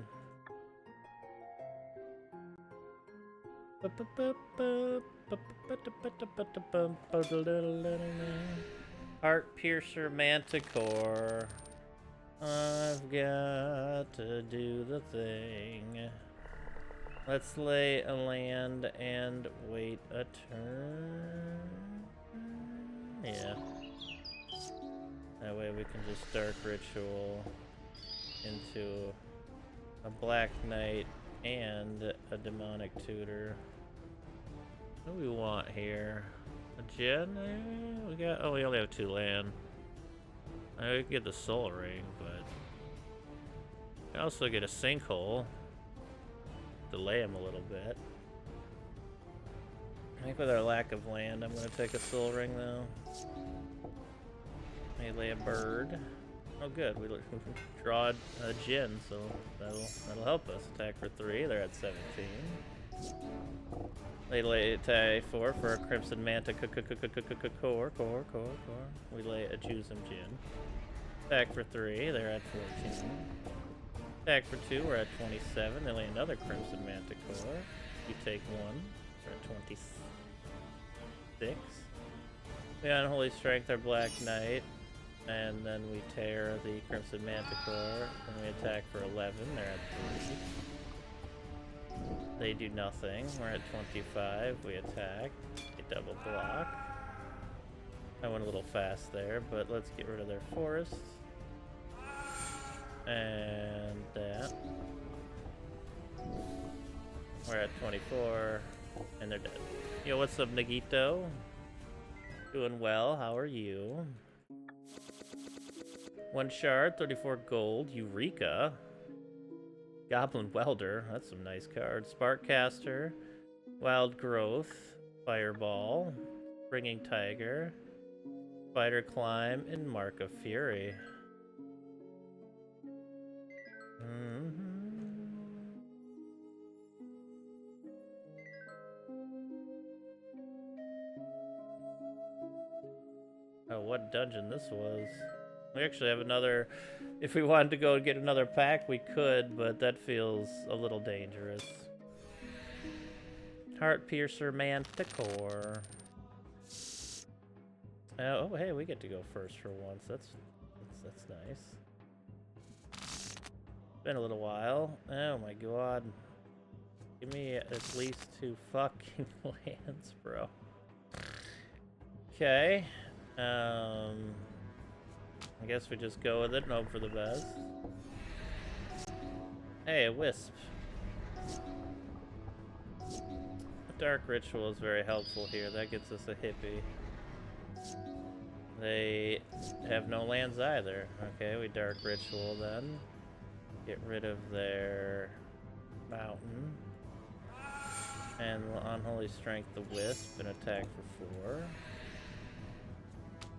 Speaker 1: Heart Piercer Manticore. I've got to do the thing. Let's lay a land and wait a turn. Yeah. That way we can just Dark Ritual into a Black Knight and a Demonic Tutor. What do we want here? A Gen? We got. Oh, we only have 2 land. I could get the Soul Ring, but I also get a Sinkhole. Delay him a little bit. I think with our lack of land, I'm gonna take a Soul Ring though. May lay a bird. Oh, good. We draw a Djinn, so that'll help us. Attack for 3. They're at 17. They lay attack 4 for a Crimson Manta core. We lay a Juzum Djinn. Attack for 3. They're at 14. Attack for 2. We're at 27. They lay another Crimson Manta core. You take 1. We're at 26. We Unholy Strength our Black Knight. And then we tear the Crimson Manticore, and we attack for 11, they're at 3. They do nothing, we're at 25, we attack, a double block. I went a little fast there, but let's get rid of their forest. And that. We're at 24, and they're dead. Yo, what's up, Nagito? Doing well, how are you? 1 shard, 34 gold, Eureka. Goblin Welder, that's some nice cards. Sparkcaster, Wild Growth, Fireball, Springing Tiger, Spider Climb, and Mark of Fury. Oh, what dungeon this was. We actually have another, if we wanted to go get another pack, we could, but that feels a little dangerous. Heart Piercer Manticore. Oh, hey, we get to go first for once. That's nice. Been a little while. Oh my god. Give me at least 2 fucking lands, bro. Okay. I guess we just go with it and hope for the best. Hey, a Wisp. Dark Ritual is very helpful here. That gets us a hippie. They have no lands either. Okay, we Dark Ritual then. Get rid of their Mountain. And Unholy Strength the Wisp, and attack for 4.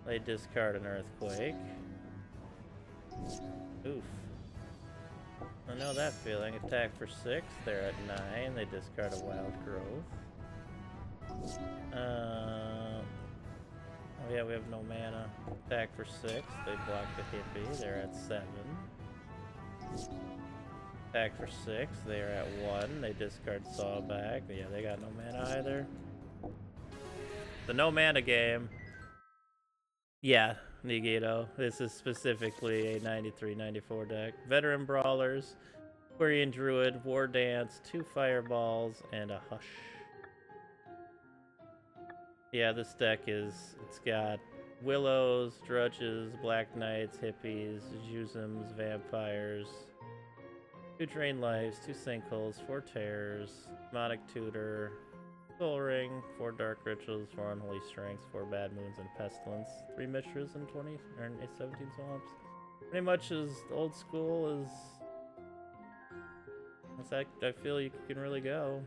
Speaker 1: They discard an Earthquake. Oof. I know that feeling. Attack for 6, they're at 9, they discard a Wild Growth. Oh yeah, we have no mana. Attack for 6, they block the hippie, they're at 7. Attack for 6, they're at 1, they discard Sawback. Yeah, they got no mana either. The no mana game. Yeah, Nigito. This is specifically a 93-94 deck. Veteran Brawlers, Quarian Druid, War Dance, 2 Fireballs, and a Hush. Yeah, this deck it's got Willows, Drudges, Black Knights, Hippies, Juzems, Vampires, 2 Drain Lives, 2 Sinkholes, 4 Terrors, Demonic Tutor, Soul Ring, 4 Dark Rituals, 4 Unholy Strengths, 4 Bad Moons, and Pestilence, 3 Mishras, and 17 Swamps. Pretty much as old school as I feel you can really go.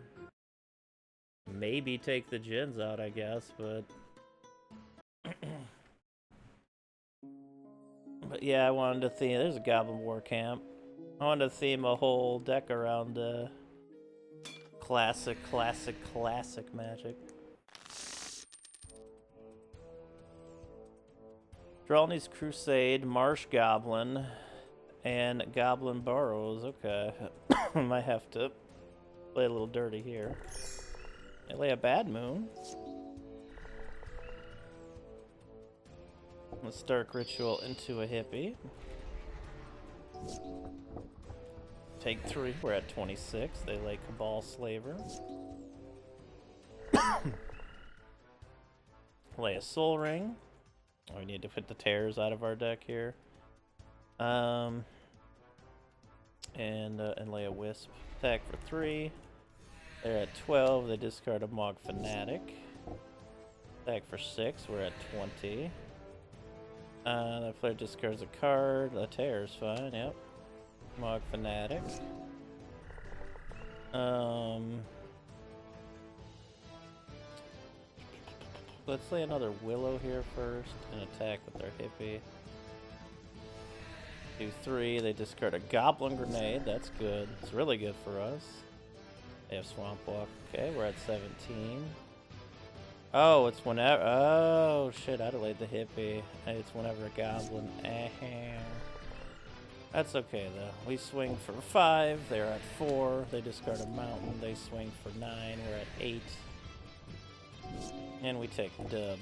Speaker 1: Maybe take the Djinns out, I guess, but... But yeah, I wanted to theme... There's a Goblin War Camp. I wanted to theme a whole deck around classic Magic. Dralny's Crusade, Marsh Goblin, and Goblin Burrows. Okay. I might have to play a little dirty here. They lay a Bad Moon. Let's Dark Ritual into a hippie. Take 3, we're at 26. They lay Cabal Slaver. Lay a Soul Ring. We need to put the Terrors out of our deck here. And lay a Wisp. Attack for 3. They're at 12. They discard a Mog Fanatic. Attack for 6. We're at 20. That player discards a card. A Terror's fine, yep. Mog Fanatic. Let's lay another Willow here first and attack with our hippie. Do 3, they discard a Goblin Grenade, that's good. It's really good for us. They have Swamp Walk. Okay, we're at 17. Oh, it's whenever. Oh, shit, I delayed the hippie. It's whenever a Goblin. That's okay, though. We swing for 5. They're at 4. They discard a mountain. They swing for 9. We're at 8. And we take the dub.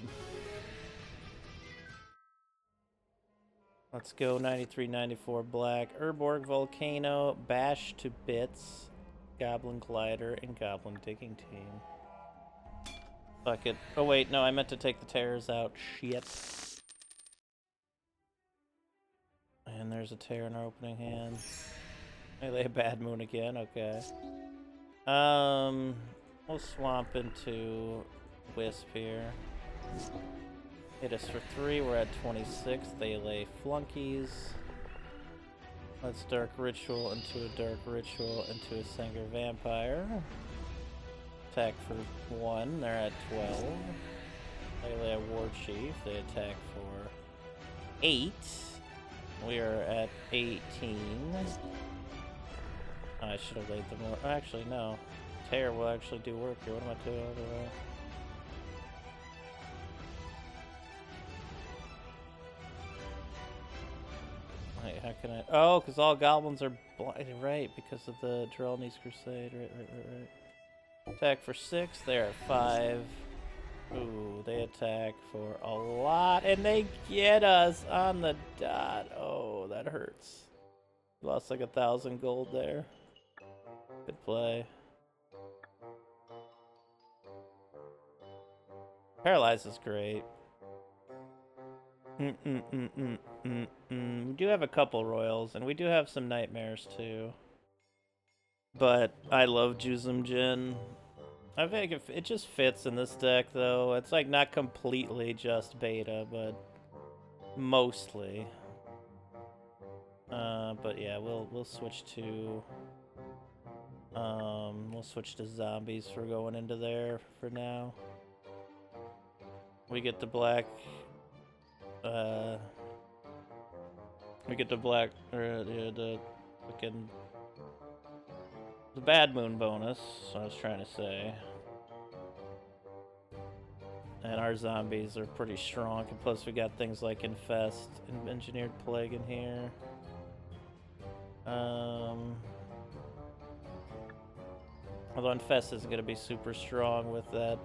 Speaker 1: Let's go 93-94 black. Urborg Volcano, Bash to Bits, Goblin Glider, and Goblin Digging Team. Fuck it. Oh wait, no, I meant to take the Terrors out. Shit. And there's a Terror in our opening hand. I lay a Bad Moon again, okay. We'll swamp into Wisp here. Hit us for 3, we're at 26. They lay Flunkies. Let's Dark Ritual into a Dark Ritual into a Singer Vampire. Attack for 1, they're at 12. They lay a War Chief, they attack for 8. We are at 18. I should have laid them more. Actually, no. Terror will actually do work here. What am I doing? Wait, how can I? Oh, because all goblins are blinded, right? Because of the Dralny's Crusade. Right. Attack for 6. They're at 5. Ooh, they attack for a lot, and they get us on the dot. Oh, that hurts. Lost like 1,000 gold there. Good play. Paralyze is great. We do have a couple royals, and we do have some nightmares too. But I love Juzum Jin. I think it just fits in this deck, though. It's like not completely just beta, but mostly. But yeah, we'll switch to We'll switch to zombies for going into there for now. We get the black, the fucking, the bad moon bonus, I was trying to say. And our zombies are pretty strong, and plus we got things like Infest and Engineered Plague in here. Although Infest isn't going to be super strong with that.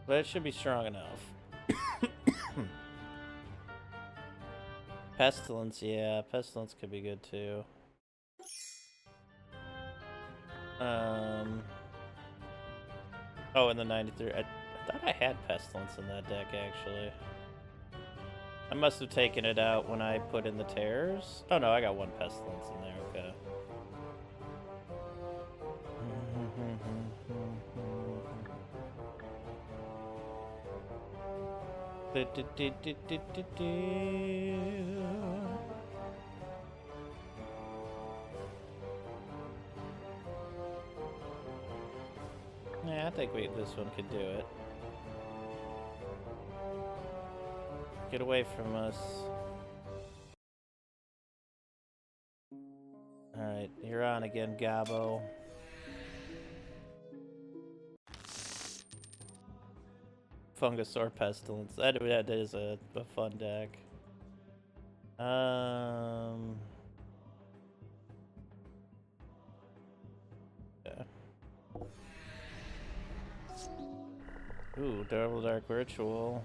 Speaker 1: But it should be strong enough. Pestilence, yeah. Pestilence could be good too. Oh, in the 93. I thought I had Pestilence in that deck, actually. I must have taken it out when I put in the Terrors. Oh no, I got one Pestilence in there, okay. Yeah, I think this one could do it. Get away from us. Alright, you're on again, Gabo. Fungus or Pestilence. That is a fun deck. Yeah. Ooh, Double Dark Ritual.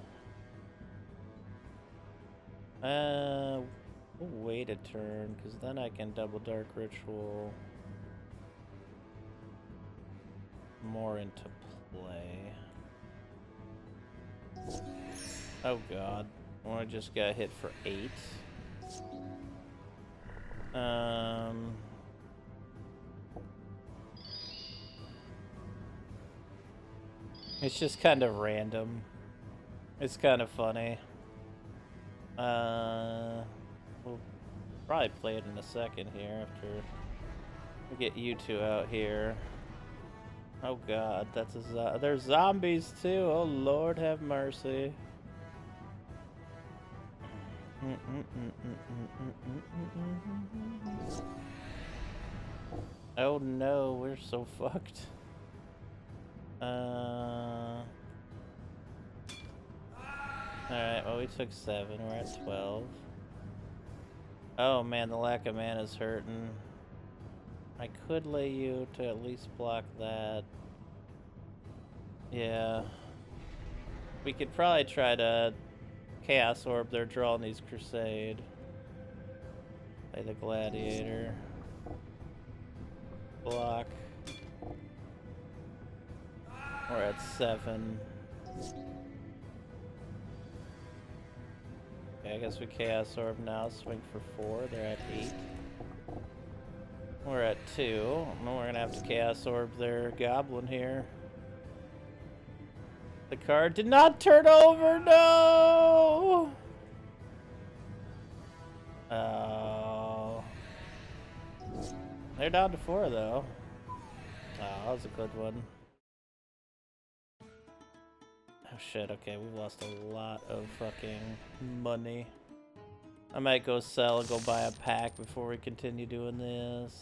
Speaker 1: We'll wait a turn, because then I can Double Dark Ritual more into play. Oh god. I just got hit for 8. It's just kind of random. It's kind of funny. We'll probably play it in a second here after we get you two out here. Oh god, that's a there's zombies too. Oh Lord, have mercy. Oh no, we're so fucked. Alright, well we took 7, we're at 12. Oh man, the lack of mana is hurting. I could lay you to at least block that. Yeah. We could probably try to Chaos Orb their Dralni's Crusade. Play the Gladiator. Block. We're at 7. Okay, I guess we Chaos Orb now, swing for 4. They're at 8. We're at 2. And we're gonna have to Chaos Orb their Goblin here. The card did not turn over, no! Oh. They're down to 4 though. Oh, that was a good one. Oh shit, okay, we've lost a lot of fucking money. I might go sell and go buy a pack before we continue doing this.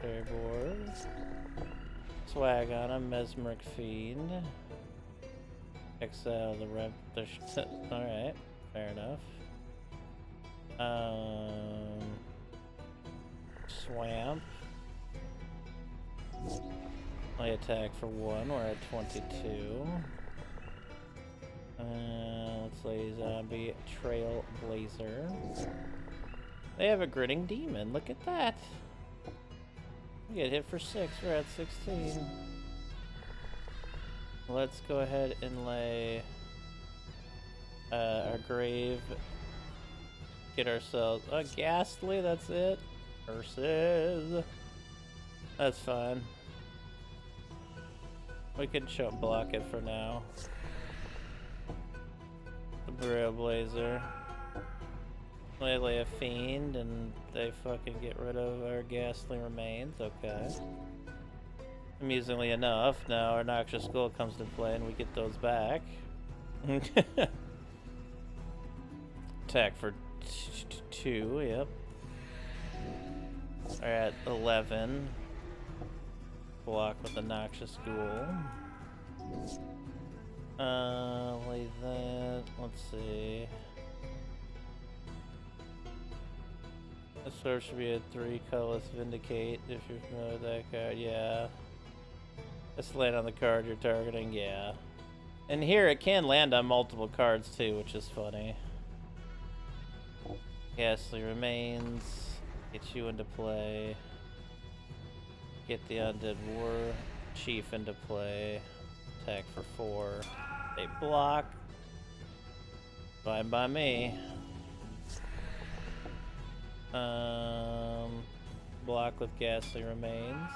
Speaker 1: Airborne. Swag on him, Mesmeric Fiend. Exile the rep. Alright, fair enough. Swamp. I attack for 1, we're at 22. Let's play Zombie Trailblazer. They have a Grinning Demon, look at that! We get hit for 6, we're at 16. Let's go ahead and lay our Grave. Get ourselves a Ghastly, that's it. Versus. That's fine. We can block it for now. The Trailblazer. They lay a fiend and they fucking get rid of our ghastly remains. Okay. Amusingly enough, now our noxious skull comes to play and we get those back. Attack for 2, yep. We're at 11. Block with the noxious ghoul. Like that. Let's see. This sword should be a 3 colorless Vindicate if you're familiar with that card. Yeah. Let's land on the card you're targeting. Yeah. And here it can land on multiple cards too, which is funny. Ghastly Remains. Get you into play. Get the Undead War Chief into play. Attack for 4. They block. Fine by me. Block with Ghastly Remains.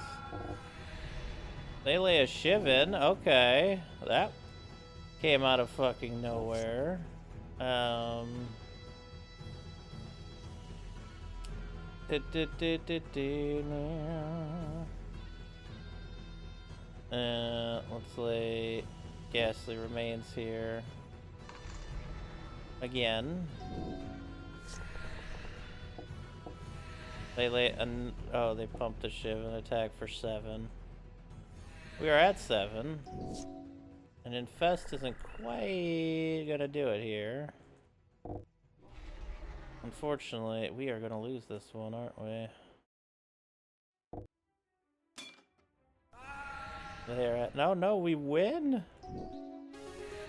Speaker 1: They lay a Shiv in. Okay. That came out of fucking nowhere. Let's lay Ghastly Remains here. Again. They lay an oh, they pumped a Shiv and attack for 7. We are at 7. And Infest isn't quite gonna do it here. Unfortunately, we are gonna lose this one, aren't we? They're at no, we win.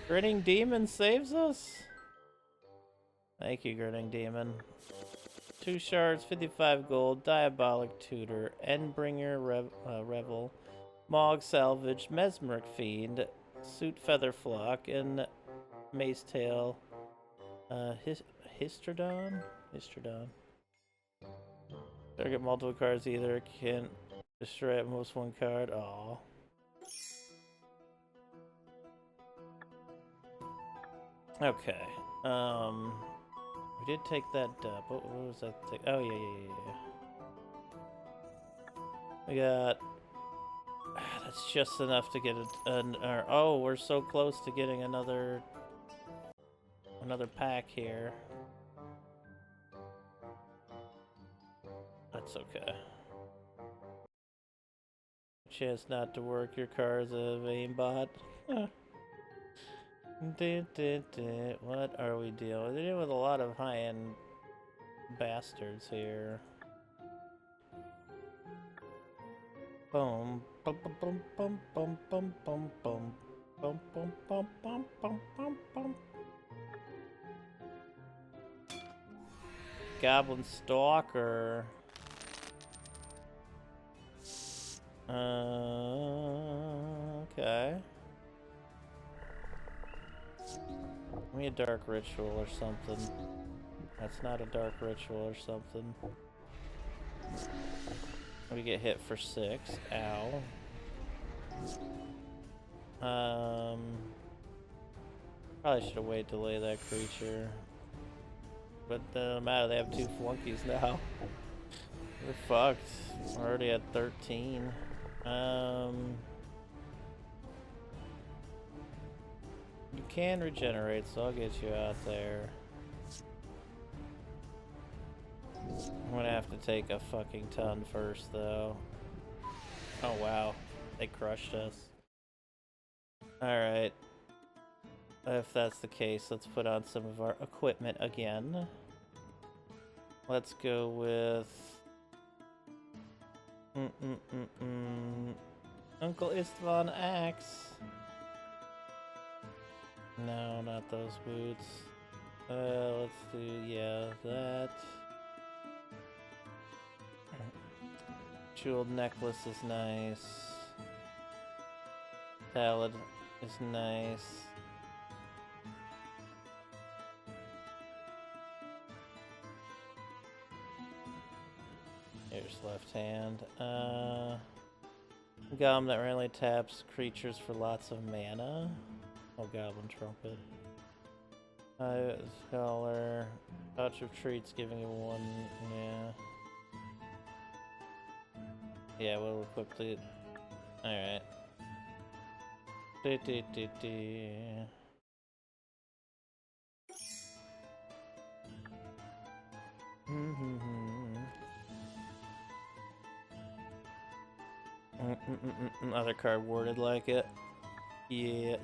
Speaker 1: Grinning Demon saves us. Thank you, Grinning Demon. 2 shards, 55 gold, Diabolic Tutor, Endbringer Revel, Mog Salvage, Mesmeric Fiend, Suit Feather Flock, and Mace Tail. Histrodon? Histrodon. Target multiple cards either, can destroy at most 1 card. Aww. Okay. We did take that up. What was that thing? Oh, yeah. We got... That's just enough to get oh, we're so close to getting another pack here. That's okay. Chance not to work your car as a aimbot. What are we dealing with? We're dealing with a lot of high-end bastards here. Boom. Bum bum bum bum bum bum bum bum bum bum bum bum bum bum. Goblin Stalker. Okay. Give me a Dark Ritual or something. That's not a Dark Ritual or something. We get hit for 6. Ow. Probably should have waited to lay that creature. But no matter, they have 2 flunkies now. We're fucked. We're already at 13. You can regenerate, so I'll get you out there. I'm gonna have to take a fucking ton first, though. Oh wow, they crushed us. Alright. If that's the case, let's put on some of our equipment again. Let's go with... Uncle Istvan Axe. No, not those boots. Let's do, yeah, that. Jeweled necklace is nice. Salad is nice. Here's left hand. Gum that randomly taps creatures for lots of mana. Oh, Goblin Trumpet. Scholar. Touch of treats giving you one. Yeah. Yeah, we'll equip the. Alright. Other card worded like it. Yeah.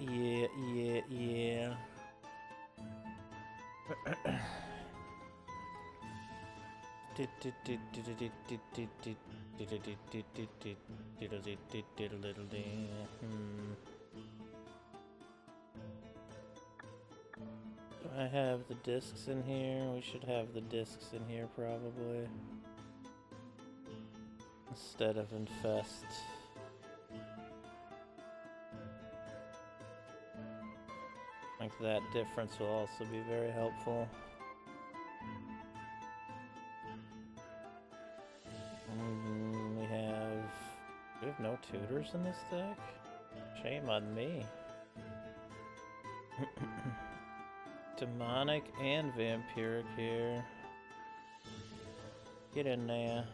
Speaker 1: Do I have the discs in here? We should have the discs in here probably. Instead of infest. I think that difference will also be very helpful. We have no tutors in this deck? Shame on me. Demonic and vampiric here. Get in there.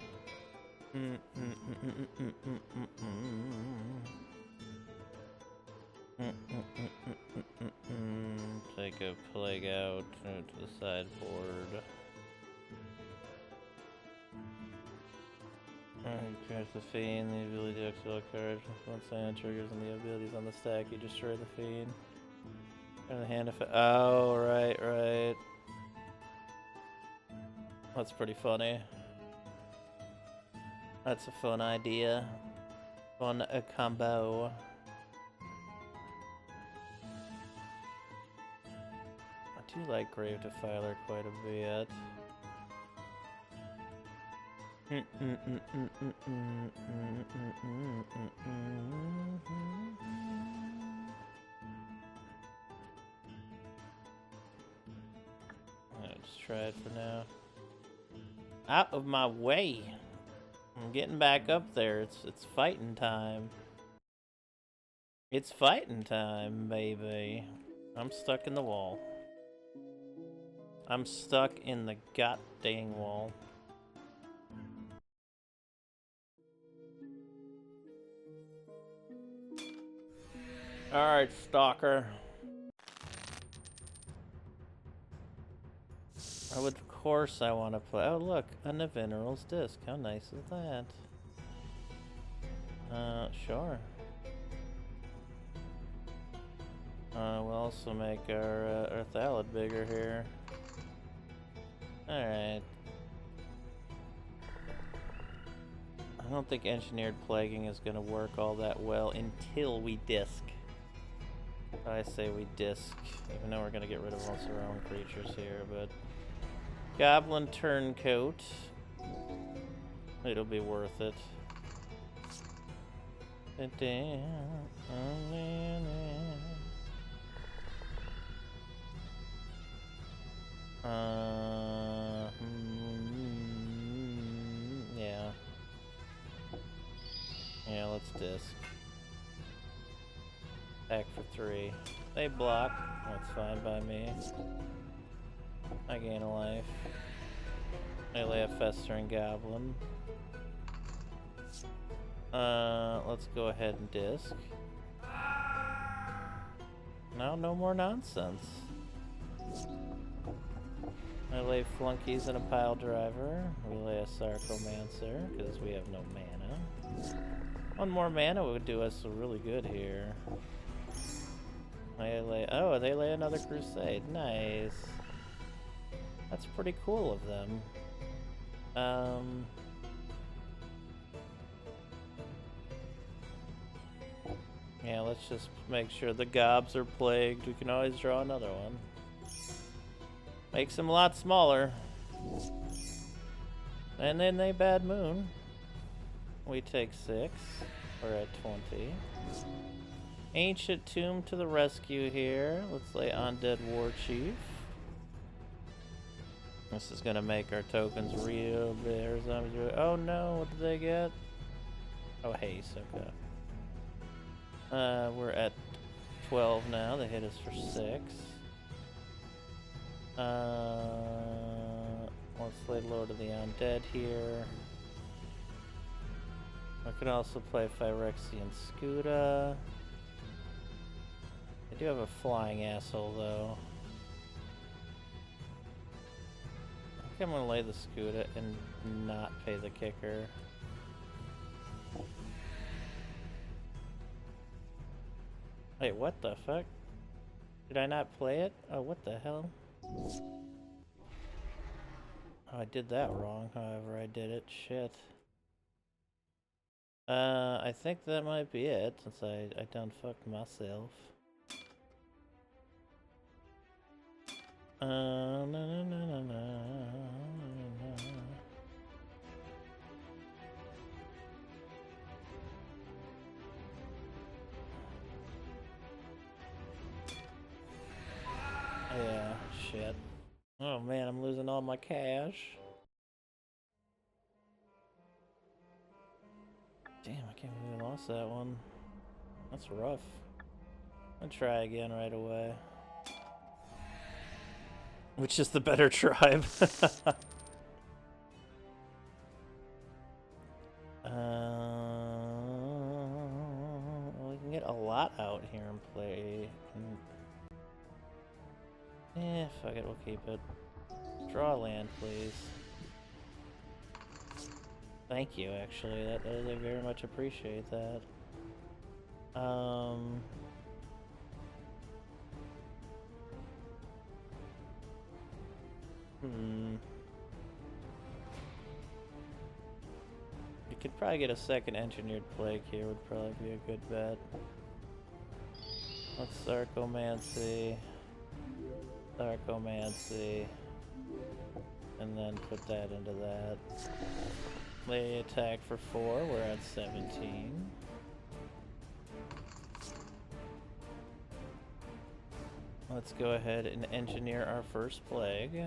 Speaker 1: Take a plague out to the sideboard. Cast the Fiend, the ability to exile a card. Once land triggers and the abilities on the stack, you destroy the Fiend. Turn the hand effect. Oh, right. That's pretty funny. That's a fun idea. Fun combo. I do like Grave Defiler quite a bit. I'll just try it for now. Out of my way! I'm getting back up there. It's fighting time. It's fighting time, baby. I'm stuck in the wall. I'm stuck in the goddamn wall. Alright, Stalker. Of course I want to play. Oh, look, a Nevinyrral's Disc. How nice is that? Sure. We'll also make our Thallid bigger here. Alright. I don't think Engineered Plaguing is going to work all that well until we disc. I say we disc, even though we're going to get rid of most of our own creatures here, but... Goblin Turncoat. It'll be worth it. Yeah. Yeah, let's disc. Attack for 3. They block. That's fine by me. I gain a life. I lay a Festering Goblin. Let's go ahead and disc. Now, no more nonsense. I lay Flunkies and a Pile Driver. We lay a Sarcomancer, because we have no mana. One more mana would do us really good here. Oh, they lay another Crusade. Nice. That's pretty cool of them. Yeah, let's just make sure the gobs are plagued. We can always draw another one. Makes them a lot smaller. And then they Bad Moon. We take 6. We're at 20. Ancient Tomb to the rescue here. Let's lay Undead War Chief. This is gonna make our tokens real bear zombies. Oh no, what did they get? Oh, haste, okay. We're at 12 now. They hit us for 6. Let's play Lord of the Undead here. I can also play Phyrexian Scuda. I do have a flying asshole though. I think I'm gonna lay the Scuda and not pay the kicker. Wait, what the fuck? Did I not play it? Oh, what the hell? Oh, I did that wrong, however I did it. Shit. I think that might be it, since I done fucked myself. No, no, no, no, no. Yeah, shit. Oh man, I'm losing all my cash. Damn, I can't believe I lost that one. That's rough. I'll try again right away. Which is the better tribe? We can get a lot out here and play. Fuck it, we'll keep it. Draw land, please. Thank you, actually. I very much appreciate that. You could probably get a second engineered plague here, would probably be a good bet. Let's Sarcomancy. Sarcomancy. And then put that into that. They attack for 4, we're at 17. Let's go ahead and engineer our first plague.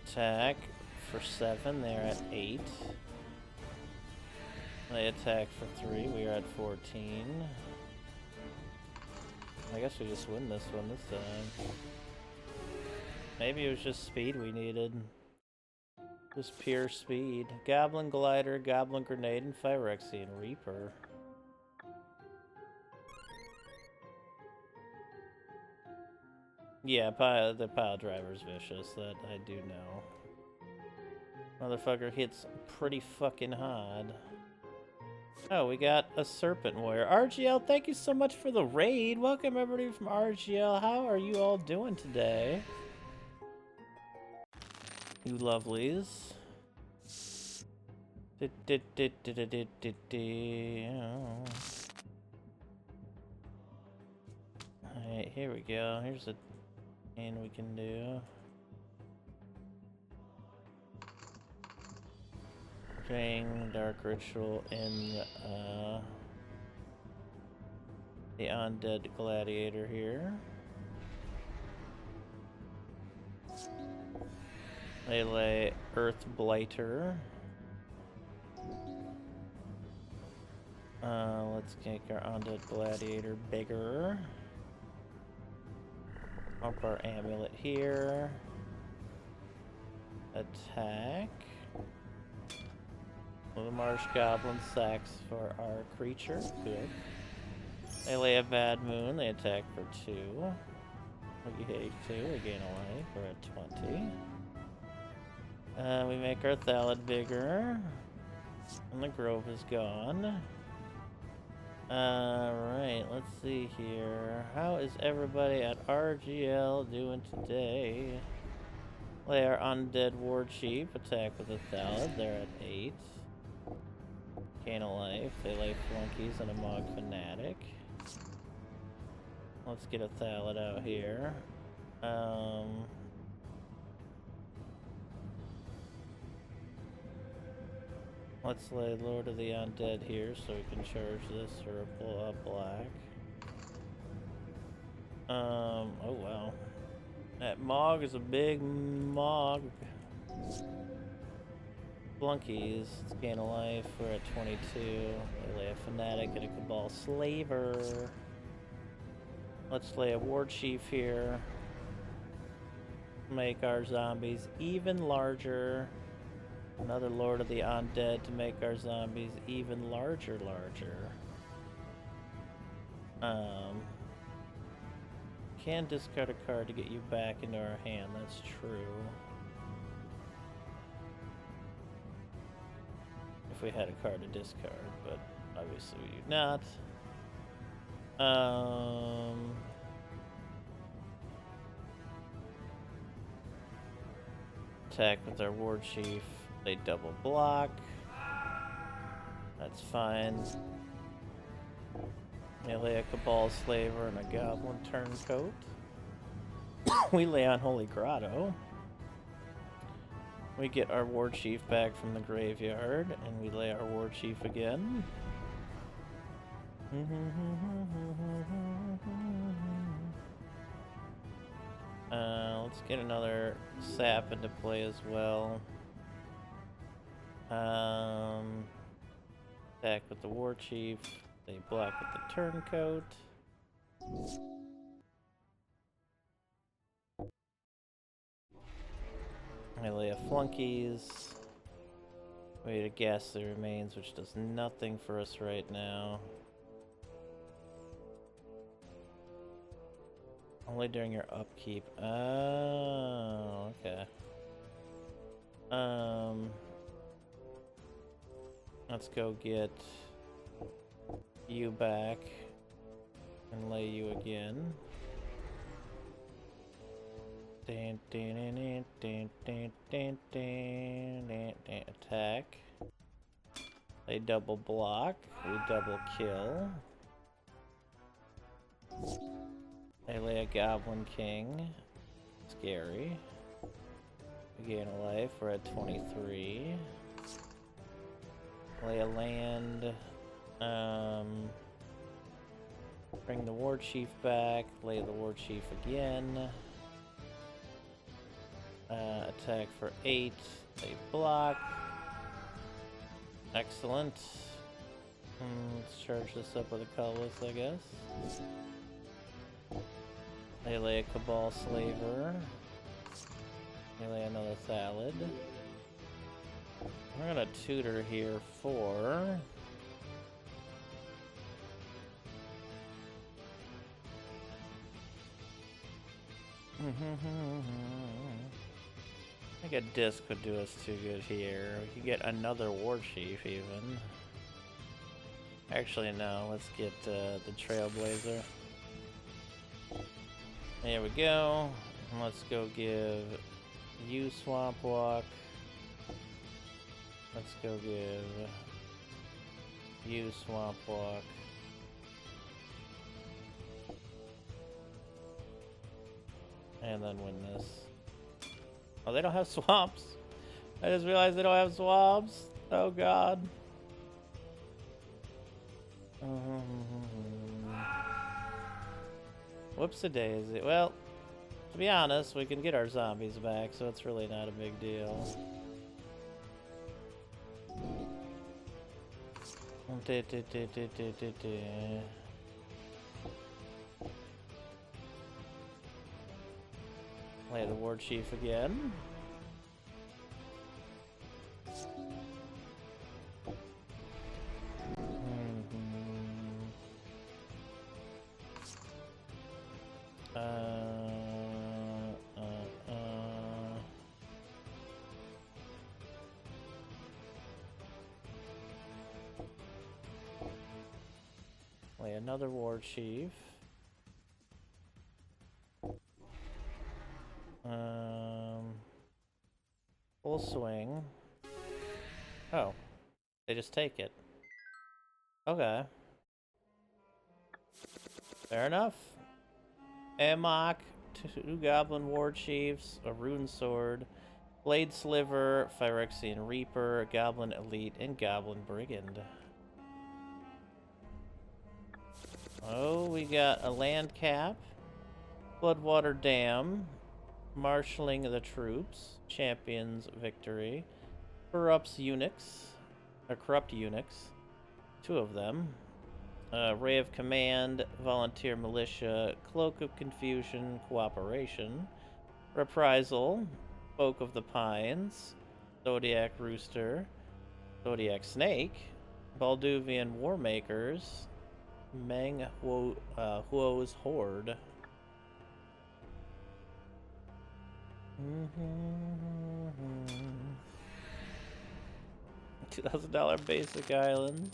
Speaker 1: Attack for 7, they're at 8. They attack for 3, we are at 14. I guess we just win this one this time. Maybe it was just speed we needed. Just pure speed. Goblin Glider, Goblin Grenade, and Phyrexian Reaper. Yeah, the pile driver's vicious, that I do know. Motherfucker hits pretty fucking hard. Oh, we got a Serpent Warrior. RGL, thank you so much for the raid. Welcome everybody from RGL. How are you all doing today? You lovelies. Alright, here we go. Here's a thing we can do. Dark Ritual in the Undead Gladiator here. They lay Earth Blighter. Let's make our Undead Gladiator bigger. Pump our amulet here. Attack. The Marsh Goblin sacks for our creature. Good. They lay a Bad Moon. They attack for 2. We take 2. We gain a life. We're at 20. We make our Thalid bigger. And the Grove is gone. Alright, let's see here. How is everybody at RGL doing today? They are Undead War Chief. Attack with a Thalid. They're at 8. Gain a life. They lay Flunkies and a Mog Fanatic. Let's get a Thalid out here. Let's lay Lord of the Undead here so we can charge this for a black. Oh wow. That Mog is a big Mog. Flunkies. Let's gain a life. We're at 22. They lay a Fanatic and a Cabal Slaver. Let's lay a War Chief here. Make our zombies even larger. Another Lord of the Undead to make our zombies even larger. Can discard a card to get you back into our hand. That's true. If we had a card to discard, but obviously we do not. Attack with our War Chief. They double block. That's fine. They lay a Cabal Slaver and a Goblin Turncoat. We lay on Holy Grotto. We get our War Chief back from the graveyard, and we lay our War Chief again. Let's get another sap into play as well. Attack with the War Chief. They block with the Turncoat. I lay a Flunkies. Way to gas the remains, which does nothing for us right now. Only during your upkeep. Oh, okay. Let's go get you back and lay you again. Attack. They double block. We double kill. They lay a Goblin King. Scary. We gain a life. We're at 23. Lay a land. Bring the War Chief back. Lay the War Chief again. Attack for 8. They block. Excellent. Let's charge this up with a colorless, I guess. They lay a Cabal Slaver. They lay another Salad. We're gonna tutor here for... I think a disc would do us too good here. We could get another War Chief even. Actually, no. Let's get the Trailblazer. There we go. And let's go give you Swamp Walk. Let's go give you Swamp Walk. And then win this. Oh, they don't have swamps. I just realized they don't have swamps. Oh god. Whoops-a-daisy. Well, to be honest, we can get our zombies back, so it's really not a big deal. Lay the War Chief again. Lay another War Chief. Full swing. Oh. They just take it. Okay. Fair enough. Amok, 2 Goblin War Chiefs, a Rune Sword, Blade Sliver, Phyrexian Reaper, Goblin Elite, and Goblin Brigand. Oh, we got a land cap, Bloodwater Dam, Marshalling of the Troops, Champions Victory, Corrupt eunuchs. 2 of them. Ray of Command, Volunteer Militia, Cloak of Confusion, Cooperation, Reprisal, Folk of the Pines, Zodiac Rooster, Zodiac Snake, Balduvian Warmakers, Meng Huo's Horde. $2,000 basic island.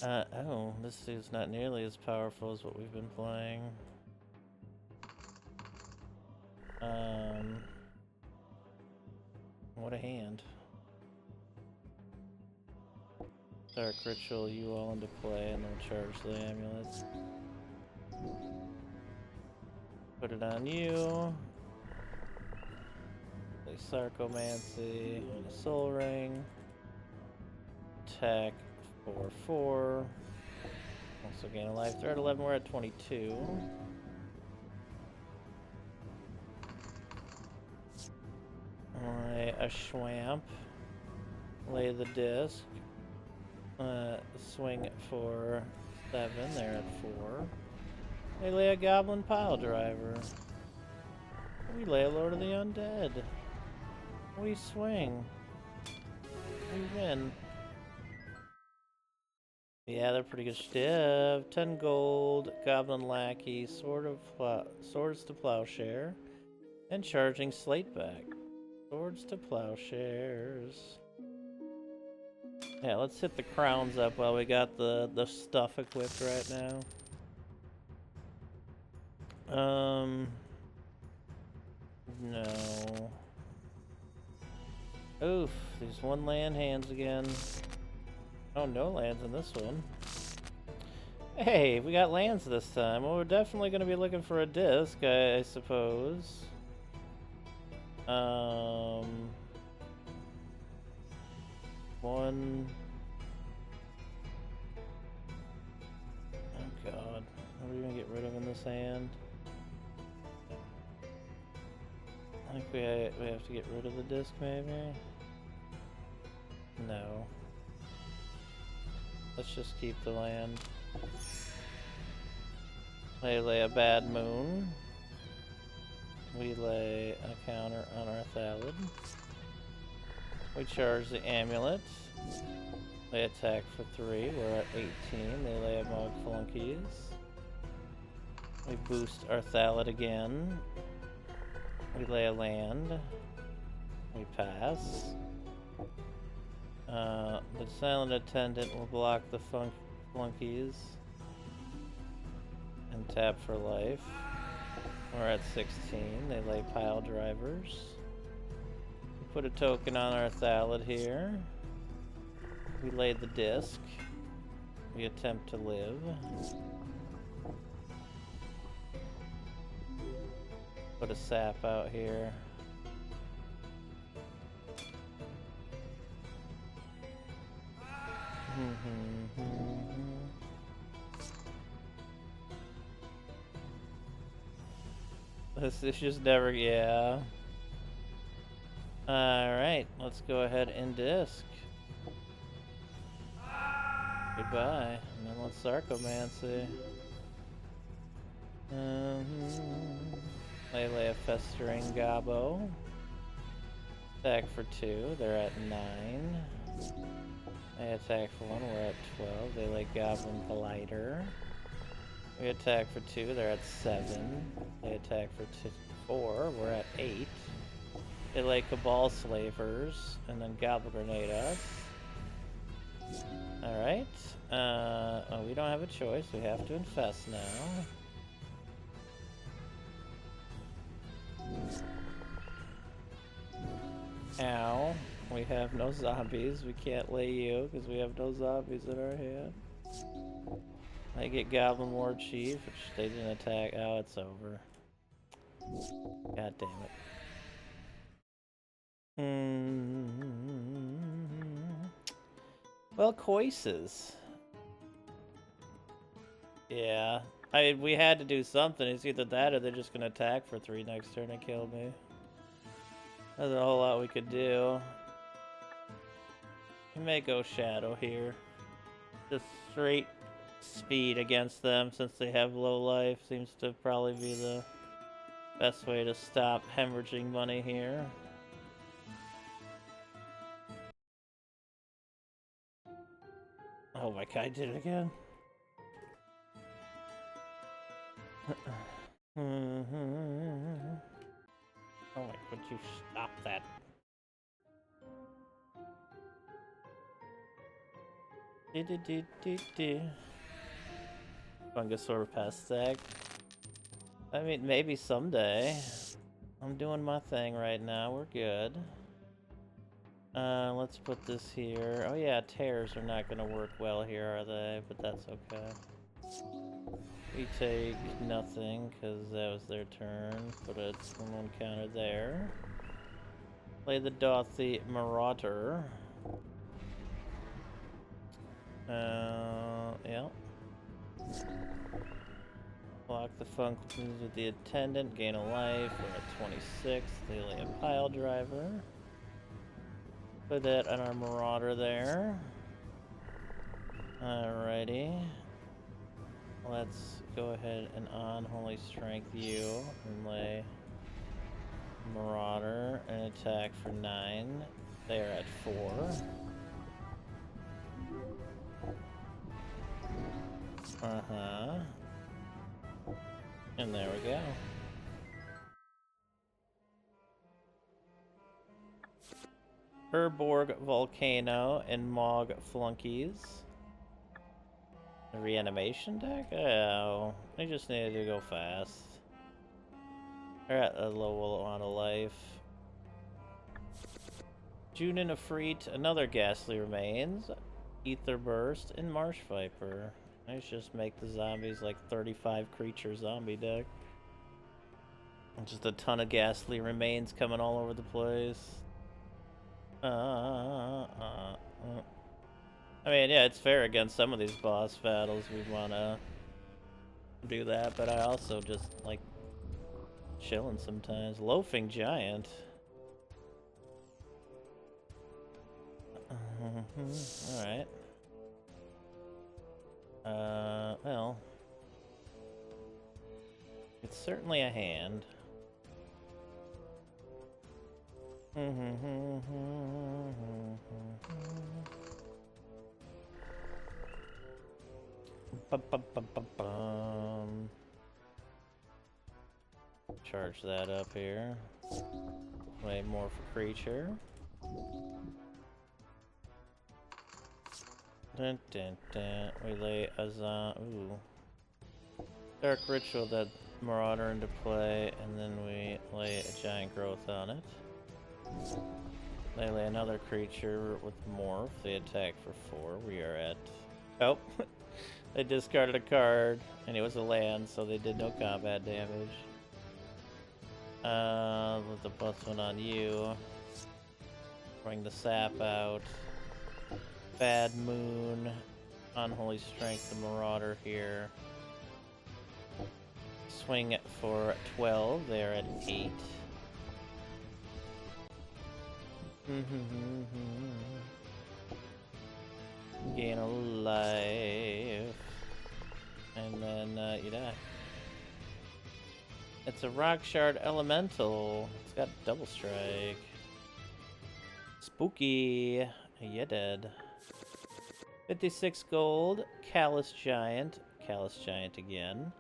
Speaker 1: Oh, this is not nearly as powerful as what we've been playing. What a hand. Dark Ritual you all into play and then charge the amulets. Put it on you. Play Sarcomancy and a Soul Ring. Attack 4/4. Also gain a life. They're at 11, we're at 22. Lay a Schwamp. Lay the disc. Swing for 7, they're at 4. They lay a Goblin Pile Driver. We lay a Lord of the Undead. We swing. We win. Yeah, they're pretty good stiff. 10 gold, Goblin Lackey, Swords to Plowshare, and Charging Slateback. Swords to Plowshares. Yeah, let's hit the crowns up while we got the stuff equipped right now. No. Oof, these 1 land hands again. Oh, no lands in this one. Hey, we got lands this time. Well, we're definitely going to be looking for a disc, I suppose. One. Oh god. What are we gonna get rid of in this hand? I think we have to get rid of the disc, maybe? No. Let's just keep the land. They lay a Bad Moon. We lay a counter on our Thallid. We charge the amulet. They attack for 3. We're at 18. They lay a Mog Flunkies. We boost our Thallid again. We lay a land. We pass. The Silent Attendant will block the Flunkies. And tap for life. We're at 16. They lay Pile Drivers. Put a token on our Thallid here. We lay the disc. We attempt to live. Put a sap out here. This is just never, yeah. Alright, let's go ahead and disc. Goodbye. And then let's Sarcomancy. They lay a Festering Gobbo. Attack for 2, they're at 9. They attack for 1, we're at 12. They lay Goblin Blighter. We attack for 2, they're at 7. They attack for 4, we're at 8. They lay Cabal Slavers, and then Goblin Grenade us. Alright. Oh, we don't have a choice, we have to infest now. Ow. We have no zombies. We can't lay you because we have no zombies in our hand. They get Goblin War Chief, which they didn't attack. Oh, it's over. God damn it. Well, Coises. Yeah. We had to do something. It's either that or they're just gonna attack for 3 next turn and kill me. There's a whole lot we could do. We may go Shadow here. Just straight speed against them since they have low life seems to probably be the best way to stop hemorrhaging money here. Oh my god, I did it again. Oh my, would you stop that? Fungosaur pest stack. I mean, maybe someday. I'm doing my thing right now. We're good. Let's put this here. Oh yeah, tears are not gonna work well here, are they? But that's okay. We take nothing, because that was their turn. Put a one counter there. Play the Dothy Marauder. Yeah. Block the funk with the attendant, gain a life. We're at 26. They lay a pile driver. Put that on our Marauder there. Alrighty. Let's go ahead and on Holy Strength you and lay Marauder and attack for 9. They are at 4. Uh-huh. And there we go. Herborg Volcano and Mog Flunkies. The reanimation deck? Oh, they just needed to go fast. They're at a low amount of life. Junin Afreet, another Ghastly Remains, Ether Burst, and Marsh Viper. Let's just make the zombies like 35 creature zombie deck. Just a ton of Ghastly Remains coming all over the place. I mean, yeah, it's fair against some of these boss battles. We want to do that, but I also just like chilling sometimes. Loafing Giant. Alright. Well. It's certainly a hand. Charge that up here. Way more for creature. Dun, dun, dun. We lay a ooh. Dark Ritual that Marauder into play, and then we lay a Giant Growth on it. They lay another creature with Morph. They attack for 4. We are at... Oh! They discarded a card, and it was a land, so they did no combat damage. With the +1 on you. Bring the Sap out. Bad Moon. Unholy Strength, the Marauder here. Swing for 12. They are at 8. Gain a life. And then you die. It's a Rock Shard Elemental. It's got double strike. Spooky. You dead. 56 gold. Callous Giant. Callous Giant again.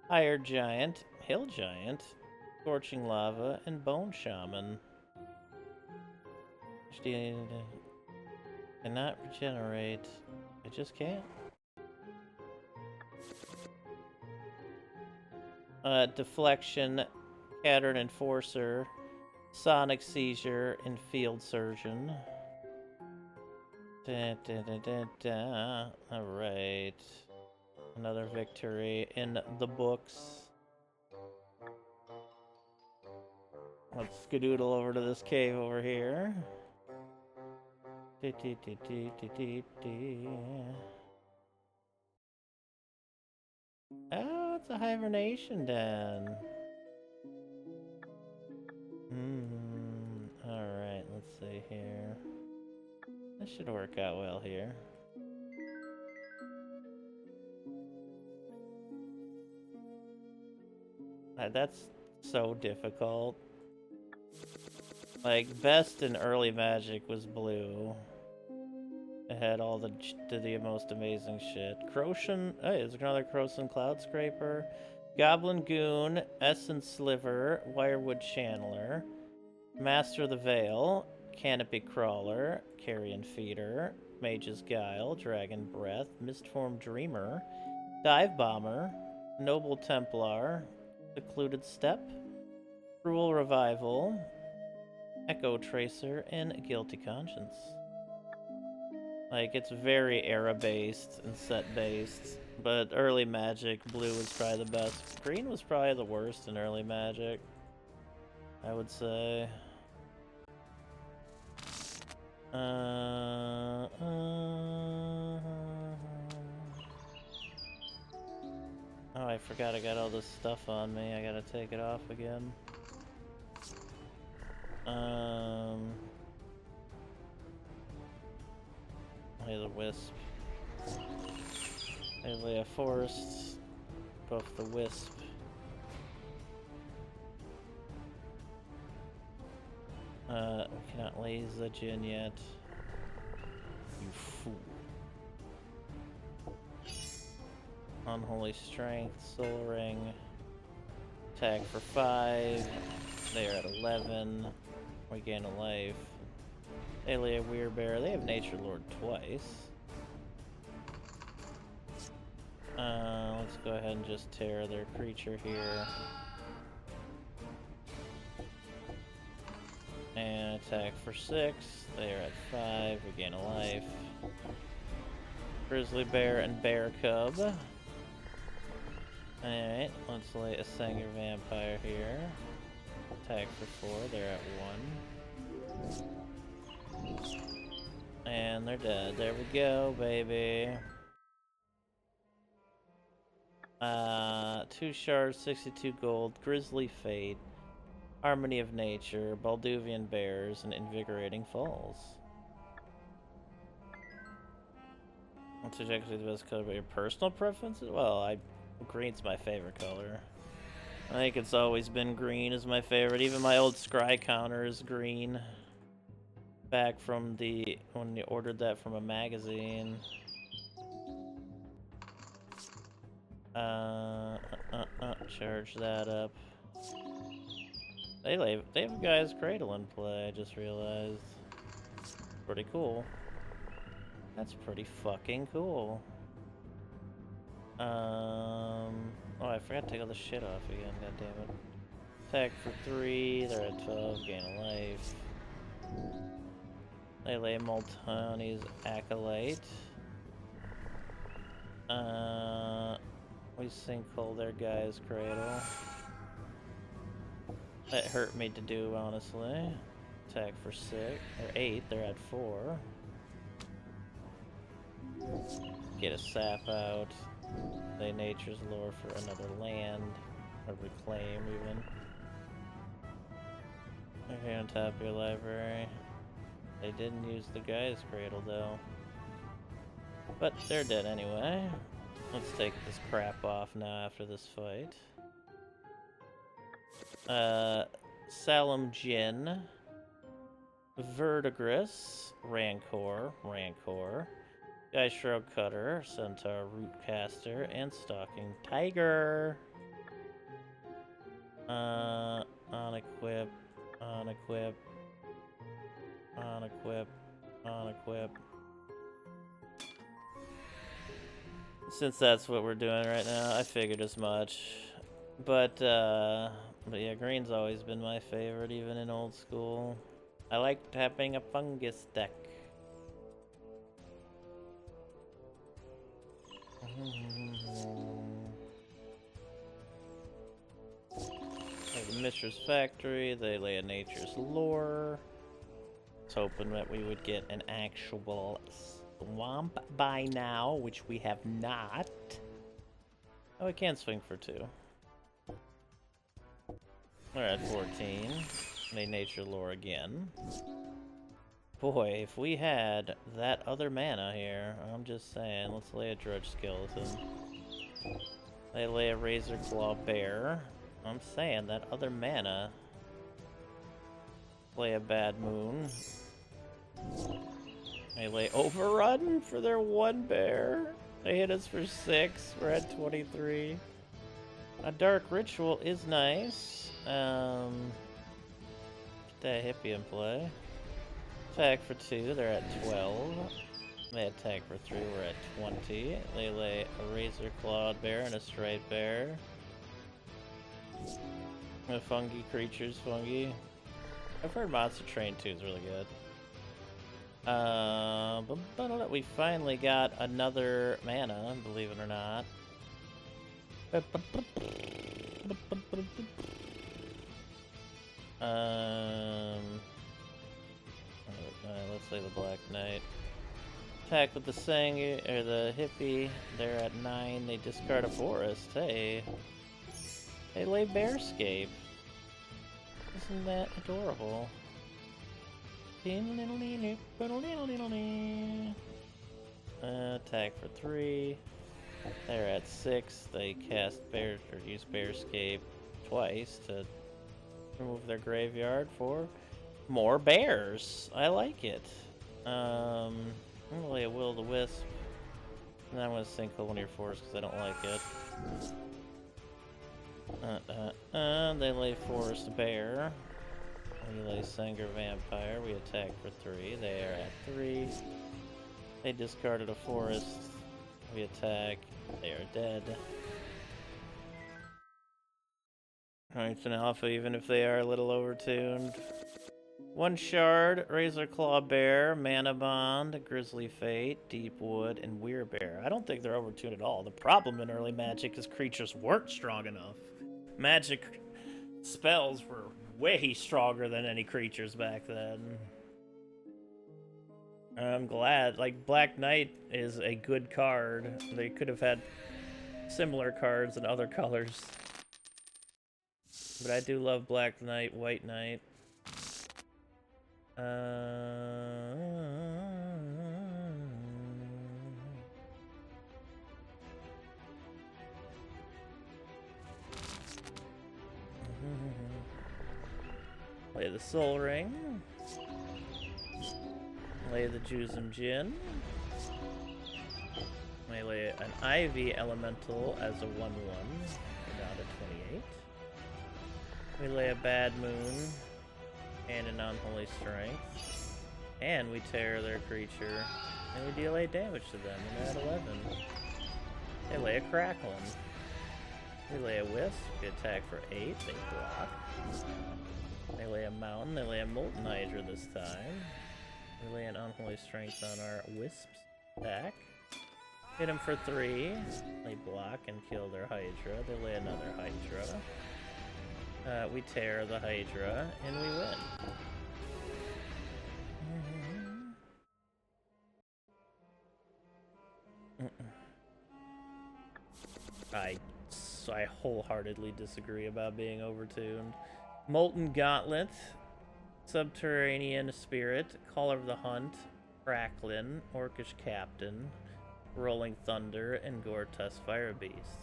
Speaker 1: Higher Giant. Hill Giant. Scorching Lava. And Bone Shaman. Cannot regenerate. I just can't. Deflection, Pattern Enforcer, Sonic Seizure, and Field Surgeon. Alright. Another victory in the books. Let's skedoodle over to this cave over here. Oh, it's a hibernation den. Alright, let's see here. That should work out well here. That's so difficult. Like, best in early Magic was blue. It had all the most amazing shit. Crocian, hey, there's another Crocian Cloud Scraper. Goblin Goon, Essence Sliver, Wirewood Channeler, Master of the Veil, Canopy Crawler, Carrion Feeder, Mage's Guile, Dragon Breath, Mistform Dreamer, Dive Bomber, Noble Templar, Secluded Step, Cruel Revival, Echo Tracer, and Guilty Conscience. Like, it's very era-based and set-based, but early Magic, blue was probably the best. Green was probably the worst in early Magic, I would say. Oh, I forgot I got all this stuff on me. I gotta take it off again. Lay the Wisp. I lay a Forest. Buff the Wisp. We cannot lay the Jin yet. You fool. Unholy Strength, Soul Ring. Attack for 5. They're at 11. We gain a life. They lay a Weirbear. They have Nature Lord twice. Let's go ahead and just tear their creature here. And attack for 6. They are at 5. We gain a life. Grizzly Bear and Bear Cub. Alright, let's lay a Sanger Vampire here. Attack for 4. They're at 1. And they're dead. There we go, baby. 2 shards, 62 gold, Grizzly Fate, Harmony of Nature, Balduvian Bears, and Invigorating Falls. What's exactly the best color, but your personal preferences? Well, green's my favorite color. I think it's always been green is my favorite. Even my old scry counter is green. Back from when you ordered that from a magazine. Charge that up. They have Guy's Cradle in play, I just realized. Pretty cool. That's pretty fucking cool. Oh, I forgot to take all the shit off again, god damn it. Attack for 3, they're at 12, gain a life. They lay Moltani's Acolyte. We sinkhole their Guy's Cradle. That hurt me to do, honestly. Attack for 6, or 8, they're at 4. Get a sap out. Play Nature's Lore for another land, or reclaim even. Okay, on top of your library. They didn't use the Guy's Cradle though. But they're dead anyway. Let's take this crap off now after this fight. Salem Jin, Verdigris, Rancor, Guy Shroud Cutter, Centaur Rootcaster, and Stalking Tiger. On equip. Since that's what we're doing right now, I figured as much. But yeah, green's always been my favorite, even in old school. I liked having a fungus deck. Like Mishra's Factory, they lay a Nature's Lore. I was hoping that we would get an actual swamp by now, which we have not. Oh, we can swing for 2. We're at 14. Lay Nature Lore again. Boy, if we had that other mana here, I'm just saying, let's lay a Drudge Skeleton. They lay a Razor Claw Bear. I'm saying that other mana. Play a Bad Moon. They lay Overrun for their 1 bear. They hit us for 6. We're at 23. A Dark Ritual is nice. Get that hippie in play. Attack for 2, they're at 12. They attack for 3, we're at 20. They lay a Razor Clawed Bear and a Straight Bear. The fungi creatures, fungi. I've heard Monster Train 2 is really good. But we finally got another mana, believe it or not. Let's say the Black Knight. Attack with the or the hippie. They're at 9. They discard a forest. Hey. They lay Bearscape. Isn't that adorable? Attack for 3. They're at 6. They cast Bear or use Bearscape twice to remove their graveyard for more bears. I like it. I'm gonna lay a Will-o-the-Wisp. And then I'm gonna sink Colonial Force because I don't like it. They lay Forest Bear. We lay Sanger Vampire. We attack for 3. They are at 3. They discarded a forest. We attack. They are dead. Alright, it's an alpha even if they are a little overtuned. 1 Shard, Razor Claw Bear, Mana Bond, Grizzly Fate, Deep Wood, and Weirbear. I don't think they're overtuned at all. The problem in early Magic is creatures weren't strong enough. Magic spells were way stronger than any creatures back then. I'm glad. Like, Black Knight is a good card. They could have had similar cards in other colors. But I do love Black Knight, White Knight. Play the Soul Ring. Lay the Juzum Jin. We lay an Ivy Elemental as a 1/1. Down to 28. We lay a Bad Moon and an Unholy Strength. And we tear their creature. And we deal 8 damage to them. And they're at 11. They lay a Cracklin. We lay a Wisp. We attack for 8. They block. They lay a Mountain. They lay a Molten Hydra this time. We lay an Unholy Strength on our Wisp's back. Hit him for 3. They block and kill their Hydra. They lay another Hydra. We tear the Hydra, and we win. I wholeheartedly disagree about being overtuned. Molten Gauntlet, Subterranean Spirit, Caller of the Hunt, Cracklin, Orcish Captain, Rolling Thunder, and Gortus Fire Beast.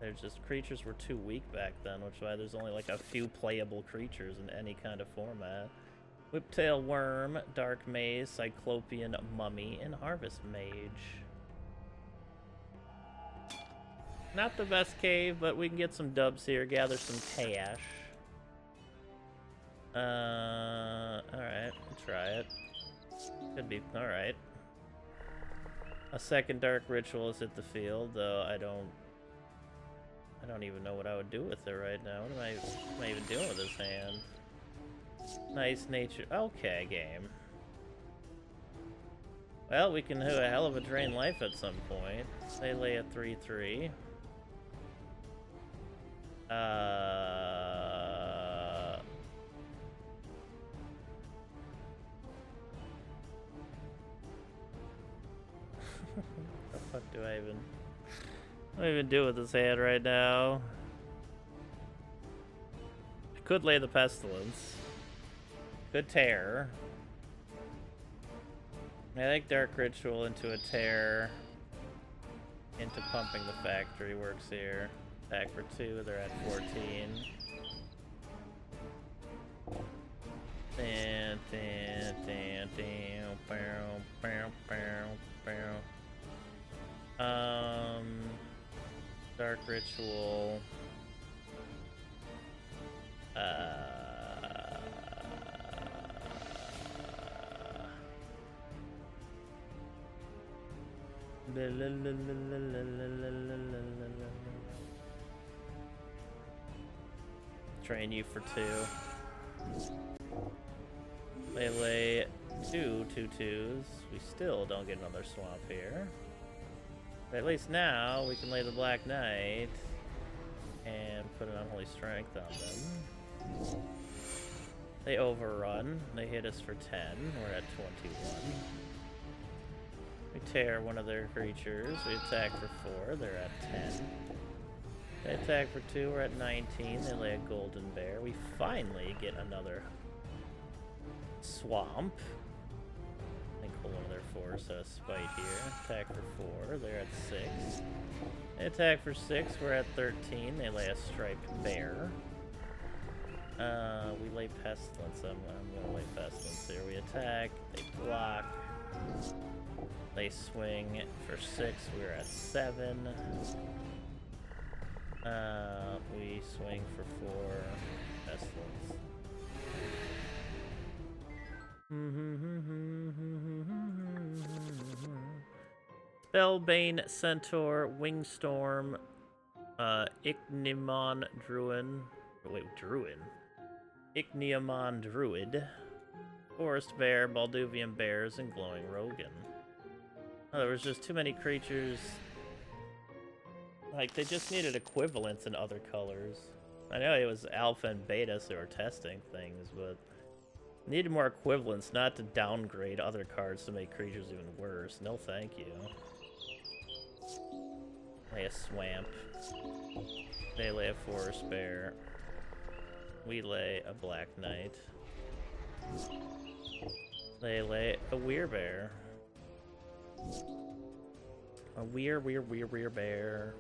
Speaker 1: There's just creatures were too weak back then, which is why there's only like a few playable creatures in any kind of format. Whiptail Worm, Dark Maze, Cyclopean Mummy, and Harvest Mage. Not the best cave, but we can get some dubs here, gather some cash. Alright, we'll try it. Could be, alright. A second Dark Ritual has hit the field, though I don't even know what I would do with it right now. What am I even doing with this hand? Nice nature. Okay, game. Well, we can do a hell of a drain life at some point. They lay a 3/3. The fuck do I even do with this hand right now? I could lay the Pestilence. Could tear. I think Dark Ritual into a tear. Into pumping the factory works here. Attack for 2, they're at 14. Dark Ritual. Train you for 2. They lay 2 2/2s. We still don't get another swamp here. But at least now we can lay the Black Knight and put an Unholy Strength on them. They overrun. They hit us for 10. We're at 21. We tear one of their creatures. We attack for 4. They're at 10. They attack for 2. We're at 19. They lay a Golden Bear. We finally get another swamp. I think one of their 4s has a spite here. Attack for 4. They're at 6. They attack for 6. We're at 13. They lay a striped bear. We lay Pestilence. I'm gonna lay Pestilence here. We attack. They block. They swing for 6. We're at 7. We swing for 4. Pestilence. Spellbane Centaur, Wingstorm, Ichneumon Druid. Wait, Druid. Ichneumon Druid, Forest Bear, Balduvian Bears, and Glowing Rogan. Oh, there was just too many creatures. Like, they just needed equivalents in other colors. I know it was alpha and beta, so they were testing things, but needed more equivalents, not to downgrade other cards to make creatures even worse. No thank you. Lay a Swamp. They lay a Forest Bear. We lay a Black Knight. They lay a Weirbear. A Weirbear.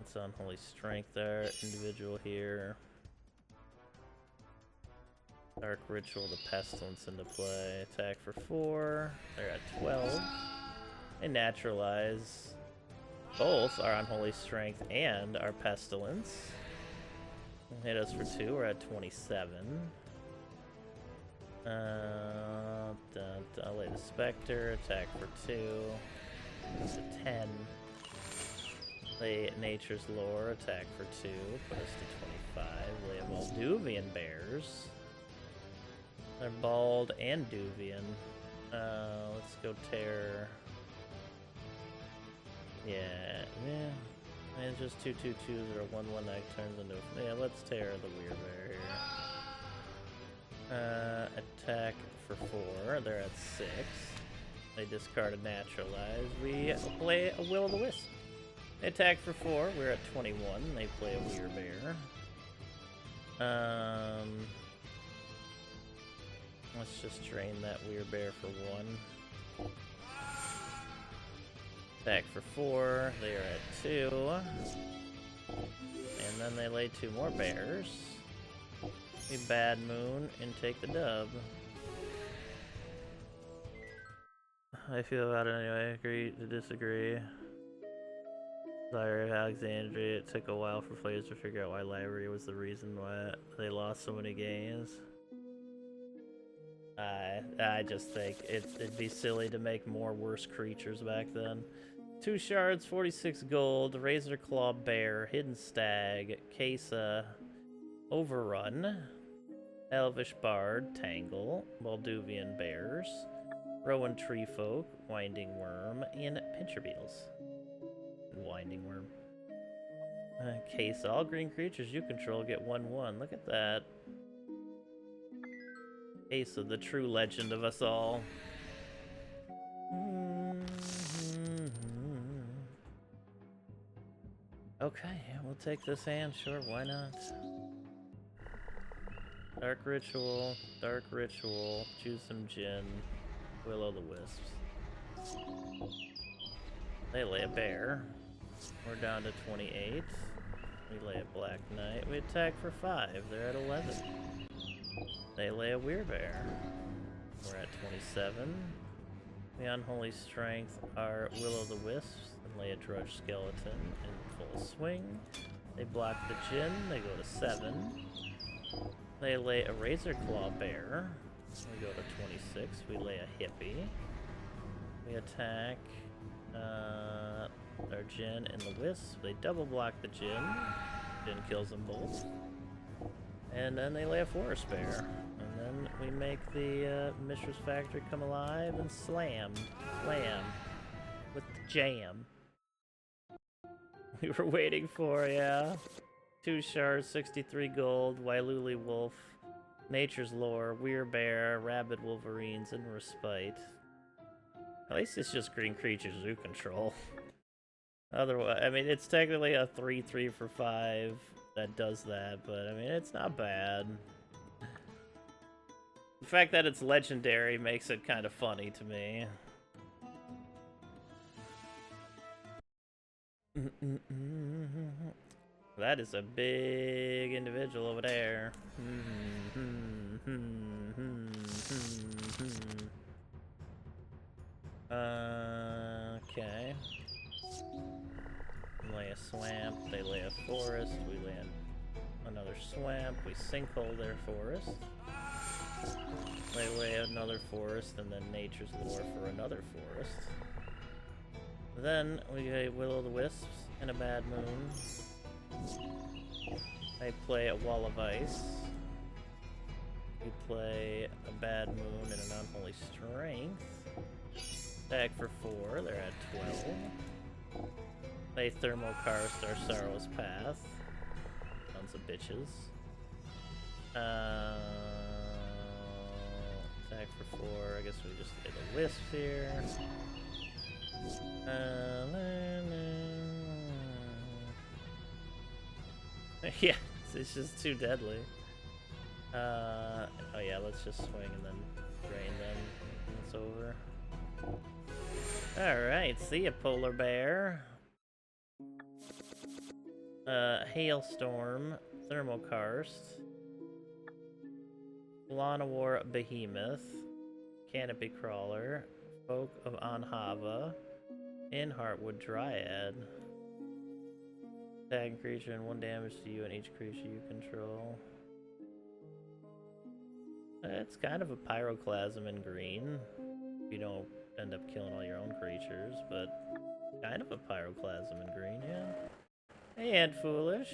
Speaker 1: It's Unholy Strength there. Individual here. Dark Ritual, the Pestilence into play. Attack for 4. They're at 12. They naturalize both our Unholy Strength and our Pestilence. Hit us for 2. We're at 27. I'll lay the Spectre. Attack for 2. It's a 10. Lay Nature's Lore. Attack for 2. Put us to 25. Lay a Molduvian Bears. They're bald and Duvian. Let's go tear. Yeah. It's just 2/2/2s or 1/1 that turns into. Yeah, let's tear the Weirbear here. Attack for 4. They're at 6. They discard a Naturalize. We play a Will-o'-the-Wisp. They attack for 4. We're at 21. They play a Weirbear. Let's just drain that Weirbear for 1. Attack for 4. They are at 2. And then they lay 2 more bears. We Bad Moon and take the dub. How I feel about it anyway. Agree to disagree. Library of Alexandria. It took a while for players to figure out why Library was the reason why they lost so many games. I just think it'd be silly to make more worse creatures back then. 2 shards, 46 gold, Razor Claw Bear, Hidden Stag, Kesa, Overrun, Elvish Bard, Tangle, Molduvian Bears, Rowan Treefolk, Winding Worm, and Pincher Beetles. Winding Worm. Kesa, all green creatures you control get 1/1. Look at that. Kesa, the true legend of us all. Okay, we'll take this hand, sure, why not? Dark Ritual, Dark Ritual, choose some Djinn, Will-O-the-Wisps. They lay a bear. We're down to 28. We lay a Black Knight. We attack for 5. They're at 11. They lay a Werebear. We're at 27. The Unholy Strength are Will-O-the-Wisps and lay a Drudge Skeleton in full swing. They block the Djinn. They go to 7. They lay a Razor Claw Bear. We go to 26. We lay a Hippie. We attack our Djinn and the Wisp. They double block the Djinn. Djinn kills them both. And then they lay a Forest Bear. And then we make the Mishra's Factory come alive and slam. Slam. With the jam. We were waiting for, yeah. 2 shards, 63 gold, Wailuli Wolf, Nature's Lore, Werebear, Rabid Wolverines, and Respite. At least it's just green creatures you control. Otherwise, I mean, it's technically a 3/3 for 5 that does that, but I mean, it's not bad. The fact that it's legendary makes it kind of funny to me. That is a big individual over there. Okay. We lay a swamp, they lay a forest, we lay another swamp, we sinkhole their forest. They lay another forest, and then Nature's Lore for another forest. Then we get Will-O-the-Wisps and a Bad Moon. They play a Wall of Ice. We play a Bad Moon and an Unholy Strength. Attack for 4, they're at 12. They Thermal Karst our Sorrow's Path. Tons of bitches. Attack for 4, I guess we just did a Wisp here. Yeah, it's just too deadly. Oh yeah, let's just swing and then drain them when it's over. Alright, see ya, Polar Bear. Hailstorm, Thermal Karst, Llanowar Behemoth, Canopy Crawler, Folk of Anhava, and Heartwood Dryad. Attacking creature and 1 damage to you and each creature you control. It's kind of a Pyroclasm in green. You don't end up killing all your own creatures, but kind of a Pyroclasm in green, yeah. And Foolish.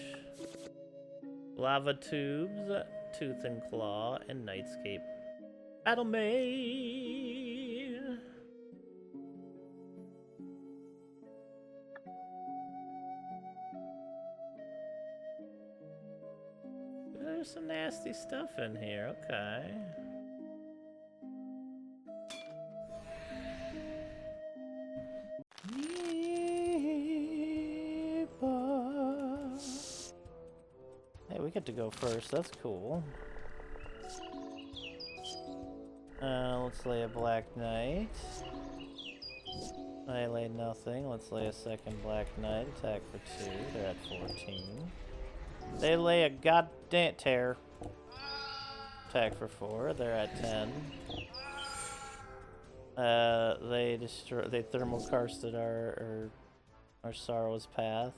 Speaker 1: Lava Tubes, Tooth and Claw, and Nightscape Battle Maid. There's some nasty stuff in here, okay. Hey, we get to go first, that's cool. Let's lay a Black Knight. I laid nothing, let's lay a second Black Knight, attack for 2, they're at 14. They lay a goddamn tear. Attack for 4, they're at 10. They Thermal Karsted our Sorrow's Path.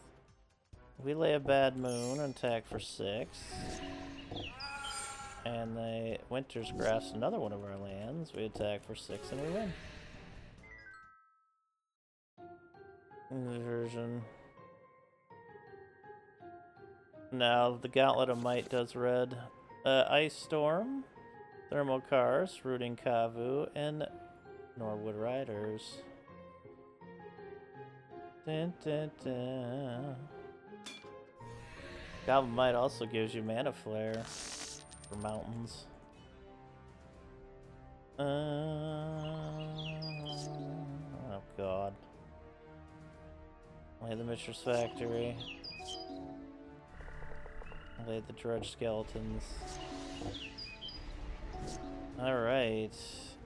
Speaker 1: We lay a Bad Moon, attack for 6. And they Winter's Grasp another one of our lands. We attack for 6 and we win. Inversion. Now the Gauntlet of Might does red. Ice Storm, Thermal Karst, Rooting Kavu, and Norwood Riders. Dun, dun, dun. Goblin Might also gives you Mana Flare for mountains. Oh god. Lay the Mishra's Factory. Lay the Drudge Skeletons. Alright.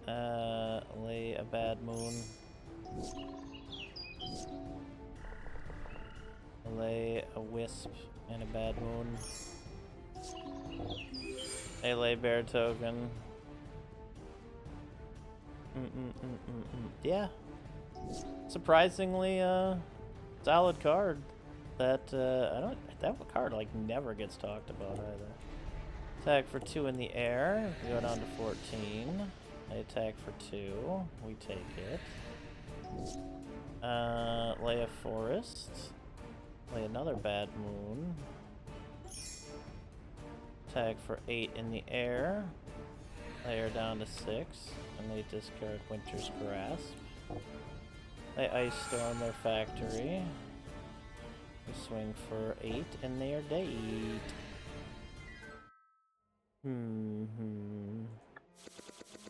Speaker 1: Lay a bad moon. Lay a wisp and a bad moon. A lay bear token. Yeah. Surprisingly, solid card. That that card like never gets talked about either. Attack for 2 in the air. We go down to 14. They attack for 2. We take it. Lay a forest. Lay another bad moon. Attack for 8 in the air. Lay her down to 6. And they discard Winter's Grasp. They ice storm their factory. We swing for 8 and they are dead.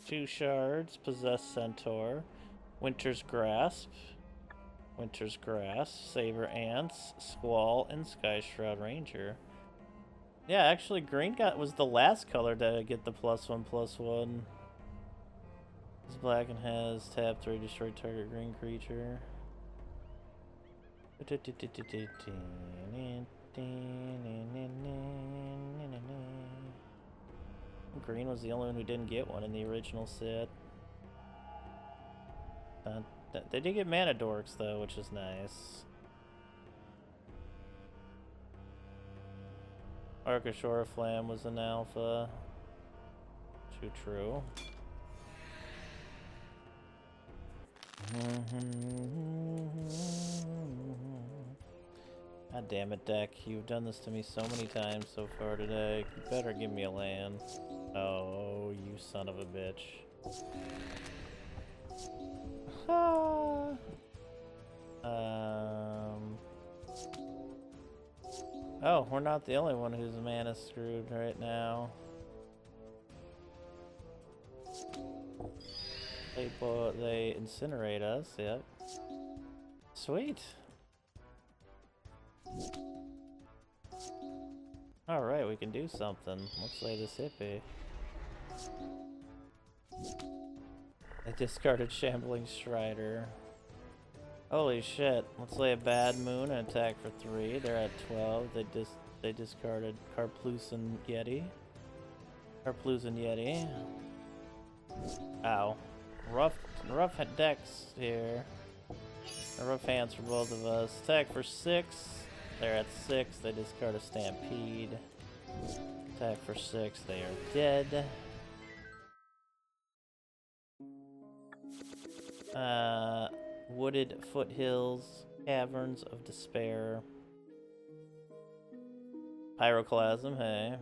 Speaker 1: 2 shards, possess centaur, Winter's Grasp, Saber Ants, Squall, and Sky Shroud Ranger. Yeah, actually green was the last color to get the +1/+1. It's black and has tap 3, destroy target green creature. Green was the only one who didn't get one in the original set. They did get mana dorks though, which is nice. Arcashora Flam was an alpha. True. God damn it, deck. You've done this to me so many times so far today. You better give me a land. Oh, you son of a bitch. Oh, we're not the only one who's mana screwed right now. They incinerate us, yep. Sweet. Alright, we can do something. Let's lay this hippie. I discarded Shambling Strider. Holy shit. Let's lay a bad moon and attack for 3. They're at 12. They discarded Karplusan Yeti. Ow. Rough decks here. Rough hands for both of us. Attack for 6. They're at 6. They discard a Stampede. Attack for 6. They are dead. Wooded Foothills. Caverns of Despair. Pyroclasm, hey.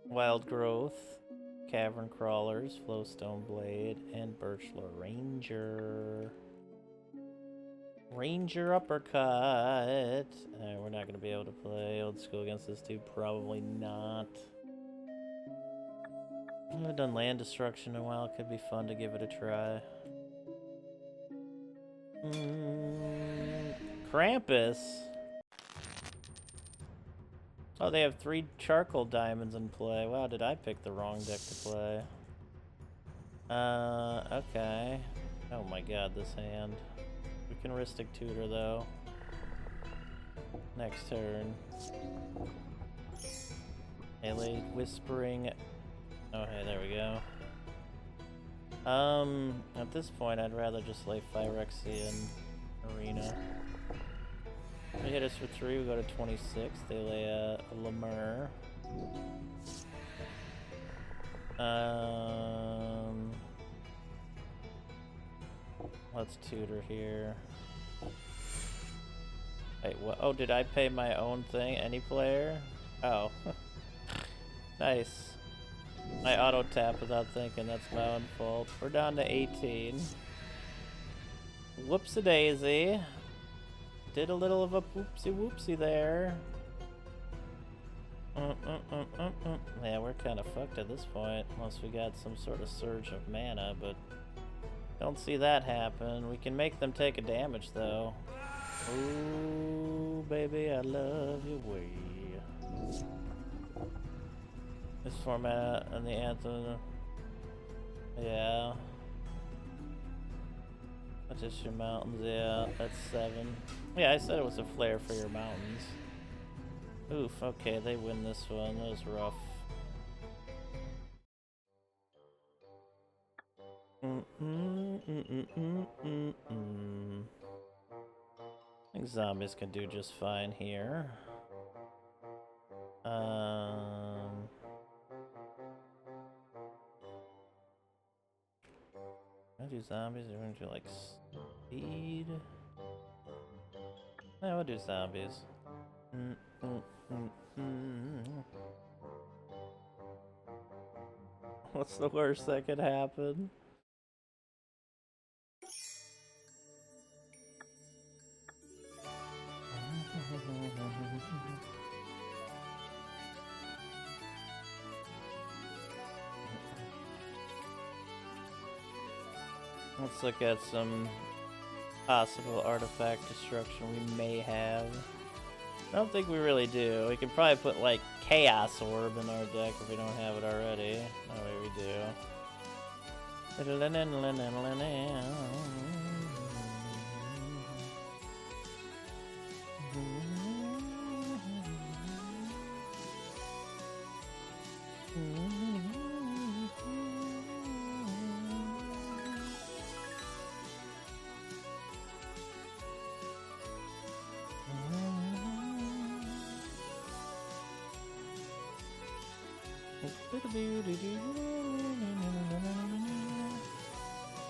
Speaker 1: Wild Growth. Cavern Crawlers. Flowstone Blade. And Birchlore Ranger. Ranger Uppercut. We're not going to be able to play old school against this dude. Probably not. I haven't done land destruction in a while. It could be fun to give it a try. Krampus. Oh, they have 3 charcoal diamonds in play. Wow, did I pick the wrong deck to play? Okay. Oh my god, this hand. We can Ristic Tutor though. Next turn. Melee Whispering. Oh hey, there we go. At this point I'd rather just lay Phyrexian Arena. They hit us for 3, we go to 26. They lay a Lemur. Let's tutor here. Wait, what? Oh, did I pay my own thing? Any player? Oh. Nice. I auto-tap without thinking, that's my own fault. We're down to 18. Whoopsie-daisy. Did a little of a poopsie-whoopsie there. Yeah, we're kind of fucked at this point, unless we got some sort of surge of mana, but don't see that happen. We can make them take a damage, though. Ooh, baby, I love your way. This format and the anthem Yeah. That's just your mountains, yeah, that's 7. Yeah, I said it was a flare for your mountains. Oof, okay, they win this one. That was rough. I think zombies can do just fine here. I do zombies. We're gonna do like speed. Yeah, we'll do zombies. What's the worst that could happen? Let's look at some possible artifact destruction we may have. I don't think we really do. We could probably put like Chaos Orb in our deck if we don't have it already. Oh wait, we do.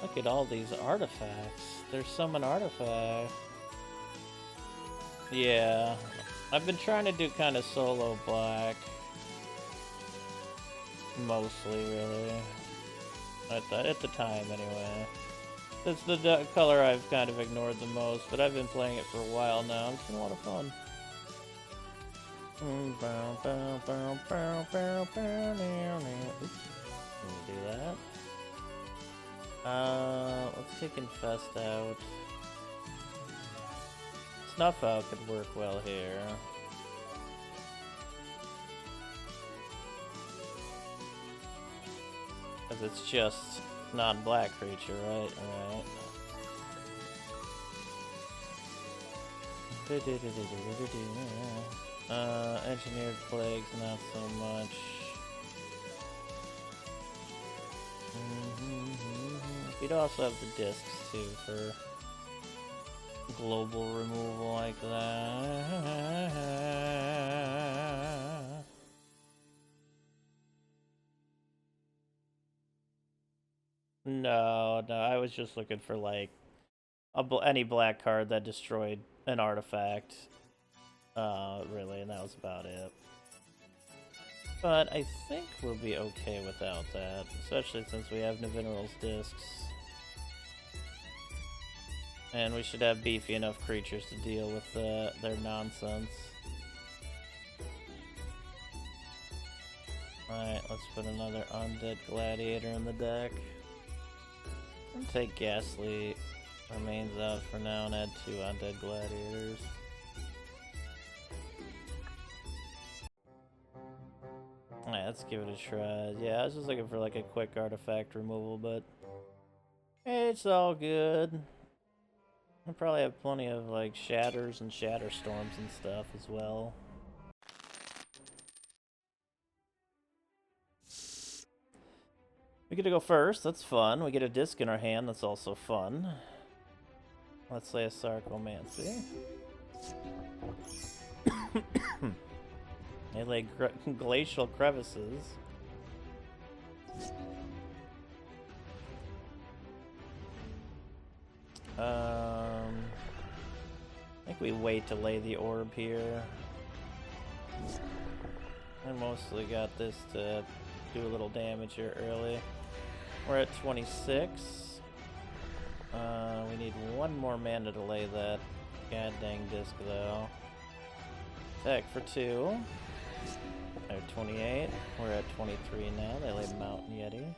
Speaker 1: Look at all these artifacts. There's summon artifact. Yeah. I've been trying to do kind of solo black. Mostly, really. At the time, anyway. It's the color I've kind of ignored the most, but I've been playing it for a while now. It's been a lot of fun. Oops. Can we do that? Let's take Infest out. Snuff Out could work well here. Because it's just non-black creature, right? Alright. Engineered Plagues, not so much. We'd also have the discs too for global removal like that. No, I was just looking for like any black card that destroyed an artifact. Really, and that was about it. But I think we'll be okay without that, especially since we have Navineral's discs. And we should have beefy enough creatures to deal with their nonsense. Alright, let's put another Undead Gladiator in the deck. And take Ghastly Remains out for now and add 2 Undead Gladiators. Alright, let's give it a try. Yeah, I was just looking for like a quick artifact removal, but it's all good. I probably have plenty of like Shatters and Shatter Storms and stuff as well. We get to go first, that's fun. We get a disc in our hand, that's also fun. Let's play a Sarcomancy. They lay glacial crevices. I think we wait to lay the orb here. I mostly got this to do a little damage here early. We're at 26. We need 1 more mana to lay that god dang disc though. Attack for 2. They're 28. We're at 23 now. They lay Mountain Yeti.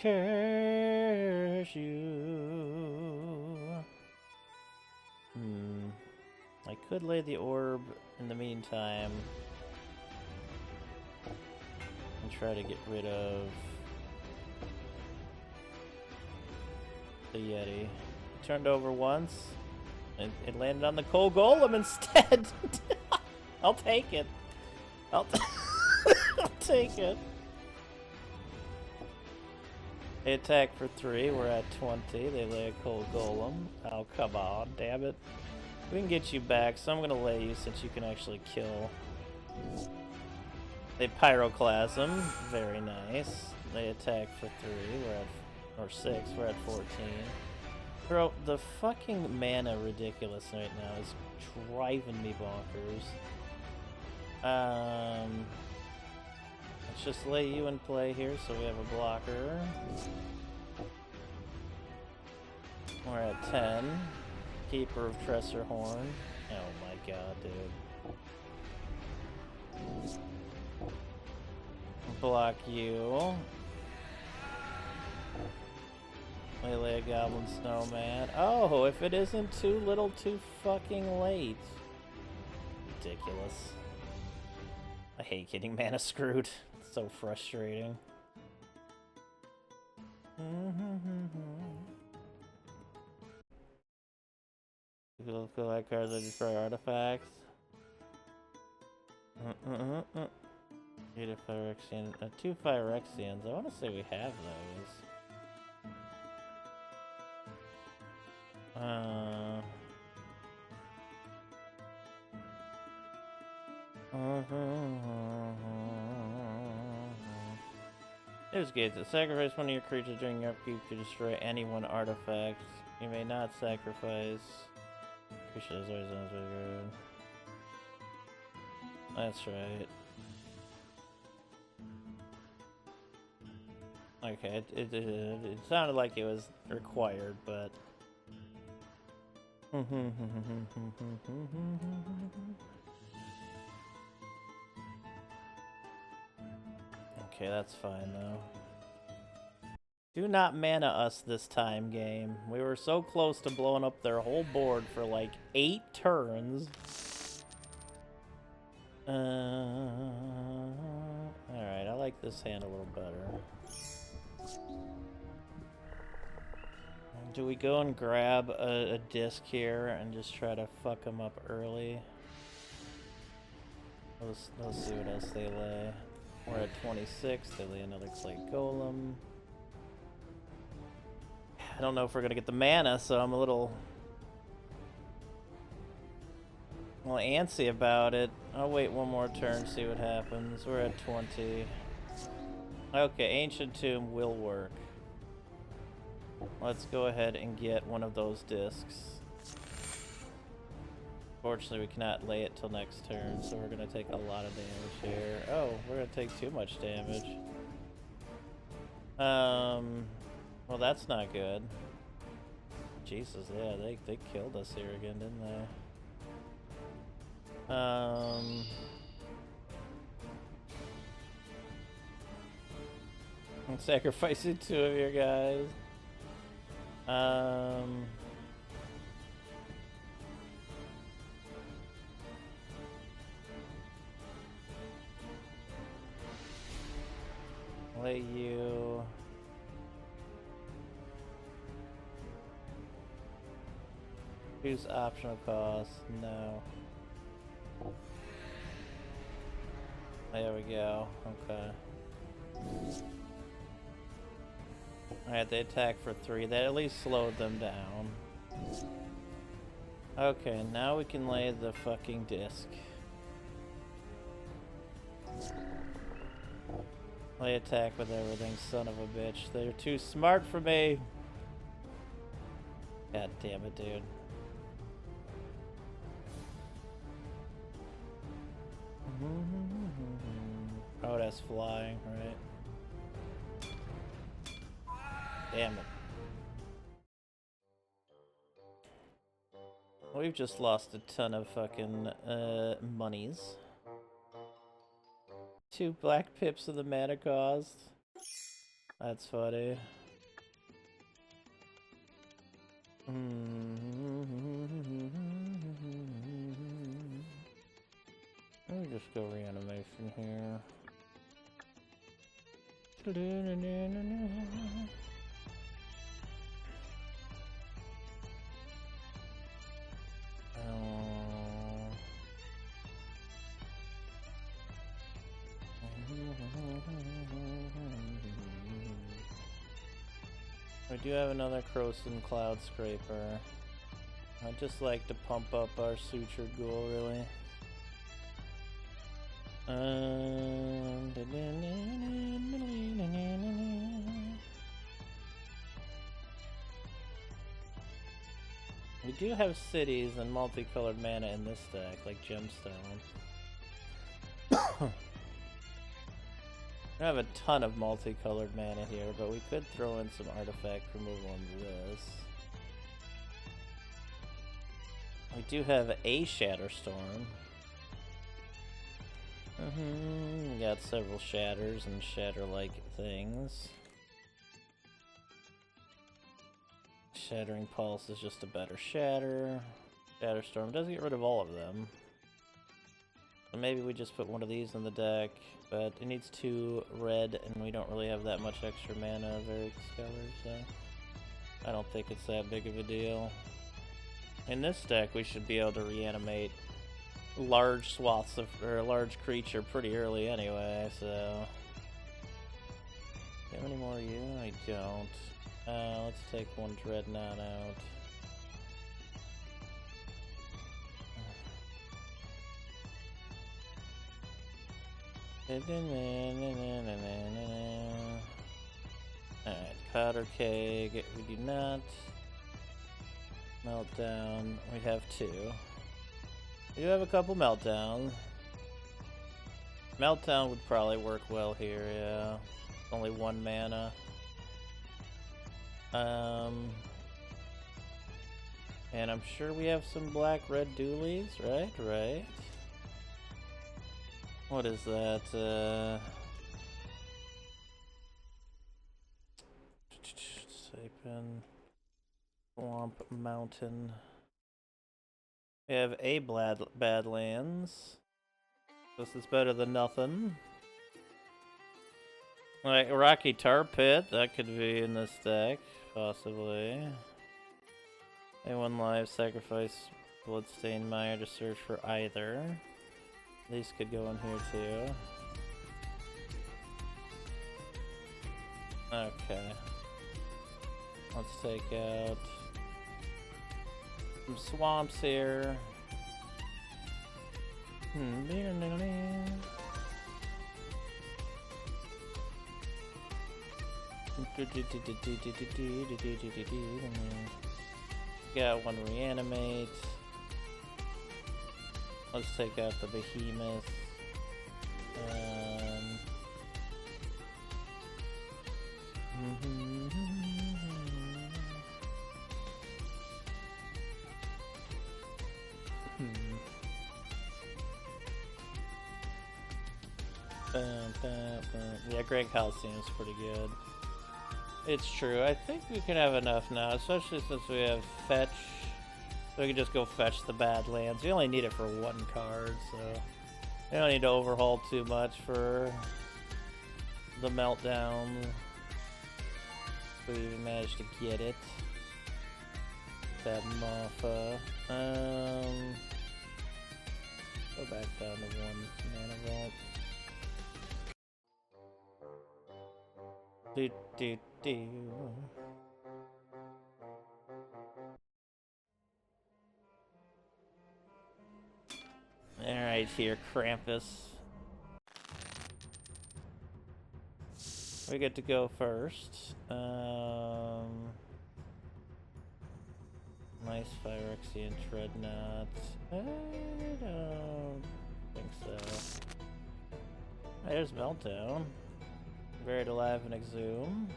Speaker 1: Curse you. I could lay the orb in the meantime and try to get rid of the Yeti. It turned over once. It landed on the coal golem instead. I'll take it. I'll take it. They attack for 3. We're at 20. They lay a coal golem. Oh, come on. Damn it. We can get you back, so I'm going to lay you since you can actually kill. They pyroclasm. Very nice. They attack for 3. We're at... or 6. We're at 14. Bro, the fucking mana ridiculous right now is driving me bonkers. Let's just lay you in play here so we have a blocker. We're at 10. Keeper of Tresor Horn. Oh my god, dude. Block you. Lay a Goblin Snowman. Oh, if it isn't too little too fucking late. Ridiculous. I hate getting mana screwed. It's so frustrating. You feel like cards I destroy artifacts. Get a Phyrexian. 2 Phyrexians. I want to say we have those. Here's gates. Sacrifice one of your creatures during your upkeep to destroy any one artifact. You may not sacrifice. Creature is always on good. That's right. Okay, it sounded like it was required, but... Okay, that's fine though. Do not mana us this time, game. We were so close to blowing up their whole board for like 8 turns. Alright, I like this hand a little better. Do we go and grab a disc here and just try to fuck them up early? Let's see what else they lay. We're at 26. They lay another clay golem. I don't know if we're gonna get the mana, so I'm a little antsy about it. I'll wait one more turn, see what happens. We're at 20. Okay, Ancient Tomb will work. Let's go ahead and get one of those discs. Fortunately, we cannot lay it till next turn, so we're gonna take a lot of damage here. Oh, we're gonna take too much damage. Well, that's not good. Jesus, yeah, they killed us here again, didn't they? I'm sacrificing 2 of your guys. Let you... Choose optional cost. No. There we go. Okay. Alright, they attack for 3. That at least slowed them down. Okay, now we can lay the fucking disc. They attack with everything, son of a bitch. They're too smart for me. God damn it, dude. Oh, that's flying, right? Damn it. We've just lost a ton of fucking monies. 2 black pips of the mana cost. That's funny. Let me just go reanimation here. We do have another Croson Cloud Scraper. I'd just like to pump up our Sutured Ghoul, really. We do have cities and multicolored mana in this deck, like Gemstone. We don't have a ton of multicolored mana here, but we could throw in some artifact removal into this. We do have a Shatterstorm. We got several shatters and shatter-like things. Shattering Pulse is just a better shatter. Shatterstorm does get rid of all of them. So maybe we just put one of these in the deck, but it needs 2 red, and we don't really have that much extra mana of Eric's color, so I don't think it's that big of a deal. In this deck, we should be able to reanimate large swaths of, or a large creature pretty early anyway, so. Do you have any more of you? I don't. Let's take one Dreadnought out. Alright, Powder Keg, we do not. Meltdown, we have 2. We do have a couple Meltdowns. Meltdown would probably work well here, yeah. Only 1 mana. And I'm sure we have some black-red dualies, right? Right. What is that? Type in Swamp Mountain. We have a Badlands. This is better than nothing. Like Rocky Tar Pit, that could be in this deck, possibly. A1 live, sacrifice Bloodstained Mire to search for either. These could go in here too. Okay. Let's take out some swamps here. Got 1 reanimate. Let's take out the Behemoth. Yeah, Greg Hall seems pretty good. It's true. I think we can have enough now, especially since we have fetch. So we can just go fetch the Badlands. We only need it for 1 card, so we don't need to overhaul too much for the Meltdown. We even managed to get it. That Moffa. Go back down to 1 mana vault. Do do do. Alright, here, Krampus. We get to go first. Nice Phyrexian Dreadnought. I don't think so. There's Meltdown. Buried Alive and Exhume.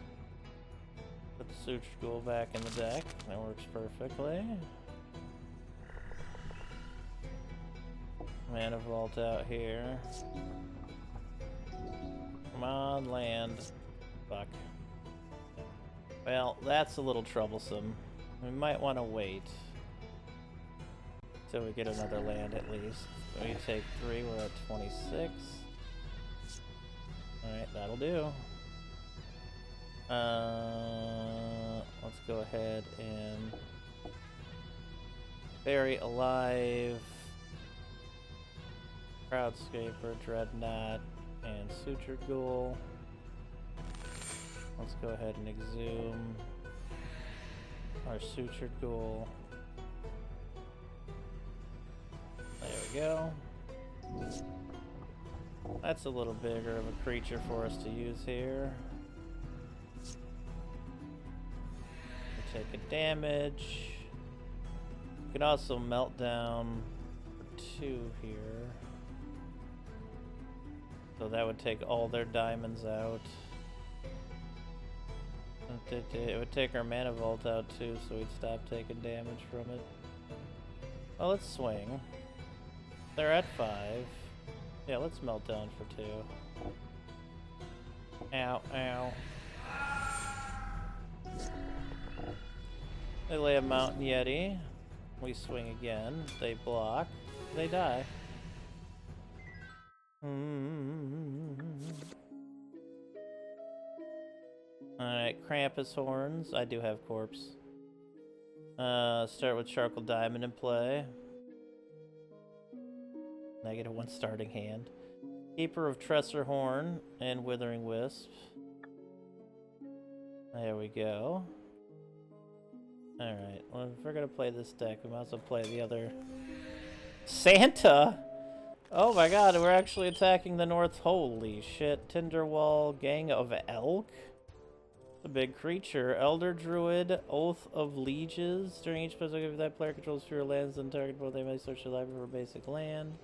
Speaker 1: Put the Sutured Ghoul back in the deck. That works perfectly. Mana Vault out here. Come on, land. Fuck. Well, that's a little troublesome. We might want to wait till we get another land at least. So we take 3, we're at 26. Alright, that'll do. Let's go ahead and Bury Alive, Crowdscaper, Dreadnought, and Sutured Ghoul. Let's go ahead and Exhume. Our sutured ghoul. There we go. That's a little bigger of a creature for us to use here. We take a damage. We can also melt down for 2 here. So that would take all their diamonds out. It would take our mana vault out too, so we'd stop taking damage from it. Well, let's swing. They're at 5. Yeah, let's melt down for 2. Ow, ow. They lay a mountain yeti. We swing again. They block. They die. Alright, Krampus horns. I do have corpse. Start with Charcoal Diamond in play. -1 starting hand. Keeper of Tresor Horn and Withering Wisp. There we go. Alright, well, if we're gonna play this deck, we might as well play the other... Santa! Oh my god, we're actually attacking the north. Holy shit. Tinderwall, Gang of Elk? A big creature. Elder Druid, Oath of Lieges. During each puzzle, if that player controls fewer lands than target, they may search your library for a basic land.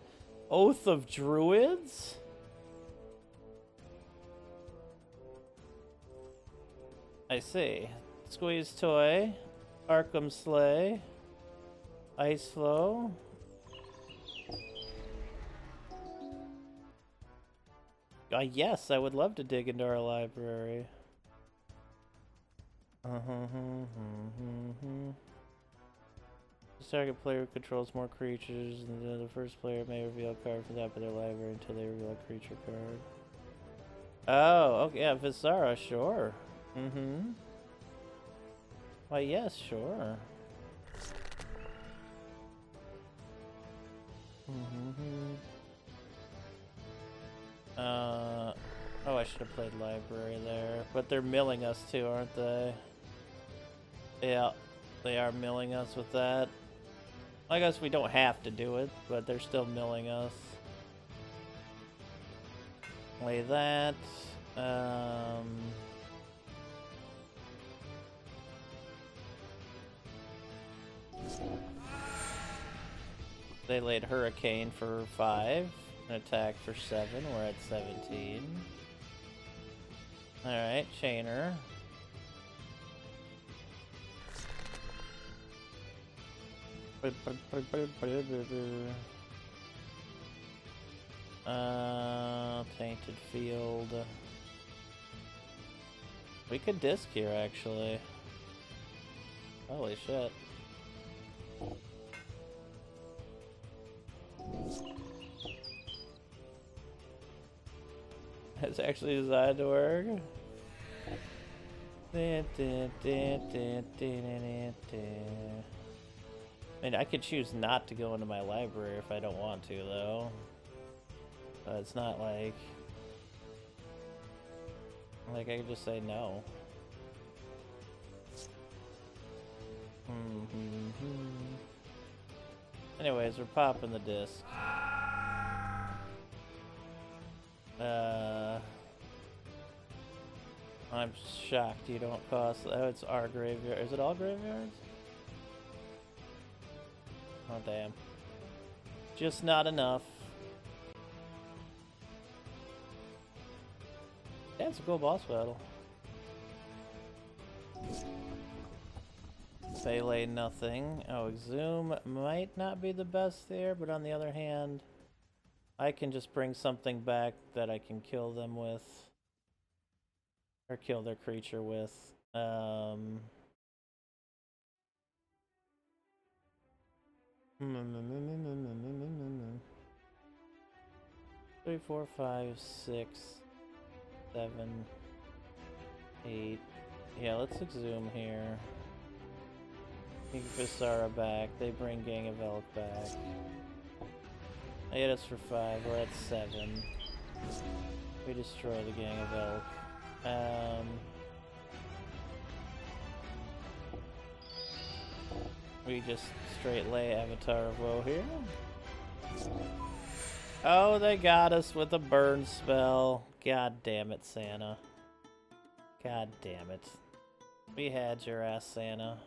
Speaker 1: Oath of Druids? I see. Squeeze Toy, Arkham Slay, Ice Flow. Yes, I would love to dig into our library. The target player controls more creatures, and the first player may reveal a card from that of their library until they reveal a creature card. Oh, okay, yeah, Visara, sure. Why, yes, sure. Oh, I should have played library there. But they're milling us too, aren't they? Yeah, they are milling us with that. I guess we don't have to do it, but they're still milling us. Play that. They laid Hurricane for 5. An attack for 7. We're at 17. Alright, Chainer. Tainted Field. We could disc here, actually. Holy shit. It's actually designed to work. I mean, I could choose not to go into my library if I don't want to, though. But it's not like... I could just say no. Anyways, we're popping the disc. I'm shocked you don't cost... Oh, it's our graveyard. Is it all graveyards? Oh, damn. Just not enough. Yeah, it's a cool boss battle. Melee, nothing. Oh, Exhume might not be the best there, but on the other hand, I can just bring something back that I can kill them with. Or kill their creature with. 3, 4, 5, 6, 7, 8. Yeah, let's Exhume here. Bring Visara back. They bring Gang of Elk back. They hit us for 5. We're at 7. We destroy the Gang of Elk. We just straight lay Avatar of Woe here. Oh, they got us with a burn spell. God damn it, Santa. God damn it. We had your ass, Santa.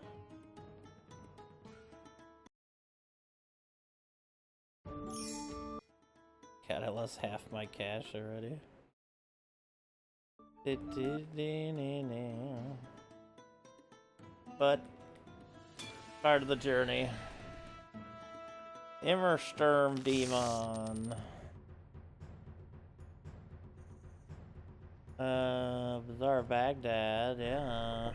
Speaker 1: God, I lost half my cash already. But part of the journey. Immersturm Demon. Bizarre Baghdad, yeah.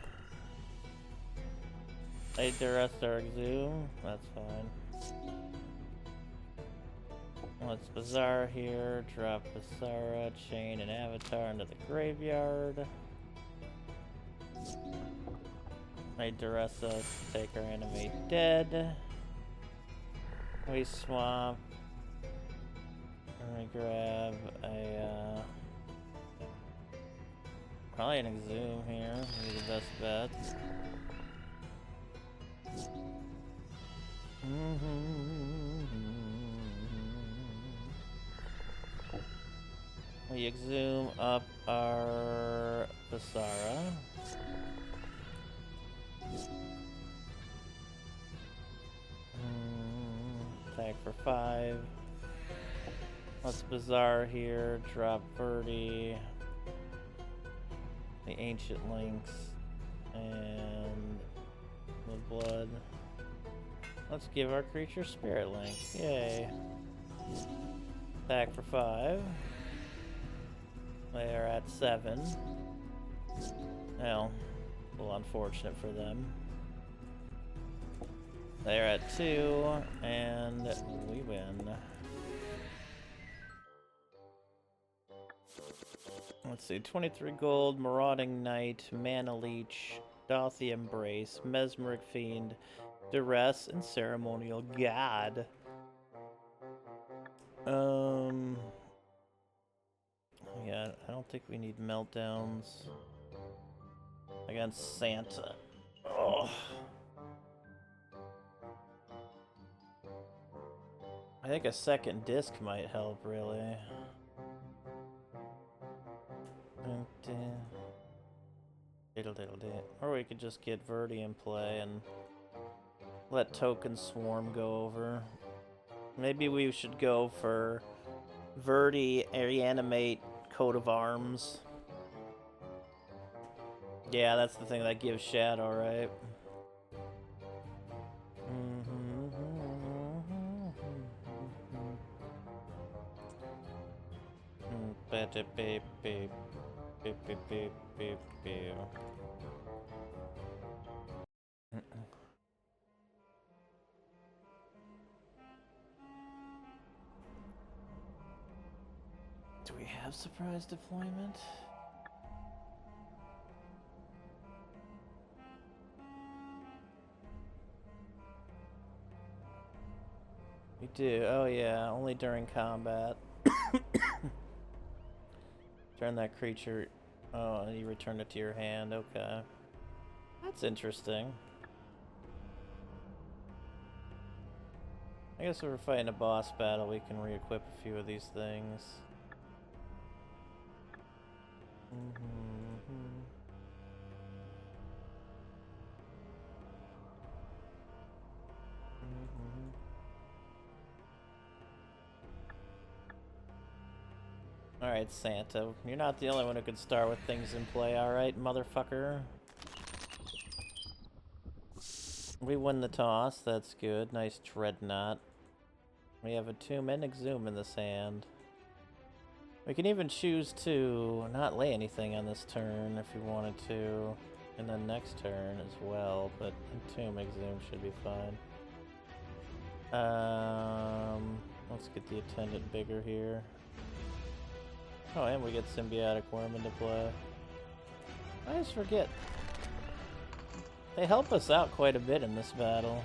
Speaker 1: They duress our Exhume, that's fine. What's Bizarre here? Drop Bizarra, chain and Avatar into the graveyard. They duress us, take our enemy dead. We swamp. And we grab a, probably an Exhume here, maybe the best bet. We Exhume up our Visara. Attack for 5. What's Bizarre here? Drop VID. The Ancient Links. And the Blood. Let's give our creature Spirit Link. Yay. Attack for 5. They are at 7. Well, a little unfortunate for them. They're at 2, and we win. Let's see, 23 gold, Marauding Knight, Mana Leech, Dothi Embrace, Mesmeric Fiend, Duress, and Ceremonial God. Yeah, I don't think we need meltdowns against Santa. Oh. I think a second disc might help, really. Or we could just get VID in play and let Token Swarm go over. Maybe we should go for VID, reanimate Coat of Arms. Yeah, that's the thing that gives Shadow, right? Do we have surprise deployment? We do. Oh yeah, only during combat. Turn that creature. Oh, and you return it to your hand. Okay. That's interesting. I guess if we're fighting a boss battle, we can re-equip a few of these things. Alright, Santa. You're not the only one who could start with things in play, alright, motherfucker? We win the toss, that's good. Nice Dreadnought. We have a Tomb and Exhume in this hand. We can even choose to not lay anything on this turn if we wanted to, and then next turn as well, but Tomb Exhume should be fine. Let's get the Attendant bigger here. Oh, and we get Symbiotic Worm into play. I always forget. They help us out quite a bit in this battle.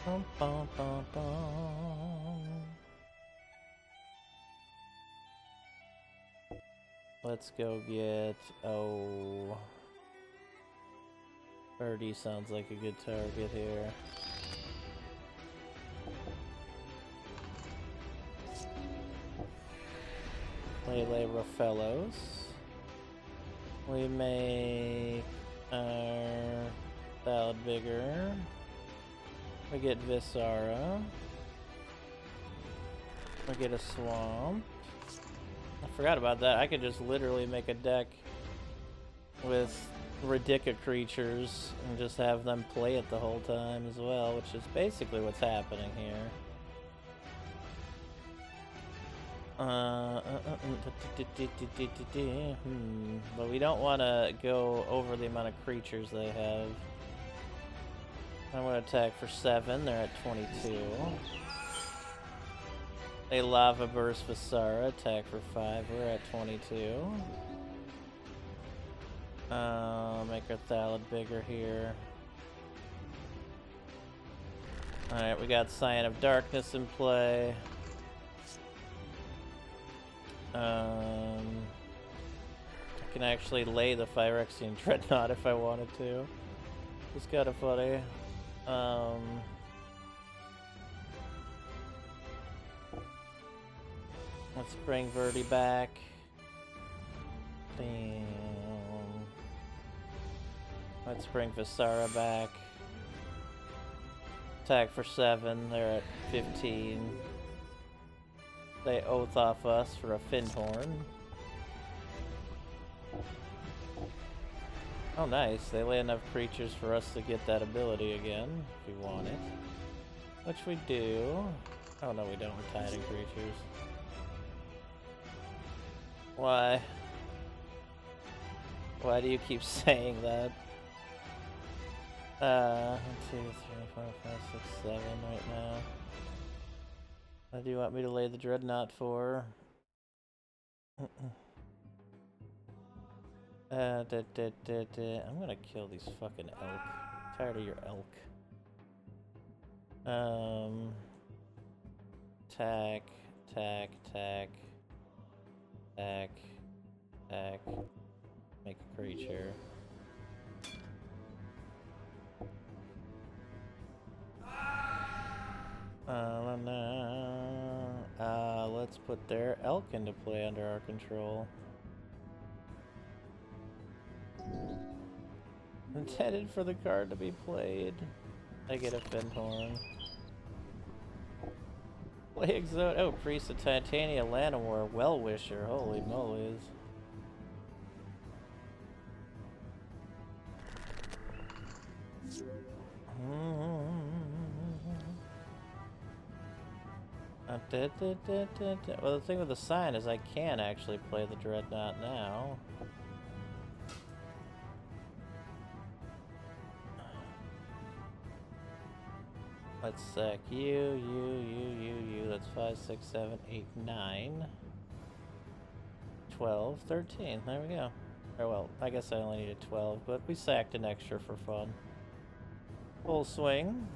Speaker 1: Bum, bum, bum, bum. Let's go get... Oh... Birdie sounds like a good target here. Lele Raffellos. We make our salad bigger. We get Visara. We get a swamp. I forgot about that. I could just literally make a deck with Ridica creatures and just have them play it the whole time as well, which is basically what's happening here. But we don't want to go over the amount of creatures they have. I'm going to attack for 7. They're at 22. They Lava Burst Visara. Attack for 5. We're at 22. Make our Thallid bigger here. Alright, we got Scion of Darkness in play. I can actually lay the Phyrexian Dreadnought if I wanted to. It's kind of funny. Let's bring Verdi back. Damn. Let's bring Visara back. Attack for 7. They're at 15. They oath off us for a Finhorn. Oh nice, they lay enough creatures for us to get that ability again, if we want it. Which we do. Oh no, we don't, we're tiding creatures. Why? Why do you keep saying that? 1, 2, 3, 4, 5, 6, 7 right now. What do you want me to lay the Dreadnought for? I'm gonna kill these fucking elk. Tired of your elk. Tack, tack, tack, tack, tack. Make a creature. Let's put their elk into play under our control. Intended for the card to be played. I get a Finhorn. Play Exote. Oh, Priest of Titania, Llanowar, Well-Wisher. Holy moly's. Well, the thing with the sign is I can actually play the Dreadnought now. Let's sack you. That's 5, 6, 7, 8, 9, 12, 13. There we go. Or well, I guess I only needed 12, but we sacked an extra for fun. Full swing.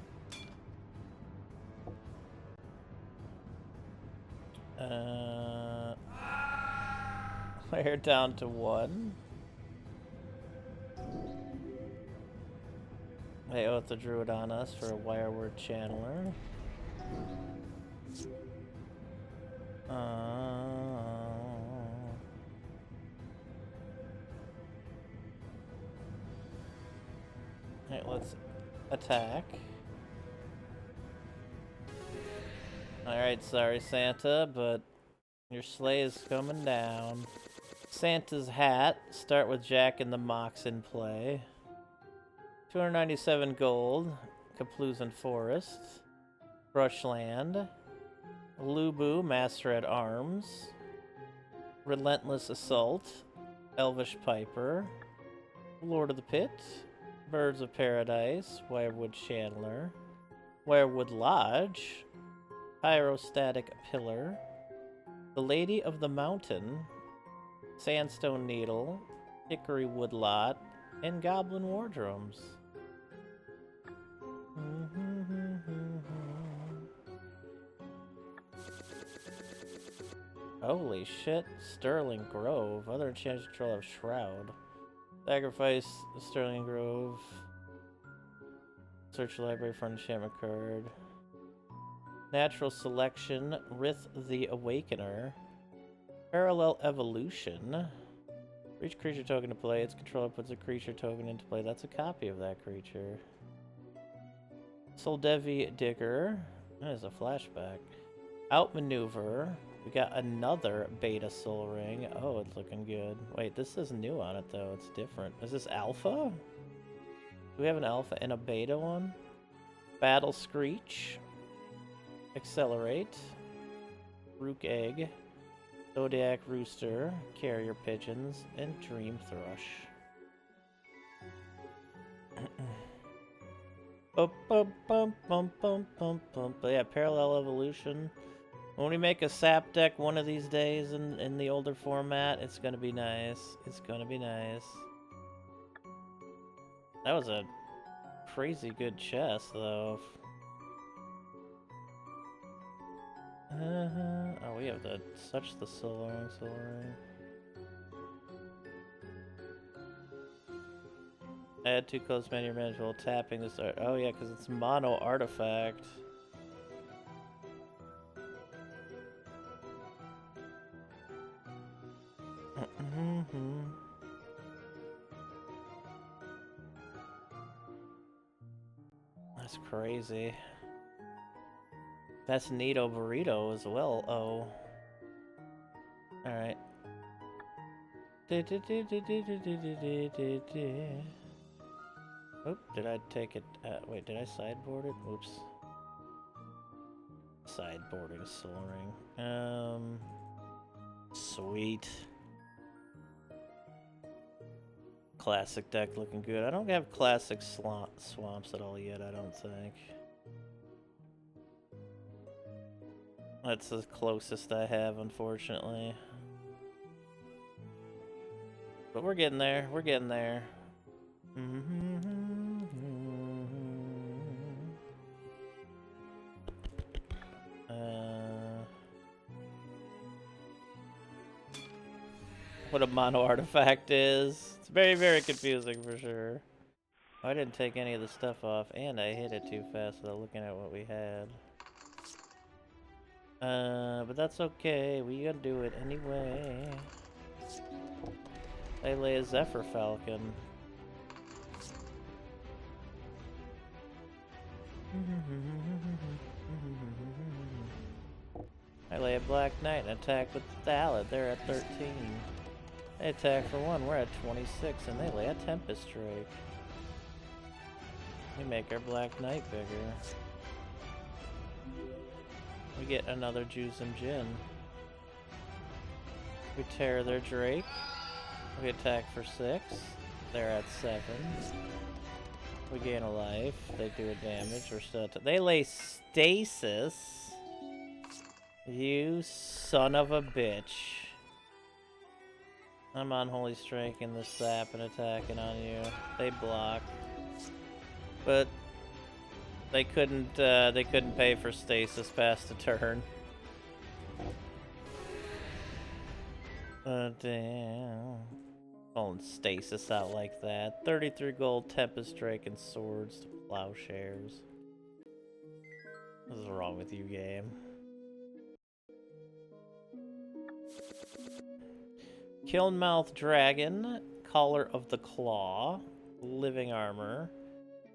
Speaker 1: We're down to 1. They oath the Druid on us for a Wireword Channeler. Alright, let's attack. Alright, sorry Santa, but your sleigh is coming down. Santa's hat. Start with Jack and the Mox in play. 297 gold. Kaploozan Forest. Brushland. Lubu, Master at Arms. Relentless Assault. Elvish Piper. Lord of the Pit. Birds of Paradise. Wirewood Chandler. Wirewood Lodge. Pyrostatic Pillar. The Lady of the Mountain. Sandstone Needle. Hickory Woodlot. And Goblin Wardrums. Holy shit. Sterling Grove. Other enchanted control of Shroud. Sacrifice Sterling Grove. Search library for an enchantment card. Natural Selection. Rith the Awakener. Parallel Evolution. For each creature token to play, its controller puts a creature token into play. That's a copy of that creature. Soldevi Digger. That is a flashback. Outmaneuver. We got another Beta Soul Ring. Oh, it's looking good. Wait, this is new on it, though. It's different. Is this Alpha? Do we have an Alpha and a Beta one? Battle Screech. Accelerate. Rook Egg. Zodiac Rooster. Carrier Pigeons. And Dream Thrush. Bum, bum, bum, bum, bum, bum, bum. But yeah, Parallel Evolution. When we make a sap deck one of these days in the older format, it's gonna be nice. It's gonna be nice. That was a crazy good chest, though. Oh, we have to touch the soul ring. Add 2 close menu manage while tapping this art. Oh yeah, because it's mono artifact. That's crazy. That's Neato Burrito as well. Oh. Alright. Oop, did I take it? Wait, did I sideboard it? Oops. Sideboarding Soul Ring. Sweet. Classic deck looking good. I don't have classic swamps at all yet, I don't think. That's the closest I have, unfortunately. But we're getting there. We're getting there. What a mono artifact is. It's very, very confusing for sure. Oh, I didn't take any of the stuff off, and I hit it too fast without looking at what we had. But that's okay. We gotta do it anyway. I lay a Zephyr Falcon. I lay a Black Knight and attack with the Thallid. They're at 13. They attack for 1. We're at 26, and they lay a Tempest Drake. We make our Black Knight bigger. We get another Juice and Gin. We tear their Drake. We attack for 6. They're at 7. We gain a life. They do a damage. We're still at they lay Stasis. You son of a bitch. I'm on Holy Strike in the sap and attacking on you. They block. But they couldn't pay for Stasis past the turn. Damn. Pulling Stasis out like that. 33 gold, Tempest Drake, and Swords to Plowshares. What is wrong with you, game? Kilnmouth Dragon, Collar of the Claw, Living Armor,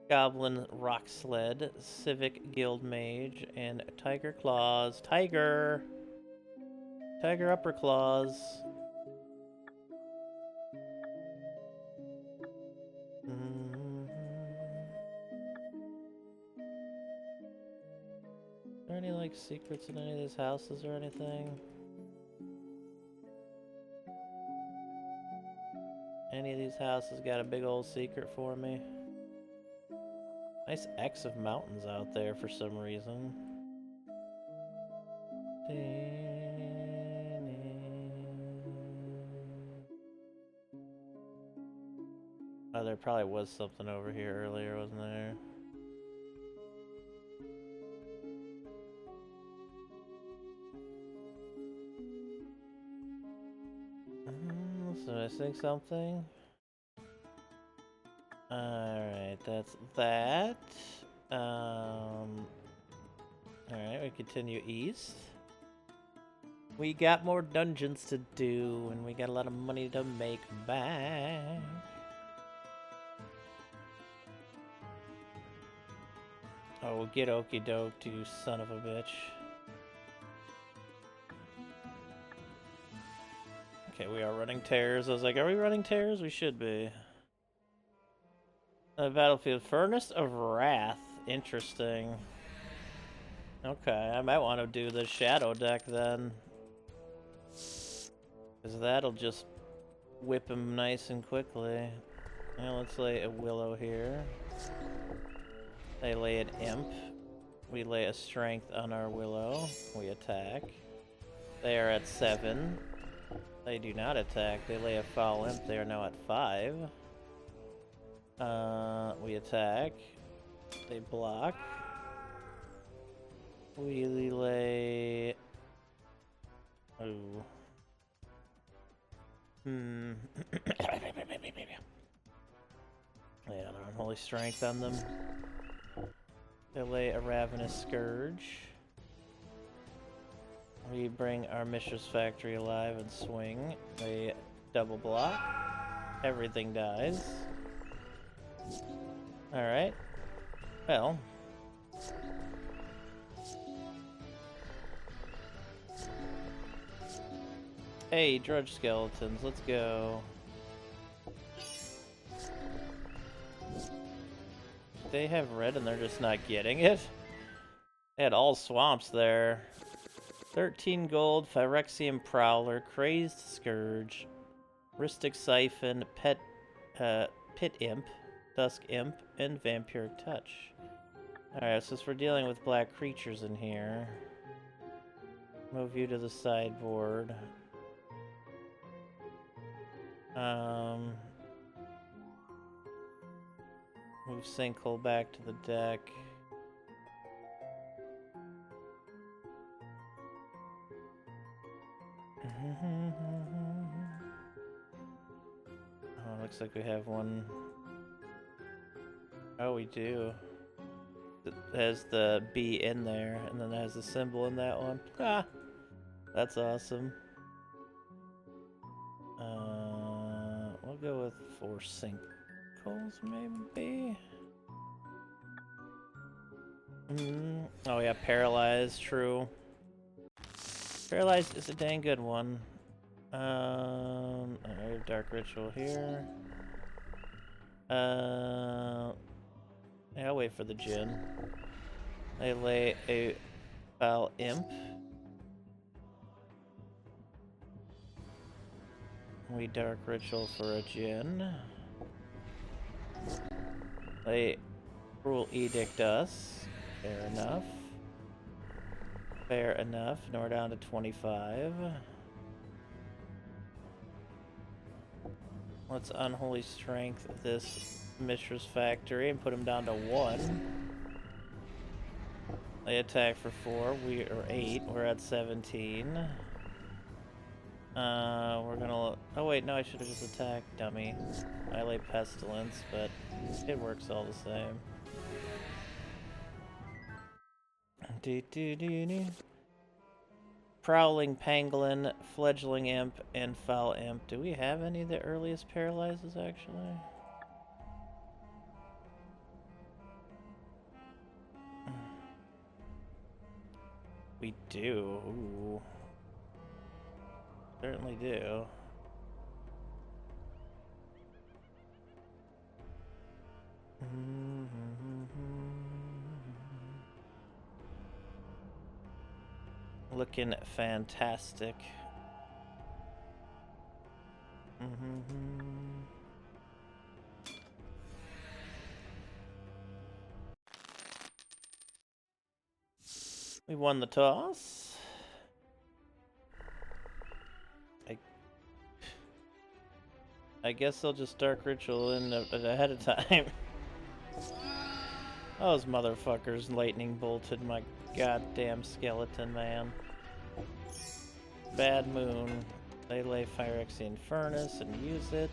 Speaker 1: Goblin Rock Sled, Civic Guild Mage, and Tiger Claws. Tiger! Tiger Upper Claws. Are there any, like, secrets in any of these houses or anything? Any of these houses got a big old secret for me? Nice X of mountains out there for some reason. Oh, there probably was something over here earlier, wasn't there? missing something? Alright, that's that. Alright, we continue east. We got more dungeons to do, and we got a lot of money to make back. Oh, get okie doke, you son of a bitch. Okay, we are running tears. I was like, are we running tears? We should be. Battlefield Furnace of Wrath. Interesting. Okay, I might want to do the Shadow deck then. Because that'll just whip him nice and quickly. Now let's lay a Willow here. They lay an Imp. We lay a Strength on our Willow. We attack. They are at 7. They do not attack. They lay a Foul Imp. They are now at 5. We attack. They block. We lay... Ooh. Yeah, they're Unholy Strength on them. They lay a Ravenous Scourge. We bring our Mishra's Factory alive and swing. They double block. Everything dies. Alright. Well. Hey, Drudge Skeletons, let's go. They have red and they're just not getting it? They had all swamps there. 13 gold, Phyrexian Prowler, Crazed Scourge, Rhystic Siphon, Pit Imp, Dusk Imp, and Vampiric Touch. Alright, so we're dealing with black creatures in here. Move you to the sideboard. Move Sinkhole back to the deck. Oh, looks like we have one. Oh, we do. It has the B in there, and then it has the symbol in that one. Ah! That's awesome. We'll go with 4 sinkholes, maybe? Oh yeah, Paralyzed, true. Paralyzed is a dang good one. Dark Ritual here. Yeah, I'll wait for the Djinn. I lay a Foul Imp. We Dark Ritual for a Djinn. They Cruel Edict us. Fair enough. Fair enough. Now we're down to 25. Let's Unholy Strength this Mishra's Factory and put him down to 1. They attack for 4. We are 8. We're at 17. We're gonna... Oh wait, no, I should have just attacked, dummy. I lay Pestilence, but it works all the same. Prowling Pangolin, Fledgling Imp, and Foul Imp. Do we have any of the earliest Paralyzes, actually? We do. Ooh. Certainly do. Looking fantastic. We won the toss. I guess I'll just Dark Ritual in ahead of time. Those motherfuckers lightning bolted my goddamn skeleton, man. Bad moon. They lay Phyrexian Furnace and use it.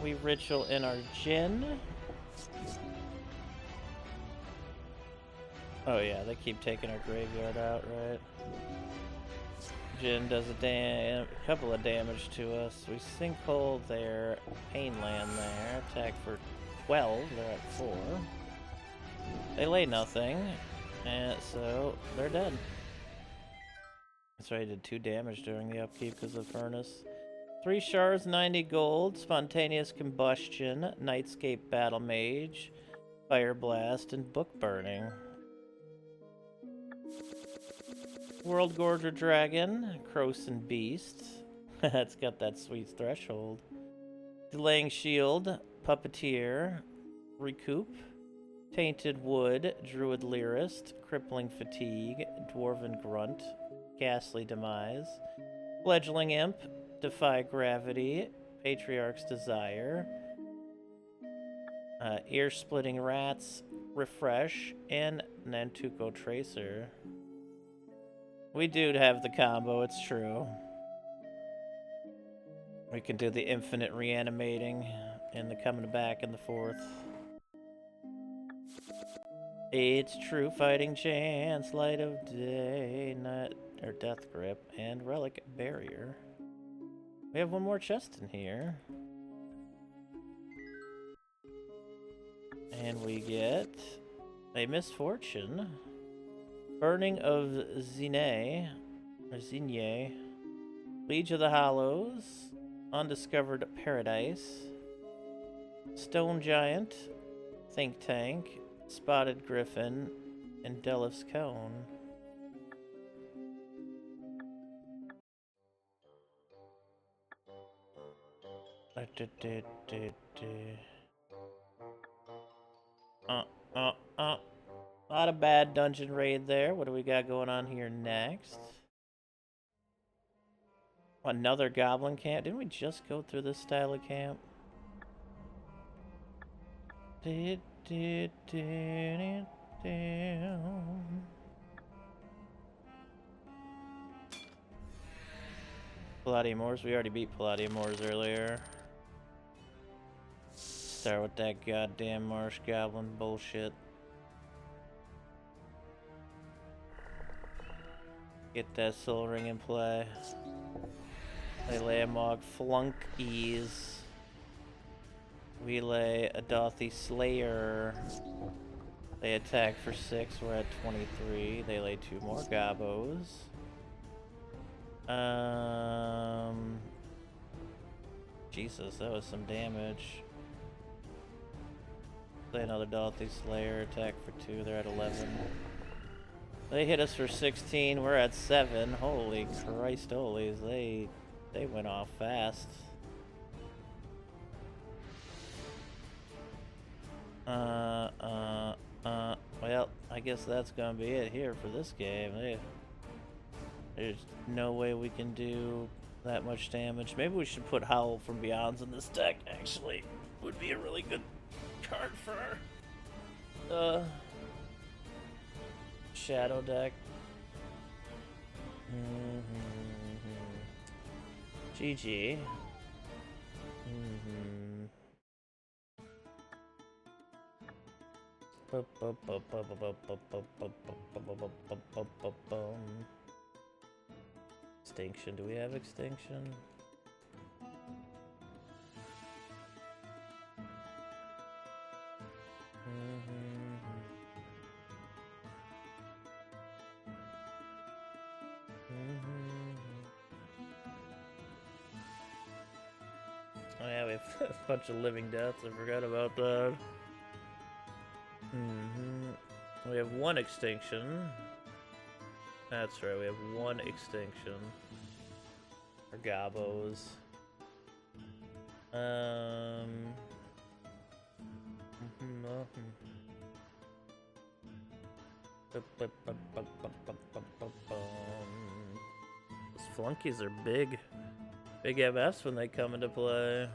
Speaker 1: We ritual in our Jinn. Oh yeah, they keep taking our graveyard out, right? Jinn does a couple of damage to us. We sinkhole their Painland there. Attack for 12. They're at 4. They lay nothing, and so they're dead. That's right, I did 2 damage during the upkeep because of Furnace. 3 shards, 90 gold, Spontaneous Combustion, Nightscape Battle Mage, Fire Blast, and Book Burning. World Gorger Dragon, Croson Beast. It's got that sweet threshold. Delaying Shield, Puppeteer, Recoup, Tainted Wood, Druid Lyrist, Crippling Fatigue, Dwarven Grunt, Ghastly Demise, Fledgling Imp, Defy Gravity, Patriarch's Desire, Ear-Splitting Rats, Refresh, and Nantuko Tracer. We do have the combo, it's true. We can do the infinite reanimating and the coming back in the 4th. It's true fighting chance, Light of Day, or Death Grip, and Relic Barrier. We have one more chest in here. And we get a Misfortune. Burning of Zine, or Zinye, Liege of the Hollows, Undiscovered Paradise, Stone Giant, Think Tank, Spotted Griffin, and Delif's Cone. Not a bad dungeon raid there. What do we got going on here next? Another goblin camp? Didn't we just go through this style of camp? Palladium-Moors? We already beat Palladium-Moors earlier. Start with that goddamn marsh goblin bullshit. Get that soul ring in play. They lay a Mog Flunkies. We lay a Dothy Slayer. They attack for 6, we're at 23. They lay 2 more Gobos. Jesus, that was some damage. Play another Dothy Slayer, attack for 2, they're at 11. They hit us for 16, we're at 7. Holy Christ, holies, they went off fast. Well, I guess that's gonna be it here for this game. There's no way we can do that much damage. Maybe we should put Howl from Beyonds in this deck, actually. Would be a really good card for our Shadow deck. GG. Extinction. Do we have extinction? Oh yeah, we have a bunch of living deaths. I forgot about that. We have 1 extinction. That's right, we have 1 extinction. Or Gobos. Those flunkies are big. Big MFs when they come into play.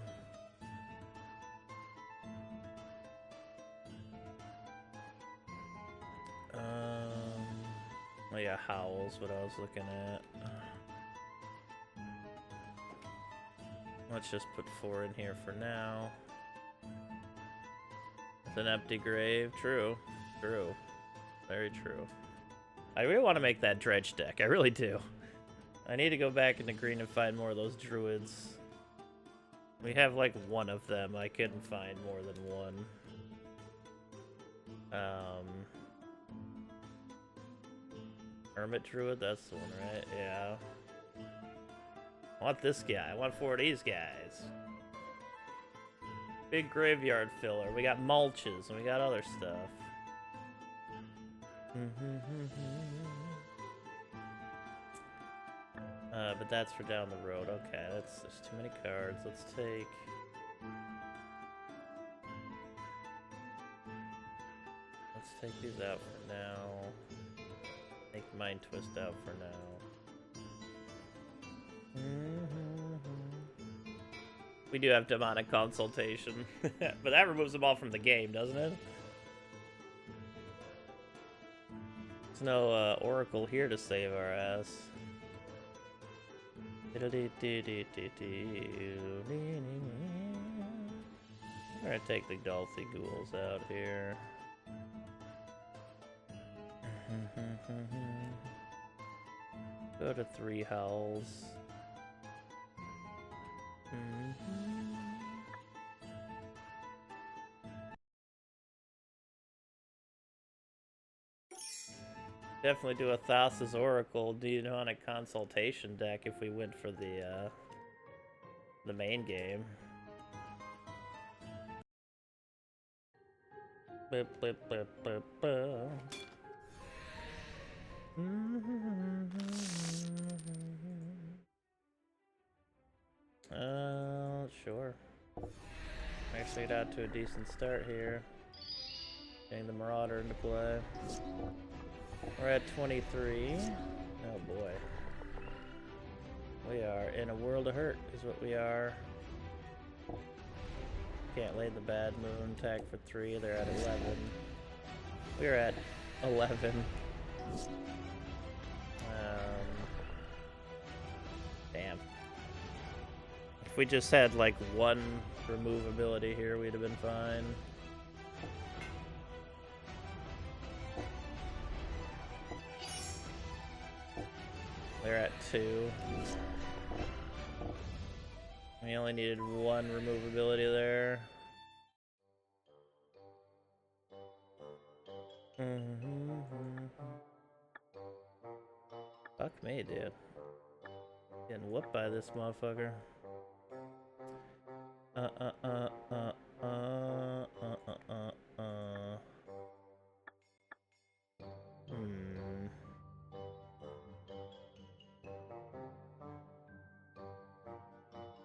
Speaker 1: Oh yeah, Howl's what I was looking at. Let's just put 4 in here for now. It's an empty grave. True. True. Very true. I really want to make that dredge deck. I really do. I need to go back into green and find more of those druids. We have like one of them. I couldn't find more than one. Hermit druid, that's the one, right? Yeah. I want this guy. I want 4 of these guys. Big graveyard filler. We got mulches and we got other stuff. But that's for down the road. Okay, there's too many cards. Let's take... Let's take these out for now. Take Mind Twist out for now. We do have Demonic Consultation. But that removes them all from the game, doesn't it? There's no Oracle here to save our ass. I'm gonna take the Dolphy Ghouls out here. Go to 3 Howls. Definitely do a Thassa's Oracle Demonic Consultation deck if we went for the main game. Blip, blip, blip, blip, blip. Sure. Actually got to a decent start here. Getting the Marauder into play. We're at 23. Oh boy. We are in a world of hurt, is what we are. Can't lay the Bad Moon, tag for 3, they're at 11. We're at 11. Damn. If we just had like 1 removability here, we'd have been fine. They're at 2. We only needed 1 removability there. Fuck me, dude. Getting whooped by this motherfucker.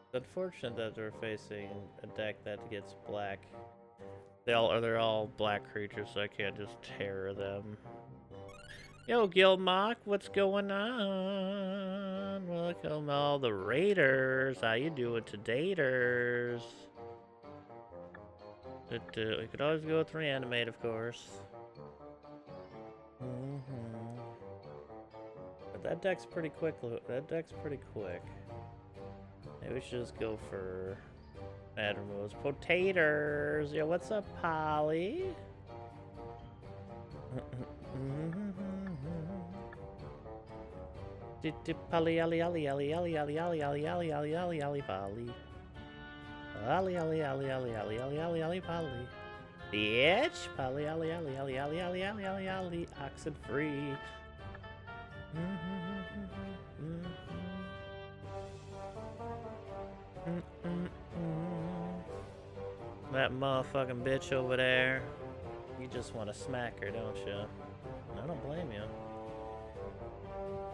Speaker 1: It's unfortunate that we're facing a deck that gets black. They're all black creatures, so I can't just terror them. Yo, Gilmock, what's going on? Welcome all the raiders. How you doing today-ters? We could always go with reanimate, of course. But that deck's pretty quick. Maybe we should just go for mad removes. Potaters! Yo, what's up, Polly? Polly, olly, olly, olly, olly, olly, olly, olly, olly, olly, olly, olly, Polly. Olly, olly, olly, olly, olly, olly, olly, olly, Polly. Bitch! Polly, olly, olly, olly, olly, olly, olly, olly, olly, oxen free. That motherfucking bitch over there. You just want to smack her, don't you? I don't blame you.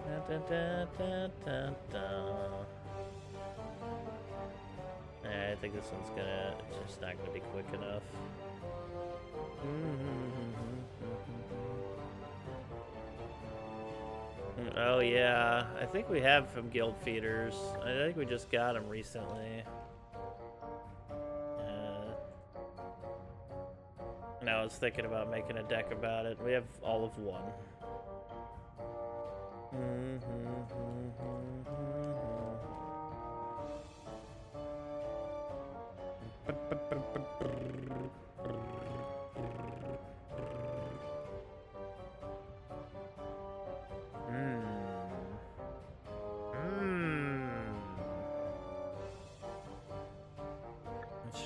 Speaker 1: Da, da, da, da, da. Yeah, I think this one's it's just not gonna be quick enough. Oh yeah, I think we have from Guild Feeders. I think we just got them recently. And I was thinking about making a deck about it. We have all of 1.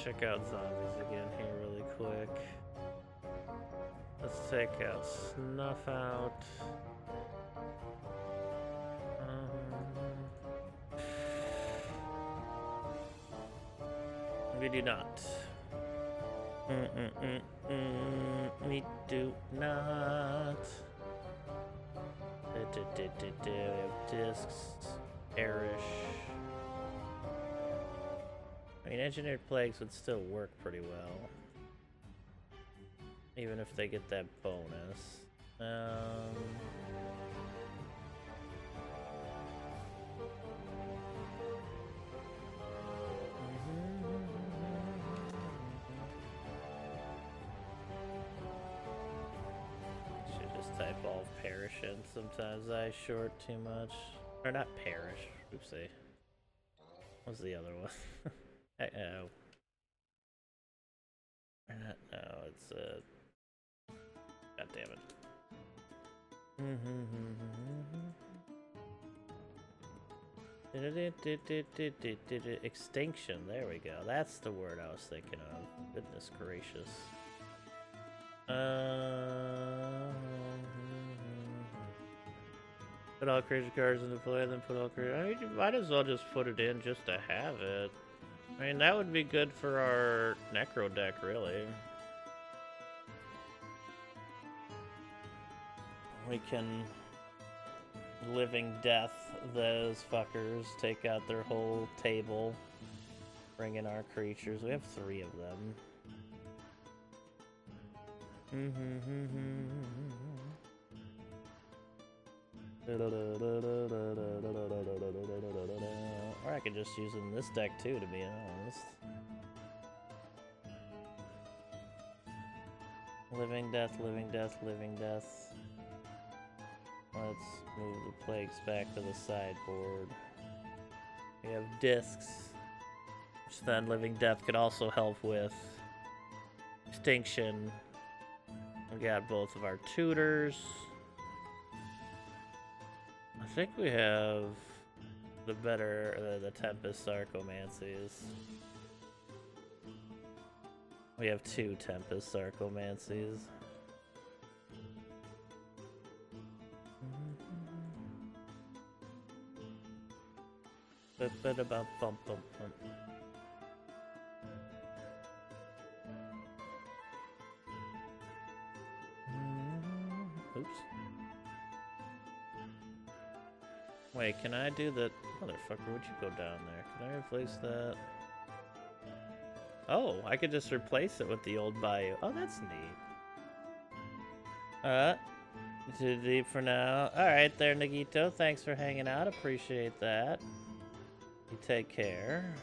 Speaker 1: check out zombies again here really quick. Let's take out Snuff out. We do not. We do not. We have discs. Perish. I mean, engineered plagues would still work pretty well. Even if they get that bonus. Should just type all perish in. Sometimes I short too much. Or not perish. Oopsie. What's the other one? Uh-oh. No, it's God damn it. Extinction, there we go. That's the word I was thinking of. Goodness gracious. Put all creature cards into play, then put all creature. I mean, you might as well just put it in just to have it. I mean, that would be good for our Necro deck, really. We can living death those fuckers, take out their whole table, bring in our creatures. We have 3 of them. Or I could just use it in this deck too, to be honest. Living death, living death, living death. Let's move the plagues back to the sideboard. We have discs, which then living death could also help with. Extinction. We got both of our tutors. I think we have the better, the Tempest Sarcomancies. We have 2 Tempest Sarcomancies. Oops. Wait, can I do the... Motherfucker, would you go down there? Can I replace that? Oh, I could just replace it with the old Bayou. Oh, that's neat. Too deep for now. Alright there, Nagito. Thanks for hanging out. Appreciate that. You take care.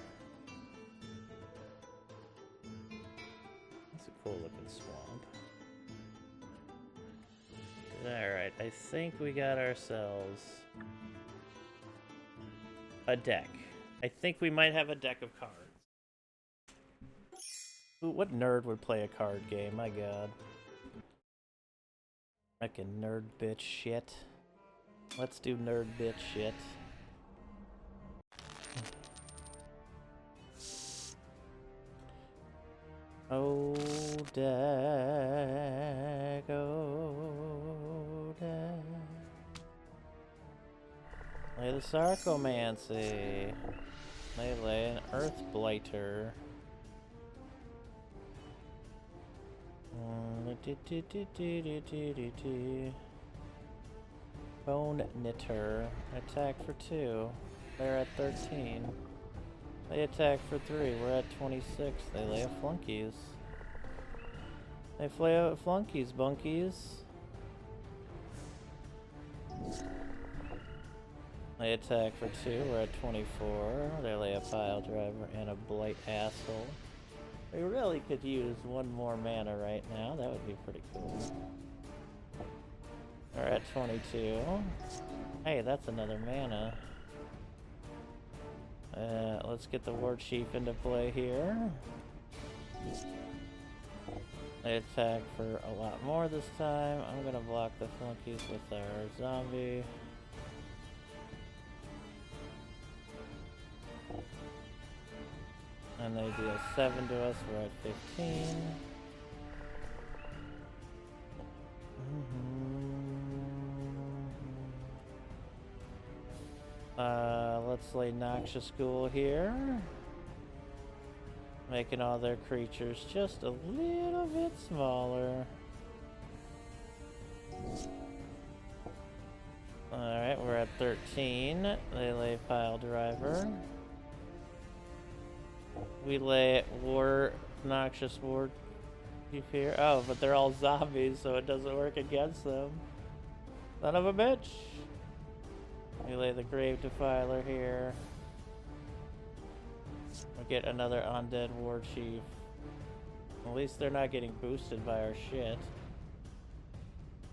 Speaker 1: That's a cool looking swamp. Alright, I think we got ourselves a deck. I think we might have a deck of cards. Ooh, what nerd would play a card game? My god. Fucking nerd bitch shit. Let's do nerd bitch shit. Oh, deck, oh, deck. Play the Sarcomancy. Lay an Earth Blighter. Bone Knitter. Attack for 2. They're at 13. They attack for 3. We're at 26. They lay a Flunkies. They play out Flunkies, bunkies. They attack for 2. We're at 24. They lay a Pile Driver and a Blight Asshole. We really could use 1 more mana right now. That would be pretty cool. We're at 22. Hey, that's another mana. Let's get the War Chief into play here. They attack for a lot more this time. I'm gonna block the Flunkies with our zombie. And they deal 7 to us, we're at 15. Let's lay Noxious Ghoul here. Making all their creatures just a little bit smaller. Alright, we're at 13. They lay Pile Driver. We lay Noxious War Chief here. Oh, but they're all zombies, so it doesn't work against them. Son of a bitch! We lay the Grave Defiler here. We get another Undead War Chief. At least they're not getting boosted by our shit.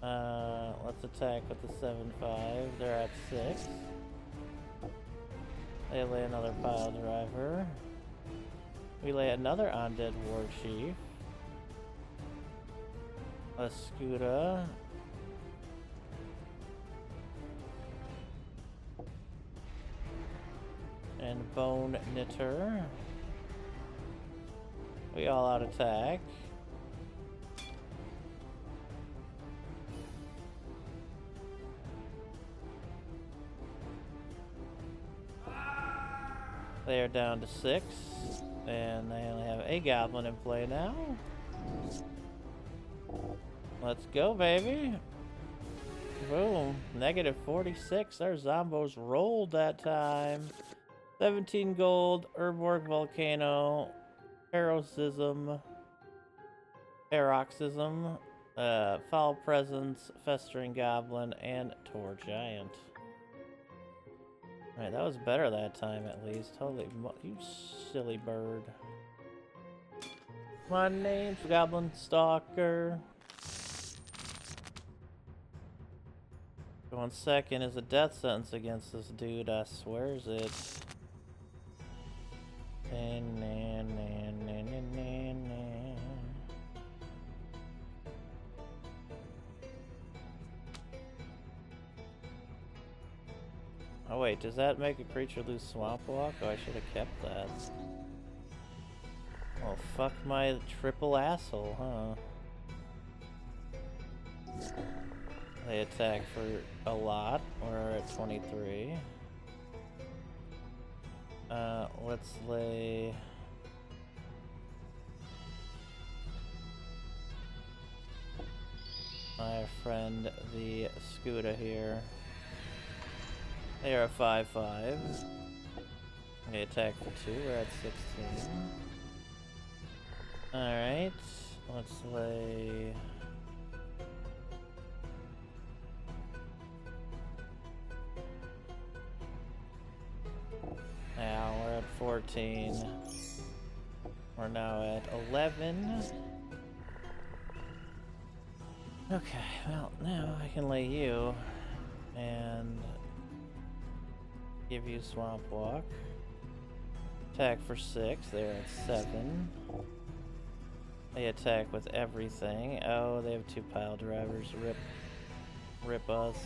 Speaker 1: Let's attack with the 7/5. They're at 6. They lay another Pile Driver. We lay another Undead War Chief. A Scuda. And Bone Knitter. We all out attack. They are down to 6, and they only have a goblin in play now. Let's go, baby. Boom. Negative 46. Our zombos rolled that time. 17 gold, Urborg Volcano, Paroxysm, Foul Presence, Festering Goblin, and Tor Giant. Alright, that was better that time at least. Holy you silly bird. My name's Goblin Stalker. Going second is a death sentence against this dude, I swears it. Oh wait, does that make a creature lose Swamp Walk? Oh, I should have kept that. Oh, fuck my triple asshole, huh? They attack for a lot. We're at 23. Let's lay... my friend the Scuda here. They are 5/5. They attack for 2. We're at 16. Alright. Let's lay... now we're at 14. We're now at 11. Okay, well, now I can lay you and give you Swamp Walk. Attack for 6, they're at 7. They attack with everything. Oh, they have 2 Pile Drivers. Rip us.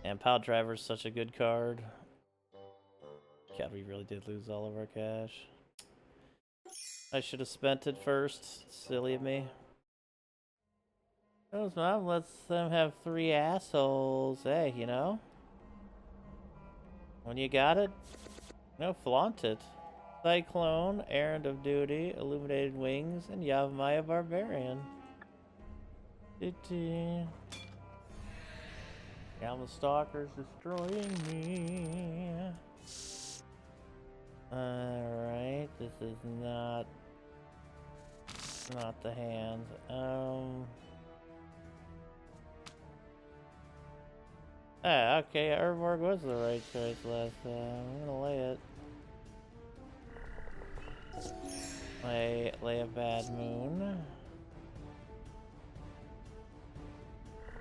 Speaker 1: And Pile Driver's such a good card. God, we really did lose all of our cash. I should have spent it first. Silly of me. Those mom lets them have 3 assholes. Hey, you know? When you got it, flaunt it. Cyclone, Errand of Duty, Illuminated Wings, and Yavimaya Barbarian. Goblin Stalker's destroying me. Alright, this is not the hand. Okay, Urborg was the right choice last time. I'm gonna lay it. Lay a Bad Moon.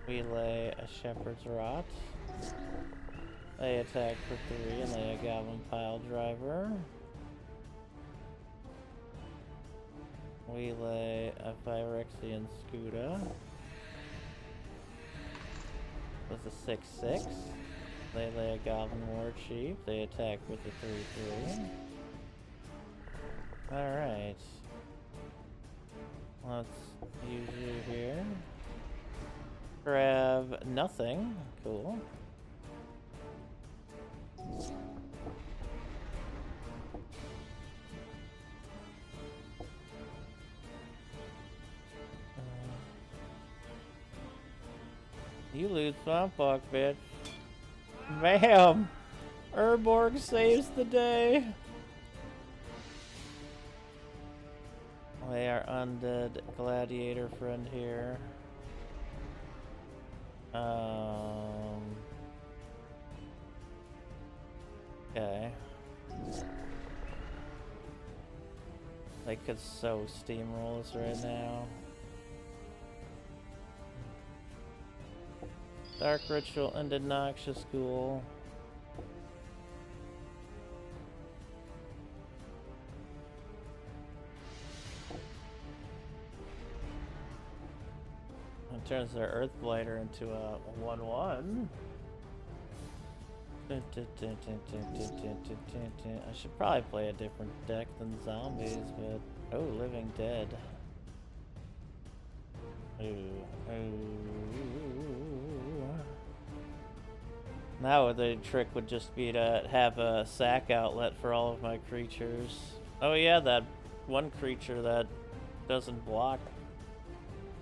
Speaker 1: We lay a Shepherd's Rot. They attack for 3 and lay a Goblin Pile Driver. We lay a Phyrexian Scuda. With a 6/6. They lay a Goblin War Chief. They attack with a 3/3. Alright. Let's use you here. Grab nothing. Cool. You lose Swamp Walk, bitch. Bam! Urborg saves the day! Play our undead gladiator friend here. Okay. They could so steamroll us right now. Dark Ritual ended Noxious Ghoul. And turns their Earth Blighter into a 1/1. I should probably play a different deck than zombies, but oh, Living Dead. Now the trick would just be to have a sack outlet for all of my creatures. Oh yeah, that one creature that doesn't block.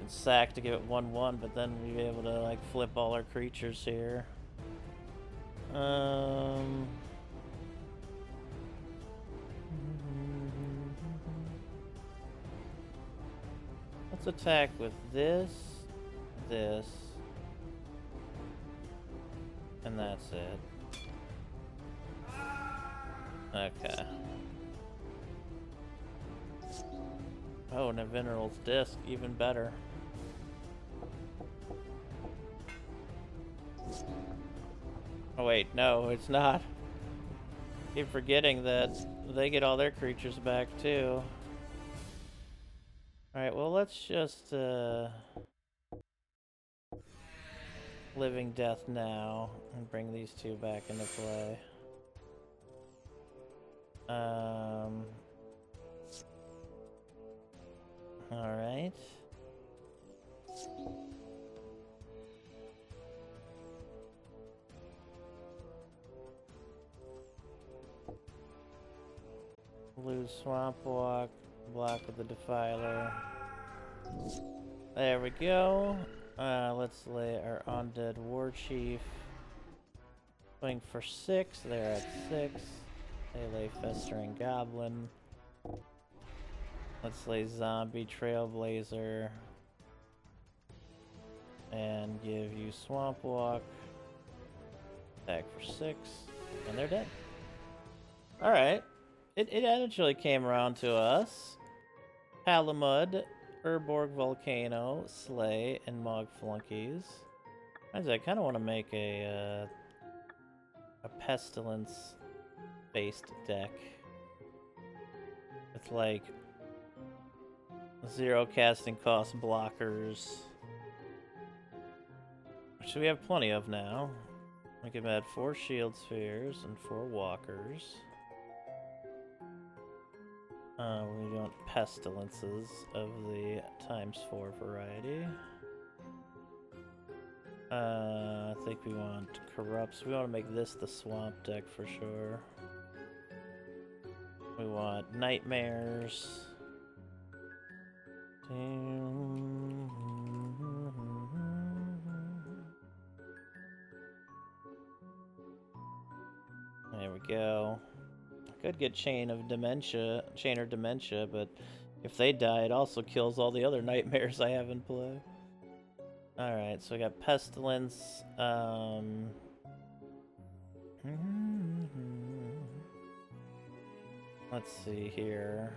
Speaker 1: It's sack to give it 1/1, but then we'd be able to like flip all our creatures here. Let's attack with this, and that's it. Okay. Oh, Nevinral's Disc, even better. Oh wait, no, it's not. Keep forgetting that they get all their creatures back too. Alright, well let's just Living Death now and bring these two back into play. Alright. Lose Swamp Walk, block with the Defiler. There we go. Let's lay our Undead War Chief. Swing for 6, they're at 6. They lay Festering Goblin. Let's lay Zombie Trailblazer. And give you Swamp Walk. Attack for 6. And they're dead. Alright. It eventually came around to us. Palamud, Urborg Volcano, Slay, and Mog Flunkies. I kind of want to make a Pestilence-based deck. With like 0 casting cost blockers. Which we have plenty of now. We can add 4 Shield Spheres and 4 Walkers. We want Pestilences of the ×4 variety. I think we want Corrupts. We want to make this the Swamp deck for sure. We want Nightmares. There we go. Could get Chain or Dementia, but if they die, it also kills all the other Nightmares I have in play. Alright, so we got Pestilence. Let's see here.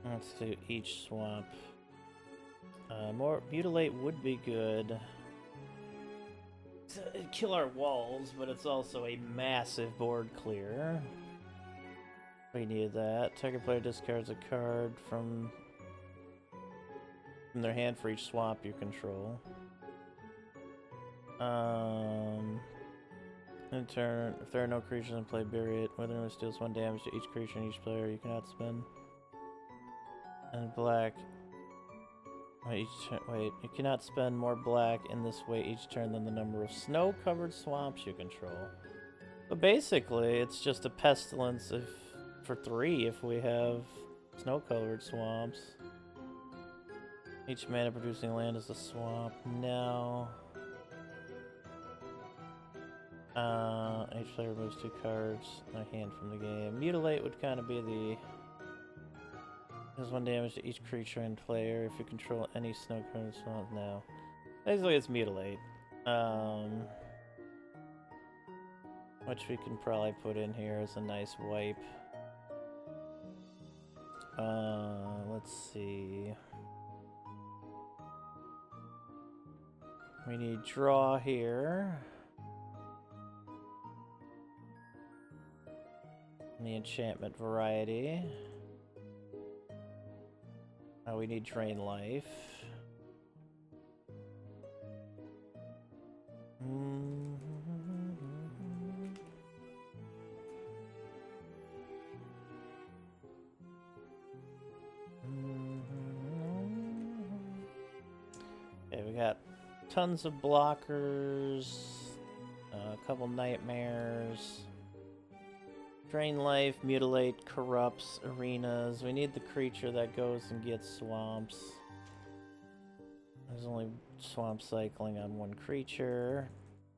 Speaker 1: Let's do each swamp. More Mutilate would be good. It'd kill our walls, but it's also a massive board clear. We need that. Target player discards a card from their hand for each swamp you control. In turn, if there are no creatures in play, bury it. Withering deals 1 damage to each creature and each player. You cannot spend. And black. Wait, you cannot spend more black in this way each turn than the number of snow-covered swamps you control. But basically, it's just a pestilence for 3 if we have snow-covered swamps. Each mana-producing land is a swamp. No. Each player removes 2 cards in a hand from the game. Mutilate would kind of be the... Does 1 damage to each creature and player if you control any snow-covered swamp. No. Basically, it's Mutilate. Which we can probably put in here as a nice wipe. Let's see. We need draw here. The enchantment variety. We need drain life. Okay, we got tons of blockers, a couple nightmares. Drain life, mutilate, corrupts, arenas. We need the creature that goes and gets swamps. There's only swamp cycling on 1 creature.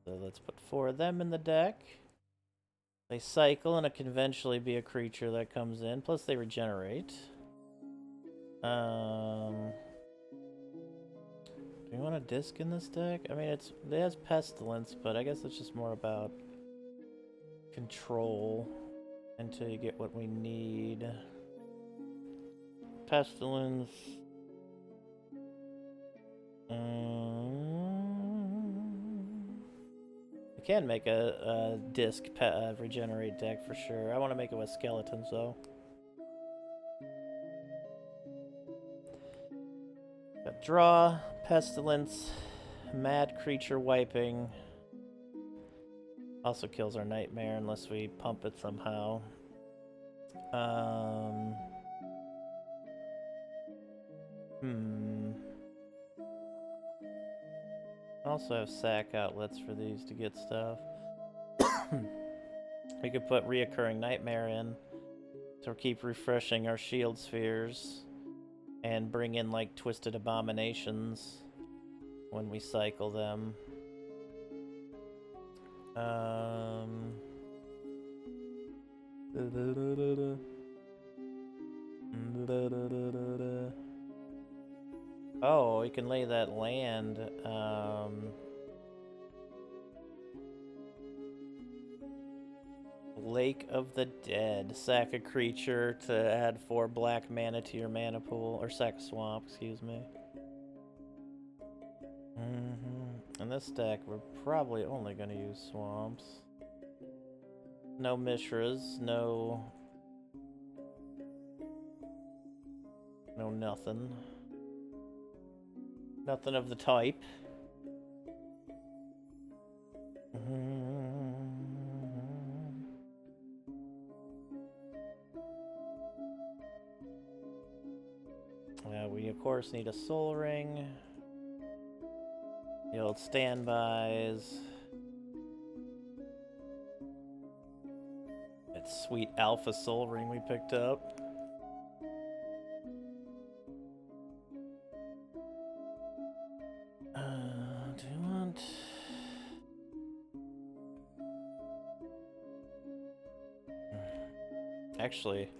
Speaker 1: So let's put 4 of them in the deck. They cycle and it can eventually be a creature that comes in. Plus they regenerate. Do we want a disc in this deck? I mean, it has pestilence, but I guess it's just more about control. Until you get what we need. Pestilence. We can make a disc regenerate deck for sure. I want to make it with skeletons though. Got draw, pestilence, mad creature wiping. Also kills our nightmare unless we pump it somehow. Also have sack outlets for these to get stuff. We could put reoccurring nightmare in to keep refreshing our shield spheres and bring in like twisted abominations when we cycle them. Oh, we can lay that land. Lake of the Dead. Sack a creature to add 4 black mana to your mana pool. Or sack a swamp, excuse me. In this deck, we're probably only going to use swamps. No Mishras, no nothing. Nothing of the type. We of course need a soul ring. The old standbys. That sweet alpha soul ring we picked up. Do you want... Actually,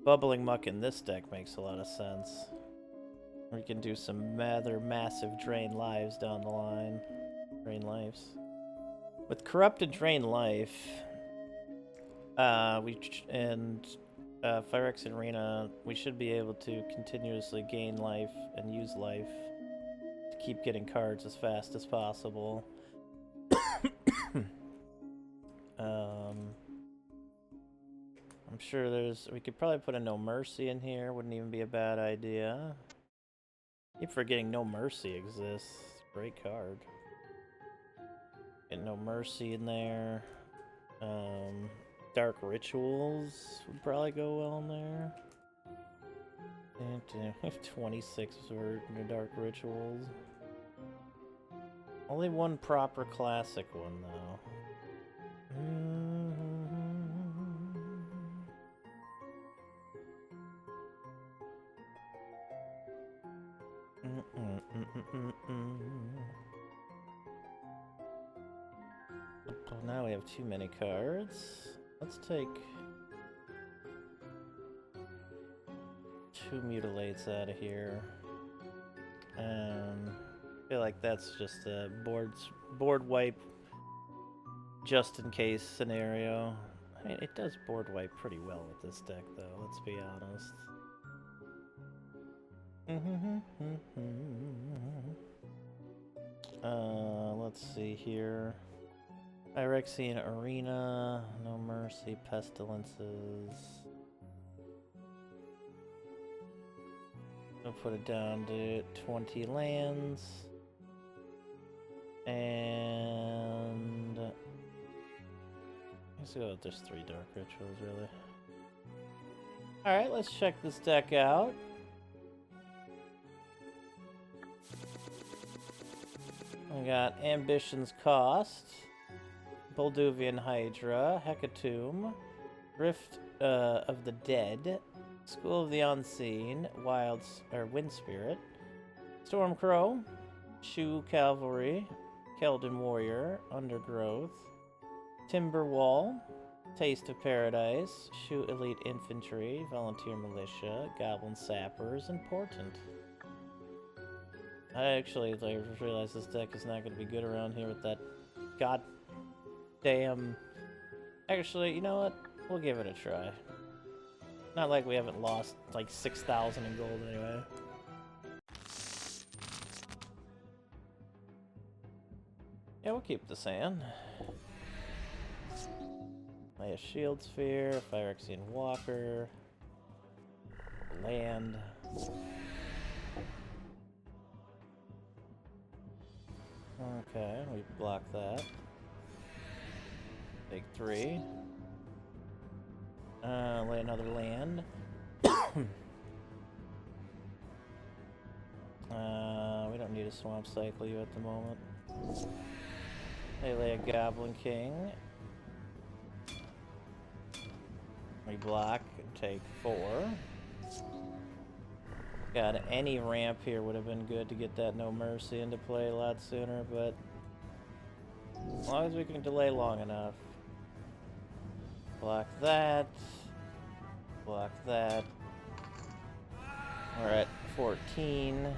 Speaker 1: bubbling muck in this deck makes a lot of sense. We can do some rather massive drain lives down the line. Drain lives. With corrupted drain life, Phyrex Arena, we should be able to continuously gain life and use life to keep getting cards as fast as possible. I'm sure we could probably put a No Mercy in here, wouldn't even be a bad idea. Keep forgetting No Mercy exists. Great card. Get No Mercy in there. Dark Rituals would probably go well in there. And 26 for Dark Rituals. Only one proper classic one, though. Now we have too many cards. Let's take 2 Mutilates out of here. I feel like that's just a board wipe just in case scenario. I mean, it does board wipe pretty well with this deck, though, let's be honest. Let's see here. Phyrexian Arena, No Mercy, Pestilences. We'll put it down to 20 lands. And let's go with just 3 Dark Rituals, really. Alright, let's check this deck out. We got Ambition's Cost, Bolduvian Hydra, Hecatomb, Rift of the Dead, School of the Unseen, Wind Spirit, Stormcrow, Shu Cavalry, Keldon Warrior, Undergrowth, Timberwall, Taste of Paradise, Shu Elite Infantry, Volunteer Militia, Goblin Sappers, and Portent. I actually realized this deck is not going to be good around here with that goddamn... Actually, you know what? We'll give it a try. Not like we haven't lost like 6,000 in gold anyway. Yeah, we'll keep the sand. Play a Shield Sphere, Phyrexian Walker, land. Okay, we block that. Take 3. Lay another land. We don't need a Swamp Cycle you at the moment. They lay a Goblin King. We block and take 4. God, any ramp here would have been good to get that No Mercy into play a lot sooner, but as long as we can delay long enough. Block that. Block that. We're at 14.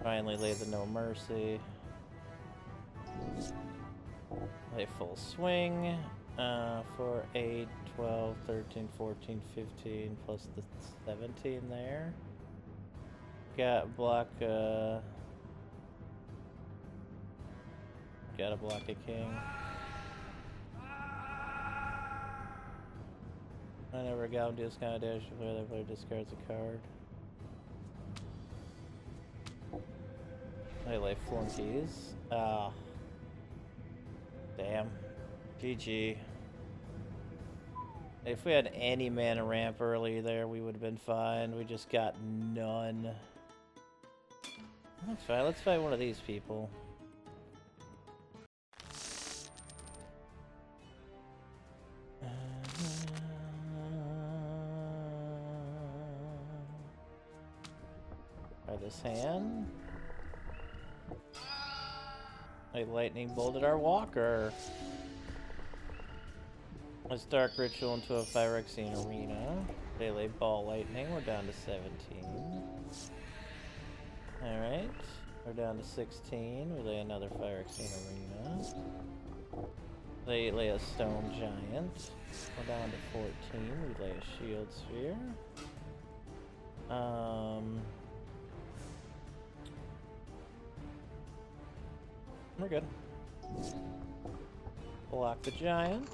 Speaker 1: Finally lay the No Mercy. Lay full swing. 4, 8, 12, 13, 14, 15, plus the 17 there. Got block, gotta block a king. Whenever a goblin deals kind of damage, the other player discards a card. I lay flunkies. Ah. Damn. GG. If we had any mana ramp early there, we would have been fine. We just got none. That's fine. Let's fight one of these people. Try this hand. They lightning bolted our walker. Let's Dark Ritual into a Phyrexian Arena. They lay Ball Lightning. We're down to 17. Alright. We're down to 16. We lay another Phyrexian Arena. They lay a Stone Giant. We're down to 14. We lay a Shield Sphere. We're good. Block the Giant.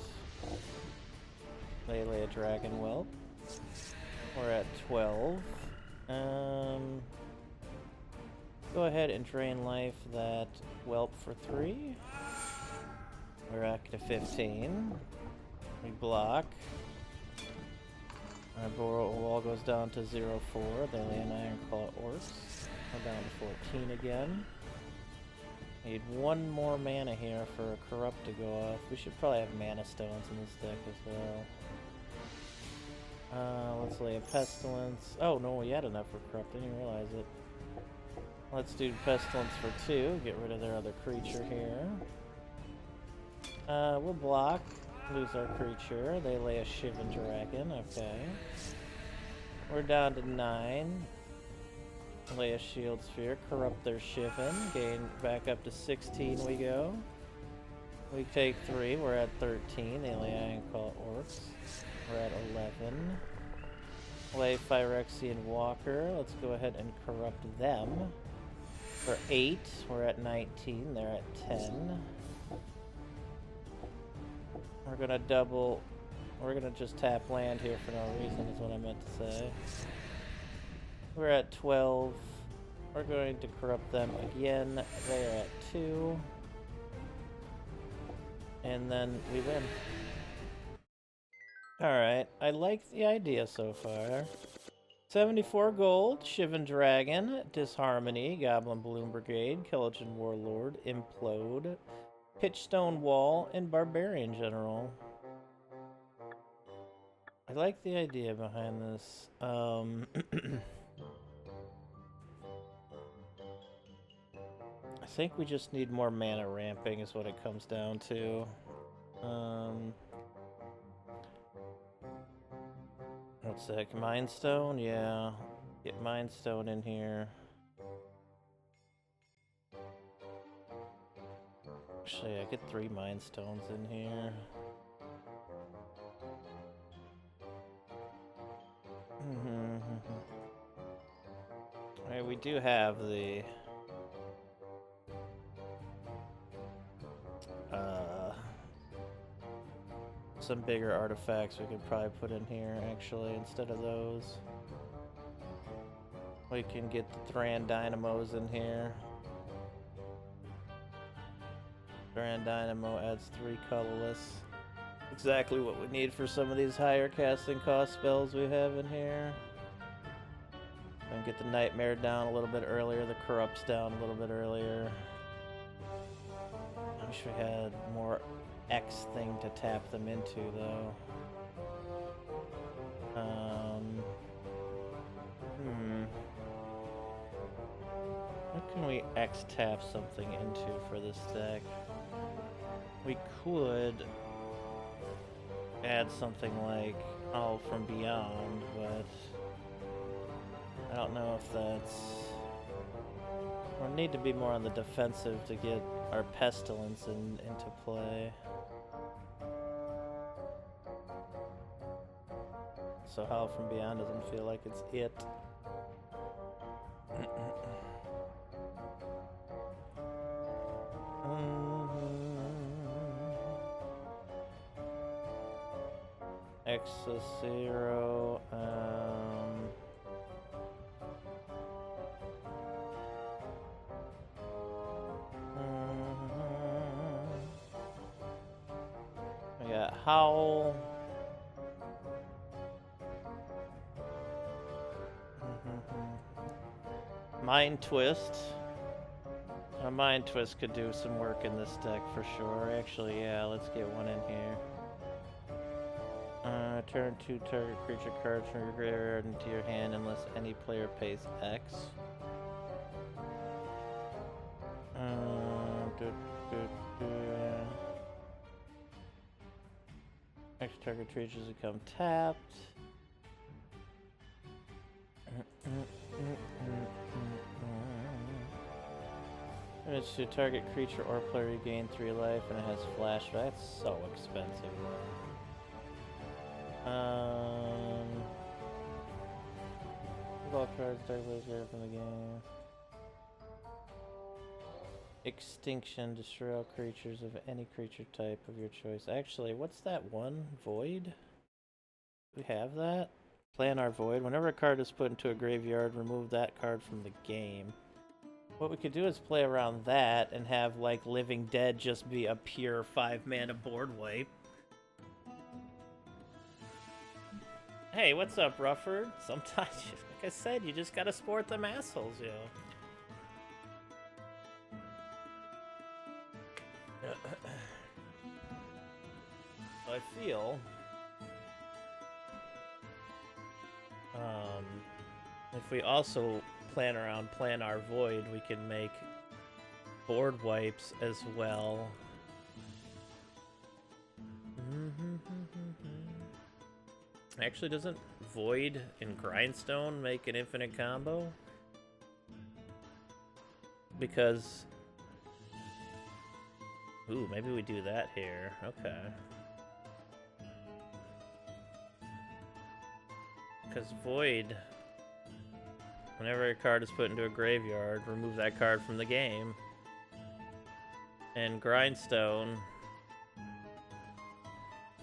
Speaker 1: They lay a Dragon Whelp. We're at 12. Go ahead and drain life that Whelp for 3. We're back to 15. We block. Our wall goes down to 0-4. They lay an Ironclaw Orcs. We're down to 14 again. Need one more mana here for a Corrupt to go off. We should probably have Mana Stones in this deck as well. Let's lay a Pestilence. Oh no, we had enough for Corrupt. I didn't realize it. Let's do Pestilence for 2. Get rid of their other creature here. We'll block. Lose our creature. They lay a Shivan Dragon. Okay. We're down to 9. Lay a Shield Sphere. Corrupt their Shivan. Gain back up to 16 we go. We take 3. We're at 13. They lay Ironclaw Orcs. We're at 11. Lay Phyrexian Walker. Let's go ahead and corrupt them. We're 8. We're at 19. They're at 10. We're gonna double. We're gonna just tap land here for no reason, is what I meant to say. We're at 12. We're going to corrupt them again. They're at 2. And then we win. Alright, I like the idea so far. 74 gold, Shivan Dragon, Disharmony, Goblin Balloon Brigade, Kelogen Warlord, Implode, Pitchstone Wall, and Barbarian General. I like the idea behind this. I think we just need more mana ramping is what it comes down to. What's that? Mind Stone? Yeah. Get Mind Stone in here. Actually, I get 3 Mind Stones in here. Alright, we do have the some bigger artifacts we could probably put in here actually instead of those. We can get the Thran Dynamos in here. Thran Dynamo adds 3 colorless. Exactly what we need for some of these higher casting cost spells we have in here. And get the Nightmare down a little bit earlier, the Corrupts down a little bit earlier. I wish we had more X thing to tap them into, though. What can we X tap something into for this deck? We could add something like All from Beyond, but I don't know if that's... We'll need to be more on the defensive to get our Pestilence into play. So Howl from Beyond doesn't feel like it's it. Exocero, we got Howl. Mind Twist. A Mind Twist could do some work in this deck for sure. Actually, yeah, let's get one in here. Turn 2 target creature cards from your graveyard into your hand unless any player pays X. X target creatures become tapped. It's to target creature or player you gain 3 life and it has flash. That's so expensive. All cards directly from the game. Extinction, destroy all creatures of any creature type of your choice. Actually, what's that one? Void? We have that? Plan our Void. Whenever a card is put into a graveyard, remove that card from the game. What we could do is play around that and have, like, Living Dead just be a pure 5-mana board wipe. Hey, what's up, Rufford? Sometimes, like I said, you just gotta sport them assholes, yo. I feel... if we also plan our Void, we can make board wipes as well. Actually, doesn't Void and Grindstone make an infinite combo? Because... Ooh, maybe we do that here. Okay. Because Void... Whenever a card is put into a graveyard, remove that card from the game. And Grindstone...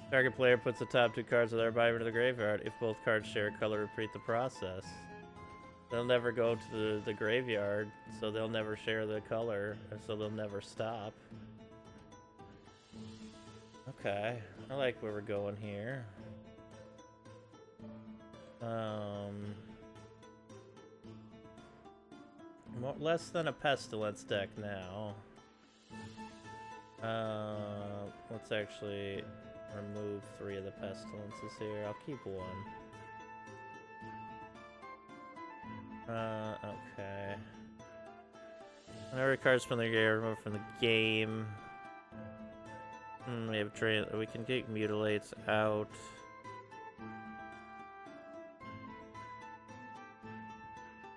Speaker 1: Target player puts the top 2 cards of their body into the graveyard. If both cards share a color, repeat the process. They'll never go to the graveyard, so they'll never share the color, so they'll never stop. Okay, I like where we're going here. Less than a Pestilence deck now. Let's actually remove 3 of the Pestilences here. I'll keep 1. Okay. Whenever cards from the game are removed from the game. We have we can get Mutilates out.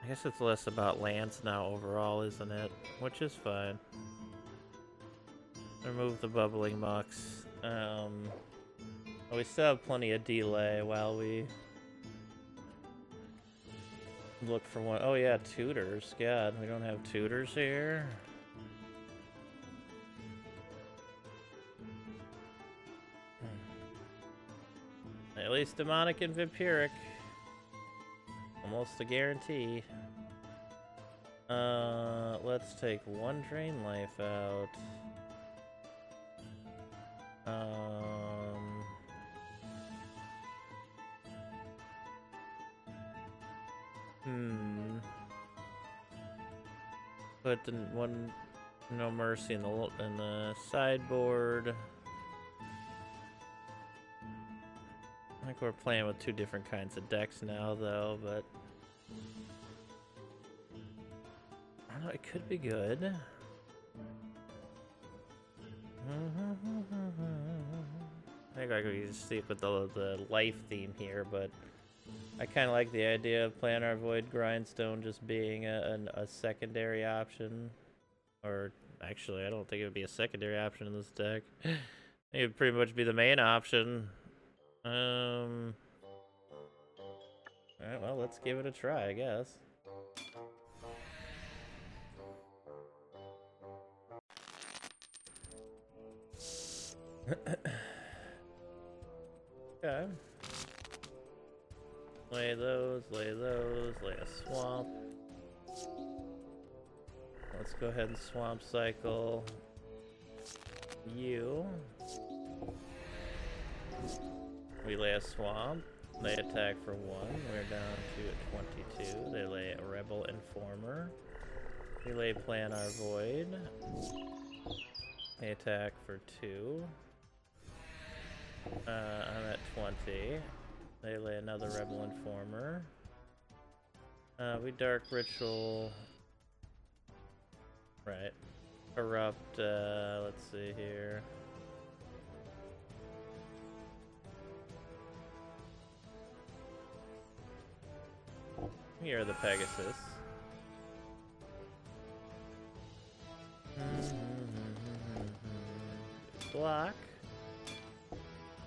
Speaker 1: I guess it's less about lands now overall, isn't it? Which is fine. Remove the Bubbling Mucks. We still have plenty of delay while we look for one. Oh yeah, tutors. God, we don't have tutors here. At least Demonic and Vampiric. Almost a guarantee. Let's take 1 Drain Life out. Put the 1 No Mercy in the sideboard. I think we're playing with 2 different kinds of decks now, though, but I don't know, it could be good. I think I could stick with the life theme here, but I kind of like the idea of Planar Void Grindstone just being a secondary option. Or, actually, I don't think it would be a secondary option in this deck. It would pretty much be the main option. Alright, well, let's give it a try, I guess. Okay. Lay those, lay a swamp. Let's go ahead and swamp cycle you. We lay a swamp. They attack for 1. We're down to 22. They lay a Rebel Informer. We lay Planar Void. They attack for 2. I'm at 20. They lay another Rebel Informer. We Dark Ritual. Right. Corrupt, let's see here. Here are the Pegasus. Block.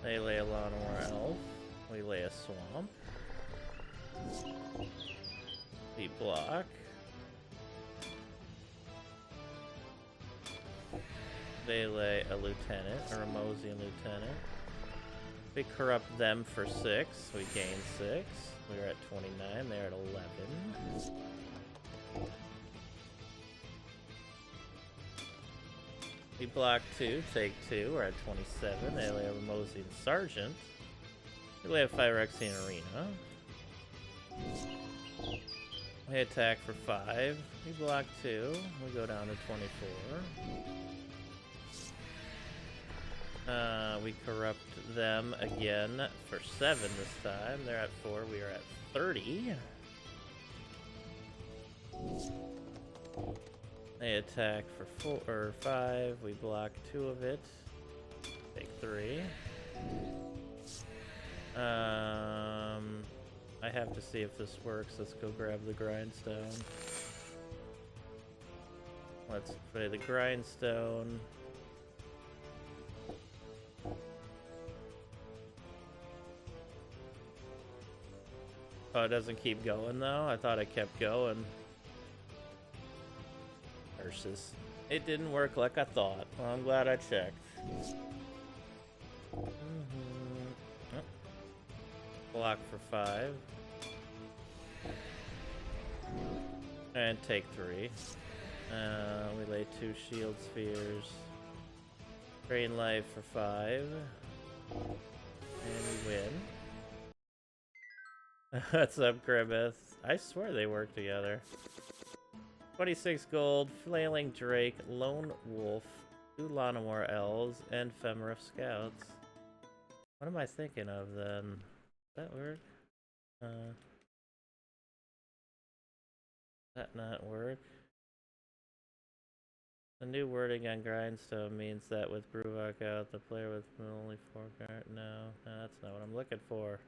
Speaker 1: They lay a Lawnmower Elf. We lay a Swamp. We block. They lay a Lieutenant, a Ramosian Lieutenant. We corrupt them for 6. We gain 6. We're at 29. They're at 11. We block 2, take 2, we're at 27. They only have a Mosey and Sergeant. We have Phyrexian Arena. We attack for 5. We block 2. We go down to 24. We corrupt them again for 7 this time. They're at 4. We are at 30. They attack for 4 or 5. We block 2 of it. Take 3. I have to see if this works. Let's go grab the grindstone. Let's play the grindstone. Oh, it doesn't keep going though? I thought it kept going. Versus. It didn't work like I thought. Well, I'm glad I checked. Oh. Block for 5. And take 3. We lay 2 shield spheres. Drain life for 5. And we win. What's up, Grimmeth? I swear they work together. 26 gold, Flailing Drake, Lone Wolf, 2 Lanamore Elves, and Femorif Scouts. What am I thinking of then? Does that work? Does that not work? The new wording on Grindstone means that with Bruvok out, the player with only 4 cards. No, that's not what I'm looking for.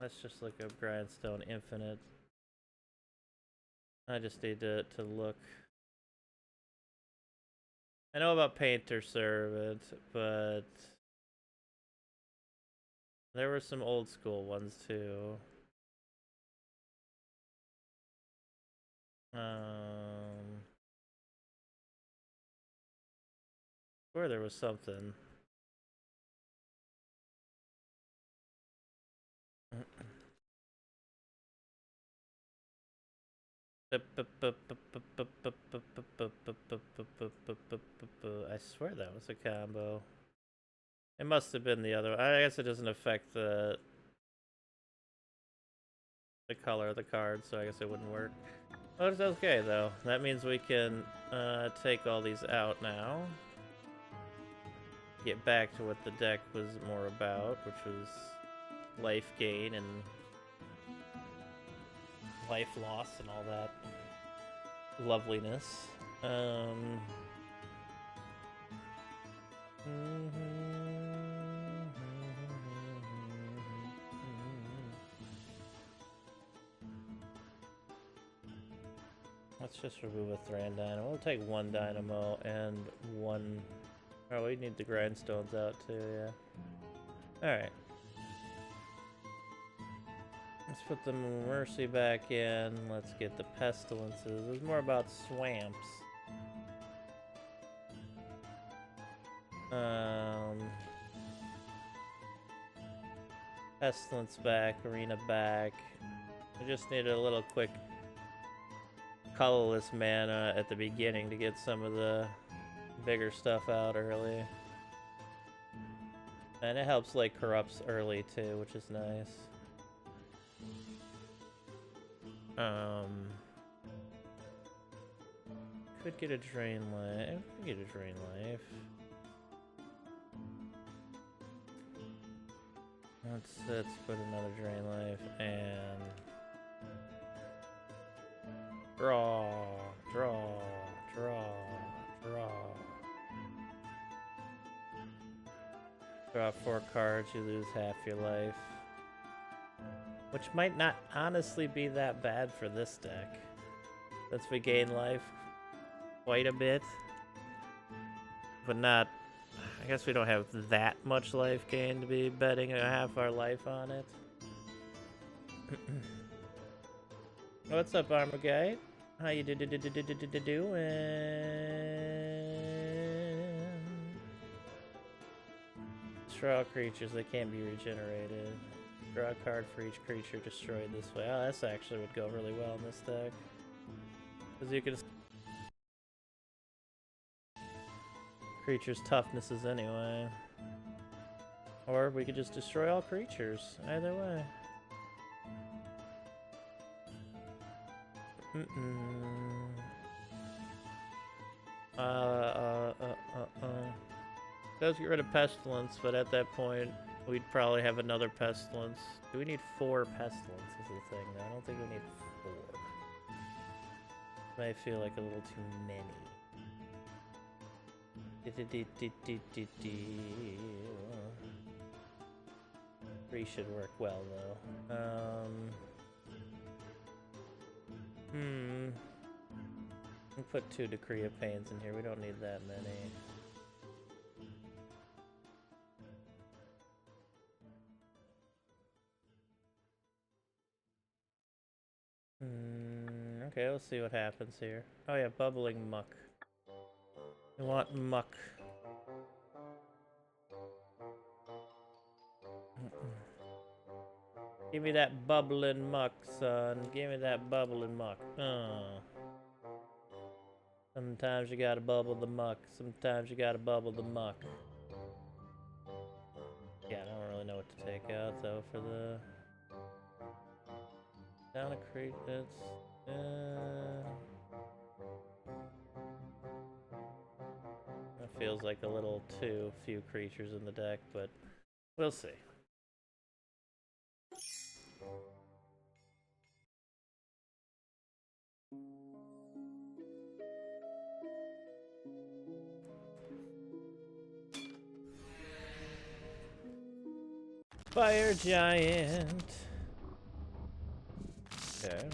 Speaker 1: Let's just look up Grindstone Infinite. I just need to look. I know about Painter Servant, but there were some old school ones too. Where there was something. I swear that was a combo. It must have been the other. I guess it doesn't affect the color of the card, so I guess it wouldn't work. Oh, it's okay though. That means we can take all these out now. Get back to what the deck was more about, which was life gain and life loss and all that loveliness. Let's just remove a Thran Dynamo. We'll take 1 Dynamo and 1... Oh, we need the grindstones out too, yeah. Alright. Let's put the Mercy back in. Let's get the Pestilences. There's more about swamps. Pestilence back, Arena back. I just needed a little quick colorless mana at the beginning to get some of the bigger stuff out early. And it helps like corrupts early too, which is nice. Could get a drain life. Could get a drain life. Let's put another drain life and draw. Draw 4 cards, you lose half your life. Which might not honestly be that bad for this deck. Since we gain life quite a bit. But not... I guess we don't have that much life gain to be betting half our life on it. What's up, Armorgate? How you doing? Draw creatures that can't be regenerated. Draw a card for each creature destroyed this way. Oh, this actually would go really well in this deck. As you can see, creatures' toughnesses anyway. Or we could just destroy all creatures. Either way. Does get rid of Pestilence, but at that point, we'd probably have another Pestilence. Do we need 4 Pestilence is the thing, though? I don't think we need 4. May feel like a little too many. 3 should work well, though. We'll put 2 Decree of Pains in here. We don't need that many. Okay, let's see what happens here. Oh yeah, Bubbling Muck. I want muck. Give me that bubbling muck, son. Give me that bubbling muck. Sometimes you gotta bubble the muck. Sometimes you gotta bubble the muck. Yeah, I don't really know what to take out, though, for the... Down a crate, that's... That feels like a little too few creatures in the deck, but we'll see. Fire Giant. Okay.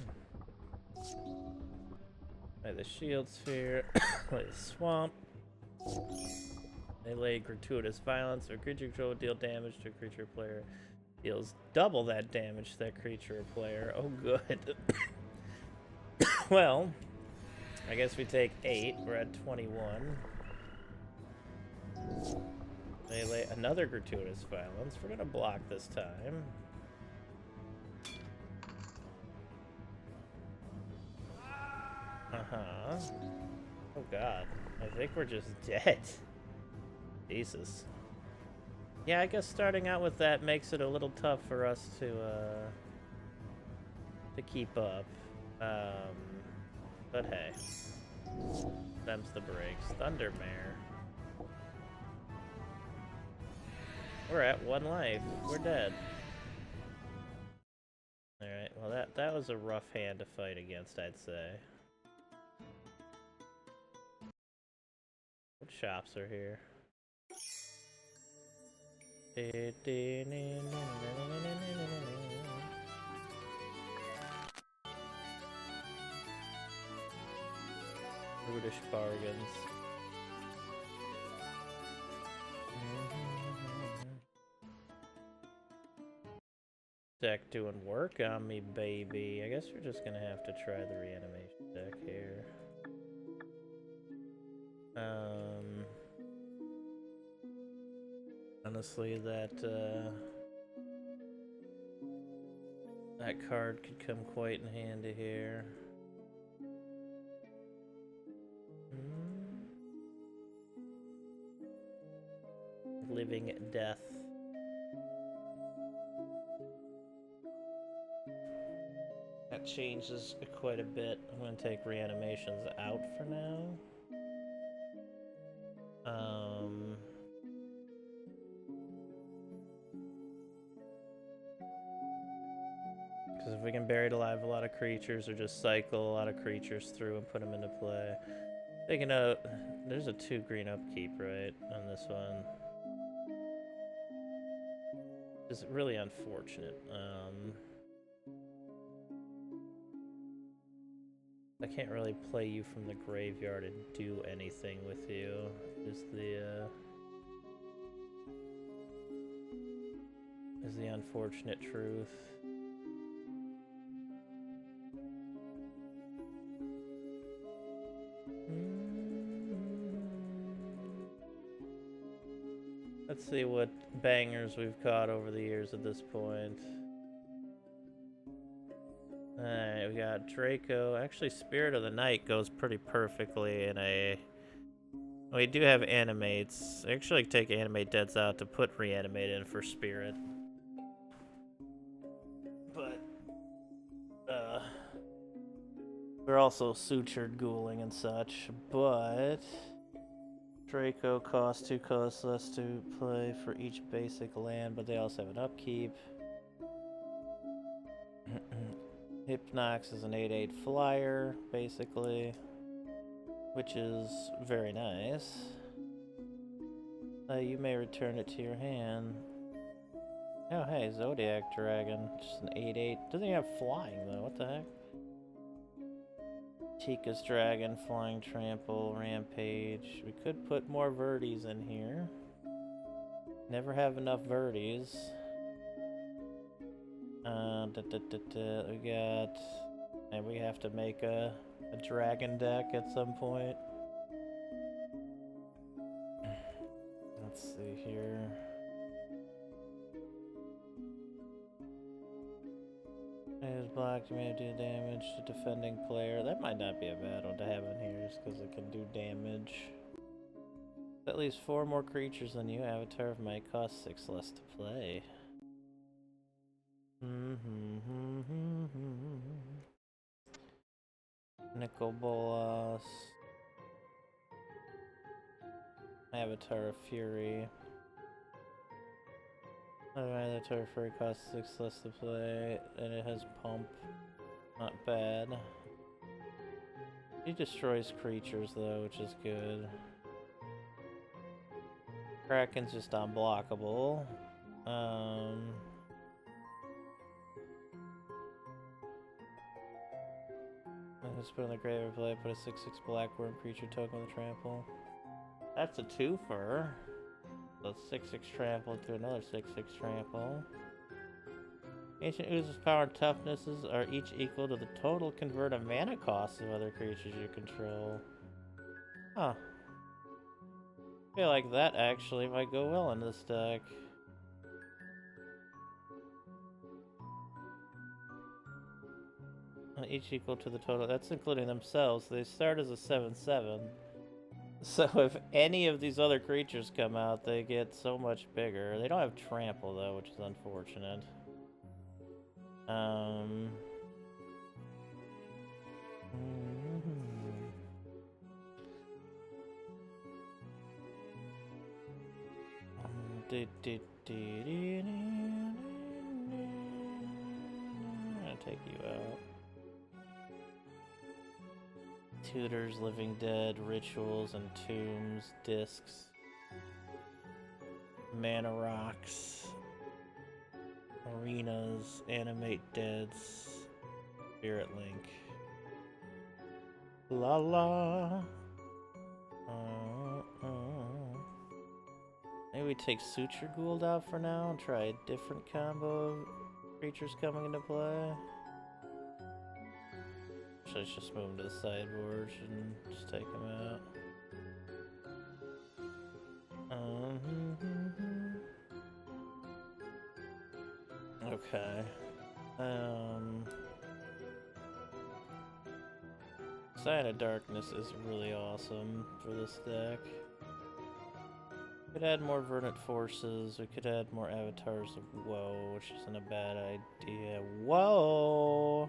Speaker 1: Play the Shield Sphere. Play the Swamp. They lay Gratuitous Violence, or creature control deal damage to a creature player. Deals double that damage to that creature or player. Oh, good. Well, I guess we take 8. We're at 21. They lay another Gratuitous Violence. We're gonna block this time. Oh god. I think we're just dead. Jesus. Yeah, I guess starting out with that makes it a little tough for us to keep up. But hey. Them's the breaks. Thundermare. We're at 1 life. We're dead. Alright, well that was a rough hand to fight against, I'd say. What shops are here? Brutish bargains. Deck doing work on me, baby. I guess we're just gonna have to try the reanimation deck here. Honestly, that card could come quite in handy here. Living Death. That changes quite a bit. I'm going to take reanimations out for now. Because if we can bury alive a lot of creatures or just cycle a lot of creatures through and put them into play. Taking out, there's a 2 green upkeep, right, on this one. It's really unfortunate. I can't really play you from the graveyard and do anything with you. Is the unfortunate truth. Let's see what bangers we've caught over the years at this point. Alright, we got Draco. Actually, Spirit of the Night goes pretty perfectly in a... We do have animates. I actually take animate deads out to put reanimate in for Spirit. But, we're also sutured ghouling and such, but... Draco costs 2 costs less to play for each basic land, but they also have an upkeep. Hypnox is an 8/8 flyer, basically, which is very nice. You may return it to your hand. Oh, hey, Zodiac Dragon, just an 8/8. Doesn't even have flying though. What the heck? Tika's Dragon, Flying Trample, Rampage. We could put more Verdes in here. Never have enough Verdes. We got... And we have to make a dragon deck at some point. Let's see here. It is blocked, you may do damage to defending player. That might not be a bad one to have in here just because it can do damage. At least 4 more creatures than you. Avatar might cost 6 less to play. Nicol Bolas. Avatar of Fury. Avatar of Fury costs 6 less to play, and it has Pump. Not bad. He destroys creatures though, which is good. Kraken's just unblockable. Let's put on the graveyard play, put a 6/6 black worm creature token with a trample. That's a twofer. So 6/6 trample to another 6/6 trample. Ancient Ooze's power and toughnesses are each equal to the total converted mana costs of other creatures you control. Huh. I feel like that actually might go well in this deck. Each equal to the total. That's including themselves. They start as a 7/7. So if any of these other creatures come out, they get so much bigger. They don't have trample though, which is unfortunate. I'll take you out. Tutors, Living Dead, Rituals, and Tombs, Discs, Mana Rocks, Arenas, Animate Deads, Spirit Link. La la. Maybe we take Suture Gould out for now and try a different combo of creatures coming into play. Should I just move them to the sideboard and just take them out? Okay. Sign of Darkness is really awesome for this deck. We could add more Verdant Forces, we could add more Avatars of Woe, which isn't a bad idea. Whoa!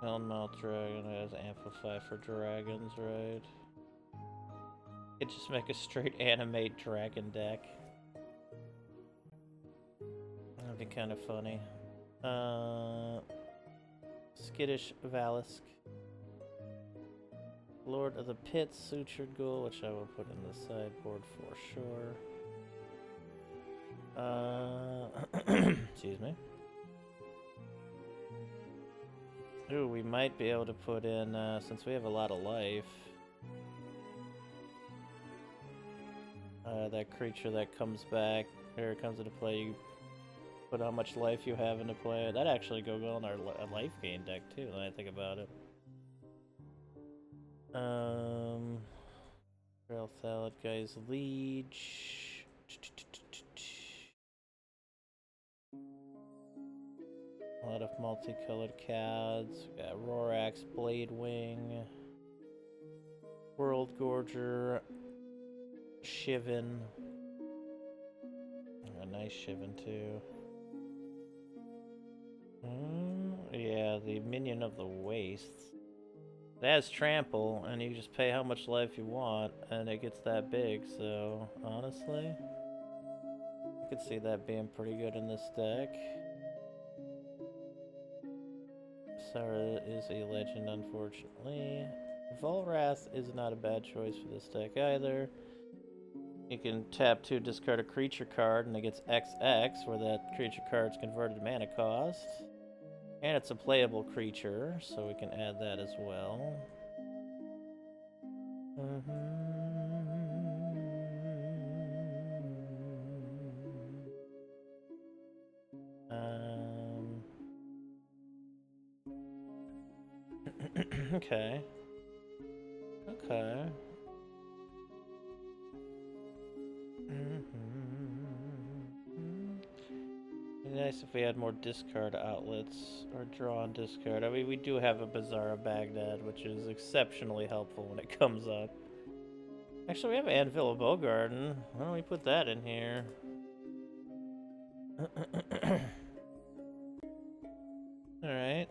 Speaker 1: Hellmouth Dragon has Amplify for dragons, right? Could just make a straight animate dragon deck. That'd be kind of funny. Skittish Valisk. Lord of the Pits, Sutured Ghoul, which I will put in the sideboard for sure. Excuse me. Ooh, we might be able to put in, since we have a lot of life, that creature that comes back, or comes into play, you put how much life you have into play. That actually go well in our life gain deck too, when I think about it. Trail Salad Guy's Liege. A lot of multicolored cards. We got Rorax, Bladewing, World Gorger, Shivan. A nice Shivan too. Yeah, the Minion of the Wastes. It has Trample, and you just pay how much life you want, and it gets that big, so honestly, I could see that being pretty good in this deck. Sara is a legend, unfortunately. Volrath is not a bad choice for this deck either. You can tap 2, discard a creature card, and it gets XX, where that creature card's converted to mana cost. And it's a playable creature, so we can add that as well. Okay. Okay. It'd be nice if we had more discard outlets, or draw on discard. I mean, we do have a Bazaar of Baghdad, which is exceptionally helpful when it comes up. Actually, we have Anvil of Bogarden. Why don't we put that in here? Alright.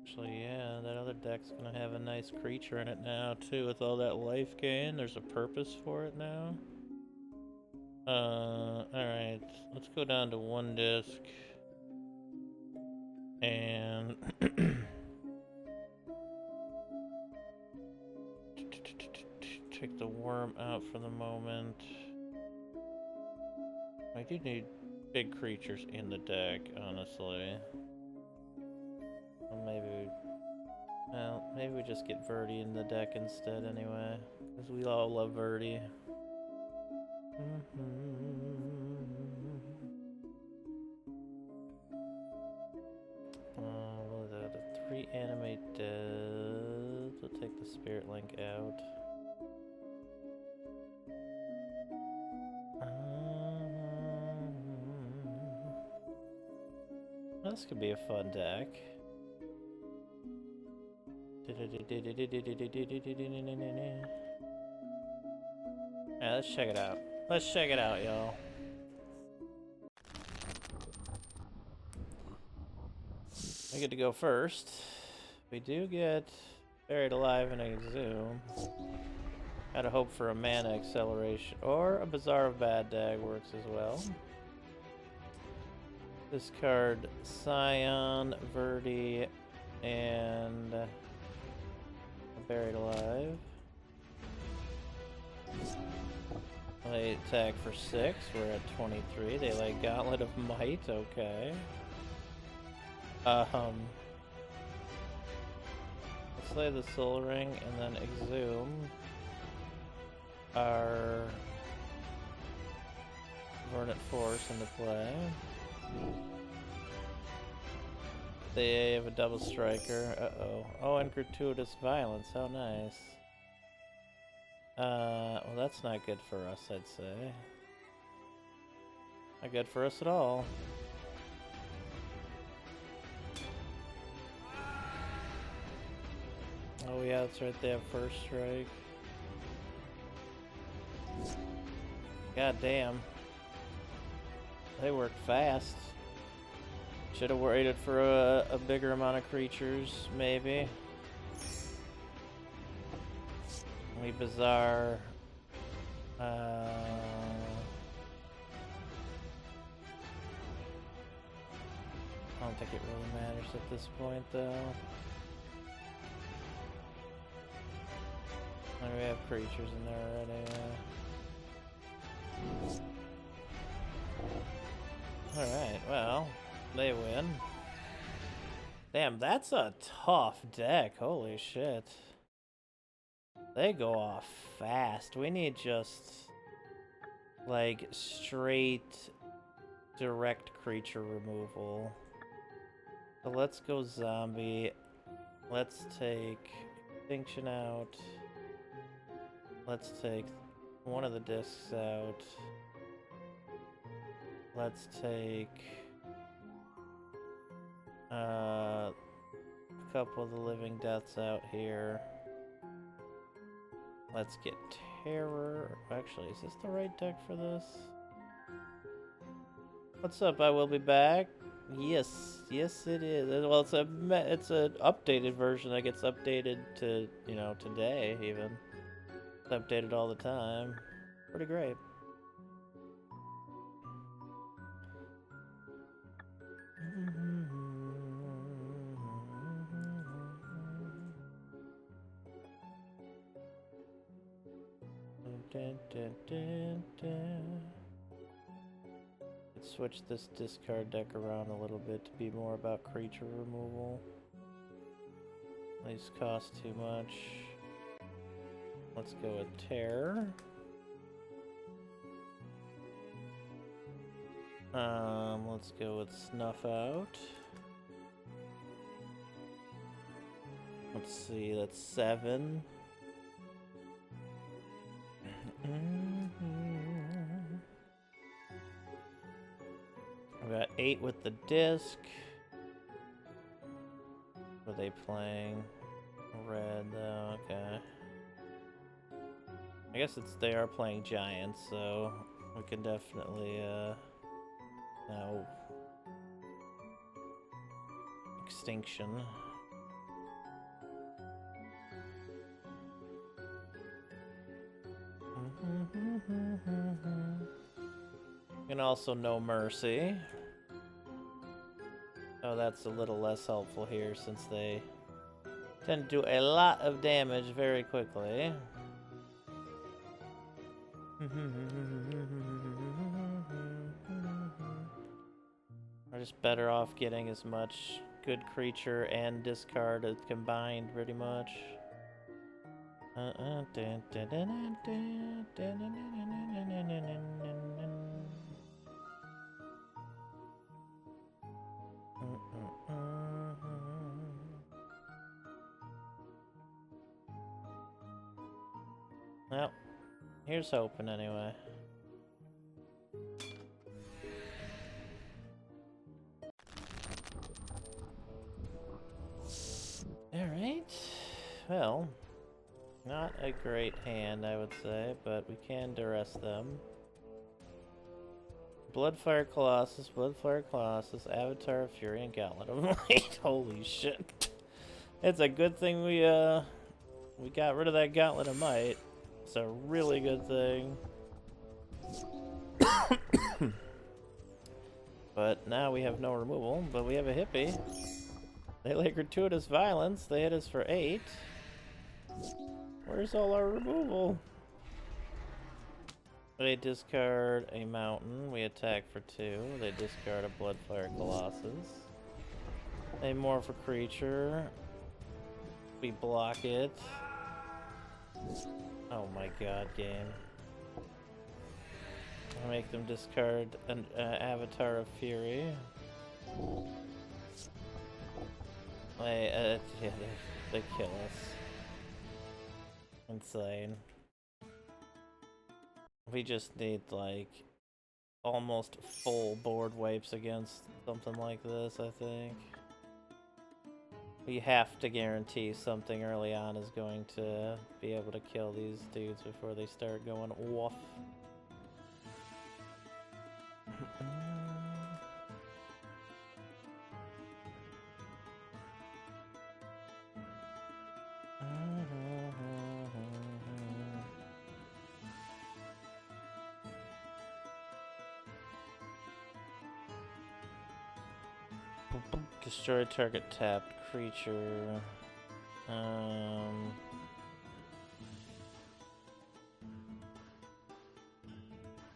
Speaker 1: Actually, yeah, that other deck's gonna have a nice creature in it now, too, with all that life gain. There's a purpose for it now. Alright. Let's go down to 1 disc. And... take the worm out for the moment. I do need big creatures in the deck, honestly. Well, maybe we just get Verdi in the deck instead anyway, because we all love Verdi. The 3 animate dead. We'll take the Spirit Link out. This could be a fun deck. Yeah, let's check it out. Let's check it out, y'all. We get to go first. We do get Buried Alive and Exhume. Gotta hope for a mana acceleration, or a Bazaar of Bad Dag works as well. Discard Scion, Verdi, and Buried Alive. They attack for 6, we're at 23. They like Gauntlet of Might, okay. Let's play the Soul Ring and then Exhume our Verdant Force into play. They have a double striker. Uh-oh. Oh, and Gratuitous Violence. How nice. Well, that's not good for us, I'd say. Not good for us at all. Oh yeah, that's right, they have first strike. God damn. They work fast. Should have waited for a bigger amount of creatures, maybe. We Bazaar. I don't think it really matters at this point, though. We have creatures in there already. Alright, well, they win. Damn, that's a tough deck. Holy shit. They go off fast. We need just, like, straight direct creature removal. So let's go zombie. Let's take Extinction out. Let's take one of the discs out. Let's take a couple of the living deaths out here. Let's get terror. Actually, is this the right deck for this? What's up? I will be back. Yes, yes, it is. Well, it's an updated version that gets updated to today even. It's updated all the time. Pretty great. Let's switch this discard deck around a little bit to be more about creature removal. These cost too much. Let's go with terror. Let's go with snuff out. Let's see, that's 7. We got 8 with the disc. What are they playing? Red, though, okay. I guess they are playing giants, so we can definitely, no. Extinction. And also no mercy. Oh, that's a little less helpful here since they tend to do a lot of damage very quickly. We're just better off getting as much good creature and discard combined, pretty much. Well, here's hoping anyway. Alright. Well, not a great hand, I would say, but we can duress them. Bloodfire Colossus, Avatar of Fury, and Gauntlet of Light. Holy shit. It's a good thing we got rid of that Gauntlet of Might. It's a really good thing. But now we have no removal, but we have a hippie. They lay gratuitous violence. They hit us for 8. Where's all our removal? They discard a mountain. We attack for 2. They discard a Bloodfire Colossus. They morph a creature. We block it. Oh my god, game. I'll make them discard an Avatar of Fury. Yeah, they kill us. Insane. We just need, like, almost full board wipes against something like this, I think. We have to guarantee something early on is going to be able to kill these dudes before they start going off. Destroy target tapped creature. I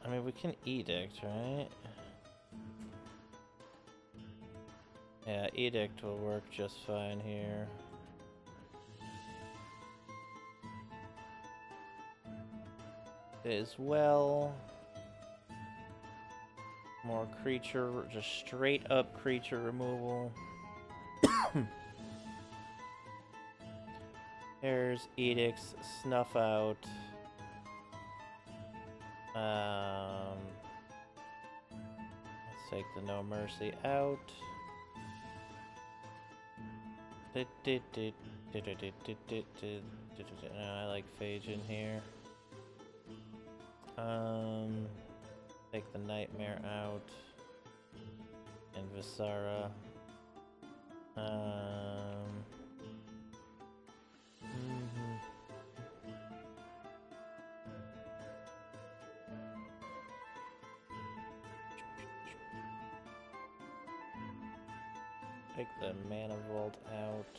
Speaker 1: mean, we can edict, right? Yeah, edict will work just fine here. As well. More creature, just straight up creature removal. There's edicts, snuff out. Let's take the no mercy out. I like phage in here. Take the nightmare out. And Visara. Take the mana vault out.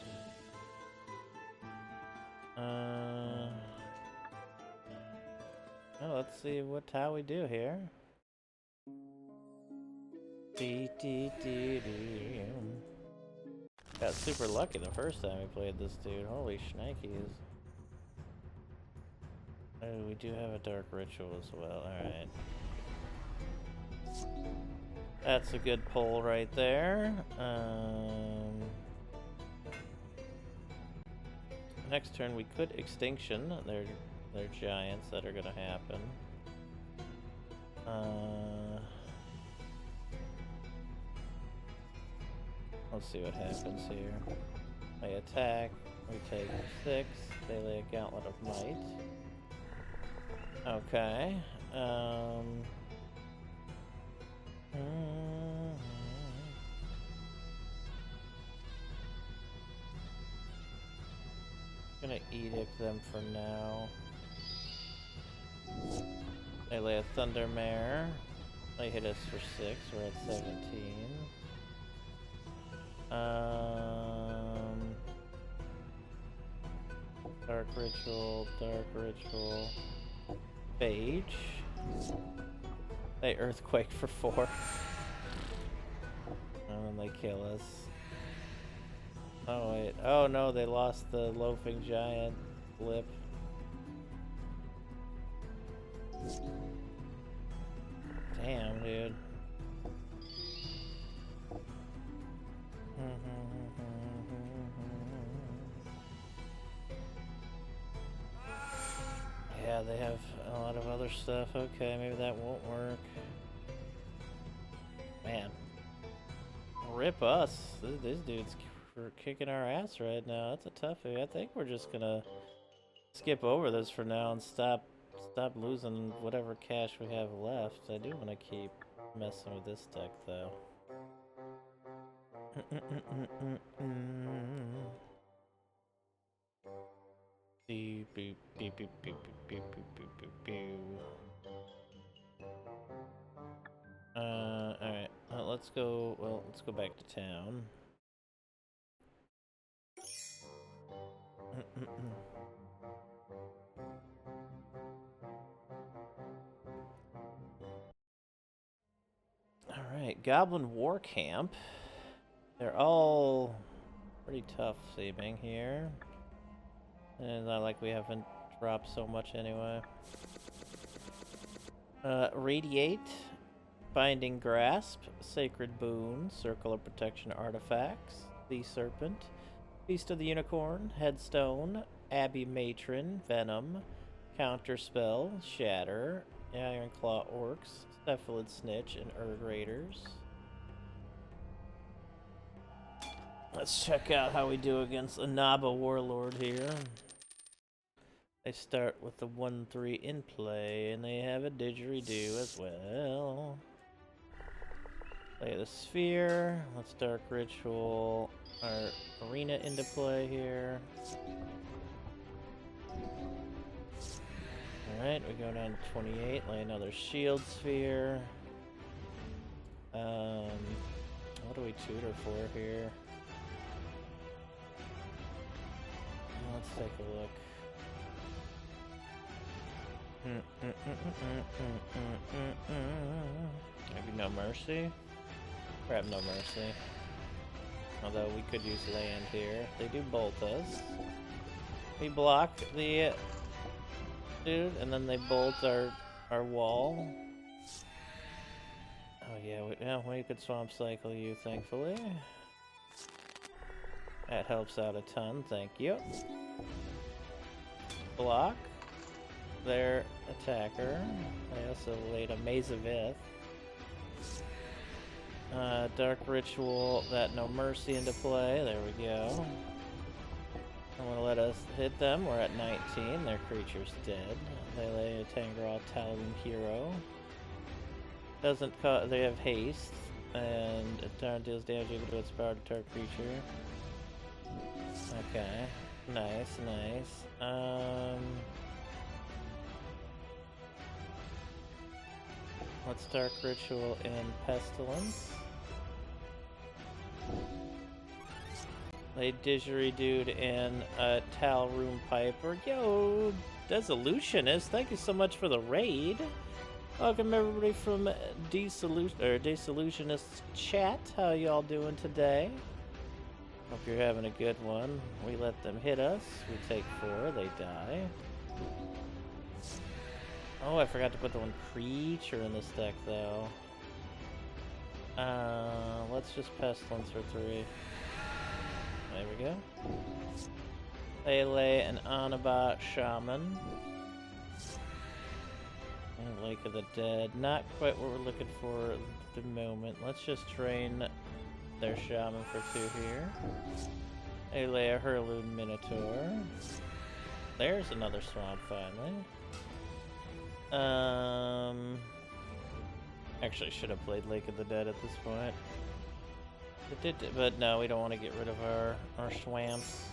Speaker 1: Well, let's see how we do here. Got super lucky the first time we played this dude. Holy shnikes. Oh, we do have a dark ritual as well. Alright. That's a good pull right there. Next turn we could extinction. They're giants that are gonna happen. Let's see what happens here. They attack. We take 6. They lay a gauntlet of might. Okay. Gonna edict them for now. They lay a Thundermare. They hit us for 6. We're at 17. Dark Ritual, Phage. They Earthquake for 4. And then they kill us. Oh wait, oh no, they lost the Loafing Giant blip. Damn, dude. Yeah, they have a lot of other stuff. Okay, maybe that won't work. Man. Rip us. These dudes are kicking our ass right now. That's a toughie. I think we're just gonna skip over this for now and stop losing whatever cash we have left. I do want to keep messing with this deck, though. Beep, beep, beep, beep, beep, beep, beep, beep, beep, beep. Alright. Let's go back to town. Alright, Goblin War Camp. They're all pretty tough seeming here. And not like we haven't dropped so much anyway. Radiate, Binding Grasp, Sacred Boon, Circle of Protection Artifacts, the Serpent, Feast of the Unicorn, Headstone, Abbey Matron, Venom, Counterspell, Shatter, Iron Claw Orcs, Cephalid Snitch, and Urg Raiders. Let's check out how we do against a Naba Warlord here. They start with the 1/3 in play, and they have a didgeridoo as well. Play the Sphere. Let's Dark Ritual our Arena into play here. Alright, we go down to 28, lay another Shield Sphere. What do we tutor for here? Let's take a look. Maybe No Mercy? Grab No Mercy. Although we could use land here. They do bolt us. We block the dude, and then they bolt our wall. Oh yeah, we could swamp cycle you, thankfully. That helps out a ton, thank you. Block their attacker. I also laid a Maze of Ith. Dark Ritual, that No Mercy into play. There we go. I'm gonna let us hit them. We're at 19. Their creature's dead. They lay a Tangrel Talon Hero. Doesn't cause. They have haste, and a turn deals damage equal to its power to target creature. Okay, nice, nice. Let's Dark Ritual in Pestilence. They didgeridooed in a Tal Room Piper. Yo, Dissolutionist, thank you so much for the raid. Welcome everybody from Dissolutionist chat. How y'all doing today? Hope you're having a good one. We let them hit us. We take 4. They die. Oh, I forgot to put the one creature in this deck, though. Let's just Pestilence for 3. There we go. They lay an Anabat Shaman. And Lake of the Dead. Not quite what we're looking for at the moment. Let's just train their Shaman for 2 here. They lay a Hurloon Minotaur. There's another swamp, finally. Actually, should have played Lake of the Dead at this point. It did, but no, we don't want to get rid of our swamps.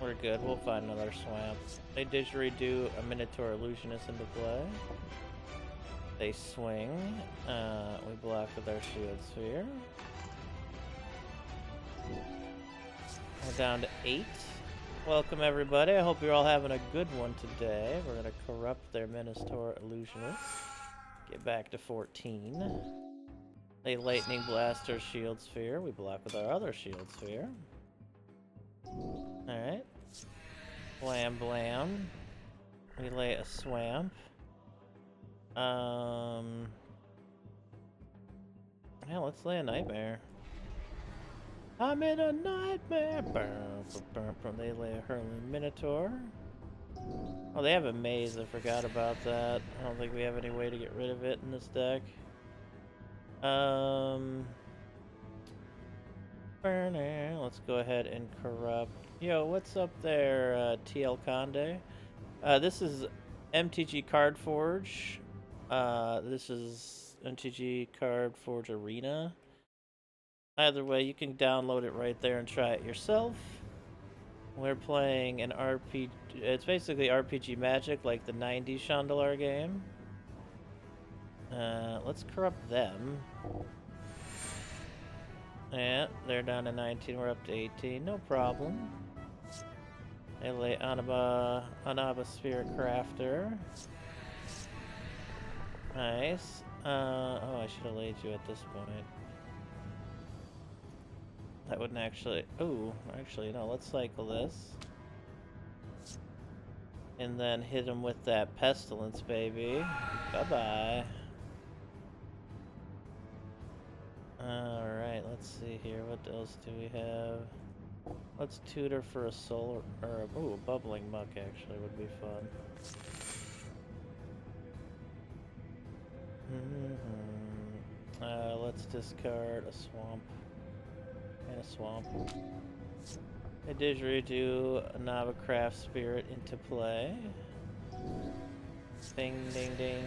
Speaker 1: We're good. We'll find another swamp. They didgeridoo a Minotaur Illusionist into play. They swing. We block with our Shield Sphere. We're down to 8. Welcome everybody. I hope you're all having a good one today. We're gonna corrupt their Minotaur Illusionist. Get back to 14. They Lightning Blast our Shield Sphere. We block with our other Shield Sphere. Alright. Blam blam. We lay a swamp. Yeah, let's lay a Nightmare. I'm in a nightmare. They lay a Hurling Minotaur. Oh, they have a maze. I forgot about that. I don't think we have any way to get rid of it in this deck. Let's go ahead and corrupt. Yo, what's up there, TL Conde? This is MTG Card Forge. This is MTG Card Forge Arena. Either way, you can download it right there and try it yourself. We're playing an RPG. It's basically RPG Magic, like the 90s Chandelar game. Let's corrupt them. Yeah, they're down to 19. We're up to 18. No problem. They lay Anaba Spirit Crafter. Nice. Oh, I should have laid you at this point. That wouldn't actually... Oh, actually, no, let's cycle this. And then hit him with that Pestilence, baby. Bye-bye. Alright, let's see here. What else do we have? Let's tutor for a solar... Or, ooh, a Bubbling Muck, actually, would be fun. Let's discard a Swamp. And a Swamp. A didgeridoo a Navacraft Spirit into play. Ding, ding, ding.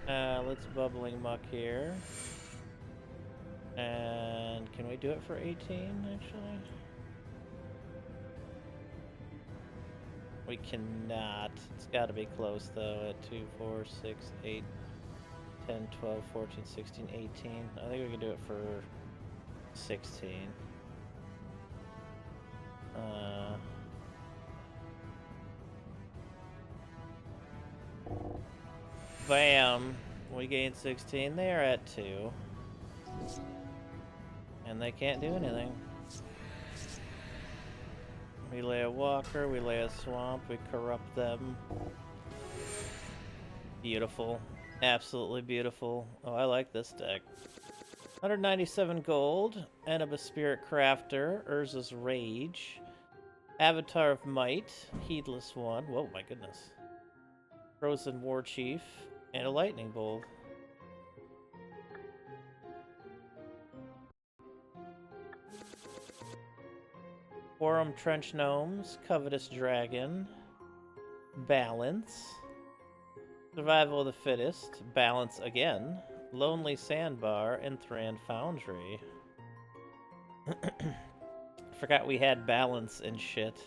Speaker 1: Let's Bubbling Muck here. And can we do it for 18, actually? We cannot. It's got to be close, though, at 2, 4, 6, 8, 10, 12, 14, 16, 18. I think we can do it for 16. Bam! We gained 16. They are at 2. And they can't do anything. We lay a Walker, we lay a Swamp, we corrupt them. Beautiful. Absolutely beautiful. Oh, I like this deck. 197 gold, Enema Spirit Crafter, Urza's Rage, Avatar of Might, Heedless One, whoa, my goodness, Frozen War Chief, and a Lightning Bolt. Forum Trench Gnomes, Covetous Dragon, Balance, Survival of the Fittest, Balance again, Lonely Sandbar, and Thran Foundry. Forgot we had balance and shit.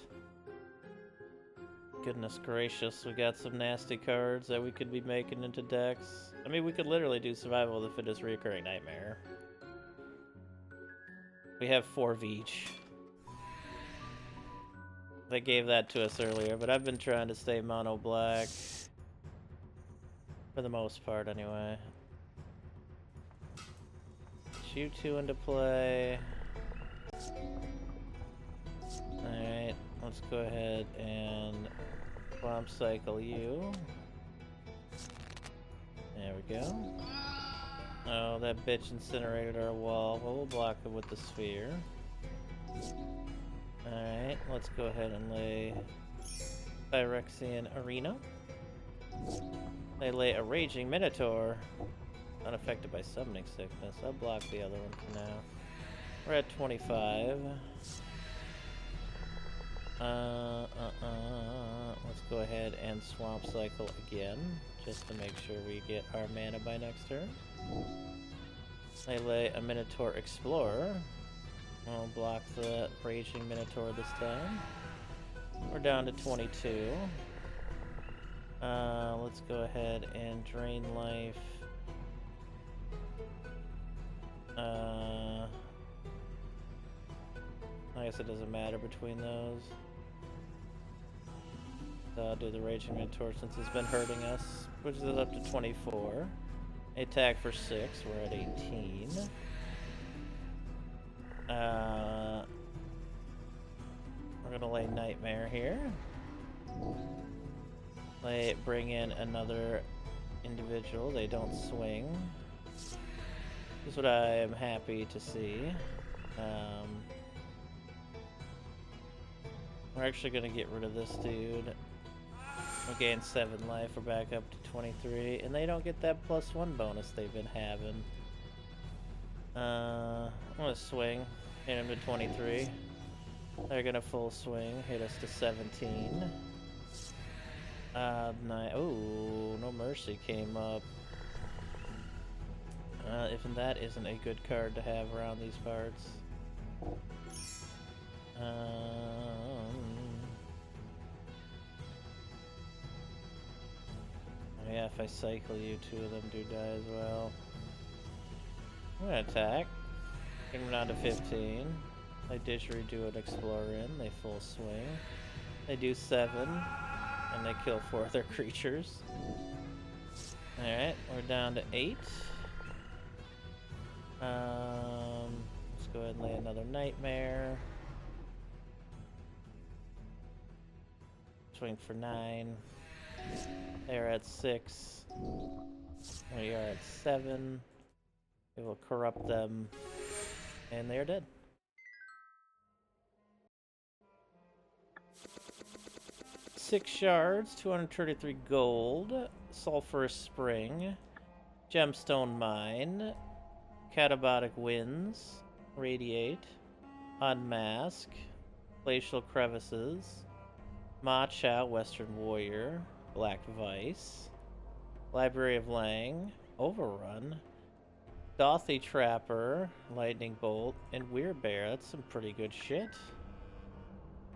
Speaker 1: Goodness gracious, we got some nasty cards that we could be making into decks. I mean, we could literally do Survival of the Fittest Reoccurring Nightmare. We have 4 of each. They gave that to us earlier, but I've been trying to stay mono black. For the most part, anyway. You 2 into play. Alright, let's go ahead and Swamp Cycle you. There we go. Oh, that bitch incinerated our wall. Well, we'll block it with the sphere. Alright, let's go ahead and lay Phyrexian Arena. They lay a Raging Minotaur. Unaffected by Summoning Sickness. I'll block the other one for now. We're at 25. Let's go ahead and Swamp Cycle again, just to make sure we get our mana by next turn. They lay a Minotaur Explorer. I'll block the Raging Minotaur this time. We're down to 22. Let's go ahead and Drain Life. I guess it doesn't matter between those. So I'll do the Raging Minotaur since it's been hurting us, which is up to 24. Attack for 6, we're at 18. We're gonna lay Nightmare here. Bring in another individual. They don't swing. This is what I am happy to see. We're actually gonna get rid of this dude. We gain 7 life. We're back up to 23, and they don't get that +1 bonus they've been having. I'm gonna swing, hit him to 23. They're gonna full swing, hit us to 17. Oh, No Mercy came up. Even that isn't a good card to have around these parts. Yeah, if I cycle you, 2 of them do die as well. I'm gonna attack. Bring them down to 15. They didgeridoo an Explorer in. They full swing. They do 7. And they kill 4 of their creatures. Alright, we're down to 8. Let's go ahead and lay another Nightmare. Swing for 9. They're at 6. We are at 7. We will corrupt them. And they are dead. Six shards, 233 gold, Sulphurous Spring, Gemstone Mine, Catabiotic Winds, Radiate, Unmask, Glacial Crevices, Matcha, Western Warrior, Black Vice, Library of Lang, Overrun, Dothy Trapper, Lightning Bolt, and Weirbear. That's some pretty good shit.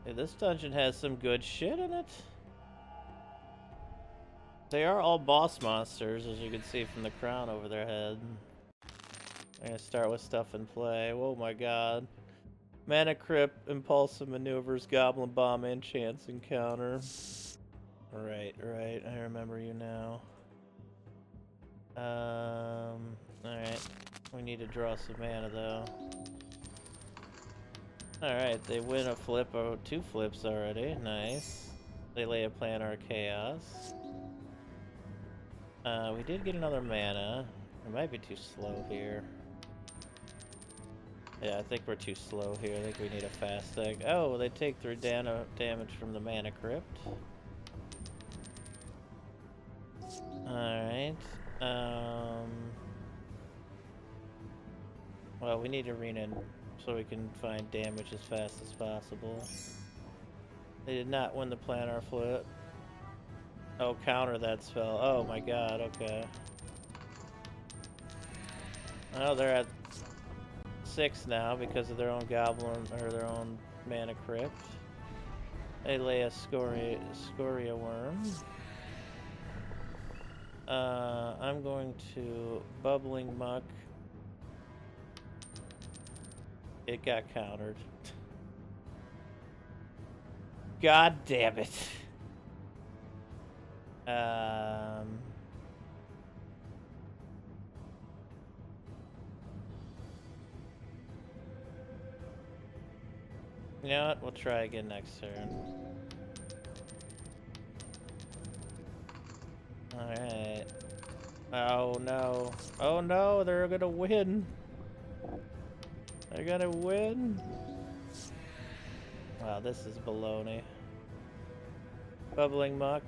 Speaker 1: Dude, this dungeon has some good shit in it. They are all boss monsters, as you can see from the crown over their head. I'm gonna start with stuff in play. Oh my god. Mana Crypt, Impulsive Maneuvers, Goblin Bomb, and Chance Encounter. Right, I remember you now. Alright. We need to draw some mana though. Alright, they win a flip or 2 flips already. Nice. They lay a Planar Chaos. We did get another mana. We might be too slow here. Yeah, I think we're too slow here. I think we need a fast deck. Oh, they take 3 damage from the mana crypt. Alright. Well, we need arena so we can find damage as fast as possible. They did not win the planar flip. Oh, counter that spell. Oh my god, okay. Oh, they're at 6 now because of their own goblin, or their own mana crypt. They lay a scoria worm. I'm going to bubbling muck. It got countered. God damn it. You know what? We'll try again next turn. Alright. Oh no. Oh no, they're gonna win. They're gonna win. Wow, this is baloney. Bubbling muck.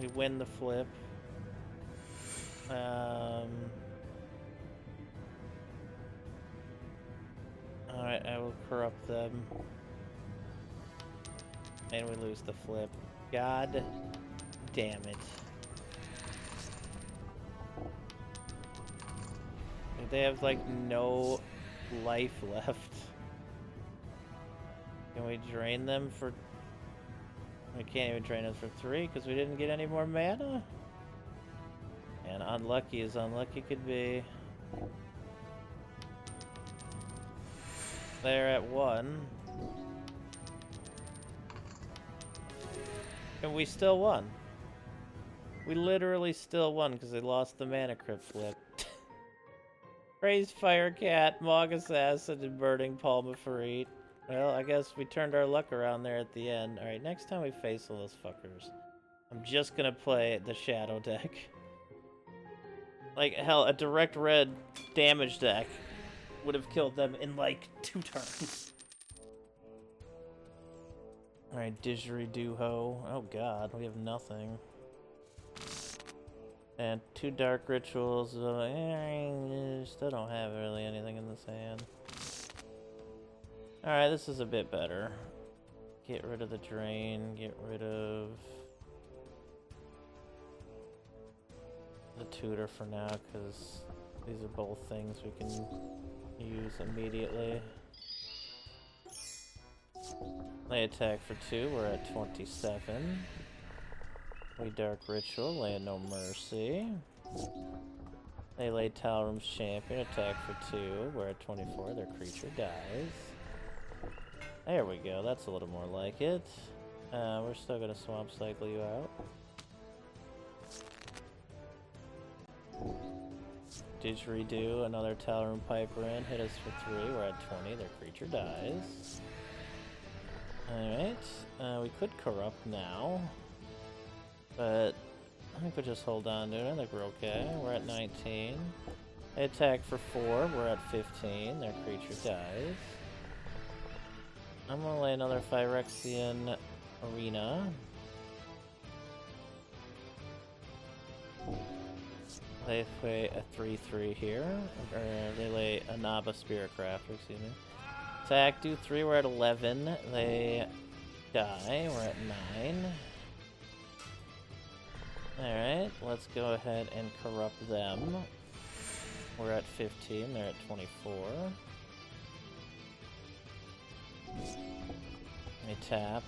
Speaker 1: We win the flip. Alright, I will corrupt them. And we lose the flip. God damn it. They have like no life left. Can we drain them for... We can't even drain them for 3 because we didn't get any more mana? And unlucky as unlucky could be. They're at 1. And we still won. We literally still won because they lost the mana crypt flip. Praise Firecat, Mog Assassin, and Burning Palmaferite. Well, I guess we turned our luck around there at the end. Alright, next time we face all those fuckers, I'm just gonna play the Shadow deck. Like, hell, a direct red damage deck would have killed them in, like, 2 turns. Alright, Didgeridoo Ho. Oh god, we have nothing. And 2 Dark Rituals. Still don't have really anything in this hand. Alright, this is a bit better. Get rid of the drain, get rid of the tutor for now, because these are both things we can use immediately. They attack for 2, we're at 27. We Dark Ritual, lay no mercy. They lay Talrum's Champion, attack for 2, we're at 24, their creature dies. There we go, that's a little more like it. We're still gonna Swamp Cycle you out. Didgeridoo, another Talrum Piper in, hit us for 3, we're at 20, their creature dies. Alright, we could Corrupt now, but I think we'll just hold on to it. I think we're okay. We're at 19. They attack for 4, we're at 15, their creature dies. I'm gonna lay another Phyrexian Arena. They play a 3/3 here, or they lay a Naba Spiritcrafter, excuse me. Attack, do 3, we're at 11. They die, we're at 9. Alright, let's go ahead and corrupt them. We're at 15, they're at 24. They tap.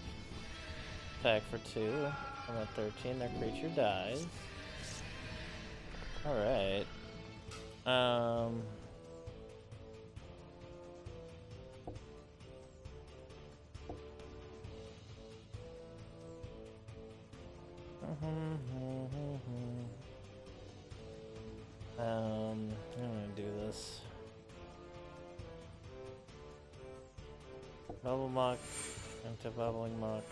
Speaker 1: Attack for 2. I'm at 13, their creature dies. Alright. I'm gonna do this. Bubble Muck into Bubbling Muck.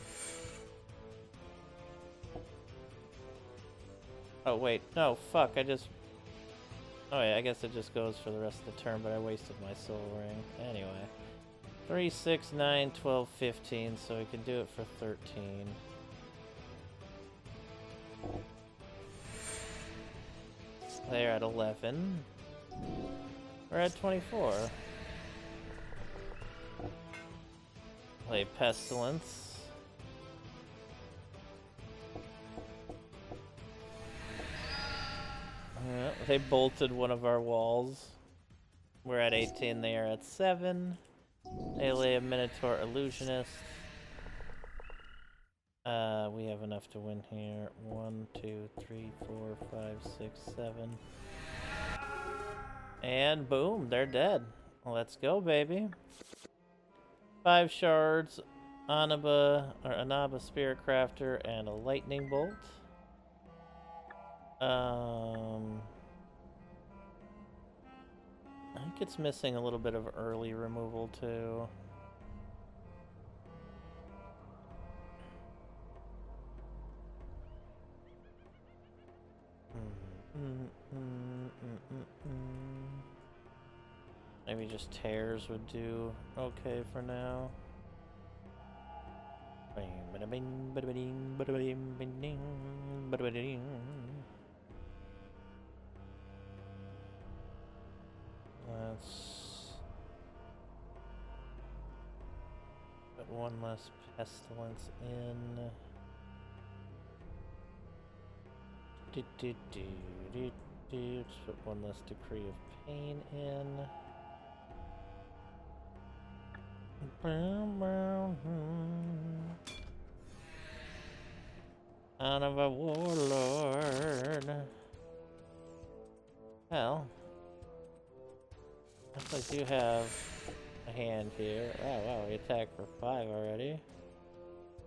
Speaker 1: Oh wait, no, fuck, I just... Oh yeah, I guess it just goes for the rest of the turn, but I wasted my soul ring. Anyway. 3, 6, 9, 12, 15, so we can do it for 13. They're at 11. We're at 24. Play Pestilence. They bolted one of our walls. We're at 18, they are at 7. They lay a Minotaur Illusionist. We have enough to win here. 1, 2, 3, 4, 5, 6, 7. And boom, they're dead. Let's go, baby. 5 shards, Anaba Spirit Crafter, and a Lightning Bolt. I think it's missing a little bit of early removal too. Maybe just tears would do okay for now. Let's put one less pestilence in. Let's put one less decree of pain in. Out of a warlord. Well, I do have a hand here. Oh wow, we attacked for 5 already.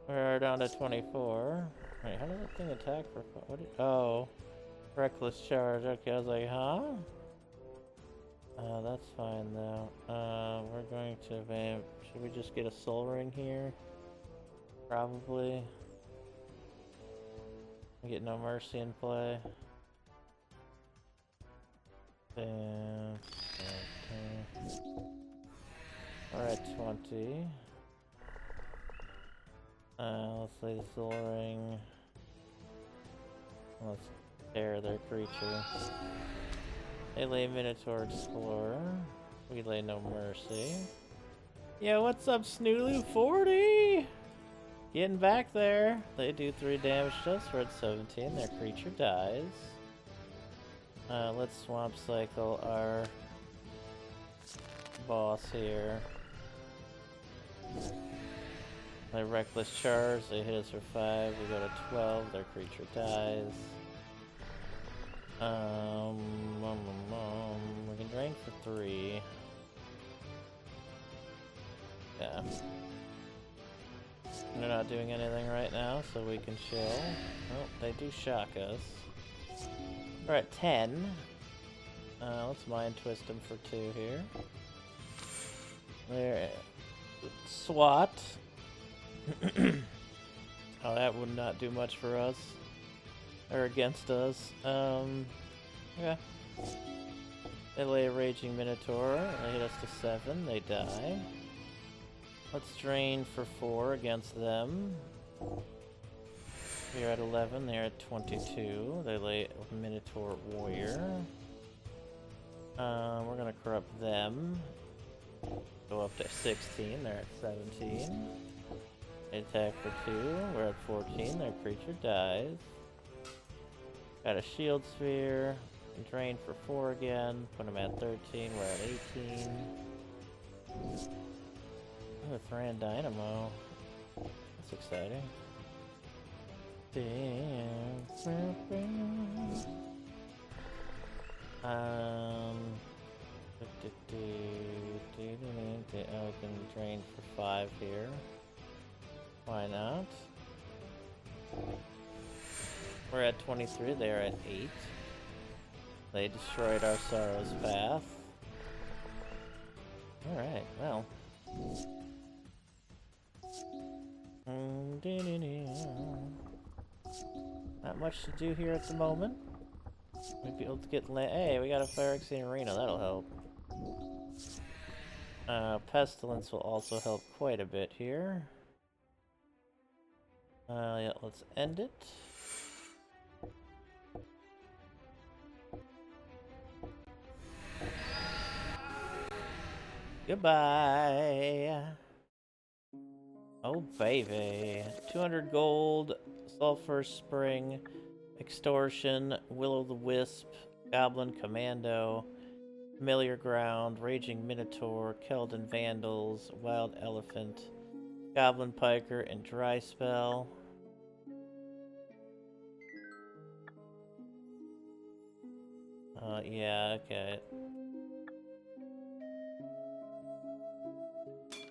Speaker 1: We're down to 24. Wait, how did that thing attack for 5? What did, oh, reckless charge. Okay, I was like, huh? That's fine though. We're going to vamp. Should we just get a soul ring here? Probably. We get no mercy in play. Damn. Okay. We're at 20. Let's lay the soul ring. Let's tear their creature. They lay Minotaur Explorer. We lay no mercy. Yeah, what's up, Snooloo? 40! Getting back there. They do 3 damage to us. We're at 17. Their creature dies. Let's Swamp Cycle our boss here. They Reckless Charge. They hit us for 5. We go to 12. Their creature dies. We can drain for 3. Yeah. They're not doing anything right now, so we can chill. Oh, they do shock us. We're at 10. Let's Mind Twist them for 2 here. There. SWAT. Oh, that would not do much for us. Or against us. Okay. They lay a Raging Minotaur. They hit us to 7. They die. Let's drain for 4 against them. We're at 11. They're at 22. They lay a Minotaur Warrior. We're gonna corrupt them. Go up to 16. They're at 17. They attack for 2. We're at 14. Their creature dies. Got a Shield Sphere. Drain for 4 again. Put them at 13. We're at 18. Oh, Thran Dynamo. That's exciting. Damn. I can drain for 5 here. Why not? We're at 23, they're at 8. They destroyed our Sorrow's Path. Alright, well. Not much to do here at the moment. Maybe able to get hey, we got a Phyrexian arena, that'll help. Pestilence will also help quite a bit here. Yeah, let's end it. Goodbye. Oh baby. 200 gold, Sulfur Spring, Extortion, Will-o'-the-Wisp, Goblin Commando, Familiar Ground, Raging Minotaur, Keldon Vandals, Wild Elephant, Goblin Piker, and Dry Spell. Yeah, okay.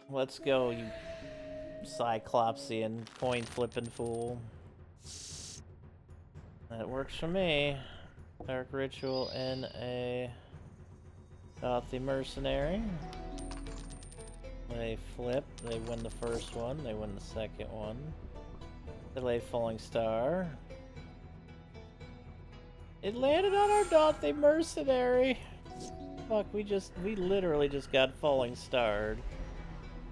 Speaker 1: Let's go, you Cyclopsian coin flipping fool. That works for me. Dark Ritual and a Gothy Mercenary. They flip, they win the first one, they win the second one. Delay Falling Star. It landed on our Gothy Mercenary! Fuck, we literally just got Falling Starred.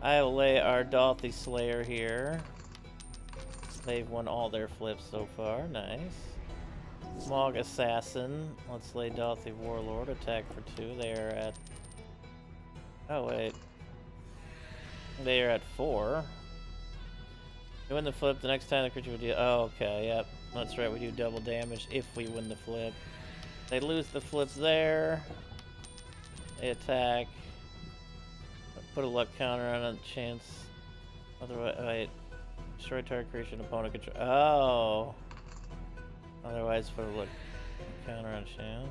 Speaker 1: I'll lay our Dothy Slayer here. They've won all their flips so far, nice. Smog Assassin. Let's lay Dothy Warlord. Attack for 2. They are at... Oh, wait. They are at 4. We win the flip, the next time the creature would do... Oh, okay, yep. That's right, we do double damage if we win the flip. They lose the flip there. They attack. Put a luck counter on a chance. Otherwise, wait. Destroy target creation opponent control. Oh! Otherwise, put a luck counter on chance.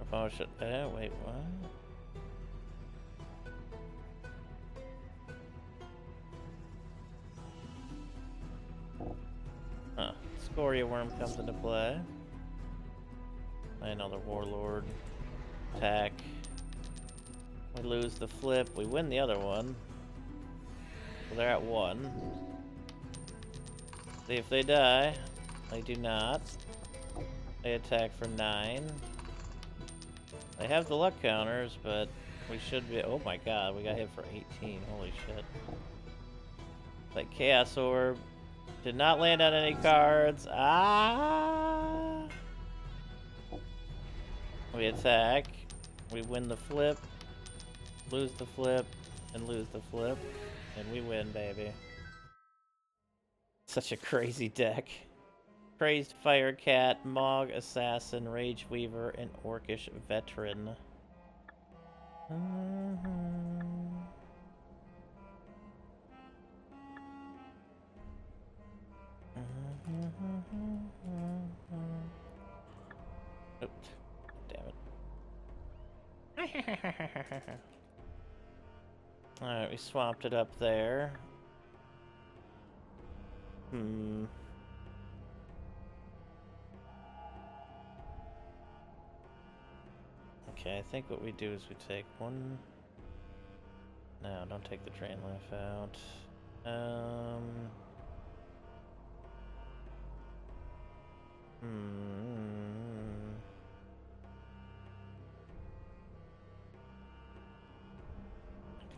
Speaker 1: Opponent should. Wait, what? Huh. Scoria Worm comes into play. Another Warlord. Attack. We lose the flip. We win the other one. So they're at 1. See if they die. They do not. They attack for 9. They have the luck counters, but we should be... Oh my god, we got hit for 18. Holy shit. Like Chaos Orb. Did not land on any cards. Ah! We attack. We win the flip. Lose the flip. And lose the flip. And we win, baby. Such a crazy deck. Crazed Firecat, Mog Assassin, Rage Weaver, and Orcish Veteran. Oops. Damn it. Alright, we swapped it up there. Okay, I think what we do is we take one... No, don't take the Drain Life out.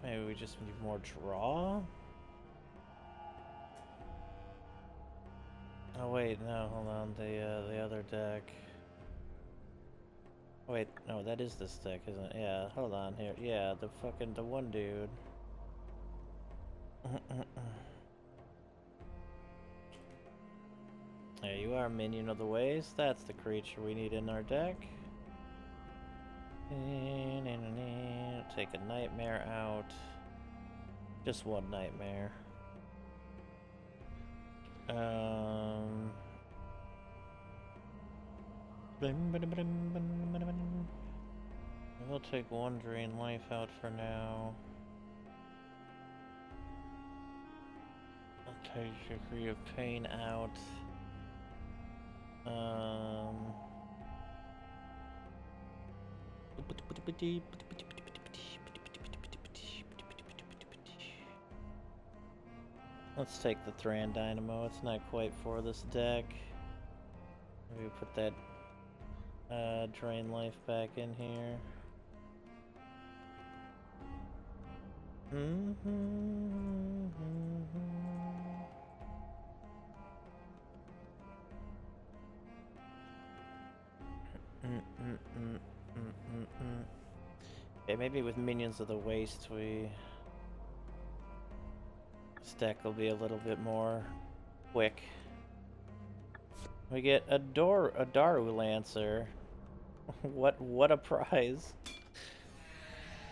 Speaker 1: Maybe we just need more draw? Oh wait, no, hold on, the other deck. Wait, no, that is this deck, isn't it? Yeah, hold on here. Yeah, the one dude. There you are, Minion of the Ways. That's the creature we need in our deck. Take a Nightmare out. Just one Nightmare. We'll take one Drain Life out for now. I'll take Degree of Pain out. Let's take the Thran Dynamo. It's not quite for this deck. Maybe put that drain life back in here. Okay, maybe with Minions of the Waste, this deck will be a little bit more quick. We get a Daru Lancer. What a prize!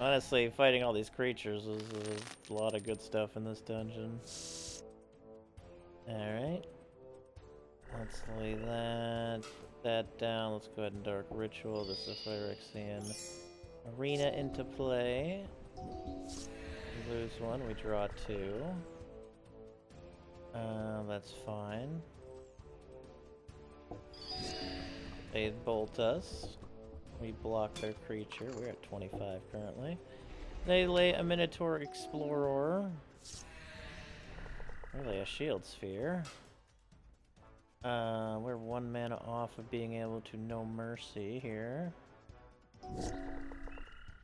Speaker 1: Honestly, fighting all these creatures is a lot of good stuff in this dungeon. Alright. Let's lay that down. Let's go ahead and Dark Ritual. This is a Phyrexian Arena into play. We lose one, we draw two. That's fine. They bolt us. We block their creature. We're at 25 currently. They lay a Minotaur Explorer. We lay a Shield Sphere. We're 1 mana off of being able to No Mercy here.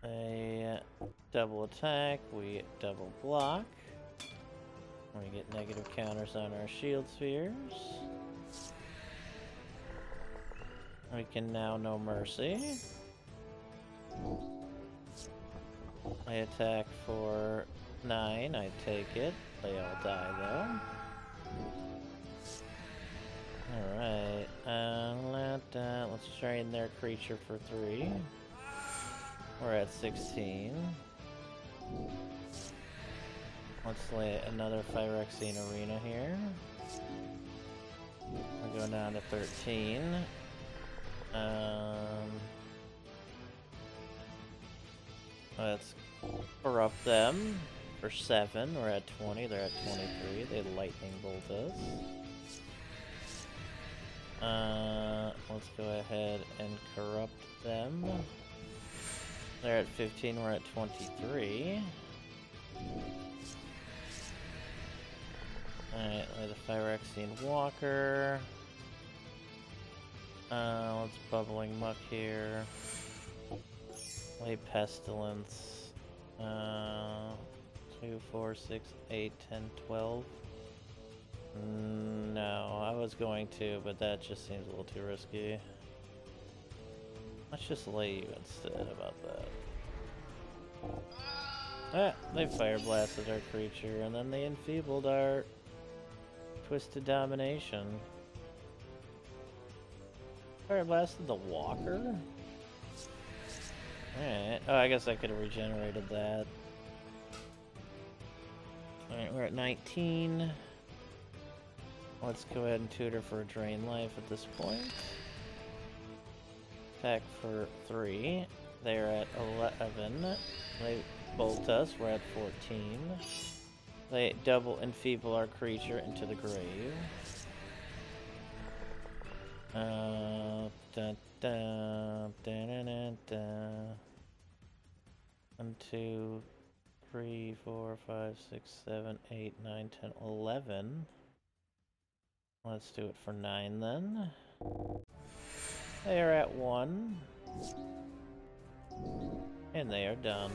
Speaker 1: A double attack, we double block. We get negative counters on our Shield Spheres. We can now No Mercy. I attack for 9, I take it. They all die though. Alright, let's train their creature for 3. We're at 16. Let's lay another Phyrexian Arena here. We're going down to 13. Let's corrupt them for 7. We're at 20. They're at 23. They lightning bolt us. Let's go ahead and corrupt them. They're at 15. We're at 23. Alright, lay the Phyrexian Walker. Let's Bubbling Muck here. Lay Pestilence. 2, 4, 6, 8, 10, 12. No, I was going to, but that just seems a little too risky. Let's just lay you instead. About that? They Fire Blasted our creature, and then they enfeebled our Twisted Domination. Fire Blasted the Walker? Alright. Oh, I guess I could have regenerated that. Alright, we're at 19. Let's go ahead and tutor for a Drain Life at this point. Attack for 3. They're at 11. They bolt us. We're at 14. They double enfeeble our creature into the grave. Dun, dun, dun, dun, dun, dun. 1, 2, 3, 4, 5, 6, 7, 8, 9, 10, 11. Let's do it for 9 then. They are at 1. And they are done.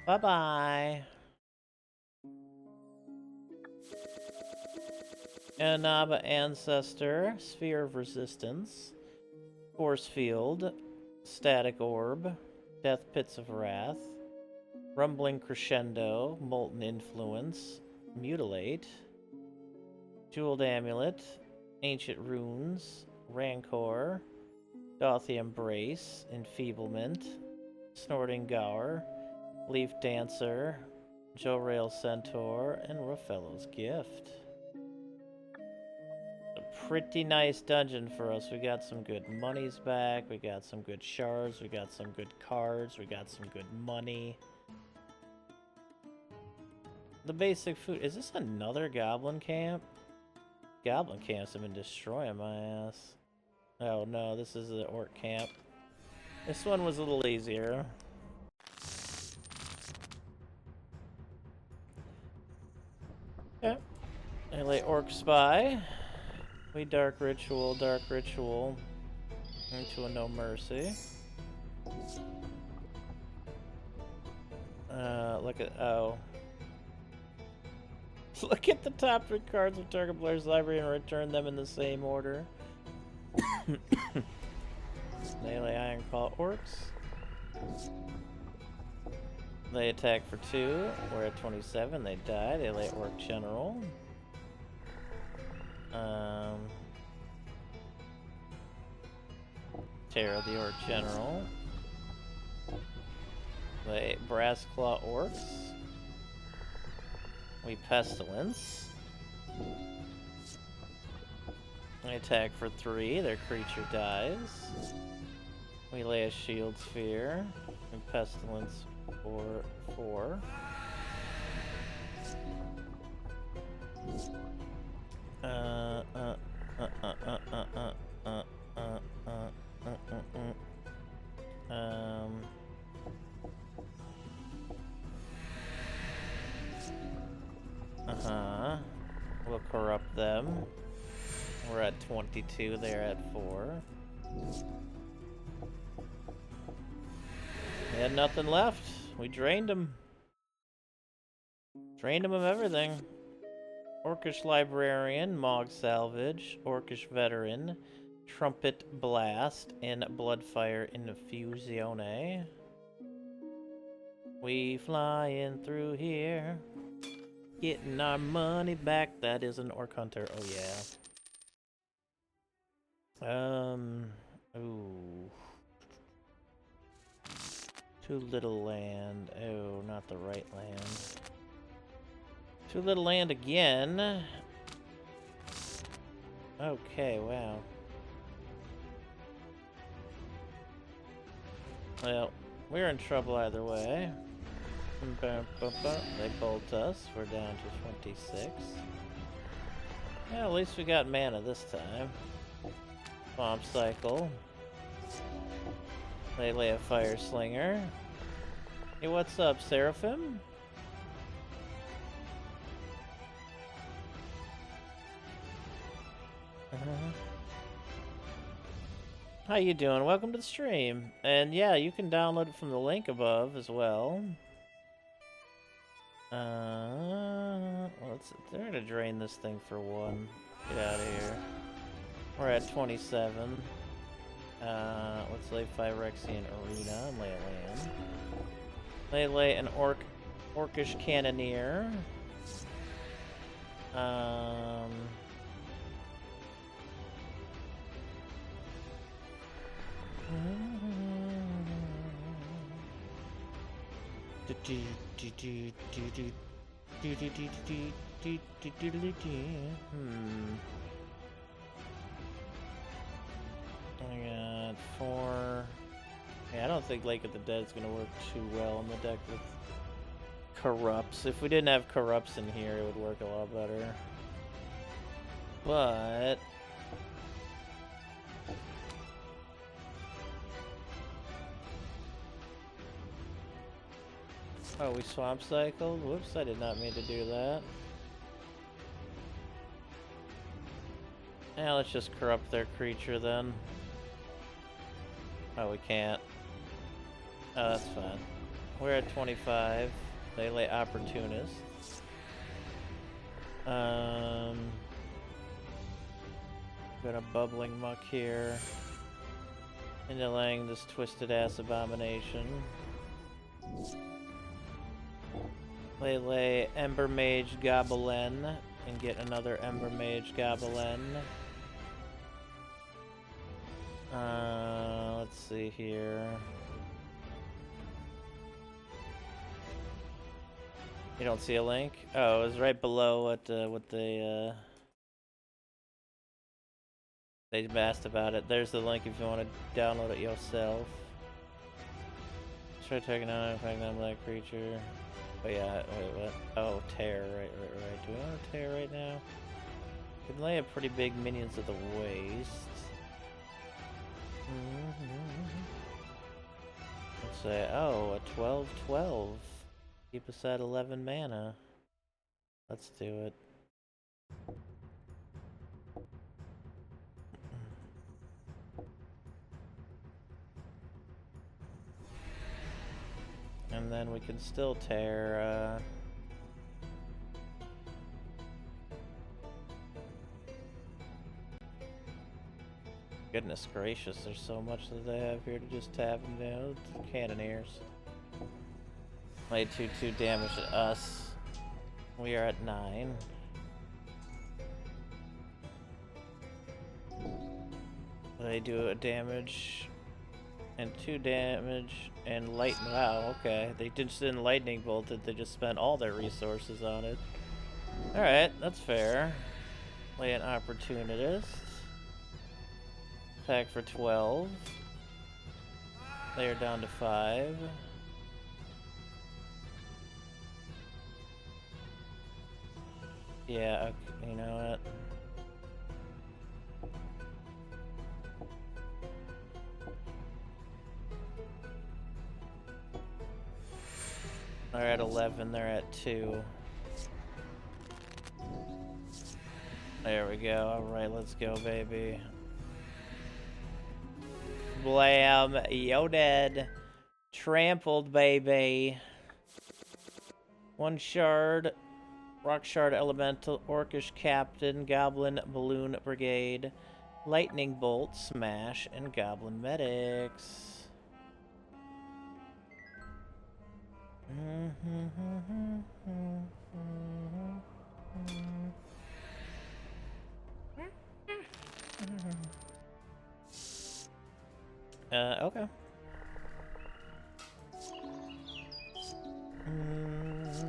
Speaker 1: Bye-bye! Anaba Ancestor, Sphere of Resistance, Force Field, Static Orb, Death Pits of Wrath, Rumbling Crescendo, Molten Influence, Mutilate, Jeweled Amulet, Ancient Runes, Rancor, Dothi Embrace, Enfeeblement, Snorting Gower, Leaf Dancer, Jorail Centaur, and Rafello's Gift. A pretty nice dungeon for us. We got some good monies back, we got some good shards, we got some good cards, we got some good money. The basic food. Is this another goblin camp? Goblin camps have been destroying my ass. Oh no, this is the orc camp. This one was a little easier. Melee Orc Spy. We Dark Ritual into a No Mercy. Look at, oh. Look at the top 3 cards of target player's library and return them in the same order. Melee Ironclaw Orcs. They attack for 2. We're at 27. They die. They lay Orc General. Terror the Orc General. They Brass Claw Orcs. We Pestilence. They attack for 3. Their creature dies. We lay a Shield Sphere. And Pestilence for 4. We'll corrupt them. We're at 22, they're at 4. They had nothing left. We drained them. Drained them of everything. Orcish Librarian, Mog Salvage, Orcish Veteran, Trumpet Blast, and Bloodfire Infusione. We flying through here, getting our money back. That is an Orc Hunter. Oh yeah. Ooh. Too little land. Oh, not the right land. Too little land again. Okay, wow. Well, we're in trouble either way. They bolt us. We're down to 26. Yeah, at least we got mana this time. Bomb Cycle. They lay a Fire Slinger. Hey, what's up, Seraphim? How you doing? Welcome to the stream. And yeah, you can download it from the link above as well. They're gonna drain this thing for 1. Get out of here. We're at 27. Let's lay Phyrexian Arena and lay a land. They lay an Orcish Cannoneer. I got 4. Yeah, I don't think Lake of the Dead is gonna work too well in the deck with Corrupts. If we didn't have Corrupts in here, it would work a lot better. But oh, we Swamp Cycled? Whoops, I did not mean to do that. Yeah, let's just corrupt their creature then. Oh, we can't. Oh, that's fine. We're at 25. They lay Opportunists. Got a Bubbling Muck here. Into laying this Twisted Ass Abomination. They lay Ember Mage Gobelin and get another Ember Mage Gobelin. Let's see here. You don't see a link? Oh, it was right below what they asked about it. There's the link if you want to download it yourself. Try taking out that black creature. Oh yeah, wait, what? Oh, tear, right. Do we want to tear right now? We can lay a pretty big Minions of the Waste. Let's say, oh, a 12/12. Keep us at 11 mana. Let's do it. and then we can still tear, Goodness gracious, there's so much that they have here to just tap them down. Cannoneers. Only 2/2 damage to us. We are at 9. They do a damage and 2 damage and lightning. Wow, okay. They just didn't lightning bolt it, they just spent all their resources on it. Alright, that's fair. Lay an opportunist. Attack for 12. They are down to 5. Yeah, okay, you know what? They're at 11, they're at 2. There we go. Alright, let's go, baby. Blam! Yo dead. Trampled, baby. 1 shard. Rock shard elemental. Orcish captain. Goblin balloon brigade. Lightning bolt. Smash. And goblin medics. Okay.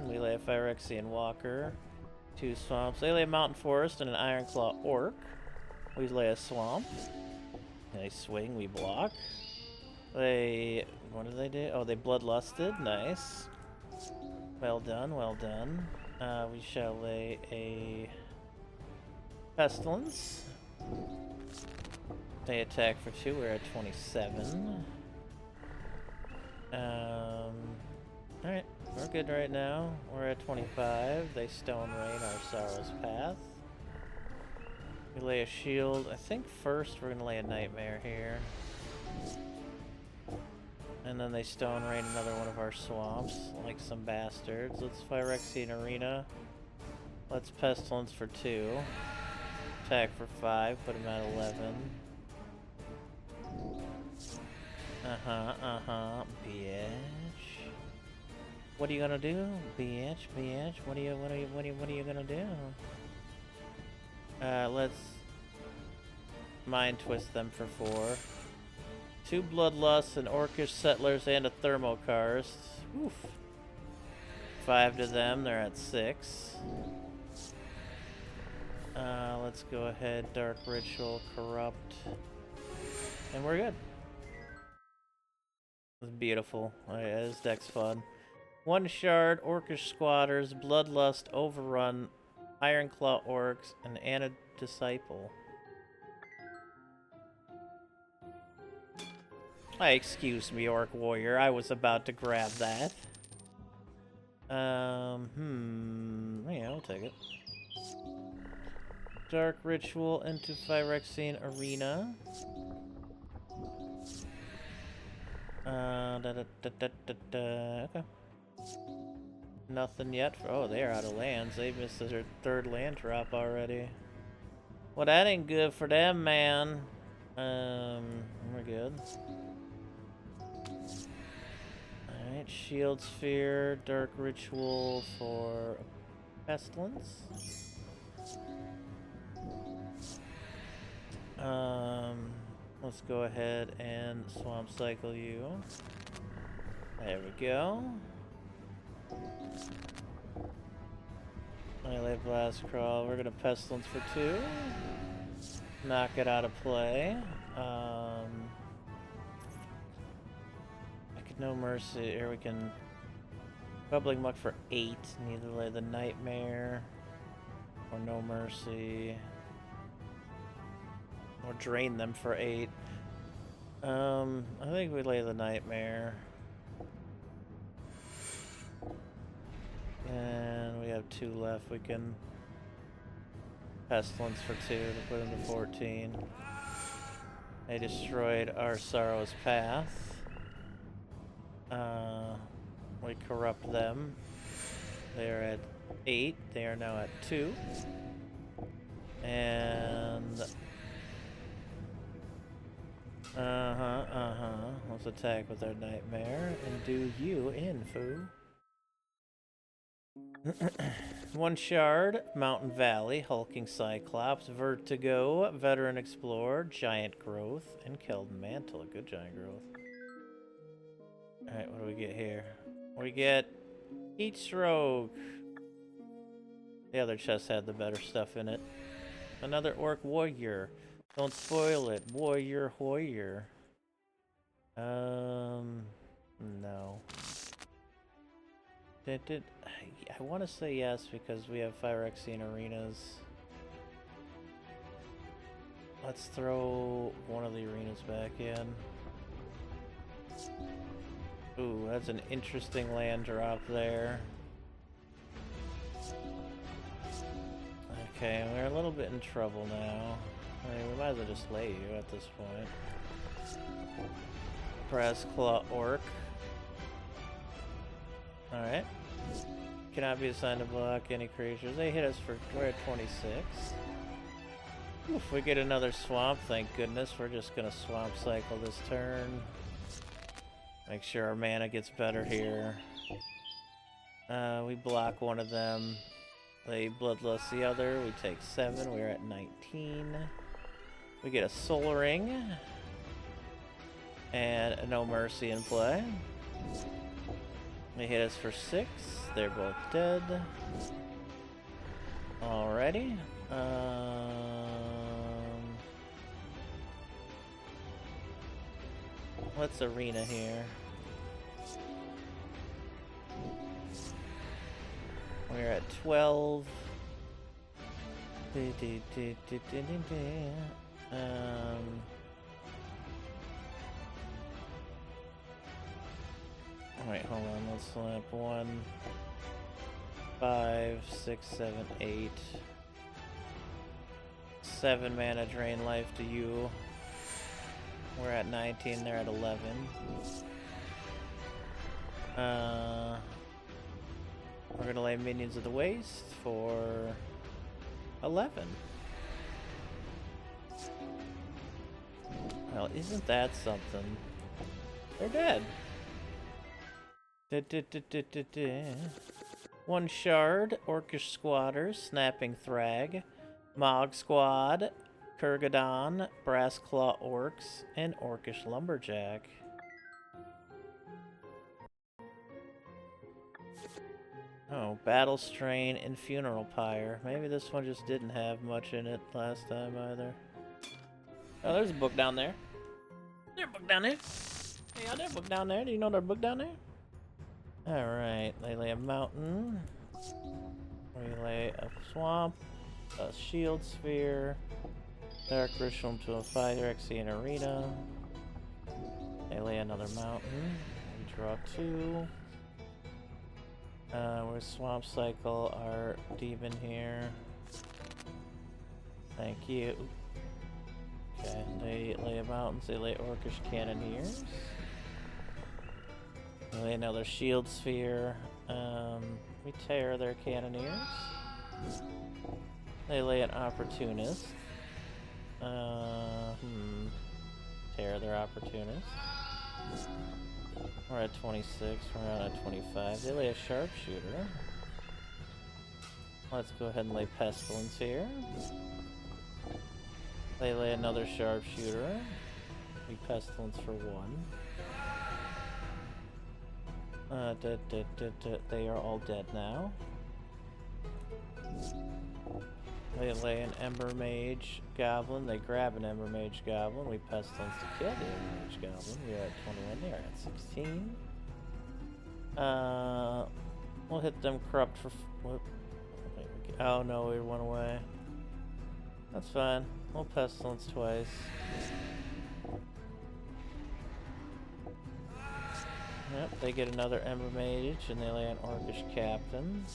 Speaker 1: We lay a Phyrexian Walker, 2 swamps. They lay a Mountain Forest and an Ironclaw Orc. We lay a swamp. They swing, we block. They... what do they do? Oh, they bloodlusted. Nice. Well done, well done. We shall lay a Pestilence. They attack for 2, we're at 27. Alright, we're good right now. We're at 25. They Stone Rain our Sorrow's Path. We lay a shield. I think first we're gonna lay a Nightmare here. And then they Stone Rain another one of our swamps, like some bastards. Let's Phyrexian Arena. Let's Pestilence for 2. Attack for 5, put him at 11. Bitch. What are you gonna do? Bitch, bitch. What are you gonna do? Let's Mind Twist them for 4. 2 Bloodlusts, an Orcish Settlers, and a Thermokarst. Oof. 5 to them, they're at 6. Let's go ahead, Dark Ritual, Corrupt. And we're good. It's beautiful. This deck's fun. 1 shard, Orcish Squatters, Bloodlust, Overrun, Ironclaw Orcs, and Anna Disciple. Excuse me, Orc Warrior. I was about to grab that. Yeah, I'll take it. Dark Ritual into Phyrexian Arena. Okay. Nothing yet. Oh, they're out of lands. They missed their 3rd land drop already. Well, that ain't good for them, man. We're good. Alright, Shield Sphere, Dark Ritual for Pestilence. Let's go ahead and Swamp Cycle you. There we go. Melee Blast Crawl. We're gonna Pestilence for 2. Knock it out of play. No Mercy. Here we can Bubbling Muck for 8. Neither lay the Nightmare or No Mercy. Or drain them for 8. I think we lay the Nightmare. And we have 2 left. We can Pestilence for 2 to put into 14. They destroyed our Sorrow's Path. We corrupt them. They are at 8. They are now at 2. And... Let's attack with our nightmare and do you in, foo. 1 shard, Mountain Valley, Hulking Cyclops, Vertigo, Veteran Explorer, Giant Growth, and Keldon Mantle. A good Giant Growth. Alright, what do we get here? We get Heat Stroke. The other chest had the better stuff in it. Another Orc Warrior. Don't spoil it. Warrior Hoyer. No. I want to say yes because we have Phyrexian arenas. Let's throw one of the arenas back in. Ooh, that's an interesting land drop there. Okay, we're a little bit in trouble now. I mean, we might as well just slay you at this point. Brass Claw Orc. Alright. Cannot be assigned to block any creatures. They hit us for... we're at 26. If we get another swamp, thank goodness. We're just gonna swamp cycle this turn. Make sure our mana gets better here. We block one of them. They bloodlust the other. We take 7. We're at 19. We get a Soul Ring. And a No Mercy in play. They hit us for 6. They're both dead. Alrighty. What's arena here? We're at 12. Wait, hold on. Let's slap 1, 5, 6, 7, 8. 7 mana drain life to you. We're at 19, they're at 11. We're gonna lay Minions of the Waste for 11. Well, isn't that something? They're dead. 1 shard, Orcish Squatters, Snapping Thrag, Mog Squad, Kurgadon, Brass Claw Orcs, and Orcish Lumberjack. Oh, Battle Strain and Funeral Pyre. Maybe this one just didn't have much in it last time either. Oh, there's a book down there. There's a book down there. Hey, y'all, there's a book down there. Do you know there's a book down there? Alright, they lay a mountain. We lay a swamp, a shield sphere, Dark Ritual to a Phyrexian arena. They lay another mountain. We draw 2. We're swamp cycle our demon here. Thank you. Okay, they lay a mountain, they lay Orcish Cannoneers. They lay another shield sphere. We tear their Cannoneers. They lay an Opportunist. Tear their Opportunist. We're at 26, we're on at 25. They lay a Sharpshooter. Let's go ahead and lay Pestilence here. They lay another Sharpshooter. We Pestilence for 1. They are all dead now. They lay an Ember Mage Goblin. They grab an Ember Mage Goblin. We Pestilence to kill the Ember Mage Goblin. We are at 21. They are at 16. We'll hit them Corrupt for... Oh no, we went away. That's fine. We'll Pestilence twice. Yep, they get another Ember Mage, and they lay an Orcish Captain.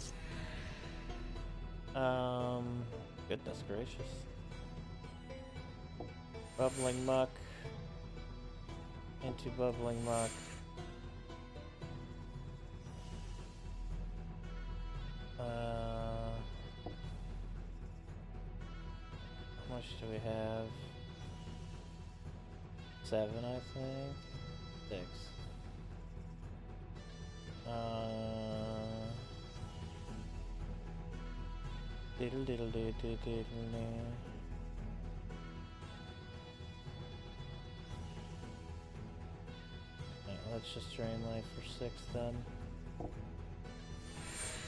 Speaker 1: Goodness gracious. Bubbling Muck. Into Bubbling Muck. How much do we have? 7, I think. 6. Diddle diddle diddle diddle diddle. Let's just drain life for 6 then.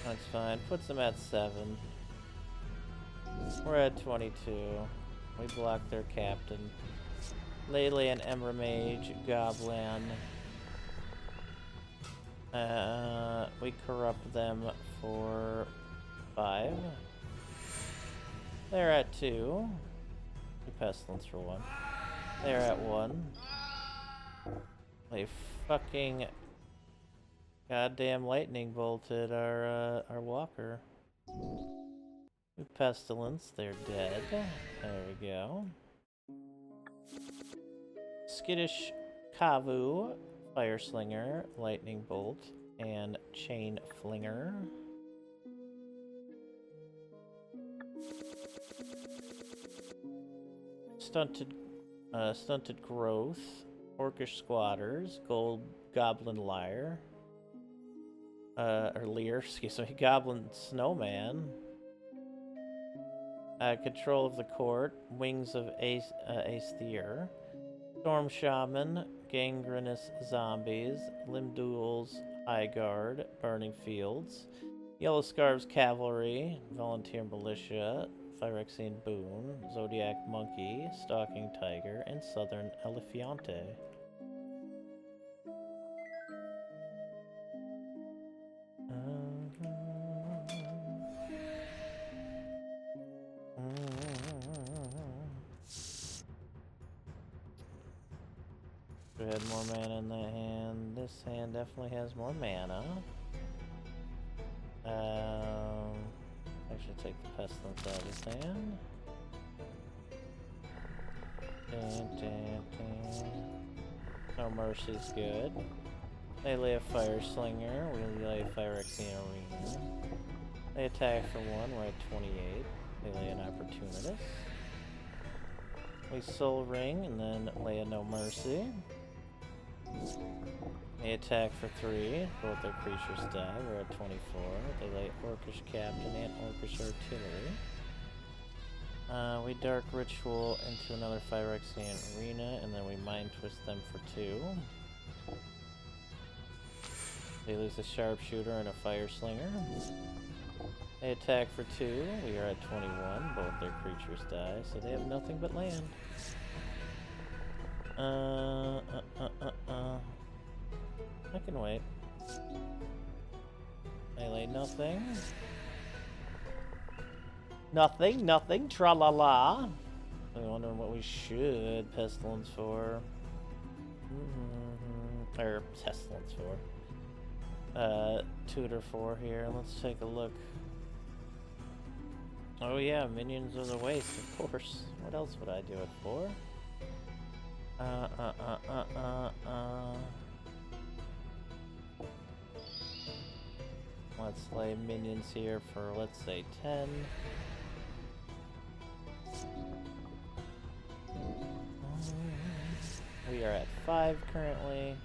Speaker 1: That's fine. Puts them at 7. We're at 22. We blocked their captain. Lele and Ember Mage, Goblin. We corrupt them for 5. They're at 2. We Pestilence for 1. They're at 1. They fucking goddamn lightning bolted our walker. We Pestilence, they're dead. There we go. Skittish Kavu, Fire Slinger, Lightning Bolt, and Chain Flinger. Stunted Growth, Orcish Squatters, Gold Goblin Lyre, or Lear, excuse me, Goblin Snowman, Control of the Court, Wings of Aesthir, Storm Shaman, Gangrenous Zombies, Limduals, High Guard, Burning Fields, Yellow Scarves Cavalry, Volunteer Militia, Phyrexian Boon, Zodiac Monkey, Stalking Tiger, and Southern Elefiante. We had more mana in that hand. This hand definitely has more mana. I should take the Pestilence out of his hand. No Mercy's good. They lay a Fire Slinger. We lay a Phyrexian Arena. They attack for 1. We're at 28. They lay an Opportunist. We Soul Ring and then lay a No Mercy. They attack for 3. Both their creatures die. We're at 24. They lay Orcish Captain and Orcish Artillery. We Dark Ritual into another Phyrexian Arena, and then we Mind Twist them for 2. They lose a Sharpshooter and a Fire Slinger. They attack for 2. We are at 21. Both their creatures die, so they have nothing but land. I can wait. They lay nothing. Nothing, tra-la-la. I'm wondering what we should Pestilence for. Or Pestilence for. Tutor for here. Let's take a look. Oh yeah, Minions of the Waste, of course. What else would I do it for? Let's lay minions here for, let's say, 10. We are at 5 currently.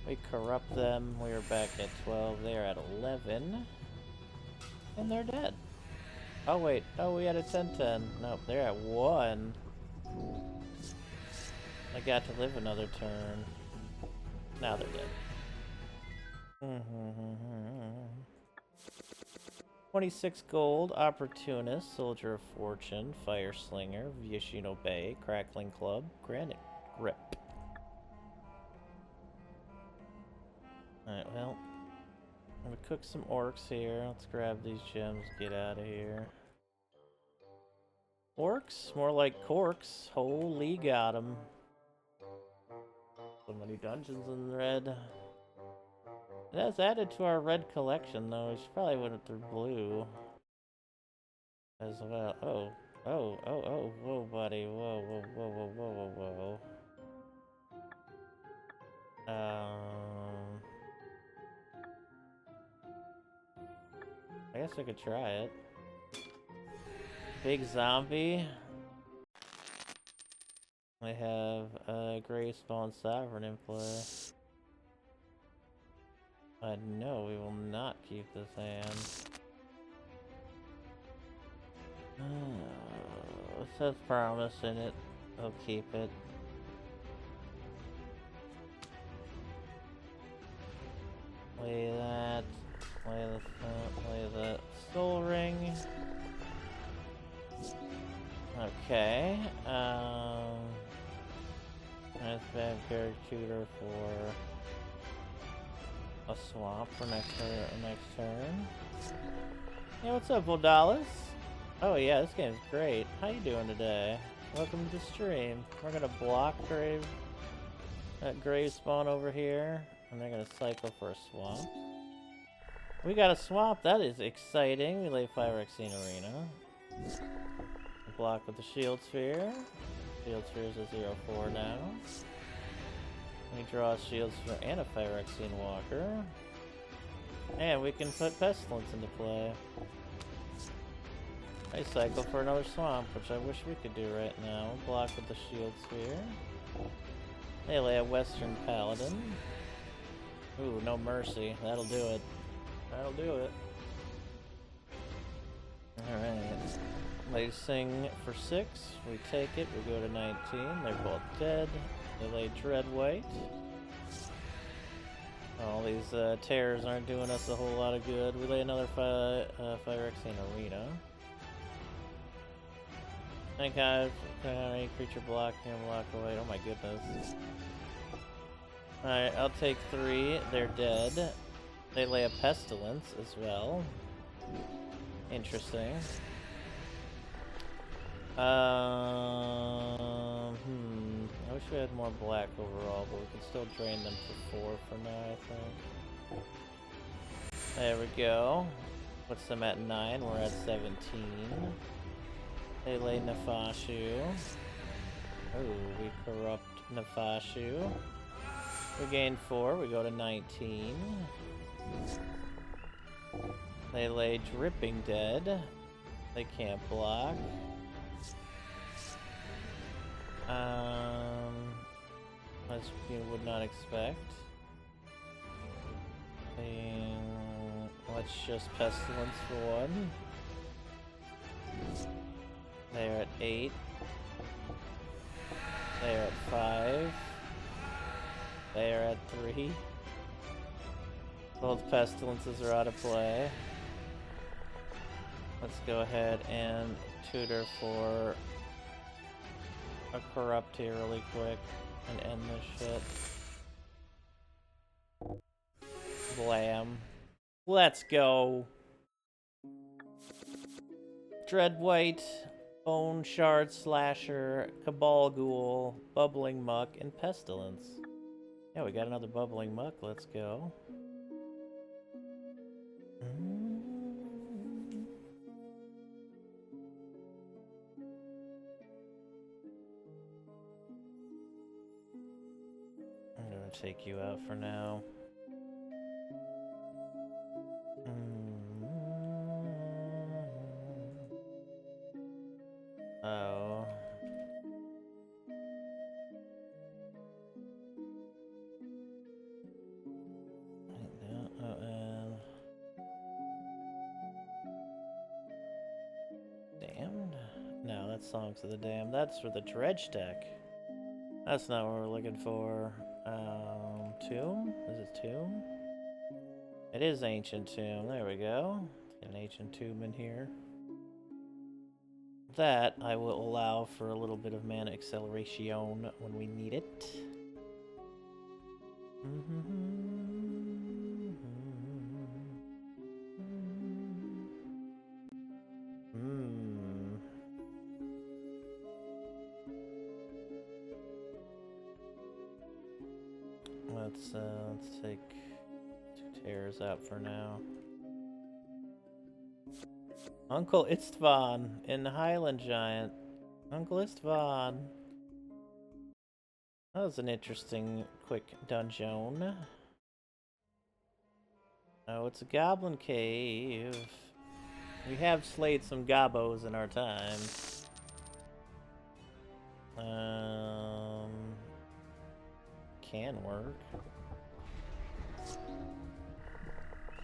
Speaker 1: We corrupt them. We are back at 12. They are at 11. And they're dead. Oh, wait. Oh, we had a 10-10. Nope, they're at 1. I got to live another turn. Now they're dead. 26 gold, Opportunist, Soldier of Fortune, Fire Slinger, Vyashino Bay, Crackling Club, Granite Grip. Alright, well, I'm gonna cook some orcs here. Let's grab these gems, get out of here. Orcs? More like corks. Holy got 'em. So many dungeons in red. It has added to our red collection, though. We should probably went through blue as well. Whoa, buddy. Whoa. I guess I could try it. Big zombie. We have a Grey Spawn Sovereign in play. But no, we will not keep this hand. It says promise in it. I'll keep it. Play that. Play the Soul Ring. Okay. Nice Vampiric Tutor for a swamp for next turn. Hey, what's up, Vodalis? Oh yeah, this game's great. How you doing today? Welcome to the stream. We're gonna block grave spawn over here, and they're gonna cycle for a swamp. We got a swamp. That is exciting. We lay Phyrexian Arena. Block with the Shield Sphere. Shield Sphere is a 0/4 now. We draw a Shield Sphere and a Phyrexian Walker. And we can put Pestilence into play. I cycle for another swamp, which I wish we could do right now. Block with the Shield Sphere. They lay a Western Paladin. Ooh, no mercy. That'll do it. That'll do it. Alright. They sing for 6. We take it. We go to 19. They're both dead. They lay Dreadweight. All these terrors aren't doing us a whole lot of good. We lay another Phyrexian Arena. Any kind of any creature block here, block away. Oh my goodness. Alright, I'll take 3. They're dead. They lay a Pestilence as well. Interesting. I wish we had more black overall, but we could still drain them for 4 for now, I think. There we go. Puts them at 9, we're at 17. They lay Nefashu. Oh, we corrupt Nefashu. We gain 4, we go to 19. They lay Dripping Dead. They can't block. As you would not expect. Let's just Pestilence for 1. They're at 8. They're at 5. They're at 3. Both Pestilences are out of play. Let's go ahead and tutor for a corrupt here really quick and end this shit. Blam. Let's go. Dreadweight, Bone Shard Slasher, Cabal Ghoul, Bubbling Muck, and Pestilence. Yeah, we got another Bubbling Muck. Let's go. I'm gonna take you out for now. Oh. Damned? No, that's Songs of the Damned. That's for the Dredge deck. That's not what we're looking for. Tomb? Is it Tomb? It is Ancient Tomb. There we go. Get an Ancient Tomb in here. That I will allow for a little bit of mana acceleration when we need it. Let's take 2 terrors out for now. Uncle Istvan in Highland Giant. Uncle Istvan. That was an interesting quick dungeon. Oh, it's a goblin cave. We have slayed some gobos in our time. Can work.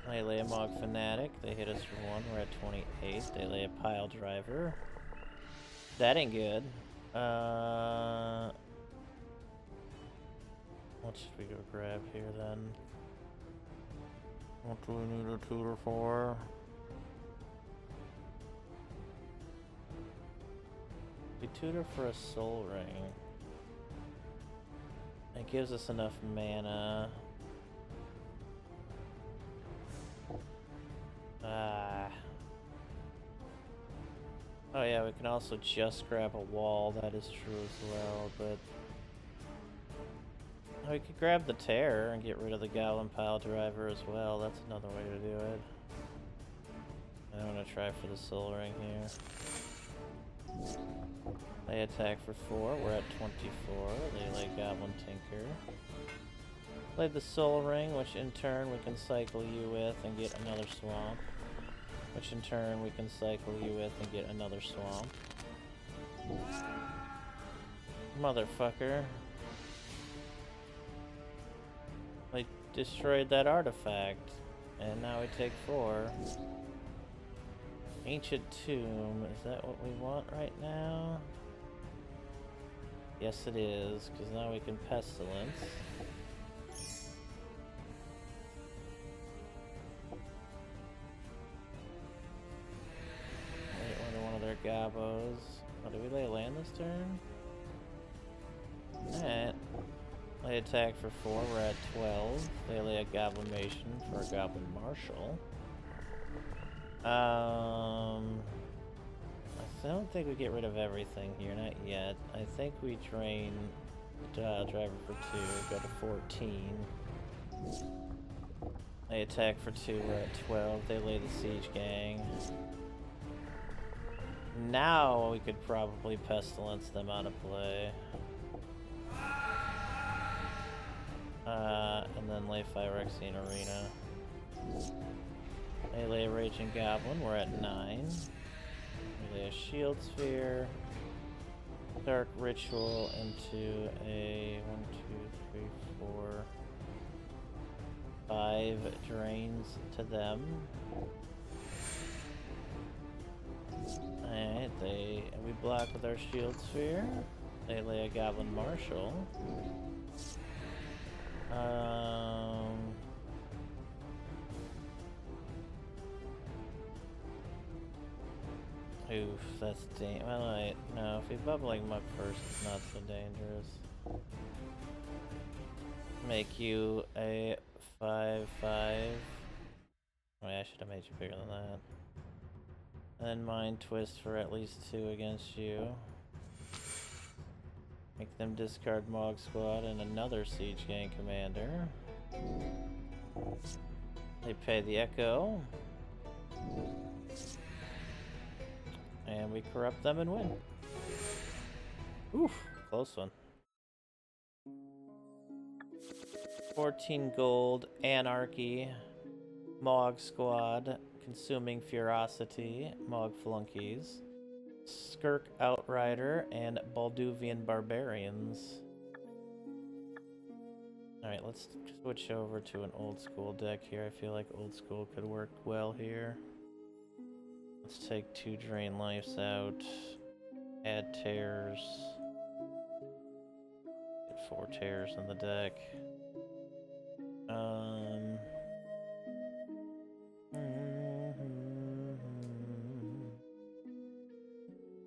Speaker 1: They lay a Mog Fanatic. They hit us for 1. We're at 28. They lay a Pile Driver. That ain't good. What should we go grab here then? What do we need a tutor for? We tutor for a Soul Ring. It gives us enough mana. Oh yeah, we can also just grab a wall, that is true as well, but... Oh, we could grab the Terror and get rid of the Goblin Pile Driver as well, that's another way to do it. I'm gonna try for the Soul Ring here. They attack for 4, we're at 24, they lay Goblin Tinker. Play the Soul Ring, which in turn we can cycle you with and get another Swamp. Which in turn we can cycle you with and get another Swamp. Motherfucker. We destroyed that artifact. And now we take 4. Ancient Tomb, is that what we want right now? Yes it is, because now we can Pestilence. Gabos. Oh, did we lay a land this turn? Alright. They attack for 4, we're at 12. They lay a Goblination for a Goblin Marshal. I don't think we get rid of everything here, not yet. I think we drain Driver for 2, go to 14. They attack for 2, we're at 12. They lay the Siege Gang. Now we could probably Pestilence them out of play. And then lay Phyrexian Arena. They lay a Raging Goblin, we're at 9. We lay a Shield Sphere. Dark Ritual into a 1, 2, 3, 4, 5 drains to them. Alright, we block with our Shield Sphere. They lay a Goblin Marshal. Oof, that's well, wait, no, if we bubbling Muck first, it's not so dangerous. Make you a 5/5. Oh, yeah, I should have made you bigger than that. And then Mind Twist for at least 2 against you. Make them discard Mog Squad and another Siege Gang Commander. They pay the Echo. And we corrupt them and win. Oof, close one. 14 gold, Anarchy, Mog Squad, Consuming Ferocity, Mog Flunkies, Skirk Outrider, and Balduvian Barbarians. Alright, let's switch over to an old school deck here. I feel like old school could work well here. Let's take 2 Drain Lives out, add Tears, get 4 Tears in the deck.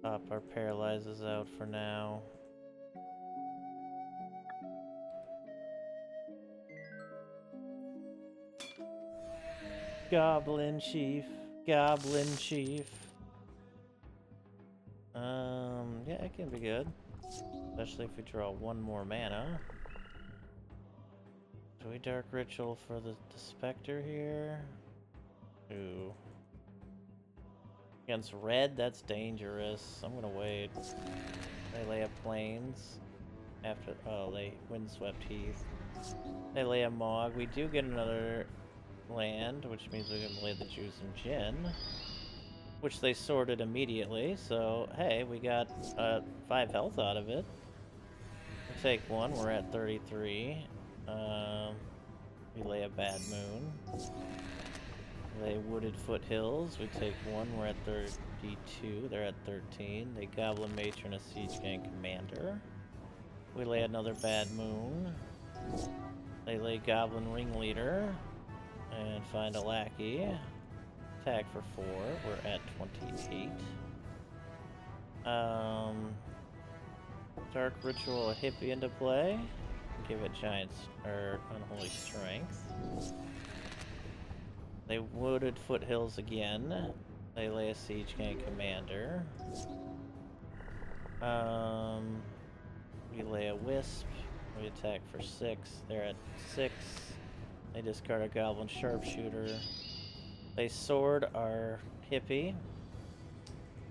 Speaker 1: Pop our Paralyzes out for now. Goblin Chief, Goblin Chief. Yeah, it can be good. Especially if we draw 1 more mana. Do we Dark Ritual for the Spectre here? Ooh. Against red, that's dangerous. I'm gonna wait. They lay a Plains. After, oh, they Windswept Heath. They lay a Mog. We do get another land, which means we can lay the Juice and Gin. which they sorted immediately, so hey, we got 5 health out of it. We take one, we're at 33. We lay a bad moon. They wooded foothills, we take one, we're at 32, they're at 13. They goblin matron, a siege gang commander. We lay another bad moon. They lay goblin ringleader and find a lackey. Attack for 4, we're at 28. Dark ritual, a hippie into play. Give it giant or unholy strength. They wooded foothills again. They lay a siege gang commander. We lay a wisp. We attack for 6. They're at 6. They discard a goblin sharpshooter. They sword our hippie.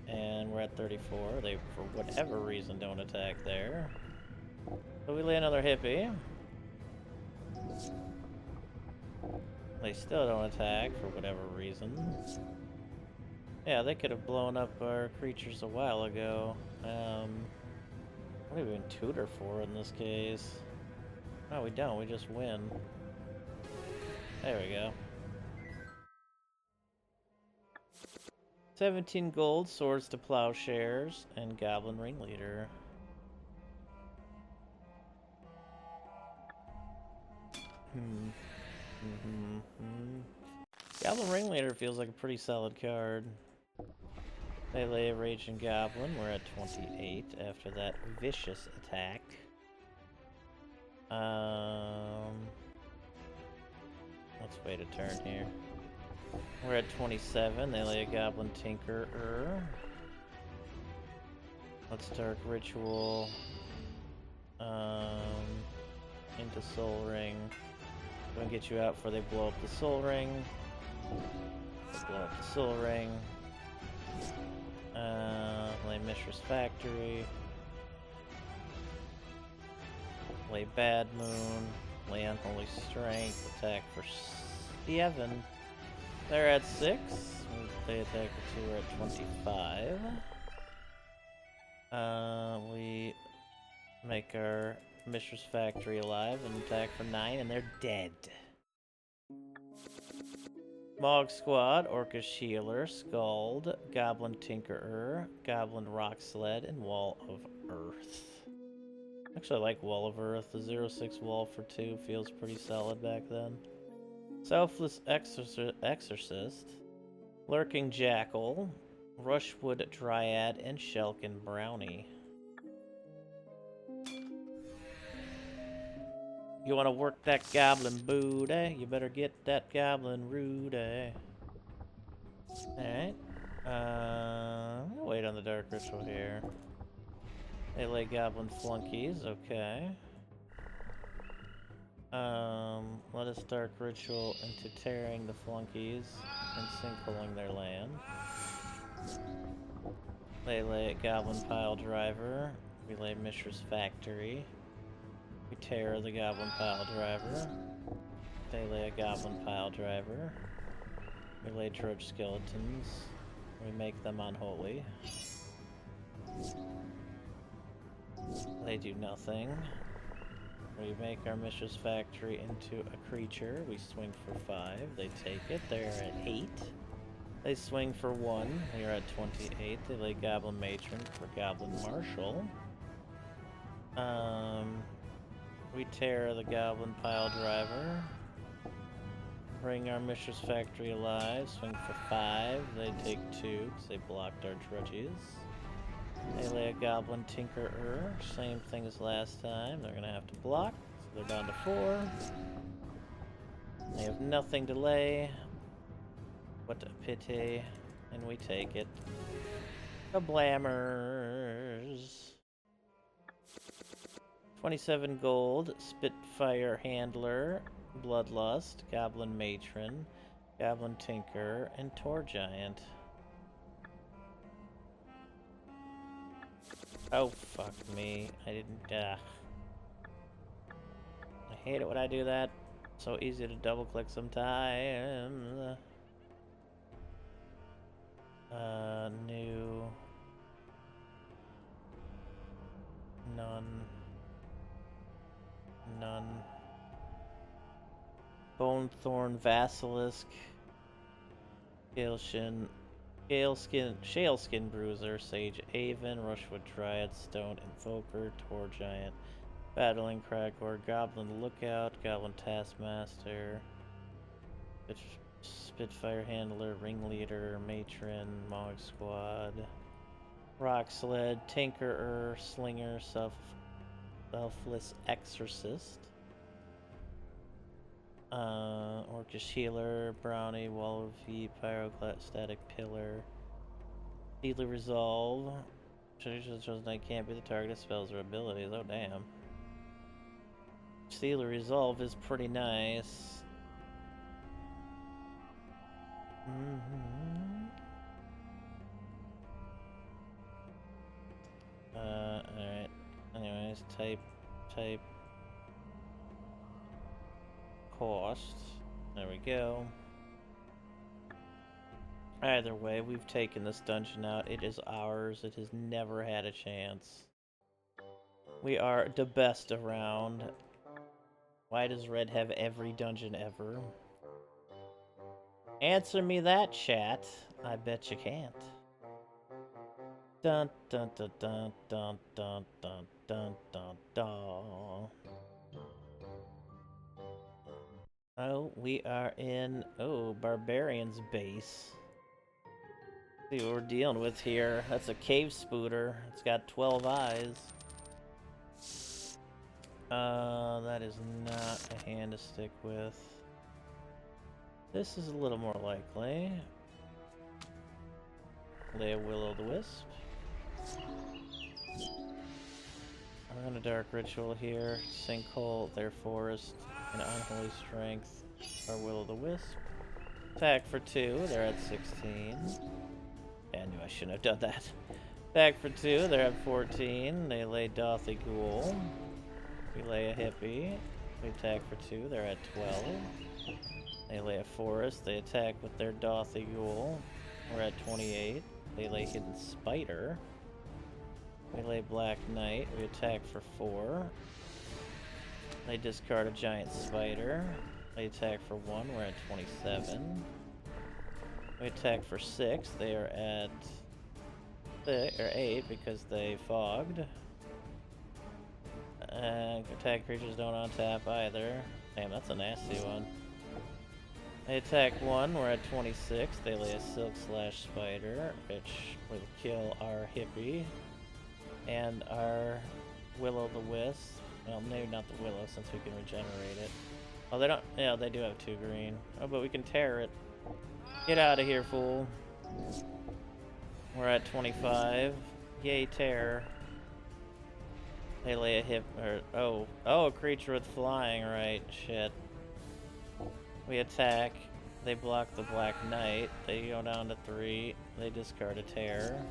Speaker 1: And we're at 34. They, for whatever reason, don't attack there. So we lay another hippie. They still don't attack for whatever reason. Yeah, they could have blown up our creatures a while ago. What do we even tutor for in this case? No, we don't. We just win. There we go. 17 gold, swords to plowshares, and goblin ringleader. Goblin ringleader feels like a pretty solid card. They lay a raging goblin. We're at 28 after that vicious attack. Let's wait a turn here. We're at 27. They lay a goblin tinkerer. Let's dark ritual. Into soul ring. Gonna get you out before they blow up the soul ring. Blow up the soul ring. Lay Mishra's Factory. Lay Bad Moon. Lay Unholy Strength. Attack for 7. They're at 6. They attack for 2. We're at 25. We make our Mishra's Factory alive and attack for 9, and they're dead. Mog Squad, Orcish Healer, Scald, Goblin Tinkerer, Goblin Rock Sled, and Wall of Earth. Actually, I like Wall of Earth. The 0/6 wall for 2 feels pretty solid back then. Selfless Exorcist, Lurking Jackal, Rushwood Dryad, and Shelkin Brownie. You want to work that goblin booty? You better get that goblin Rudy. Alright. I'm gonna wait on the Dark Ritual here. They lay goblin flunkies, okay. Let us Dark Ritual into tearing the flunkies and sinkholing their land. They lay a goblin pile driver. We lay Mishra's Factory. We tear the goblin pile driver. They lay a goblin pile driver. We lay trudge skeletons. We make them unholy. They do nothing. We make our Mishra's Factory into a creature. We swing for 5. They take it. They're at 8. They swing for 1. We are at 28. They lay Goblin Matron for Goblin Marshal. We tear the Goblin Pile Driver. Bring our Mishra's Factory alive. Swing for 5. They take 2 because they blocked our trudges. They lay a Goblin Tinkerer. Same thing as last time. They're going to have to block. So they're down to 4. They have nothing to lay. What a pity. And we take it. The Blammers. 27 gold. Spitfire Handler. Bloodlust. Goblin Matron. Goblin Tinker. And Tor Giant. Oh, fuck me. I didn't, I hate it when I do that. So easy to double click sometimes. New. None. None. Bonethorn Basilisk. Shaleskin Bruiser, Sage Aven, Rushwood Dryad, Stone Invoker, Tor Giant, Battling Cragor, Goblin Lookout, Goblin Taskmaster, Spitfire Handler, Ringleader, Matron, Mog Squad, Rock Sled, Tinkerer, Slinger, Selfless Exorcist, Orcish Healer, Brownie, Wall of Heat, Pyroclastic Pillar, Steely Resolve. Traditional chosen knight can't be the target of spells or abilities. Oh damn. Steely Resolve is pretty nice. Alright. Anyways, type cost. There we go. Either way, we've taken this dungeon out. It is ours. It has never had a chance. We are the best around. Why does Red have every dungeon ever? Answer me that, chat. I bet you can't. Dun dun dun dun dun dun dun dun dun dun. Oh, we are in Barbarian's base. See what we're dealing with here. That's a cave spooter. It's got 12 eyes. That is not a hand to stick with. This is a little more likely. Lay a Will-O-the-Wisp. I'm gonna Dark Ritual here. Sinkhole, their Forest, and Unholy Strength. Our Will-O-the-Wisp. Attack for 2, they're at 16. Yeah, I knew I shouldn't have done that. Attack for 2, they're at 14. They lay Dothy Ghoul. We lay a Hippie. We attack for 2, they're at 12. They lay a Forest, they attack with their Dothy Ghoul. We're at 28. They lay Hidden Spider. We lay Black Knight, we attack for 4. They discard a Giant Spider. They attack for 1, we're at 27. We attack for 6, they are at 8 because they fogged. Attack creatures don't untap either. Damn, that's a nasty one. They attack 1, we're at 26. They lay a Silk Slash Spider, which will kill our Hippie. And our Will-O-the-Wisp. Well, maybe not the Willow since we can regenerate it. Oh, they don't. Yeah, they do have 2 green. Oh, but we can tear it. Get out of here, fool. We're at 25. Yay, tear. They lay a a creature with flying, right? Shit. We attack. They block the Black Knight. They go down to 3. They discard a tear.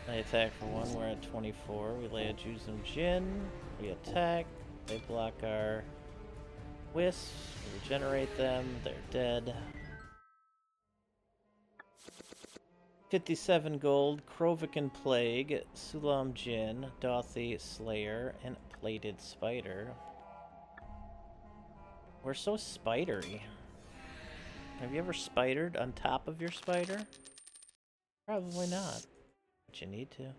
Speaker 1: They attack for 1. We're at 24. We lay a Juzum Jin. We attack. They block our Wisps. We regenerate them. They're dead. 57 gold. Krovikan Plague. Sulam Jin. Dothy Slayer. And Plated Spider. We're so spidery. Have you ever spidered on top of your spider? Probably not. But you need to.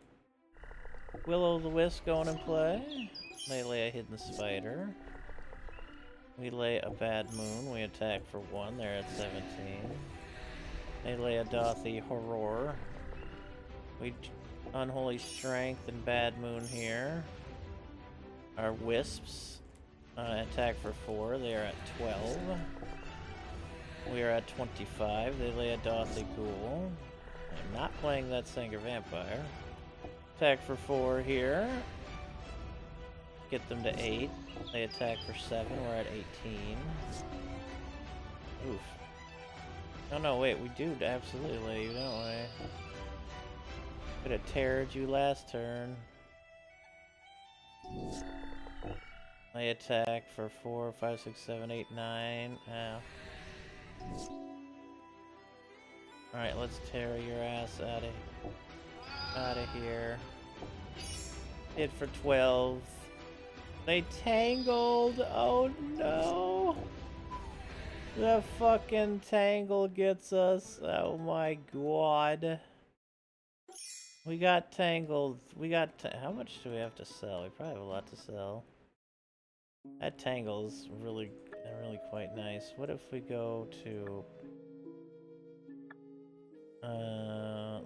Speaker 1: Will-O-the-Wisp going in play. They lay a Hidden Spider. We lay a Bad Moon. We attack for 1. They're at 17. They lay a Dothy Horror. We Unholy Strength and Bad Moon here. Our Wisps. Attack for 4. They are at 12. We are at 25. They lay a Dothy Ghoul. I'm not playing that Sanger Vampire. Attack for 4 here. Get them to 8. They attack for 7. We're at 18. Oof. Oh no, wait, we do absolutely lay you, don't we? Could have teared you last turn. They attack for 4, 5, 6, 7, 8, 9. Ow. Alright, let's tear your ass out of here. Hit for 12. They tangled! Oh no! The fucking tangle gets us. Oh my god. We got tangled. We got. How much do we have to sell? We probably have a lot to sell. That tangle's really quite nice. What if we go to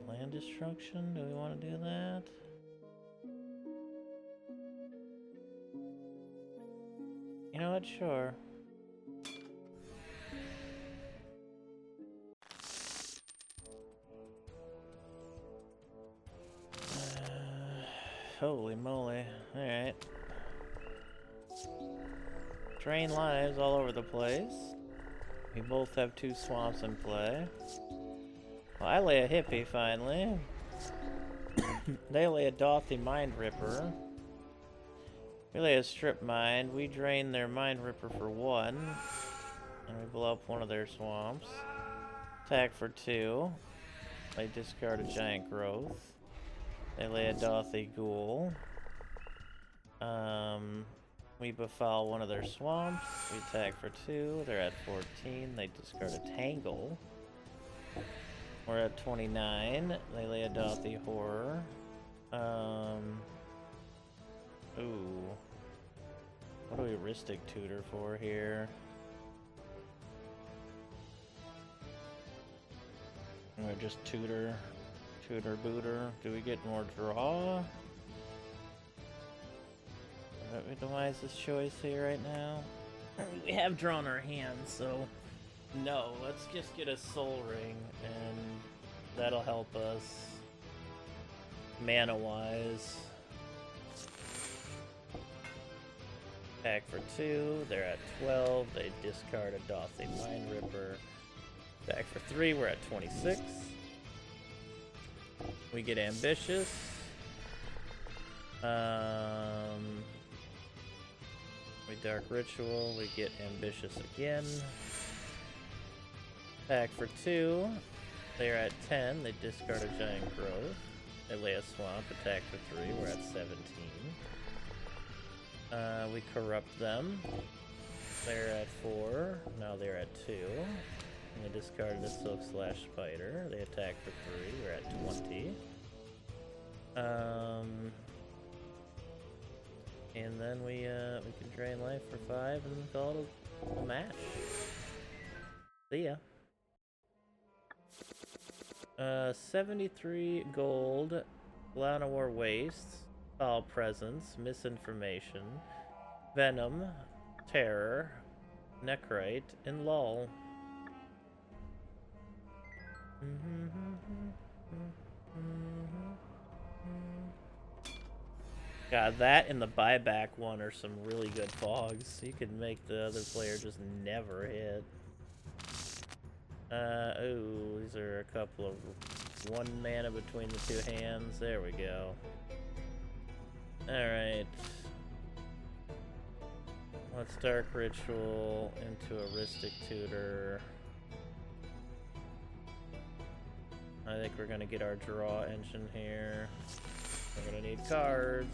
Speaker 1: land destruction? Do we want to do that? You know what? Sure. Holy moly. Alright. Drain lives all over the place. We both have 2 swamps in play. Well, I lay a hippie finally. They lay a Dothy Mind Ripper. We lay a Strip Mine. We drain their Mind Ripper for 1. And we blow up one of their swamps. Attack for 2. They discard a Giant Growth. They lay a Dothy Ghoul. We befoul one of their swamps. We attack for 2. They're at 14. They discard a Tangle. We're at 29. They lay a Dothy Horror. Ooh. What do we Ristic Tutor for here? Or just Tutor Booter. Do we get more draw? Would that be the wisest choice here right now? We have drawn our hands, so no, let's just get a Soul Ring, and that'll help us mana-wise. Attack for 2, they're at 12, they discard a Dothy Mind Ripper. Attack for 3, we're at 26. We get Ambitious. We Dark Ritual, we get Ambitious again. Attack for 2. They're at 10, they discard a Giant Growth. They lay a Swamp, attack for 3, we're at 17. We Corrupt them. They're at 4, now they're at 2. And they discarded a Silk Slash Spider. They attack for 3, we're at 20. And then we can drain life for 5 and call it a match. See ya. 73 gold, Llanowar Wastes, Foul Presence, Misinformation, Venom, Terror, Necrite, and Lull. God, that and the buyback one are some really good fogs. You could make the other player just never hit. Oh, these are a couple of 1 mana between the 2 hands. There we go. Alright. Let's Dark Ritual into a Ristic Tutor. I think we're gonna get our draw engine here. We're gonna need cards.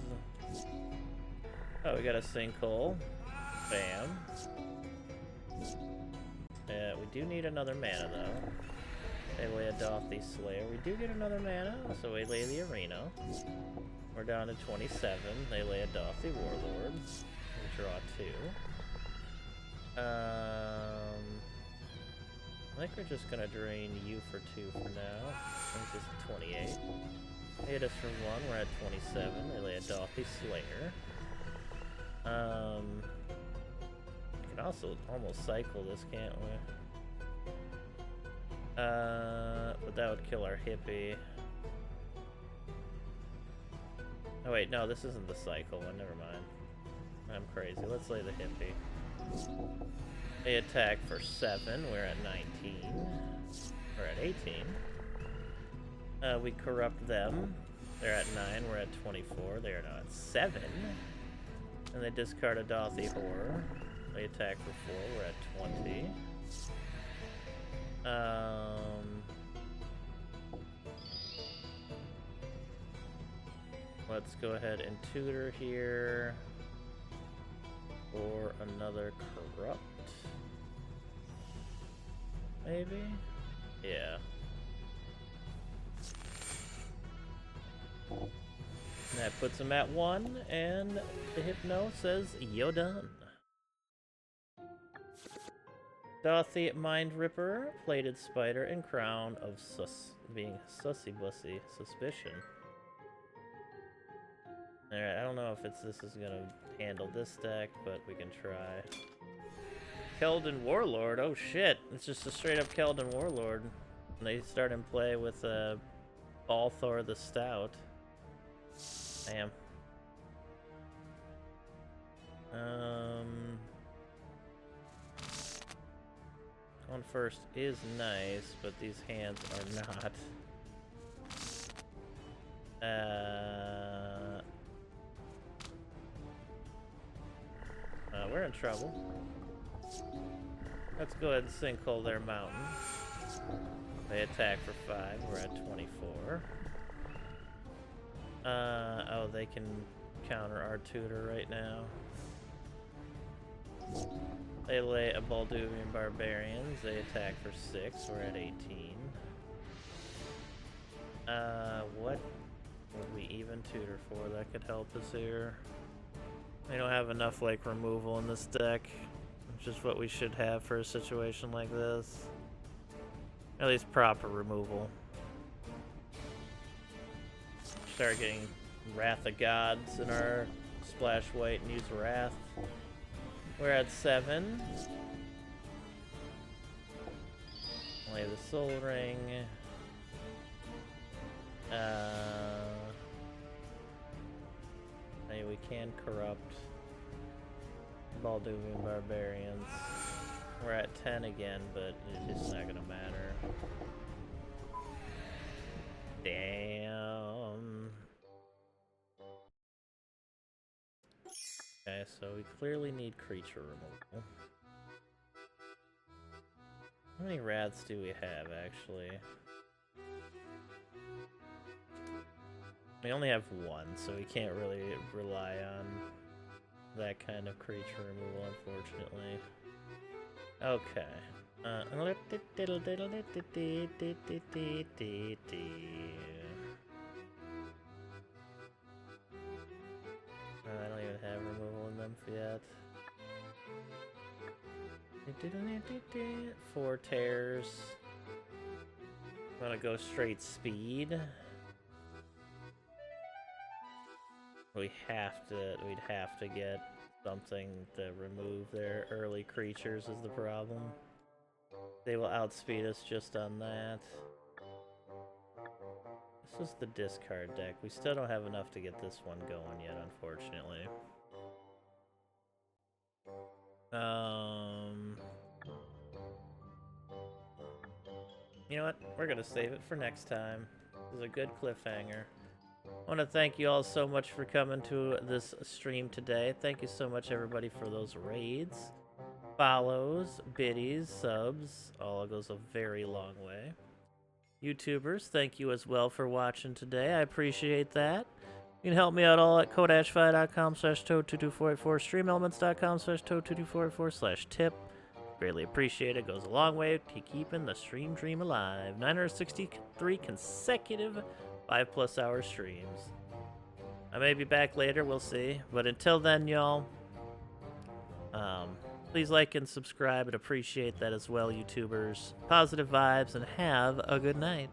Speaker 1: Oh, we got a Sinkhole. Bam. We do need another mana though. They lay a Dothy Slayer. We do get another mana, so we lay the Arena. We're down to 27. They lay a Dothy Warlord. We draw 2. I think we're just gonna drain you for 2 for now. I think this is 28. They hit us for 1, we're at 27. They lay a Dothy Slayer. We can also almost cycle this, can't we? But that would kill our hippie. Oh wait, no, this isn't the cycle one, never mind. I'm crazy, let's lay the hippie. They attack for 7, we're at 19. We're at 18. We Corrupt them. They're at 9, we're at 24. They are now at 7. And they discard a Dothy Horror. They attack for 4, we're at 20. Let's go ahead and tutor here for another corrupt. Maybe? Yeah. And that puts him at 1, and the Hypno says, "Yo done." Dothy Mind Ripper, Plated Spider, and Crown of being Sussy Bussy Suspicion. Alright, I don't know if this is gonna handle this deck, but we can try. Keldon Warlord, oh shit, it's just a straight up Keldon Warlord. And they start in play with Balthor the Stout. Damn. Going first is nice, but these hands are not. We're in trouble. Let's go ahead and sinkhole their mountain. They attack for 5. We're at 24. Oh, they can counter our tutor right now. They lay a Balduvian Barbarians. They attack for 6. We're at 18. What would we even tutor for that could help us here? We don't have enough, like, removal in this deck, which is what we should have for a situation like this. At least proper removal. Start getting Wrath of Gods in our splash white and use Wrath. We're at 7. Lay the Soul Ring. Maybe we can corrupt Balduvian Barbarians. We're at 10 again, but it's just not gonna matter. Damn. Okay, so we clearly need creature removal. How many rats do we have, actually? We only have 1, so we can't really rely on that kind of creature removal, unfortunately. Okay. I don't even have removal in them yet. 4 tears. I'm gonna go straight speed. We'd have to get something to remove their early creatures is the problem. They will outspeed us just on that. This is the discard deck. We still don't have enough to get this one going yet, unfortunately. You know what? We're gonna save it for next time. This is a good cliffhanger. I want to thank you all so much for coming to this stream today. Thank you so much, everybody, for those raids, follows, biddies, subs. All goes a very long way. YouTubers, thank you as well for watching today. I appreciate that. You can help me out all at kodashfi.com/toad22484, streamelements.com/toad22484/tip. Greatly appreciate it. Goes a long way to keeping the stream dream alive. 963 consecutive 5+ hour streams. I may be back later, we'll see. But until then, y'all, please like and subscribe. I'd appreciate that as well, YouTubers. Positive vibes, and have a good night.